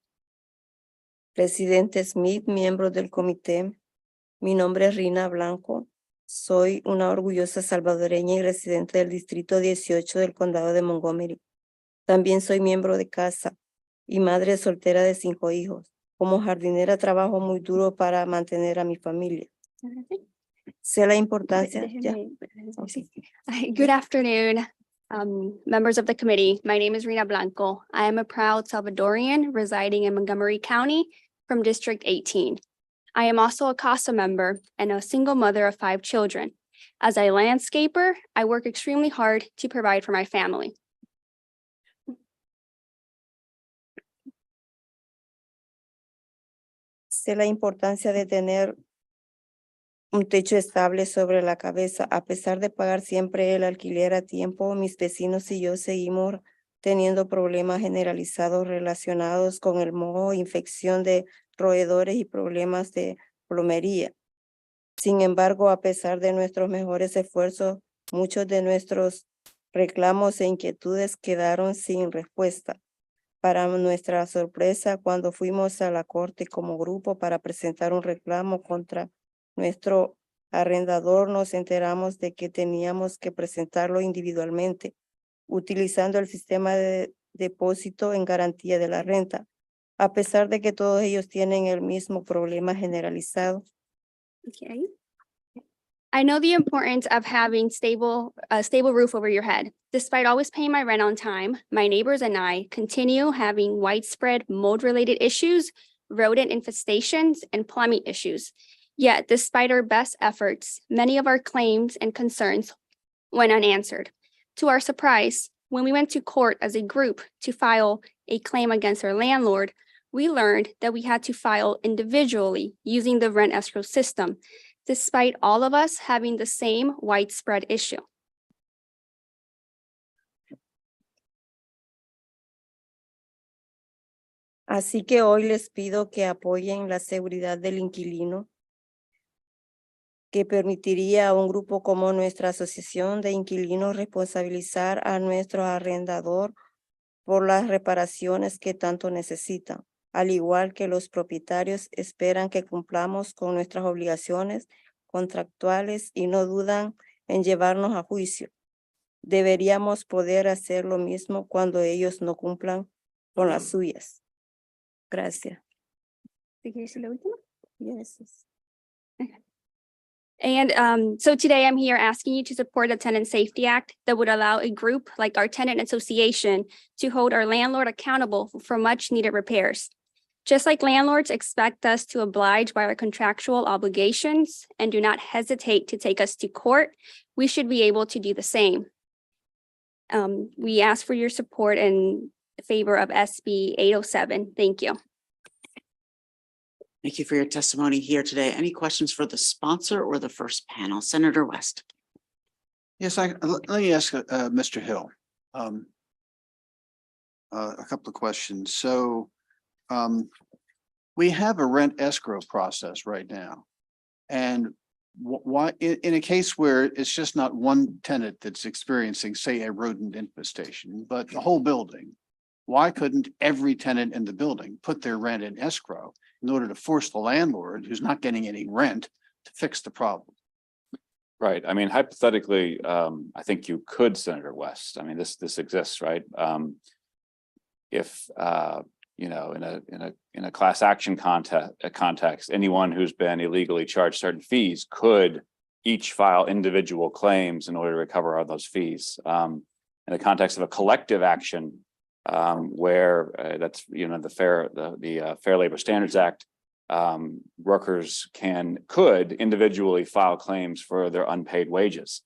presidente Smith, miembros del comité. Mi nombre es Rina Blanco. Soy una orgullosa salvadoreña y residente del distrito 18 del condado de Montgomery. También soy miembro de casa y madre soltera de 5 hijos. Como jardinera trabajo muy duro para mantener a mi familia. Sé la importancia. Good afternoon, members of the committee. My name is Rina Blanco. I am a proud Salvadorian residing in Montgomery County from District 18. I am also a CASA member and a single mother of 5 children. As a landscaper, I work extremely hard to provide for my family. Sé la importancia de tener un techo estable sobre la cabeza. A pesar de pagar siempre el alquiler a tiempo, mis vecinos y yo seguimos teniendo problemas generalizados relacionados con el moho, infección de roedores y problemas de plomería. Sin embargo, a pesar de nuestros mejores esfuerzos, muchos de nuestros reclamos e inquietudes quedaron sin respuesta. Para nuestra sorpresa, cuando fuimos a la corte como grupo para presentar un reclamo contra nuestro arrendador, nos enteramos de que teníamos que presentarlo individualmente, utilizando el sistema de depósito en garantía de la renta, a pesar de que todos ellos tienen el mismo problema generalizado. Okay. I know the importance of having a stable roof over your head. Despite always paying my rent on time, my neighbors and I continue having widespread mold-related issues, rodent infestations, and plumbing issues. Yet, despite our best efforts, many of our claims and concerns went unanswered. To our surprise, when we went to court as a group to file a claim against our landlord, we learned that we had to file individually using the rent escrow system, despite all of us having the same widespread issue. Así que hoy les pido que apoyen la seguridad del inquilino, que permitiría a un grupo como nuestra asociación de inquilinos responsabilizar a nuestro arrendador por las reparaciones que tanto necesitan, al igual que los propietarios esperan que cumplamos con nuestras obligaciones contractuales y no dudan en llevarnos a juicio. Deberíamos poder hacer lo mismo cuando ellos no cumplan con las suyas. Gracias. Yes. And so today I'm here asking you to support the Tenant Safety Act that would allow a group like our tenant association to hold our landlord accountable for much needed repairs. Just like landlords expect us to oblige by our contractual obligations and do not hesitate to take us to court, we should be able to do the same. We ask for your support in favor of SB 807. Thank you. Thank you for your testimony here today. Any questions for the sponsor or the first panel? Senator West. Yes, let me ask Mr. Hill a couple of questions. So we have a rent escrow process right now. And why, in a case where it's just not one tenant that's experiencing, say, a rodent infestation, but the whole building, why couldn't every tenant in the building put their rent in escrow in order to force the landlord who's not getting any rent to fix the problem? Right. I mean, hypothetically, I think you could, Senator West. I mean, this exists, right? If you know, in a class action context, anyone who's been illegally charged certain fees could each file individual claims in order to recover all those fees. In the context of a collective action, where that's, you know, the Fair Labor Standards Act workers could individually file claims for their unpaid wages.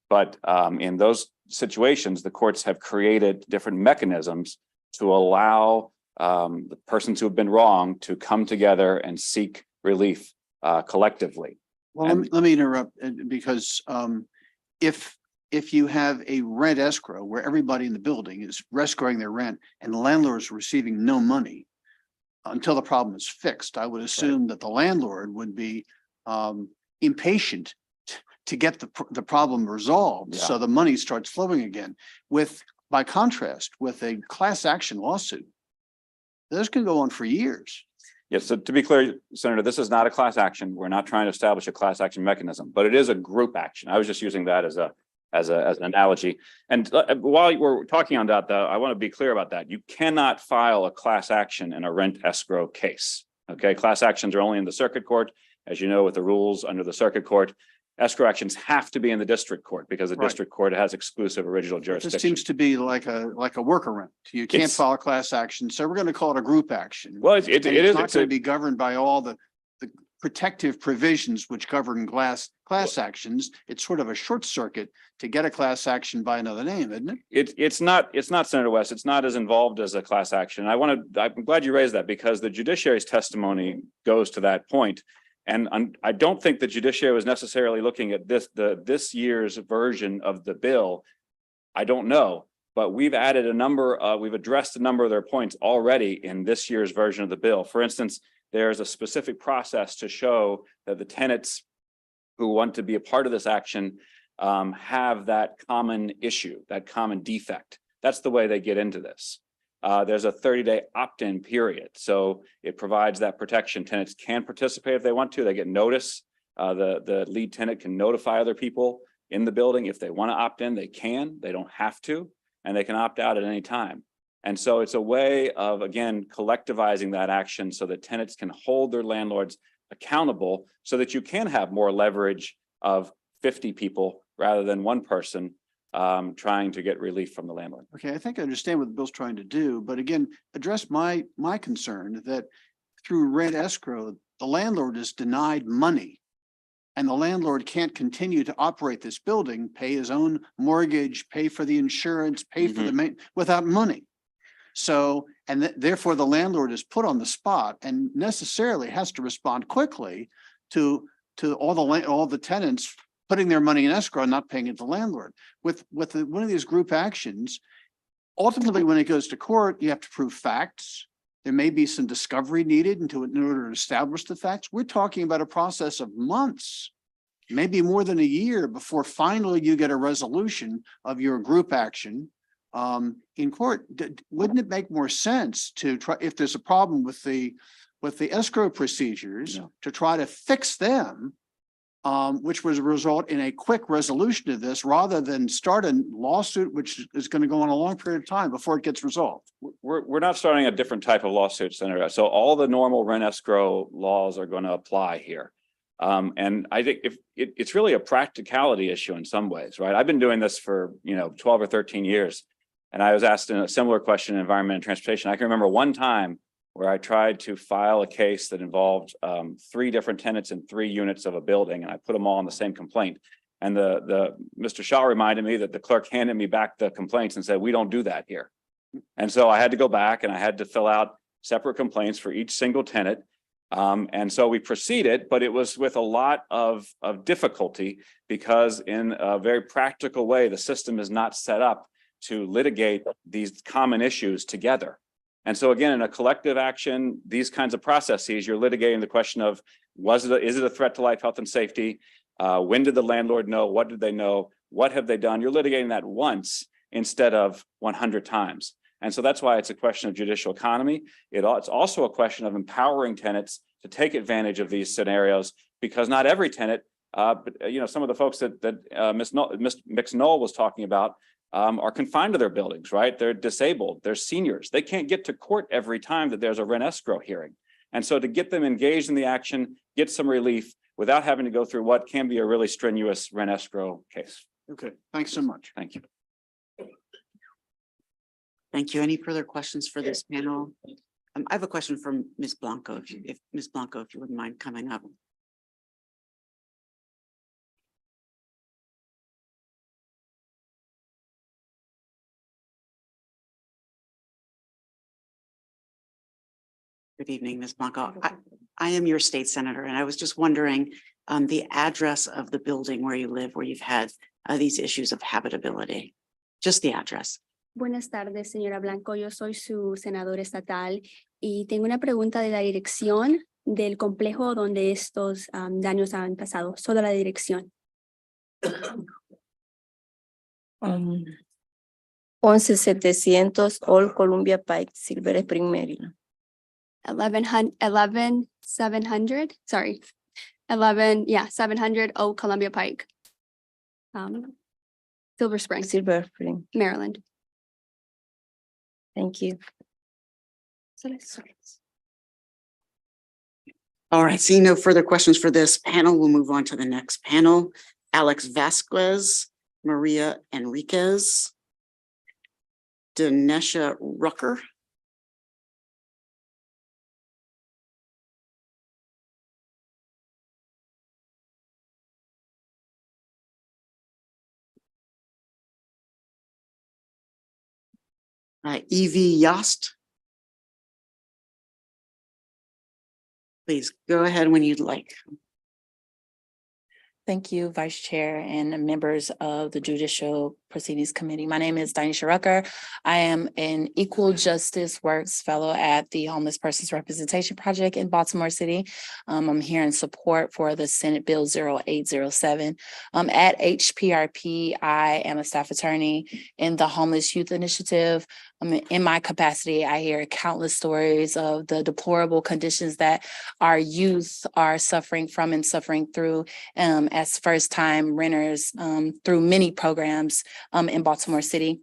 But in those situations, the courts have created different mechanisms to allow the persons who have been wronged to come together and seek relief collectively. Well, let me interrupt because if you have a rent escrow where everybody in the building is escrowing their rent and the landlord is receiving no money until the problem is fixed, I would assume that the landlord would be impatient to get the problem resolved. Yeah. So the money starts flowing again. By contrast, with a class action lawsuit, this can go on for years. Yes, so to be clear, Senator, this is not a class action. We're not trying to establish a class action mechanism, but it is a group action. I was just using that as an analogy. And while we're talking on that, though, I want to be clear about that. You cannot file a class action in a rent escrow case. Okay, class actions are only in the circuit court. As you know, with the rules under the circuit court, escrow actions have to be in the district court because the district court has exclusive original jurisdiction. This seems to be like a workaround. You can't file a class action, so we're going to call it a group action. Well, it is not going to be governed by all the protective provisions which govern class actions. It's sort of a short circuit to get a class action by another name, isn't it? It's not, Senator West. It's not as involved as a class action. I'm glad you raised that because the judiciary's testimony goes to that point. And I don't think the judiciary was necessarily looking at this year's version of the bill. I don't know, but we've added we've addressed a number of their points already in this year's version of the bill. For instance, there's a specific process to show that the tenants who want to be a part of this action have that common issue, that common defect. That's the way they get into this. There's a 30-day opt-in period. So it provides that protection. Tenants can participate if they want to. They get notice. The lead tenant can notify other people in the building. If they want to opt in, they can. They don't have to. And they can opt out at any time. And so it's a way of, again, collectivizing that action so that tenants can hold their landlords accountable so that you can have more leverage of 50 people rather than one person trying to get relief from the landlord. Okay, I think I understand what the bill's trying to do, but again, address my concern that through rent escrow, the landlord is denied money. And the landlord can't continue to operate this building, pay his own mortgage, pay for the insurance, pay for the maintenance without money. So, and therefore the landlord is put on the spot and necessarily has to respond quickly to all the tenants putting their money in escrow and not paying it to the landlord. With one of these group actions, ultimately, when it goes to court, you have to prove facts. There may be some discovery needed in order to establish the facts. We're talking about a process of months, maybe more than a year before finally you get a resolution of your group action in court. Wouldn't it make more sense to try, if there's a problem with the escrow procedures, to try to fix them, which was a result in a quick resolution of this, rather than start a lawsuit, which is going to go on a long period of time before it gets resolved? We're not starting a different type of lawsuit, Senator. So all the normal rent escrow laws are going to apply here. And I think it's really a practicality issue in some ways, right? I've been doing this for 12 or 13 years, and I was asked a similar question in environment and transportation. I can remember one time where I tried to file a case that involved 3 different tenants in 3 units of a building, and I put them all on the same complaint. And Mr. Shaw reminded me that the clerk handed me back the complaints and said, "We don't do that here." And so I had to go back and I had to fill out separate complaints for each single tenant. And so we proceeded, but it was with a lot of difficulty because in a very practical way, the system is not set up to litigate these common issues together. And so again, in a collective action, these kinds of processes, you're litigating the question of, is it a threat to life, health, and safety? When did the landlord know? What did they know? What have they done? You're litigating that once instead of 100 times. And so that's why it's a question of judicial economy. It's also a question of empowering tenants to take advantage of these scenarios, because not every tenant, some of the folks that Ms. Mix-Knoll was talking about, are confined to their buildings, right? They're disabled, they're seniors. They can't get to court every time that there's a rent escrow hearing. And so to get them engaged in the action, get some relief without having to go through what can be a really strenuous rent escrow case. Okay, thanks so much. Thank you. Thank you. Any further questions for this panel? I have a question from Ms. Blanco, if Ms. Blanco, if you wouldn't mind coming up. Good evening, Ms. Blanco. I am your state senator, and I was just wondering the address of the building where you live, where you've had these issues of habitability. Just the address. Buenas tardes, señora Blanco. Yo soy su senador estatal y tengo una pregunta de la dirección del complejo donde estos daños han pasado. Solo la dirección. 11700 Old Columbia Pike, Silver Spring, Maryland. 700 Old Columbia Pike. Silver Spring, Silver Spring. Maryland. Thank you. All right, seeing no further questions for this panel, we'll move on to the next panel. Alex Vasquez, Maria Enriquez, Danesha Rucker. Evie Yost. Please go ahead when you'd like. Thank you, Vice Chair and members of the Judicial Proceedings Committee. My name is Danesha Rucker. I am an Equal Justice Works Fellow at the Homeless Persons Representation Project in Baltimore City. I'm here in support for the Senate Bill 0807. At HPRP, I am a staff attorney in the Homeless Youth Initiative. In my capacity, I hear countless stories of the deplorable conditions that our youth are suffering from and suffering through as first-time renters through many programs in Baltimore City.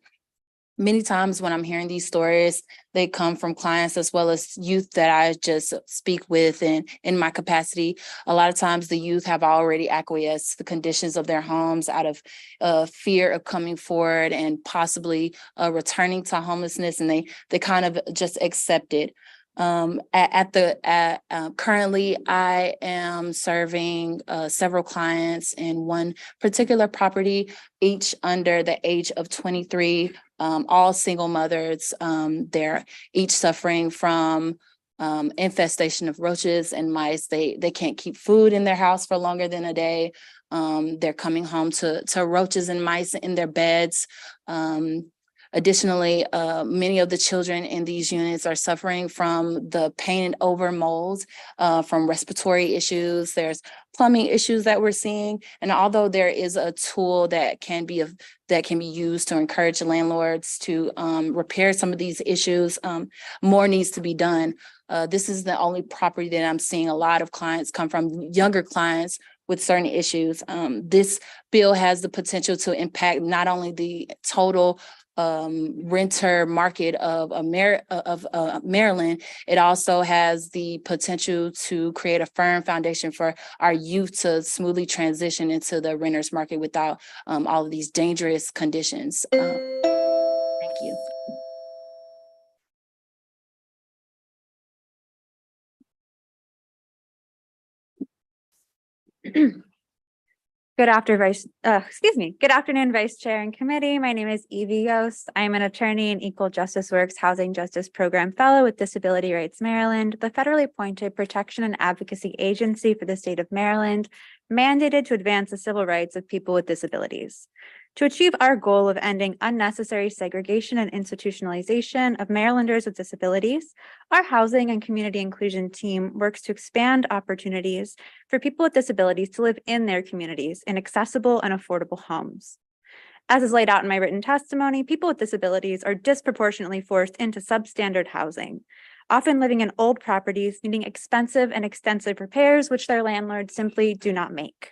Many times when I'm hearing these stories, they come from clients as well as youth that I just speak with, and in my capacity, a lot of times the youth have already acquiesced the conditions of their homes out of fear of coming forward and possibly returning to homelessness, and they kind of just accept it. Currently, I am serving several clients in one particular property, each under the age of 23, all single mothers. They're each suffering from infestation of roaches and mice. They can't keep food in their house for longer than a day. They're coming home to roaches and mice in their beds. Additionally, many of the children in these units are suffering from the painted over molds, from respiratory issues. There's plumbing issues that we're seeing. And although there is a tool that can be used to encourage landlords to repair some of these issues, more needs to be done. This is the only property that I'm seeing a lot of clients come from, younger clients with certain issues. This bill has the potential to impact not only the total renter market of Maryland, it also has the potential to create a firm foundation for our youth to smoothly transition into the renters market without all of these dangerous conditions. Thank you. Good afternoon, Vice Chair and Committee. My name is Evie Yost. I am an attorney and Equal Justice Works Housing Justice Program Fellow with Disability Rights Maryland, the federally appointed protection and advocacy agency for the state of Maryland, mandated to advance the civil rights of people with disabilities. To achieve our goal of ending unnecessary segregation and institutionalization of Marylanders with disabilities, our housing and community inclusion team works to expand opportunities for people with disabilities to live in their communities in accessible and affordable homes. As is laid out in my written testimony, people with disabilities are disproportionately forced into substandard housing, often living in old properties needing expensive and extensive repairs, which their landlords simply do not make.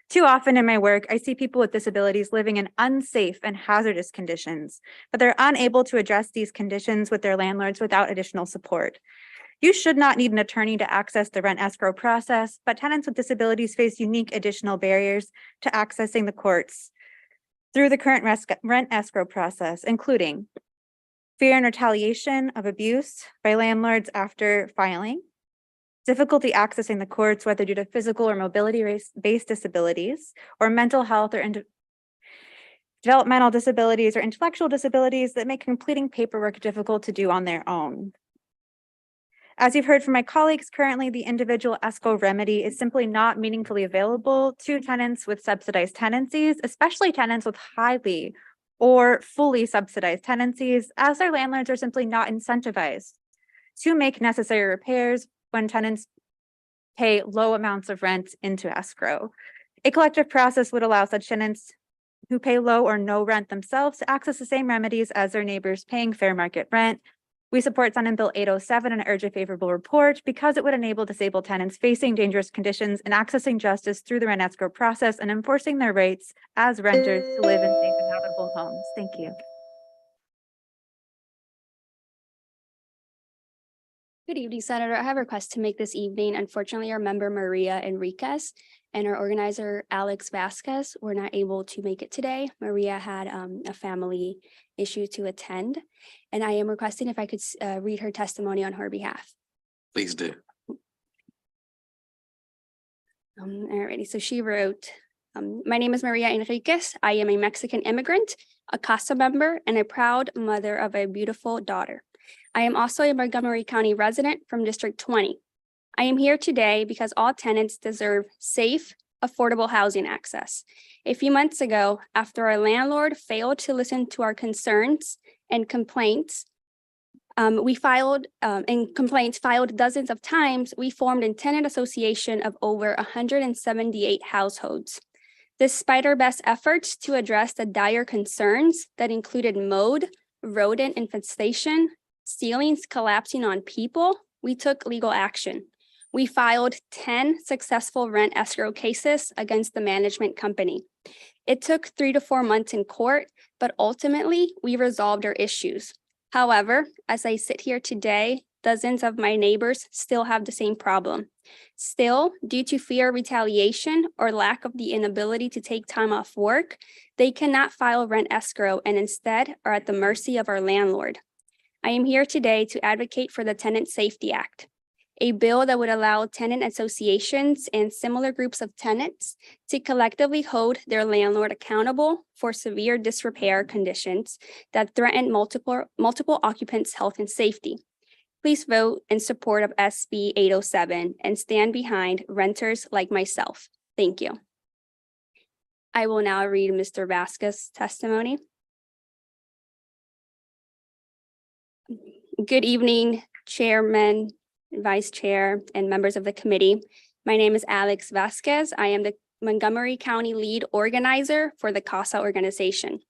Too often in my work, I see people with disabilities living in unsafe and hazardous conditions, but they're unable to address these conditions with their landlords without additional support. You should not need an attorney to access the rent escrow process, but tenants with disabilities face unique additional barriers to accessing the courts through the current rent escrow process, including fear and retaliation of abuse by landlords after filing, difficulty accessing the courts, whether due to physical or mobility-based disabilities, or mental health or developmental disabilities or intellectual disabilities that make completing paperwork difficult to do on their own. As you've heard from my colleagues, currently the individual ESCO remedy is simply not meaningfully available to tenants with subsidized tenancies, especially tenants with highly or fully subsidized tenancies, as their landlords are simply not incentivized to make necessary repairs when tenants pay low amounts of rent into escrow. A collective process would allow such tenants who pay low or no rent themselves to access the same remedies as their neighbors paying fair market rent. We support Senate Bill 807 and urge a favorable report because it would enable disabled tenants facing dangerous conditions and accessing justice through the rent escrow process and enforcing their rights as renters to live in safe and habitable homes. Thank you. Good evening, Senator. I have a request to make this evening. Unfortunately, our member Maria Enriquez and our organizer Alex Vasquez were not able to make it today. Maria had a family issue to attend, and I am requesting if I could read her testimony on her behalf. Please do. Alrighty, so she wrote, my name is Maria Enriquez. I am a Mexican immigrant, a CASA member, and a proud mother of a beautiful daughter. I am also a Montgomery County resident from District 20. I am here today because all tenants deserve safe, affordable housing access. A few months ago, after our landlord failed to listen to our concerns and complaints, filed dozens of times, we formed a tenant association of over 178 households. Despite our best efforts to address the dire concerns that included mold, rodent infestation, ceilings collapsing on people, we took legal action. We filed 10 successful rent escrow cases against the management company. It took 3 to 4 months in court, but ultimately we resolved our issues. However, as I sit here today, dozens of my neighbors still have the same problem. Still, due to fear of retaliation or lack of the inability to take time off work, they cannot file rent escrow and instead are at the mercy of our landlord. I am here today to advocate for the Tenant Safety Act, a bill that would allow tenant associations and similar groups of tenants to collectively hold their landlord accountable for severe disrepair conditions that threaten multiple occupants' health and safety. Please vote in support of SB 807 and stand behind renters like myself. Thank you. I will now read Mr. Vasquez's testimony. Good evening, Chairman, Vice Chair, and members of the committee. My name is Alex Vasquez. I am the Montgomery County lead organizer for the CASA organization.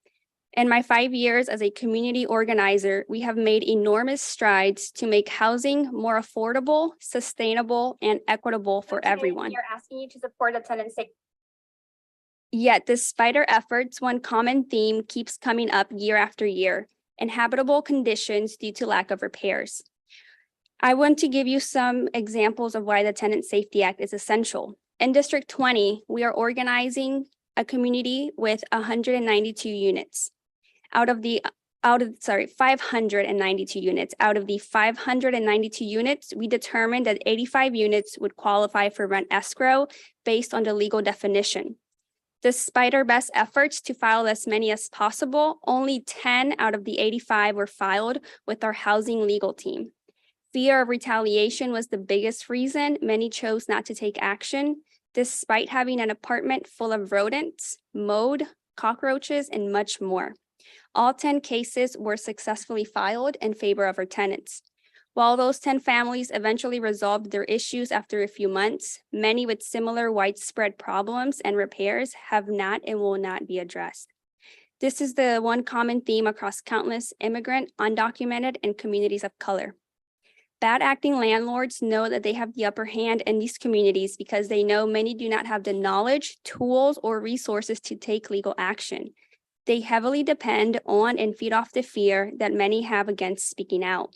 In my 5 years as a community organizer, we have made enormous strides to make housing more affordable, sustainable, and equitable for everyone. You're asking you to support the tenant safety. Yet, despite our efforts, one common theme keeps coming up year after year: inhabitable conditions due to lack of repairs. I want to give you some examples of why the Tenant Safety Act is essential. In District 20, we are organizing a community with 192 units. Out of the 592 units. Out of the 592 units, we determined that 85 units would qualify for rent escrow based on the legal definition. Despite our best efforts to file as many as possible, only 10 out of the 85 were filed with our housing legal team. Fear of retaliation was the biggest reason many chose not to take action, despite having an apartment full of rodents, mold, cockroaches, and much more. All 10 cases were successfully filed in favor of our tenants. While those 10 families eventually resolved their issues after a few months, many with similar widespread problems and repairs have not and will not be addressed. This is the one common theme across countless immigrant, undocumented, and communities of color. Bad acting landlords know that they have the upper hand in these communities because they know many do not have the knowledge, tools, or resources to take legal action. They heavily depend on and feed off the fear that many have against speaking out.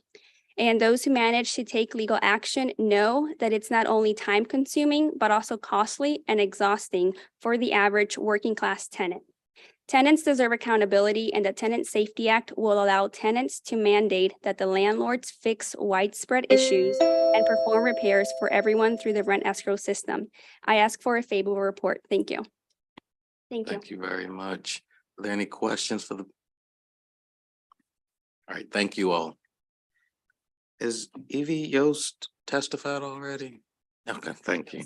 And those who manage to take legal action know that it's not only time-consuming, but also costly and exhausting for the average working-class tenant. Tenants deserve accountability, and the Tenant Safety Act will allow tenants to mandate that the landlords fix widespread issues and perform repairs for everyone through the rent escrow system. I ask for a favorable report. Thank you. Thank you. Thank you very much. Are there any questions for the? All right, thank you all. Is Evie Yost testified already? Okay, thank you.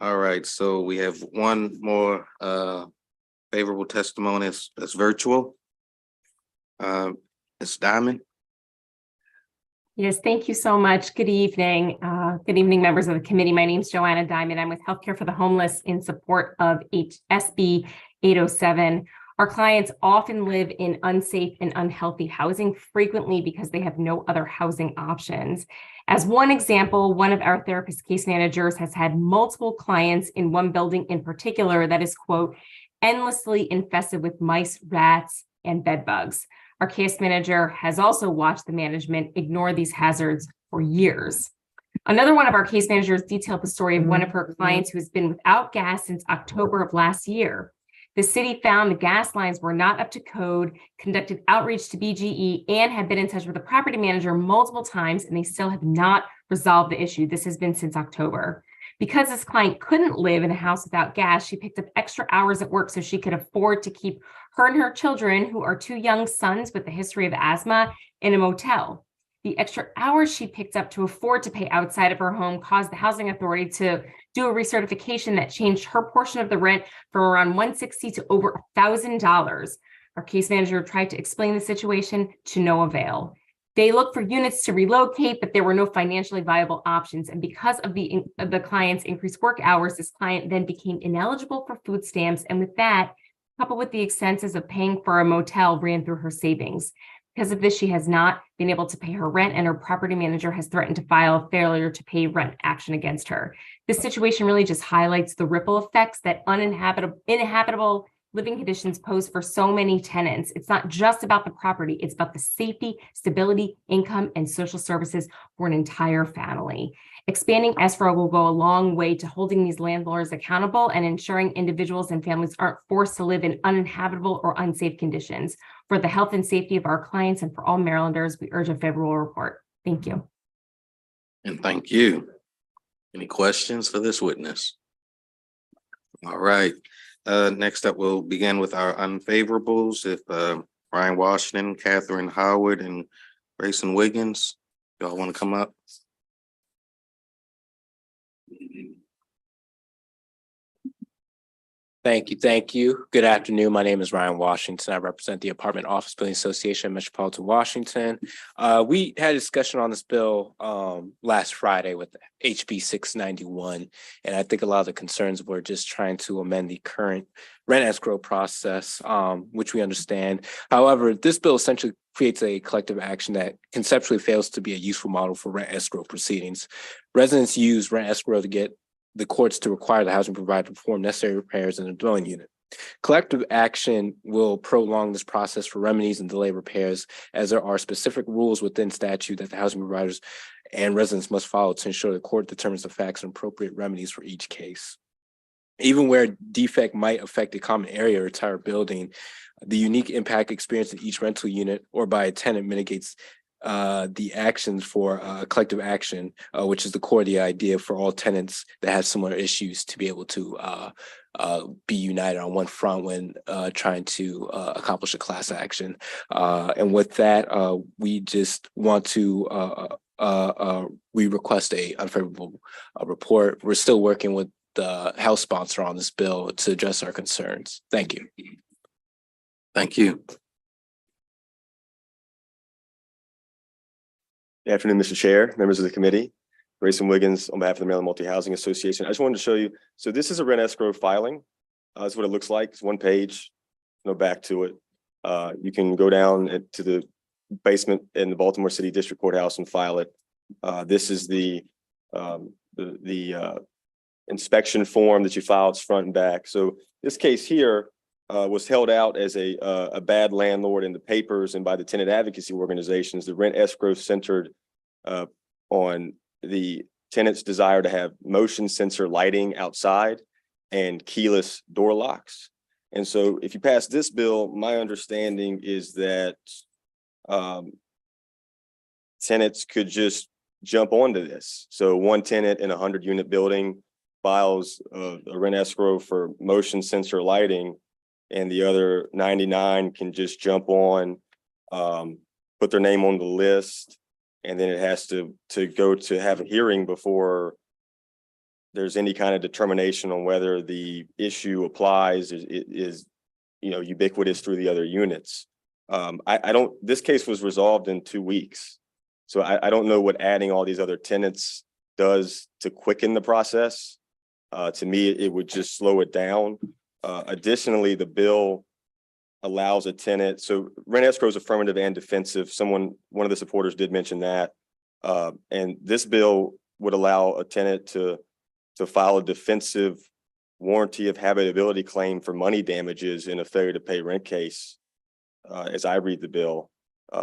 All right, so we have one more favorable testimony that's virtual. Ms. Diamond. Yes, thank you so much. Good evening. Good evening, members of the committee. My name is Joanna Diamond. I'm with Healthcare for the Homeless in support of SB 807. Our clients often live in unsafe and unhealthy housing, frequently because they have no other housing options. As one example, one of our therapist case managers has had multiple clients in one building in particular that is, quote, endlessly infested with mice, rats, and bed bugs. Our case manager has also watched the management ignore these hazards for years. Another one of our case managers detailed the story of one of her clients who has been without gas since October of last year. The city found the gas lines were not up to code, conducted outreach to BGE, and had been in touch with the property manager multiple times, and they still have not resolved the issue. This has been since October. Because this client couldn't live in a house without gas, she picked up extra hours at work so she could afford to keep her and her children, who are two young sons with a history of asthma, in a motel. The extra hours she picked up to afford to pay outside of her home caused the housing authority to do a recertification that changed her portion of the rent from around $160 to over $1,000. Our case manager tried to explain the situation to no avail. They looked for units to relocate, but there were no financially viable options. And because of the client's increased work hours, this client then became ineligible for food stamps. And with that, coupled with the expenses of paying for a motel, ran through her savings. Because of this, she has not been able to pay her rent, and her property manager has threatened to file a failure to pay rent action against her. This situation really just highlights the ripple effects that uninhabitable living conditions pose for so many tenants. It's not just about the property, it's about the safety, stability, income, and social services for an entire family. Expanding escrow will go a long way to holding these landlords accountable and ensuring individuals and families aren't forced to live in uninhabitable or unsafe conditions. For the health and safety of our clients and for all Marylanders, we urge a favorable report. Thank you. And thank you. Any questions for this witness? All right. Next up, we'll begin with our unfavorables. If Brian Washington, Catherine Howard, and Grayson Wiggins, y'all want to come up? Thank you. Thank you. Good afternoon. My name is Ryan Washington. I represent the Apartment Office Building Association of Metropolitan Washington. We had a discussion on this bill last Friday with HB 691. And I think a lot of the concerns were just trying to amend the current rent escrow process, which we understand. However, this bill essentially creates a collective action that conceptually fails to be a useful model for rent escrow proceedings. Residents use rent escrow to get the courts to require the housing provider to perform necessary repairs in a dwelling unit. Collective action will prolong this process for remedies and delay repairs, as there are specific rules within statute that the housing providers and residents must follow to ensure the court determines the facts and appropriate remedies for each case. Even where defect might affect a common area or entire building, the unique impact experienced in each rental unit or by a tenant mitigates the actions for collective action, which is the core of the idea for all tenants that have similar issues to be able to be united on one front when trying to accomplish a class action. And with that, we just want to we request a unfavorable report. We're still working with the House sponsor on this bill to address our concerns. Thank you. Thank you. Good afternoon, Mr. Chair, members of the committee. Grayson Wiggins on behalf of the Maryland Multi-Housing Association. I just wanted to show you. So this is a rent escrow filing. That's what it looks like. It's one page, no back to it. You can go down to the basement in the Baltimore City District Courthouse and file it. This is the inspection form that you file. It's front and back. So this case here was held out as a bad landlord in the papers and by the tenant advocacy organizations. The rent escrow centered on the tenant's desire to have motion sensor lighting outside and keyless door locks. And so if you pass this bill, my understanding is that tenants could just jump onto this. So one tenant in a 100-unit building files a rent escrow for motion sensor lighting, and the other 99 can just jump on, put their name on the list, and then it has to go to have a hearing before there's any kind of determination on whether the issue applies, is ubiquitous through the other units. This case was resolved in 2 weeks. So I don't know what adding all these other tenants does to quicken the process. To me, it would just slow it down. Additionally, the bill allows a tenant, so rent escrow is affirmative and defensive. One of the supporters did mention that. And this bill would allow a tenant to file a defensive warranty of habitability claim for money damages in a failure to pay rent case, as I read the bill.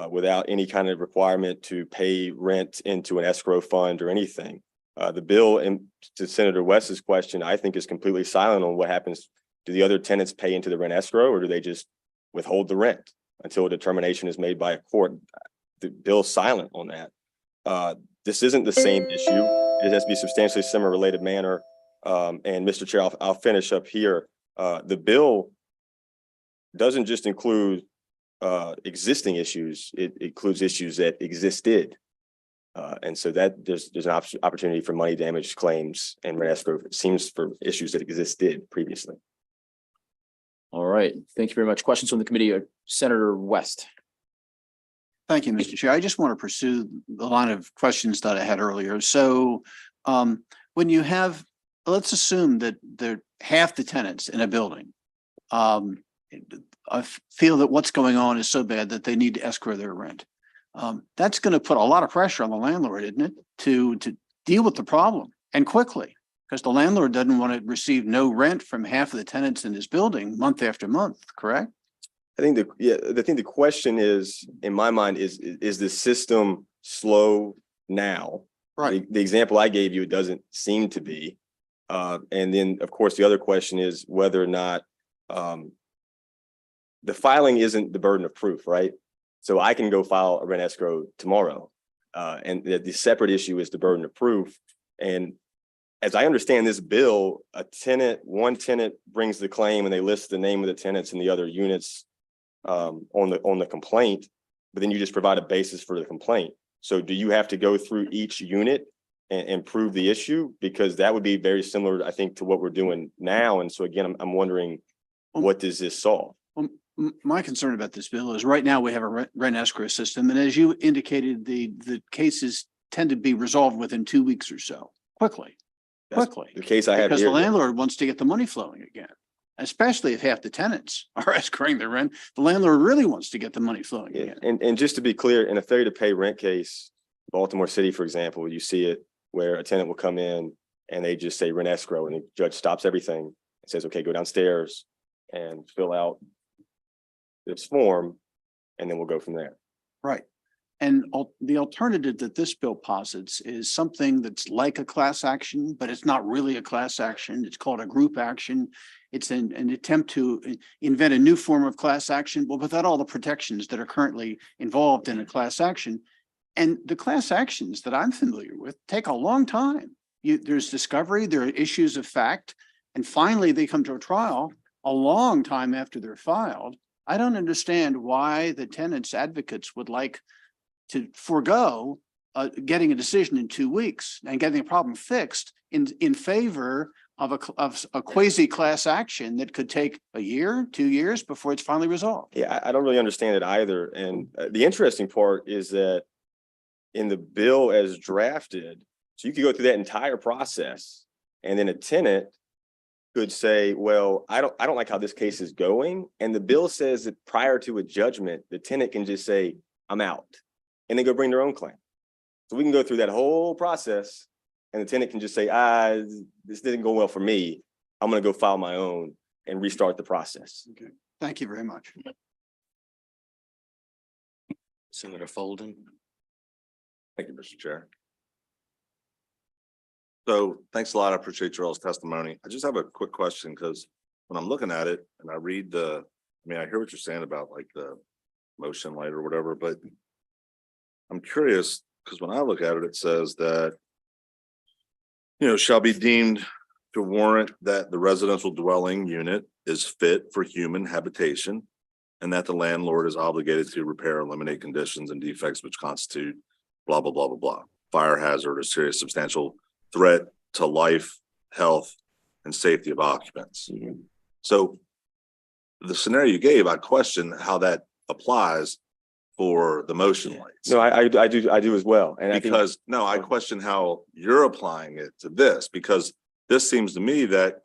Without any kind of requirement to pay rent into an escrow fund or anything. The bill, and to Senator West's question, I think is completely silent on what happens. Do the other tenants pay into the rent escrow, or do they just withhold the rent until a determination is made by a court? The bill's silent on that. This isn't the same issue. It has to be substantially similar related manner. And Mr. Chair, I'll finish up here. The bill doesn't just include existing issues, it includes issues that existed. And so that there's an opportunity for money damage claims and rent escrow, it seems, for issues that existed previously. All right, thank you very much. Questions from the committee, Senator West. Thank you, Mr. Chair. I just want to pursue the line of questions that I had earlier. So when you have, let's assume that half the tenants in a building I feel that what's going on is so bad that they need to escrow their rent. That's going to put a lot of pressure on the landlord, isn't it, to deal with the problem, and quickly, because the landlord doesn't want to receive no rent from half of the tenants in his building month after month, correct? I think the question is, in my mind, is the system slow now? Right. The example I gave you, it doesn't seem to be. And then, of course, the other question is whether or not the filing isn't the burden of proof, right? So I can go file a rent escrow tomorrow. And the separate issue is the burden of proof. And as I understand this bill, one tenant brings the claim and they list the name of the tenants and the other units on the complaint, but then you just provide a basis for the complaint. So do you have to go through each unit and prove the issue? Because that would be very similar, I think, to what we're doing now. And so again, I'm wondering, what does this solve? Well, my concern about this bill is right now we have a rent escrow system. And as you indicated, the cases tend to be resolved within 2 weeks or so, quickly. The case I have Because here, the landlord wants to get the money flowing again, especially if half the tenants are escrowing their rent. The landlord really wants to get the money flowing again. And just to be clear, in a failure to pay rent case, Baltimore City, for example, you see it where a tenant will come in and they just say rent escrow, and the judge stops everything and says, okay, go downstairs and fill out this form, and then we'll go from there. Right. And the alternative that this bill posits is something that's like a class action, but it's not really a class action. It's called a group action. It's an attempt to invent a new form of class action, but without all the protections that are currently involved in a class action. And the class actions that I'm familiar with take a long time. There's discovery, there are issues of fact, and finally they come to a trial a long time after they're filed. I don't understand why the tenants' advocates would like to forego getting a decision in 2 weeks and getting a problem fixed in favor of a quasi class action that could take a year, 2 years before it's finally resolved. Yeah, I don't really understand it either. And the interesting part is that in the bill as drafted, so you could go through that entire process, and then a tenant could say, well, I don't like how this case is going. And the bill says that prior to a judgment, the tenant can just say, I'm out, and they go bring their own claim. So we can go through that whole process, and the tenant can just say, this didn't go well for me. I'm going to go file my own and restart the process. Okay. Thank you very much. Senator Folden. Thank you, Mr. Chair. So thanks a lot. I appreciate your all's testimony. I just have a quick question, because when I'm looking at it and I read I hear what you're saying about like the motion light or whatever, but I'm curious, because when I look at it, it says that, shall be deemed to warrant that the residential dwelling unit is fit for human habitation and that the landlord is obligated to repair, eliminate conditions and defects which constitute blah, blah, blah, blah, blah. Fire hazard or serious substantial threat to life, health, and safety of occupants. So the scenario you gave, I question how that applies for the motion lights. No, I do as well. And I question how you're applying it to this, because this seems to me that,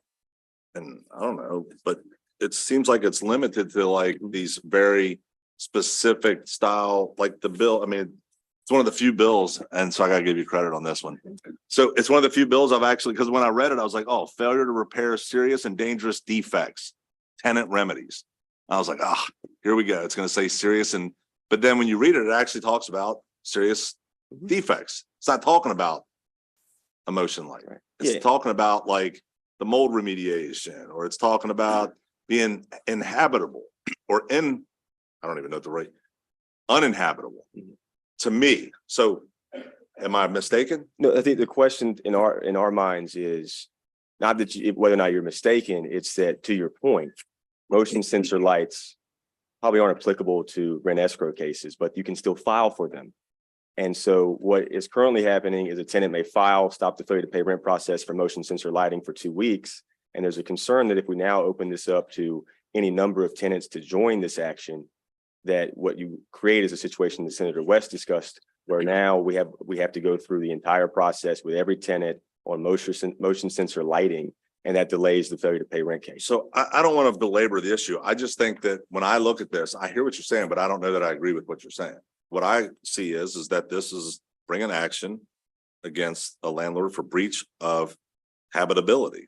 and I don't know, but it seems like it's limited to like these very specific style, like the bill. I mean, it's one of the few bills, and so I gotta give you credit on this one. So it's one of the few bills I've actually, because when I read it, I was like, oh, failure to repair serious and dangerous defects, tenant remedies. I was like, here we go. It's gonna say serious but then when you read it, it actually talks about serious defects. It's not talking about a motion light. It's talking about like the mold remediation, or it's talking about being inhabitable or I don't even know the right, uninhabitable to me. So am I mistaken? No, I think the question in our minds is not that whether or not you're mistaken, it's that, to your point, motion sensor lights probably aren't applicable to rent escrow cases, but you can still file for them. And so what is currently happening is a tenant may stop the failure to pay rent process for motion sensor lighting for 2 weeks. And there's a concern that if we now open this up to any number of tenants to join this action, that what you create is a situation that Senator West discussed, where now we have to go through the entire process with every tenant on motion sensor lighting, and that delays the failure to pay rent case. So I don't want to belabor the issue. I just think that when I look at this, I hear what you're saying, but I don't know that I agree with what you're saying. What I see is that this is bringing action against a landlord for breach of habitability,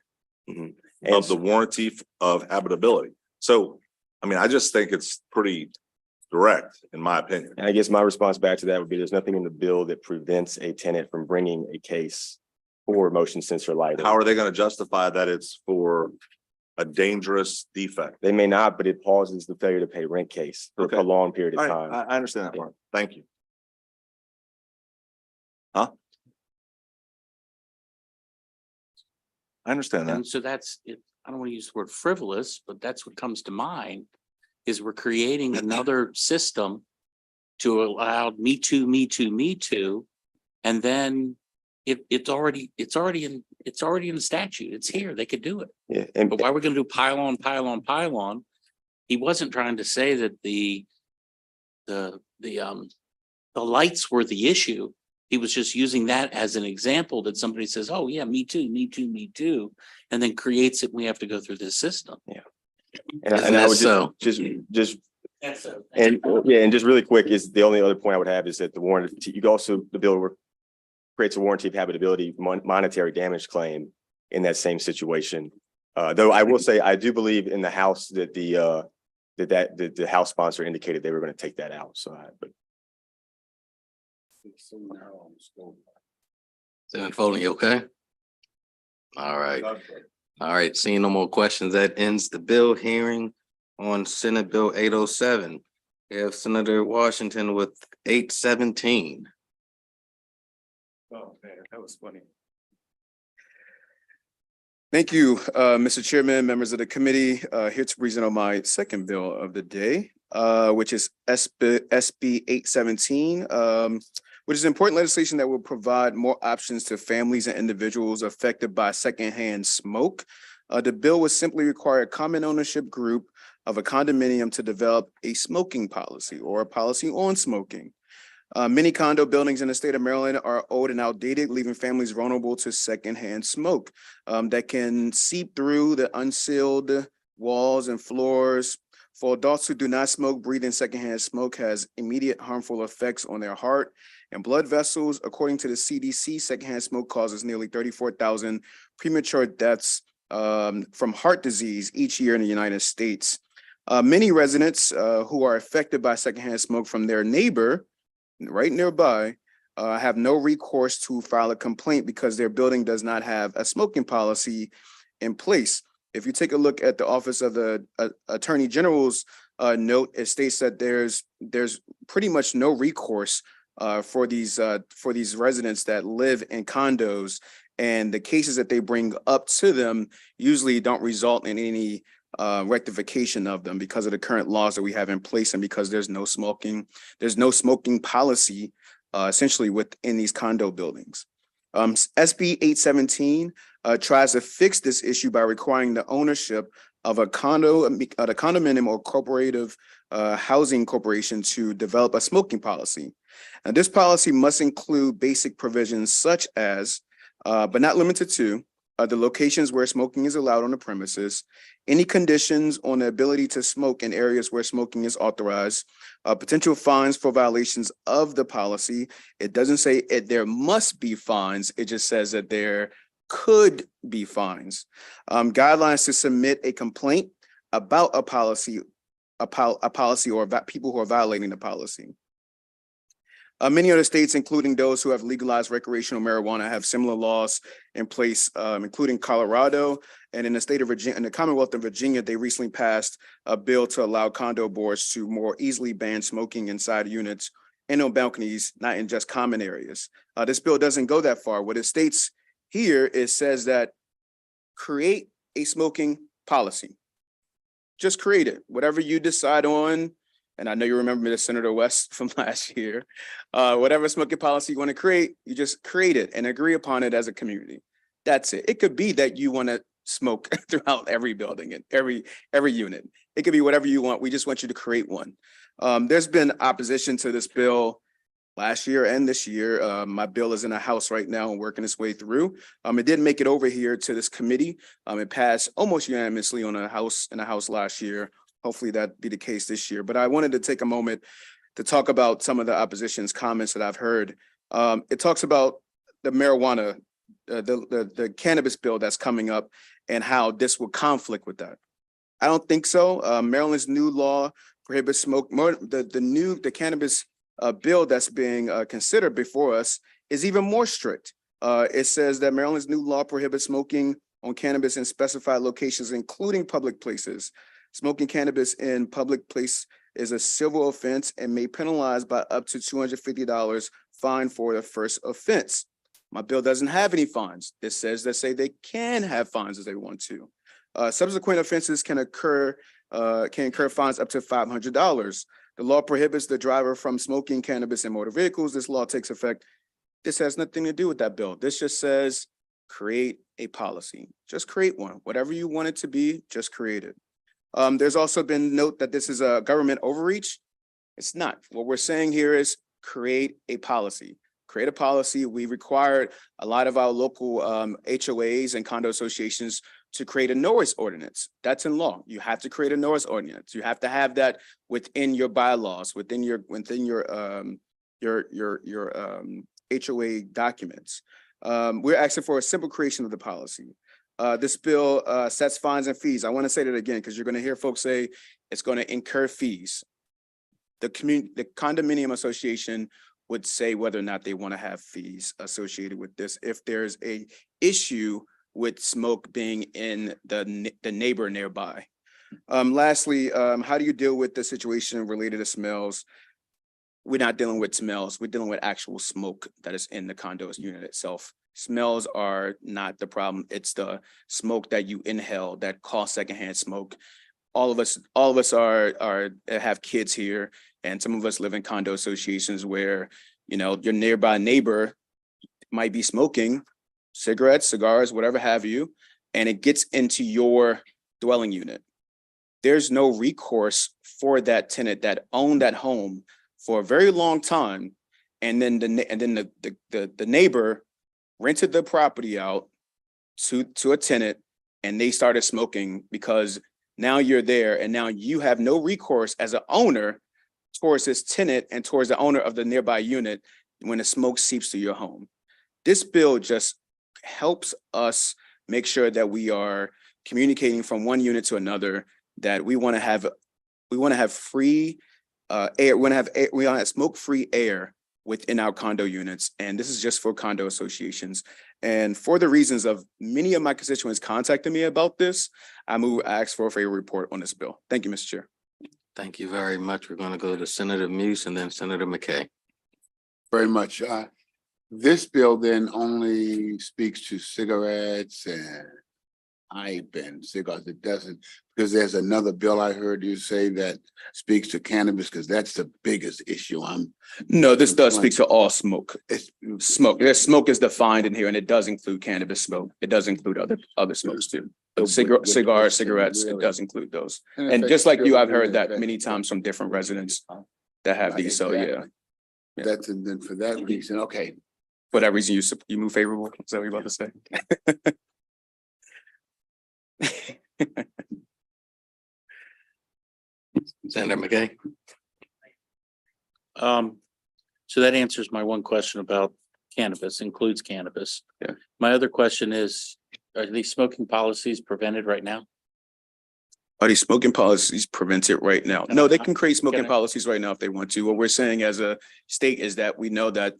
of the warranty of habitability. So, I mean, I just think it's pretty direct, in my opinion. And I guess my response back to that would be there's nothing in the bill that prevents a tenant from bringing a case for motion sensor lighting. How are they going to justify that it's for a dangerous defect? They may not, but it pauses the failure to pay rent case for a prolonged period of time. I understand that part. Thank you. Huh? I understand that. And so that's it. I don't want to use the word frivolous, but that's what comes to mind is we're creating another system to allow me too. And then it's already in the statute. It's here. They could do it. Yeah. But why we're going to do pile on? He wasn't trying to say that the lights were the issue. He was just using that as an example that somebody says, oh yeah, me too. And then creates it. We have to go through this system. Yeah. And I would just really quick is the only other point I would have is that the warranty, the bill creates a warranty of habitability monetary damage claim in that same situation. Though I will say, I do believe in the House that the House sponsor indicated they were going to take that out. So, Senator Foley, you okay? All right. Seeing no more questions, that ends the bill hearing on Senate Bill 807. We have Senator Washington with 817. Oh man, that was funny. Thank you, Mr. Chairman, members of the committee. Here to present on my second bill of the day, which is SB 817, which is important legislation that will provide more options to families and individuals affected by secondhand smoke. The bill would simply require a common ownership group of a condominium to develop a smoking policy or a policy on smoking. Many condo buildings in the state of Maryland are old and outdated, leaving families vulnerable to secondhand smoke that can seep through the unsealed walls and floors. For adults who do not smoke, breathing secondhand smoke has immediate harmful effects on their heart and blood vessels. According to the CDC, secondhand smoke causes nearly 34,000 premature deaths from heart disease each year in the United States. Many residents who are affected by secondhand smoke from their neighbor right nearby have no recourse to file a complaint because their building does not have a smoking policy in place. If you take a look at the Office of the Attorney General's note, it states that there's pretty much no recourse for these residents that live in condos, and the cases that they bring up to them usually don't result in any rectification of them because of the current laws that we have in place, and because there's no smoking policy essentially within these condo buildings. SB 817 tries to fix this issue by requiring the ownership of a condominium or corporative housing corporation to develop a smoking policy. And this policy must include basic provisions such as, but not limited to, the locations where smoking is allowed on the premises, any conditions on the ability to smoke in areas where smoking is authorized, potential fines for violations of the policy. It doesn't say there must be fines. It just says that there could be fines. Guidelines to submit a complaint about a policy or people who are violating the policy. Many other states, including those who have legalized recreational marijuana, have similar laws in place, including Colorado. And in the state of Virginia, in the Commonwealth of Virginia, they recently passed a bill to allow condo boards to more easily ban smoking inside units and on balconies, not in just common areas. This bill doesn't go that far. What it states here, it says that create a smoking policy. Just create it, whatever you decide on. And I know you remember me, Senator West from last year. Whatever smoking policy you want to create, you just create it and agree upon it as a community. That's it. It could be that you want to smoke throughout every building and every unit. It could be whatever you want. We just want you to create one. There's been opposition to this bill last year and this year. My bill is in the House right now and working its way through. It didn't make it over here to this committee. It passed almost unanimously in the House last year. Hopefully that be the case this year. But I wanted to take a moment to talk about some of the opposition's comments that I've heard. It talks about the marijuana, the cannabis bill that's coming up and how this will conflict with that. I don't think so. Maryland's new law prohibits smoke. The cannabis bill that's being considered before us is even more strict. It says that Maryland's new law prohibits smoking on cannabis in specified locations, including public places. Smoking cannabis in public place is a civil offense and may penalize by up to $250 fine for the first offense. My bill doesn't have any fines. It says that say they can have fines if they want to. Subsequent offenses can incur fines up to $500. The law prohibits the driver from smoking cannabis in motor vehicles. This law takes effect. This has nothing to do with that bill. This just says create a policy. Just create one. Whatever you want it to be, just create it. There's also been note that this is a government overreach. It's not. What we're saying here is create a policy. Create a policy. We required a lot of our local HOAs and condo associations to create a noise ordinance. That's in law. You have to create a noise ordinance. You have to have that within your bylaws, within your HOA documents. We're asking for a simple creation of the policy. This bill sets fines and fees. I want to say that again, because you're going to hear folks say it's going to incur fees. The condominium association would say whether or not they want to have fees associated with this if there's a issue with smoke being in the neighbor nearby. Lastly, how do you deal with the situation related to smells? We're not dealing with smells. We're dealing with actual smoke that is in the condos unit itself. Smells are not the problem. It's the smoke that you inhale that cause secondhand smoke. All of us have kids here, and some of us live in condo associations where, you know, your nearby neighbor might be smoking cigarettes, cigars, whatever have you, and it gets into your dwelling unit. There's no recourse for that tenant that owned that home for a very long time, and then the neighbor rented the property out to a tenant, and they started smoking because now you're there, and now you have no recourse as an owner towards this tenant and towards the owner of the nearby unit when the smoke seeps to your home. This bill just helps us make sure that we are communicating from one unit to another, that we want to have free air. We want to have smoke-free air within our condo units. And this is just for condo associations. And for the reasons of many of my constituents contacting me about this, I ask for a favor report on this bill. Thank you, Mr. Chair. Thank you very much. We're going to go to Senator Muse and then Senator McKay. Very much. This bill then only speaks to cigarettes and pipe and cigars. It doesn't, because there's another bill I heard you say that speaks to cannabis, because that's the biggest issue. No, this does speak to all smoke. It's smoke. Smoke is defined in here, and it does include cannabis smoke. It does include other smokes too. But cigars, cigarettes, it does include those. And just like you, I've heard that many times from different residents that have these. So yeah. That's, and then for that reason, okay. For that reason, you move favorable. Is that what you're about to say? Senator McKay. So that answers my one question about cannabis, includes cannabis. Yeah. My other question is, are these smoking policies prevented right now? Are these smoking policies prevented right now? No, they can create smoking policies right now if they want to. What we're saying as a state is that we know that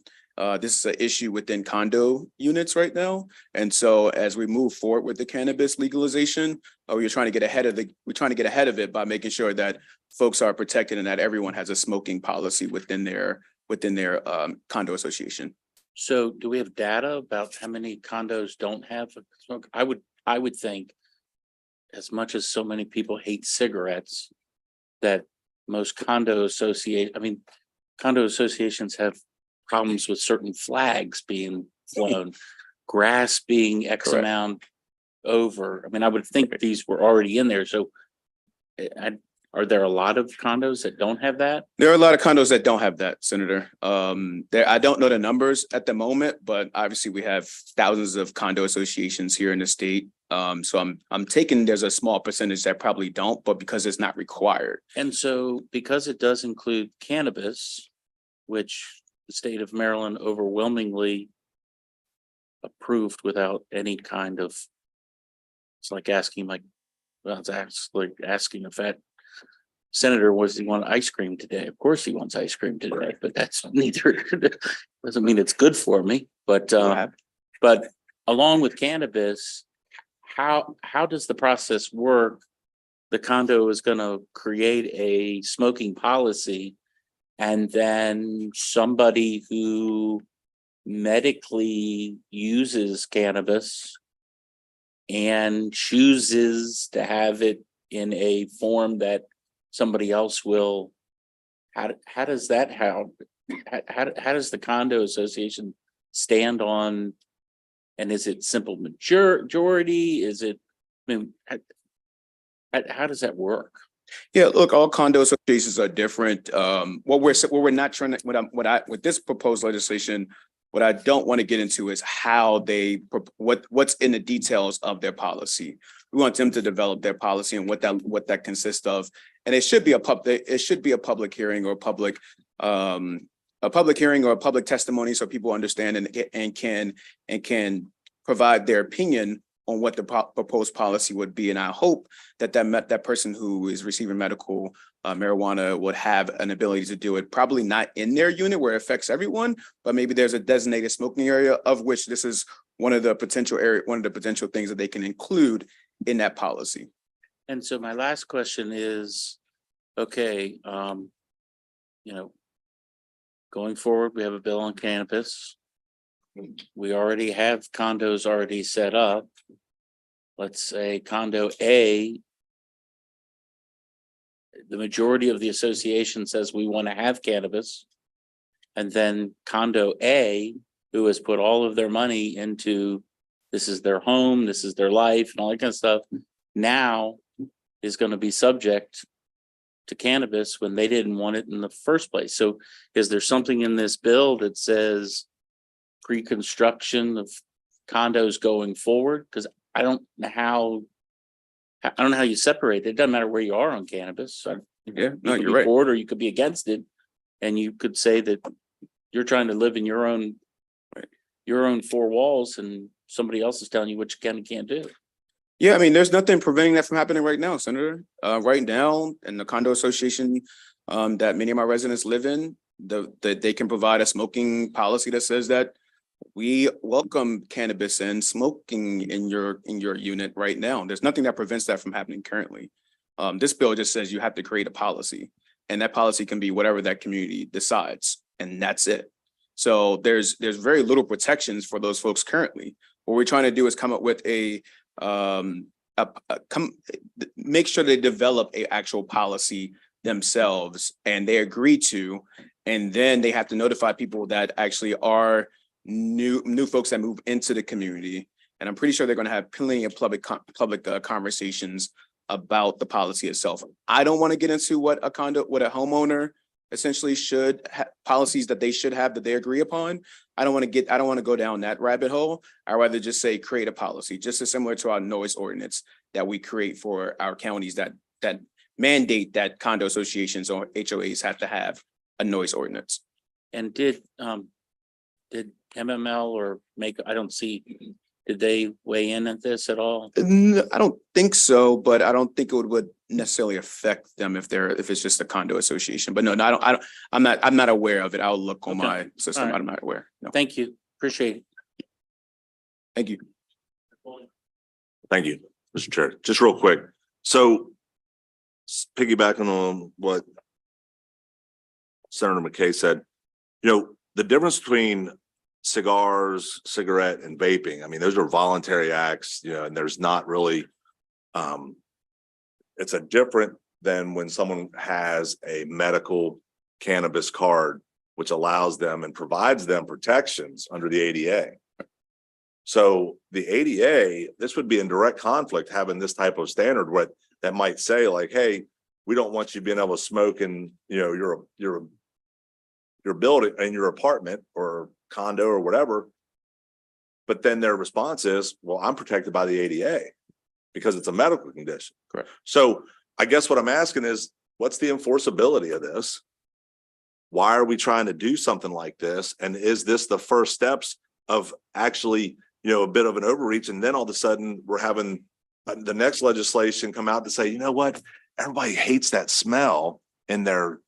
this is an issue within condo units right now. And so as we move forward with the cannabis legalization, we're trying to get ahead of it by making sure that folks are protected and that everyone has a smoking policy within their condo association. So do we have data about how many condos don't have a smoke? I would think, as much as so many people hate cigarettes, that most condo associations have problems with certain flags being flown, grass being X Correct. amount over. I mean, I would think these were already in there. So are there a lot of condos that don't have that? There are a lot of condos that don't have that, Senator. I don't know the numbers at the moment, but obviously we have thousands of condo associations here in the state. So I'm taking there's a small percentage that probably don't, but because it's not required. And so because it does include cannabis, which the state of Maryland overwhelmingly approved without any kind of, it's like asking asking if that senator was he want ice cream today. Of course he wants ice cream today, but that's neither doesn't mean it's good for me. But along with cannabis, how does the process work? The condo is going to create a smoking policy, and then somebody who medically uses cannabis and chooses to have it in a form that somebody else will, how does the condo association stand on, and is it simple majority? Is it, I mean, how does that work? Yeah, look, all condo associations are different. What we're not trying to, with this proposed legislation, what I don't want to get into is how what's in the details of their policy. We want them to develop their policy and what that consists of. And it should be a public hearing or a public hearing or a public testimony so people understand and can provide their opinion on what the proposed policy would be. And I hope that person who is receiving medical marijuana would have an ability to do it, probably not in their unit where it affects everyone, but maybe there's a designated smoking area, of which this is one of the potential things that they can include in that policy. And so my last question is, okay, going forward, we have a bill on cannabis. We already have condos already set up. Let's say condo A, the majority of the association says we want to have cannabis. And then condo A, who has put all of their money into, this is their home, this is their life and all that kind of stuff, now is going to be subject to cannabis when they didn't want it in the first place. So is there something in this bill that says pre-construction of condos going forward? Because I don't know how you separate it. It doesn't matter where you are on cannabis. Yeah, no, you could you're be right. for it or you could be against it, and you could say that you're trying to live in your own four walls, and somebody else is telling you what you can and can't do. Yeah, I mean, there's nothing preventing that from happening right now, Senator. Right now, in the condo association that many of my residents live in, that they can provide a smoking policy that says that we welcome cannabis and smoking in your unit right now. There's nothing that prevents that from happening currently. This bill just says you have to create a policy, and that policy can be whatever that community decides, and that's it. So there's very little protections for those folks currently. What we're trying to do is come up with make sure they develop a actual policy themselves and they agree to, and then they have to notify people that actually are new folks that move into the community. And I'm pretty sure they're going to have plenty of public conversations about the policy itself. I don't want to get into what a homeowner essentially should have, policies that they should have that they agree upon. I don't want to go down that rabbit hole. I'd rather just say create a policy, just as similar to our noise ordinance that we create for our counties that mandate that condo associations or HOAs have to have a noise ordinance. And did MML or did they weigh in at this at all? I don't think so, but I don't think it would necessarily affect them if it's just a condo association. But no, I'm not aware of it. I'll look on my system. Right. I'm not aware. No. Thank you. Appreciate it. Thank you. Thank you, Mr. Chair. Just real quick. So piggybacking on what Senator McKay said, the difference between cigars, cigarette, and vaping, I mean, those are voluntary acts, and there's not really, it's a different than when someone has a medical cannabis card, which allows them and provides them protections under the ADA. So the ADA, this would be in direct conflict having this type of standard that might say like, hey, we don't want you being able to smoke in, your building, in your apartment or condo or whatever. But then their response is, well, I'm protected by the ADA because it's a medical condition. Correct. So I guess what I'm asking is, what's the enforceability of this? Why are we trying to do something like this? And is this the first steps of actually, a bit of an overreach? And then all of a sudden we're having the next legislation come out to say, you know what, everybody hates that smell in their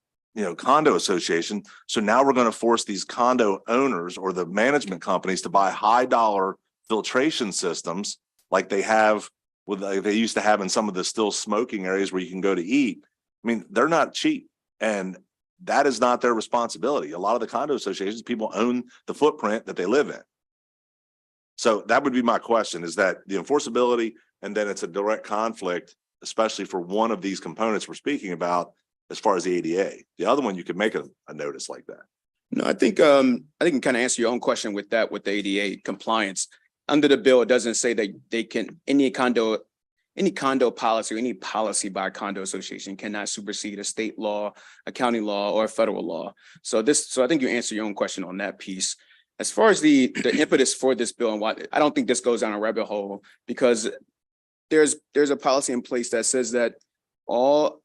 condo association. So now we're going to force these condo owners or the management companies to buy high dollar filtration systems like they used to have in some of the still smoking areas where you can go to eat. I mean, they're not cheap, and that is not their responsibility. A lot of the condo associations, people own the footprint that they live in. So that would be my question, is that the enforceability, and then it's a direct conflict, especially for one of these components we're speaking about, as far as the ADA. The other one, you could make a notice like that. No, I think you can kind of answer your own question with that, with the ADA compliance. Under the bill, it doesn't say that they can, any condo policy or any policy by a condo association cannot supersede a state law, a county law, or a federal law. So I think you answer your own question on that piece. As far as the impetus for this bill and why, I don't think this goes down a rabbit hole, because there's a policy in place that says that all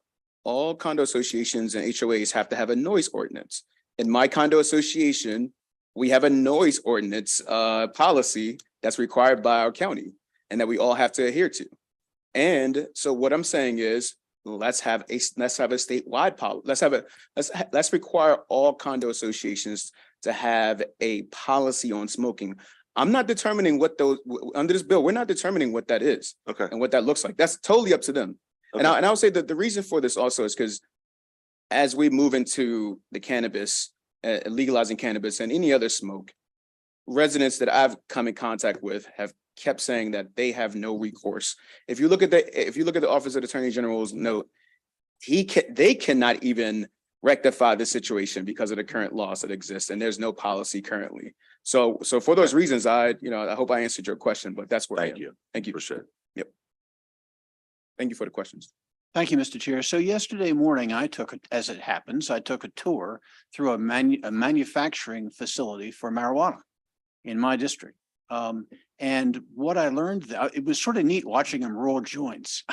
condo associations and HOAs have to have a noise ordinance. In my condo association, we have a noise ordinance policy that's required by our county and that we all have to adhere to. And so what I'm saying is, let's have a statewide policy. Let's require all condo associations to have a policy on smoking. I'm not determining what under this bill, we're not determining what that is. Okay. And what that looks like. That's totally up to them. Okay. And I would say that the reason for this also is because as we move into the cannabis, legalizing cannabis and any other smoke, residents that I've come in contact with have kept saying that they have no recourse. If you look at the Office of the Attorney General's note, they cannot even rectify the situation because of the current laws that exist, and there's no policy currently. So for those reasons, I hope I answered your question, but that's where I am. Thank you. Appreciate it. Yep. Thank you for the questions. Thank you, Mr. Chair. So yesterday morning, as it happens, I took a tour through a manufacturing facility for marijuana in my district. And what I learned, it was sort of neat watching them roll joints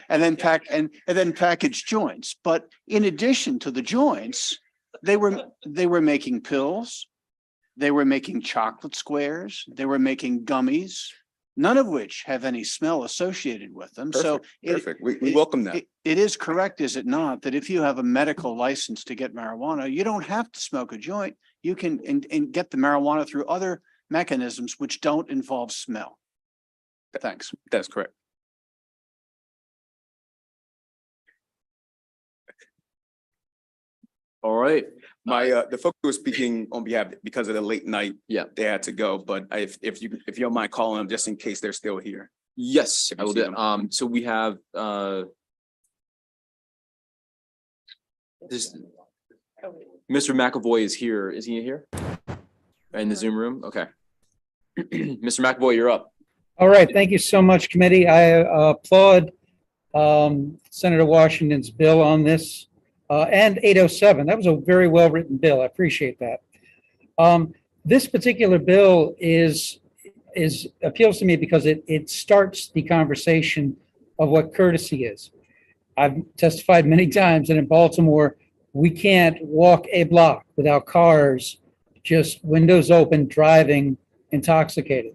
and then package joints. But in addition to the joints, they were making pills, they were making chocolate squares, they were making gummies, none of which have any smell associated with them. So Perfect. We welcome that. it is correct, is it not, that if you have a medical license to get marijuana, you don't have to smoke a joint. You can and get the marijuana through other mechanisms which don't involve smell. Thanks. That's correct. All right. The folks who were speaking on behalf, because of the late night, Yeah. they had to go, but if you don't mind calling them just in case they're still here. Yes, If I you will see do. them. So we have this. Mr. McAvoy is here. Is he here? In the Zoom room? Okay. Mr. McAvoy, you're up. All right, thank you so much, committee. I applaud Senator Washington's bill on this and 807. That was a very well-written bill. I appreciate that. This particular bill appeals to me because it starts the conversation of what courtesy is. I've testified many times that in Baltimore, we can't walk a block without cars just windows open, driving intoxicated.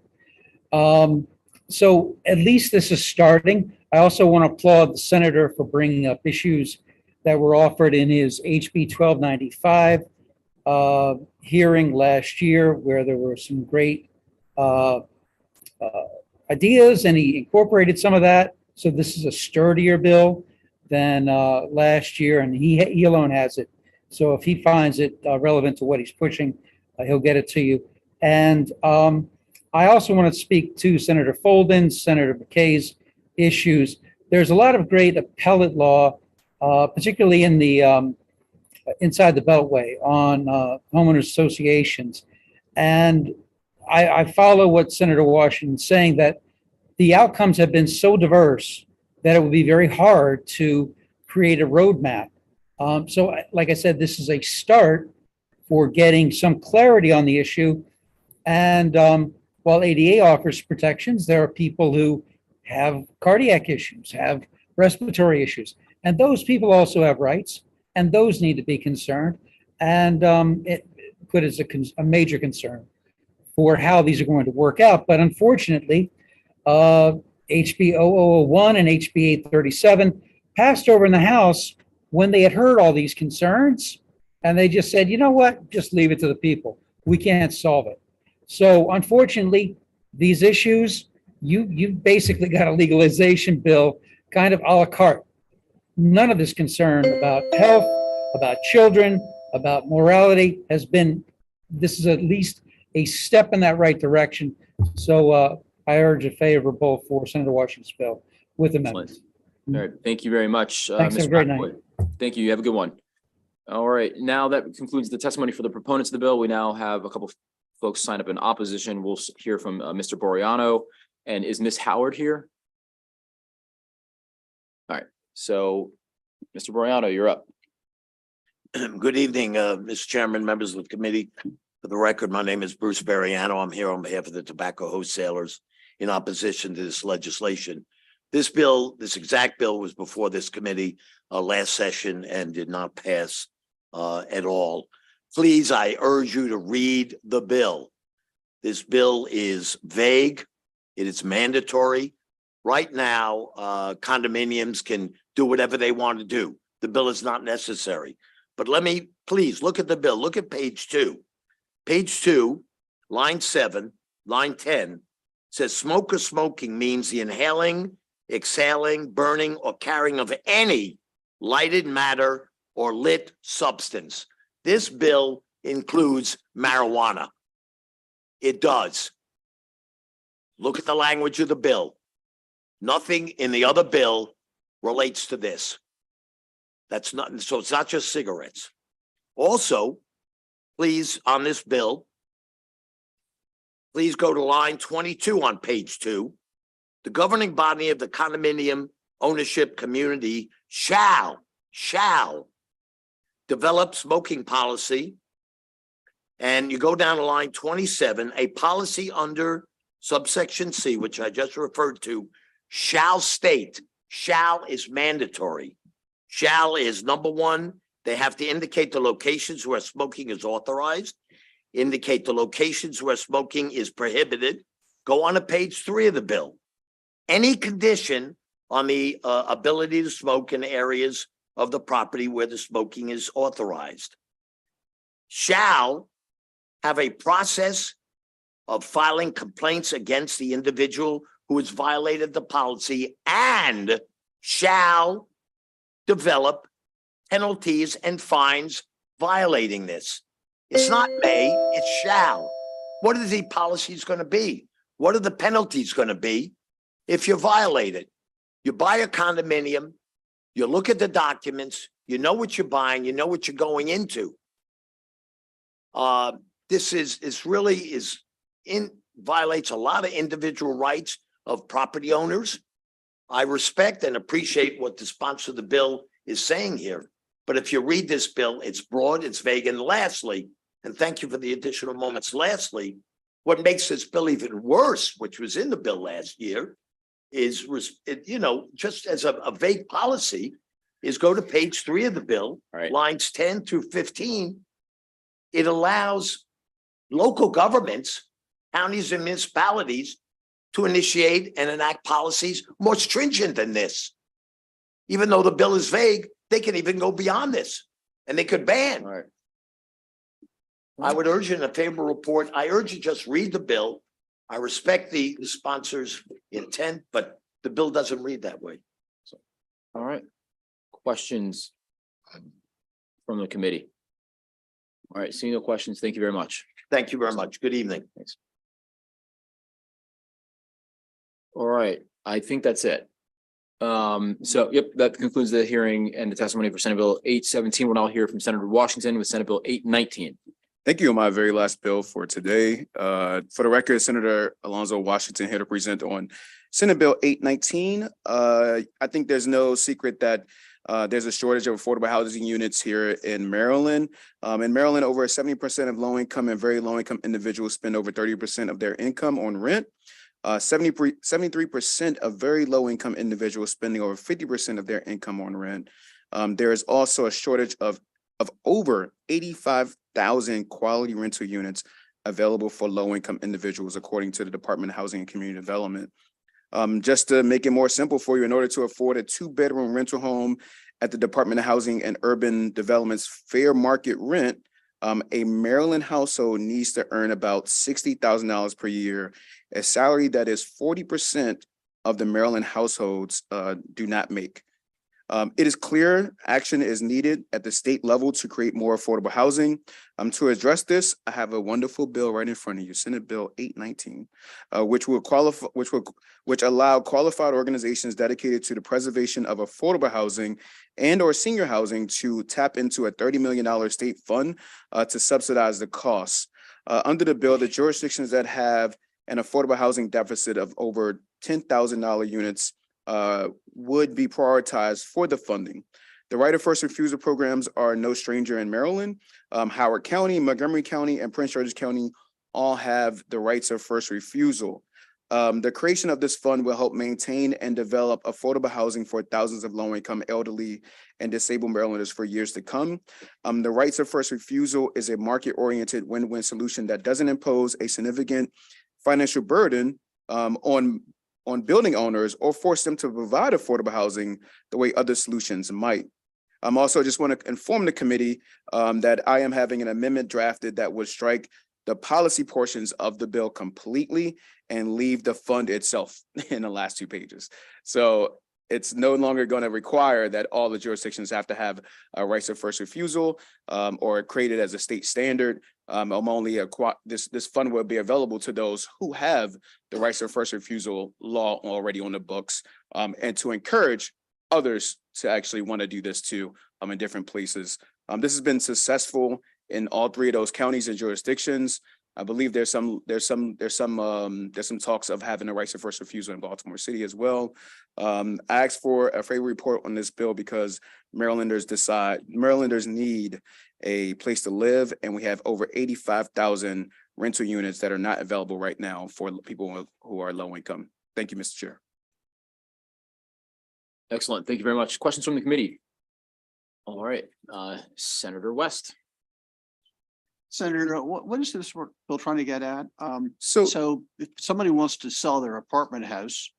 So at least this is starting. I also want to applaud the senator for bringing up issues that were offered in his HB 1295 hearing last year, where there were some great ideas, and he incorporated some of that. So this is a sturdier bill than last year, and he alone has it. So if he finds it relevant to what he's pushing, he'll get it to you. And I also want to speak to Senator Folden's, Senator McKay's issues. There's a lot of great appellate law, particularly in the inside the Beltway on homeowners associations. And I follow what Senator Washington's saying, that the outcomes have been so diverse that it would be very hard to create a roadmap. So like I said, this is a start for getting some clarity on the issue. And while ADA offers protections, there are people who have cardiac issues, have respiratory issues, and those people also have rights, and those need to be concerned. And it put as a major concern for how these are going to work out. But unfortunately, HB 0001 and HB 837 passed over in the House when they had heard all these concerns, and they just said, you know what, just leave it to the people. We can't solve it. So unfortunately, these issues, you basically got a legalization bill kind of a la carte. None of this concern about health, about children, about morality this is at least a step in that right direction. So I urge a favorable for Senator Washington's bill with amendments. All right, thank you very much. Thanks, have a Mr. great McAvoy. Thank you. You have a good one. All right, now that concludes the testimony for the proponents of the bill. We now have a couple folks sign up in opposition. We'll hear from Mr. Boreano. And is Ms. Howard here? All right, so Mr. Boreano, you're up. Good evening, Mr. Chairman, members of the committee. For the record, my name is Bruce Bariano. I'm here on behalf of the tobacco wholesalers in opposition to this legislation. This bill, this exact bill, was before this committee last session and did not pass at all. Please, I urge you to read the bill. This bill is vague. It is mandatory. Right now, condominiums can do whatever they want to do. The bill is not necessary. But please look at the bill. Look at page 2. Page 2, line 7, line 10 says smoker smoking means the inhaling, exhaling, burning, or carrying of any lighted matter or lit substance. This bill includes marijuana. It does. Look at the language of the bill. Nothing in the other bill relates to this. That's not, so it's not just cigarettes. Also, please, on this bill, please go to line 22 on page 2. The governing body of the condominium ownership community shall develop smoking policy. And you go down to line 27, a policy under subsection C, which I just referred to, shall state. Shall is mandatory. Shall is number 1, they have to indicate the locations where smoking is authorized, indicate the locations where smoking is prohibited, Go on to page 3 of the bill. Any condition on the ability to smoke in areas of the property where the smoking is authorized shall have a process of filing complaints against the individual who has violated the policy and shall develop penalties and fines violating this. It's not may, it's shall. What are the policies going to be? What are the penalties going to be if you violate it? You buy a condominium, you look at the documents, you know what you're buying, you know what you're going into. This really violates a lot of individual rights of property owners. I respect and appreciate what the sponsor of the bill is saying here. But if you read this bill, it's broad, it's vague. And lastly, and thank you for the additional moments. Lastly, what makes this bill even worse, which was in the bill last year, is, just as a vague policy, is go to page 3 of the bill, lines 10 through 15. It allows local governments, counties and municipalities to initiate and enact policies more stringent than this. Even though the bill is vague, they can even go beyond this and they could ban. I would urge in a favorable report. I urge you just read the bill. I respect the sponsor's intent, but the bill doesn't read that way. All right. Questions from the committee? All right, seeing no questions, thank you very much. Thank you very much. Good evening. Thanks. All right, I think that's it. That concludes the hearing and the testimony for Senate Bill 817. We'll now hear from Senator Washington with Senate Bill 819. Thank you. On my very last bill for today. For the record, Senator Alonzo Washington here to present on Senate Bill 819. I think there's no secret that there's a shortage of affordable housing units here in Maryland. In Maryland, over 70% of low income and very low income individuals spend over 30% of their income on rent. 73% of very low income individuals spending over 50% of their income on rent. There is also a shortage of over 85,000 quality rental units available for low income individuals, according to the Department of Housing and Community Development. Just to make it more simple for you, in order to afford a 2-bedroom rental home at the Department of Housing and Urban Development's fair market rent, a Maryland household needs to earn about $60,000 per year, a salary that is 40% of the Maryland households do not make. It is clear action is needed at the state level to create more affordable housing. To address this, I have a wonderful bill right in front of you, Senate Bill 819, which allow qualified organizations dedicated to the preservation of affordable housing and or senior housing to tap into a $30 million state fund to subsidize the costs. Under the bill, the jurisdictions that have an affordable housing deficit of over $10,000 units would be prioritized for the funding. The right of first refusal programs are no stranger in Maryland. Howard County, Montgomery County, and Prince George's County all have the rights of first refusal. The creation of this fund will help maintain and develop affordable housing for thousands of low-income, elderly, and disabled Marylanders for years to come. The rights of first refusal is a market-oriented win-win solution that doesn't impose a significant financial burden on building owners or force them to provide affordable housing the way other solutions might. Also just want to inform the committee that I am having an amendment drafted that would strike the policy portions of the bill completely and leave the fund itself in the last 2 pages. So it's no longer going to require that all the jurisdictions have to have a rights of first refusal or created as a state standard. This fund will be available to those who have the rights of first refusal law already on the books, and to encourage others to actually want to do this too in different places. This has been successful in all 3 of those counties and jurisdictions. I believe there's some talks of having a rights of first refusal in Baltimore City as well. I asked for a favorable report on this bill because Marylanders need a place to live, and we have over 85,000 rental units that are not available right now for people who are low income. Thank you, Mr. Chair. Excellent. Thank you very much. Questions from the committee? All right, Senator West. Senator, what is this bill trying to get at? So So if somebody wants to sell their apartment house,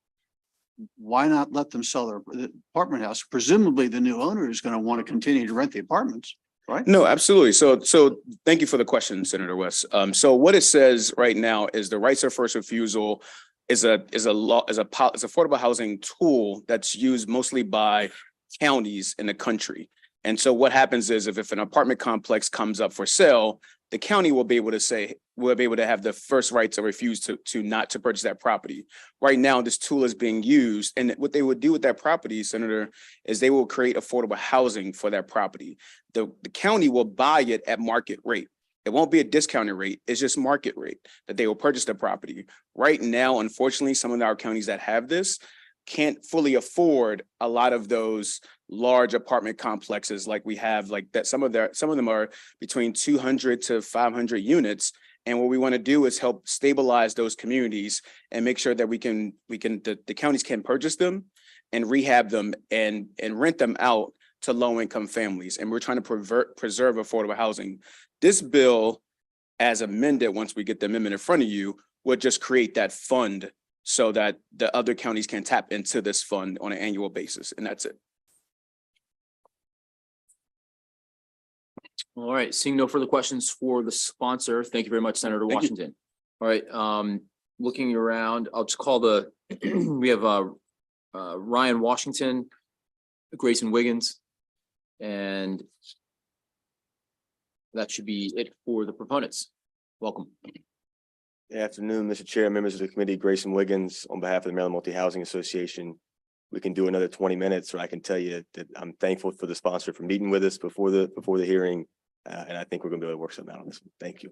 why not let them sell their apartment house? Presumably, the new owner is going to want to continue to rent the apartments, right? no, absolutely. So thank you for the question, Senator West. So what it says right now is the rights of first refusal is a law, is affordable housing tool that's used mostly by counties in the country. And so what happens is if an apartment complex comes up for sale, the county will be able to say, will be able to have the first right to refuse to not to purchase that property. Right now, this tool is being used, and what they would do with that property, Senator, is they will create affordable housing for that property. The county will buy it at market rate. It won't be a discounted rate. It's just market rate that they will purchase the property. Right now, unfortunately, some of our counties that have this can't fully afford a lot of those large apartment complexes like we have, like that. Some of them are between 200 to 500 units. And what we want to do is help stabilize those communities and make sure that the counties can purchase them and rehab them and rent them out to low-income families. And we're trying to preserve affordable housing. This bill, as amended, once we get the amendment in front of you, would just create that fund so that the other counties can tap into this fund on an annual basis. And that's it. All right, seeing no further questions for the sponsor. Thank you very much, Senator Thank you. Washington. All right, looking around, I'll just call we have Ryan Washington, Grayson Wiggins, and that should be it for the proponents. Welcome. Good afternoon, Mr. Chair, members of the committee, Grayson Wiggins, on behalf of the Maryland Multi-Housing Association. We can do another 20 minutes, or I can tell you that I'm thankful for the sponsor for meeting with us before the hearing. And I think we're gonna be able to work something out on this one. Thank you.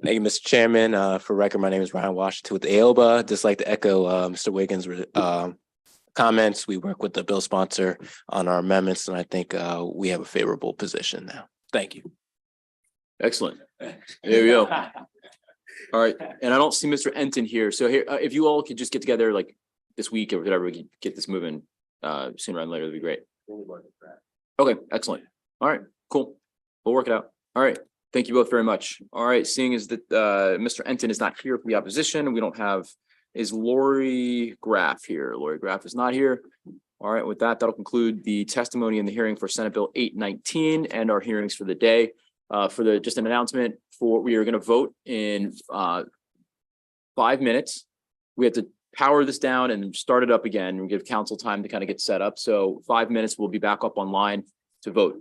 Thank you, Mr. Chairman. For record, my name is Ryan Washington with AOBA. Just like to echo Mr. Wiggins' comments. We work with the bill sponsor on our amendments, and I think we have a favorable position now. Thank you. Excellent. There we go. All right, and I don't see Mr. Enton here. So here, if you all could just get together like this week or whatever, we can get this moving sooner rather than later, that'd be great. Okay, excellent. All right, cool. We'll work it out. All right. Thank you both very much. All right, seeing as that Mr. Enton is not here for the opposition, we don't have, is Lori Graff here? Lori Graff is not here. All right, with that, that'll conclude the testimony in the hearing for Senate Bill 819 and our hearings for the day. Just an announcement we are going to vote in 5 minutes. We have to power this down and start it up again and give council time to kind of get set up. So 5 minutes, we'll be back up online to vote.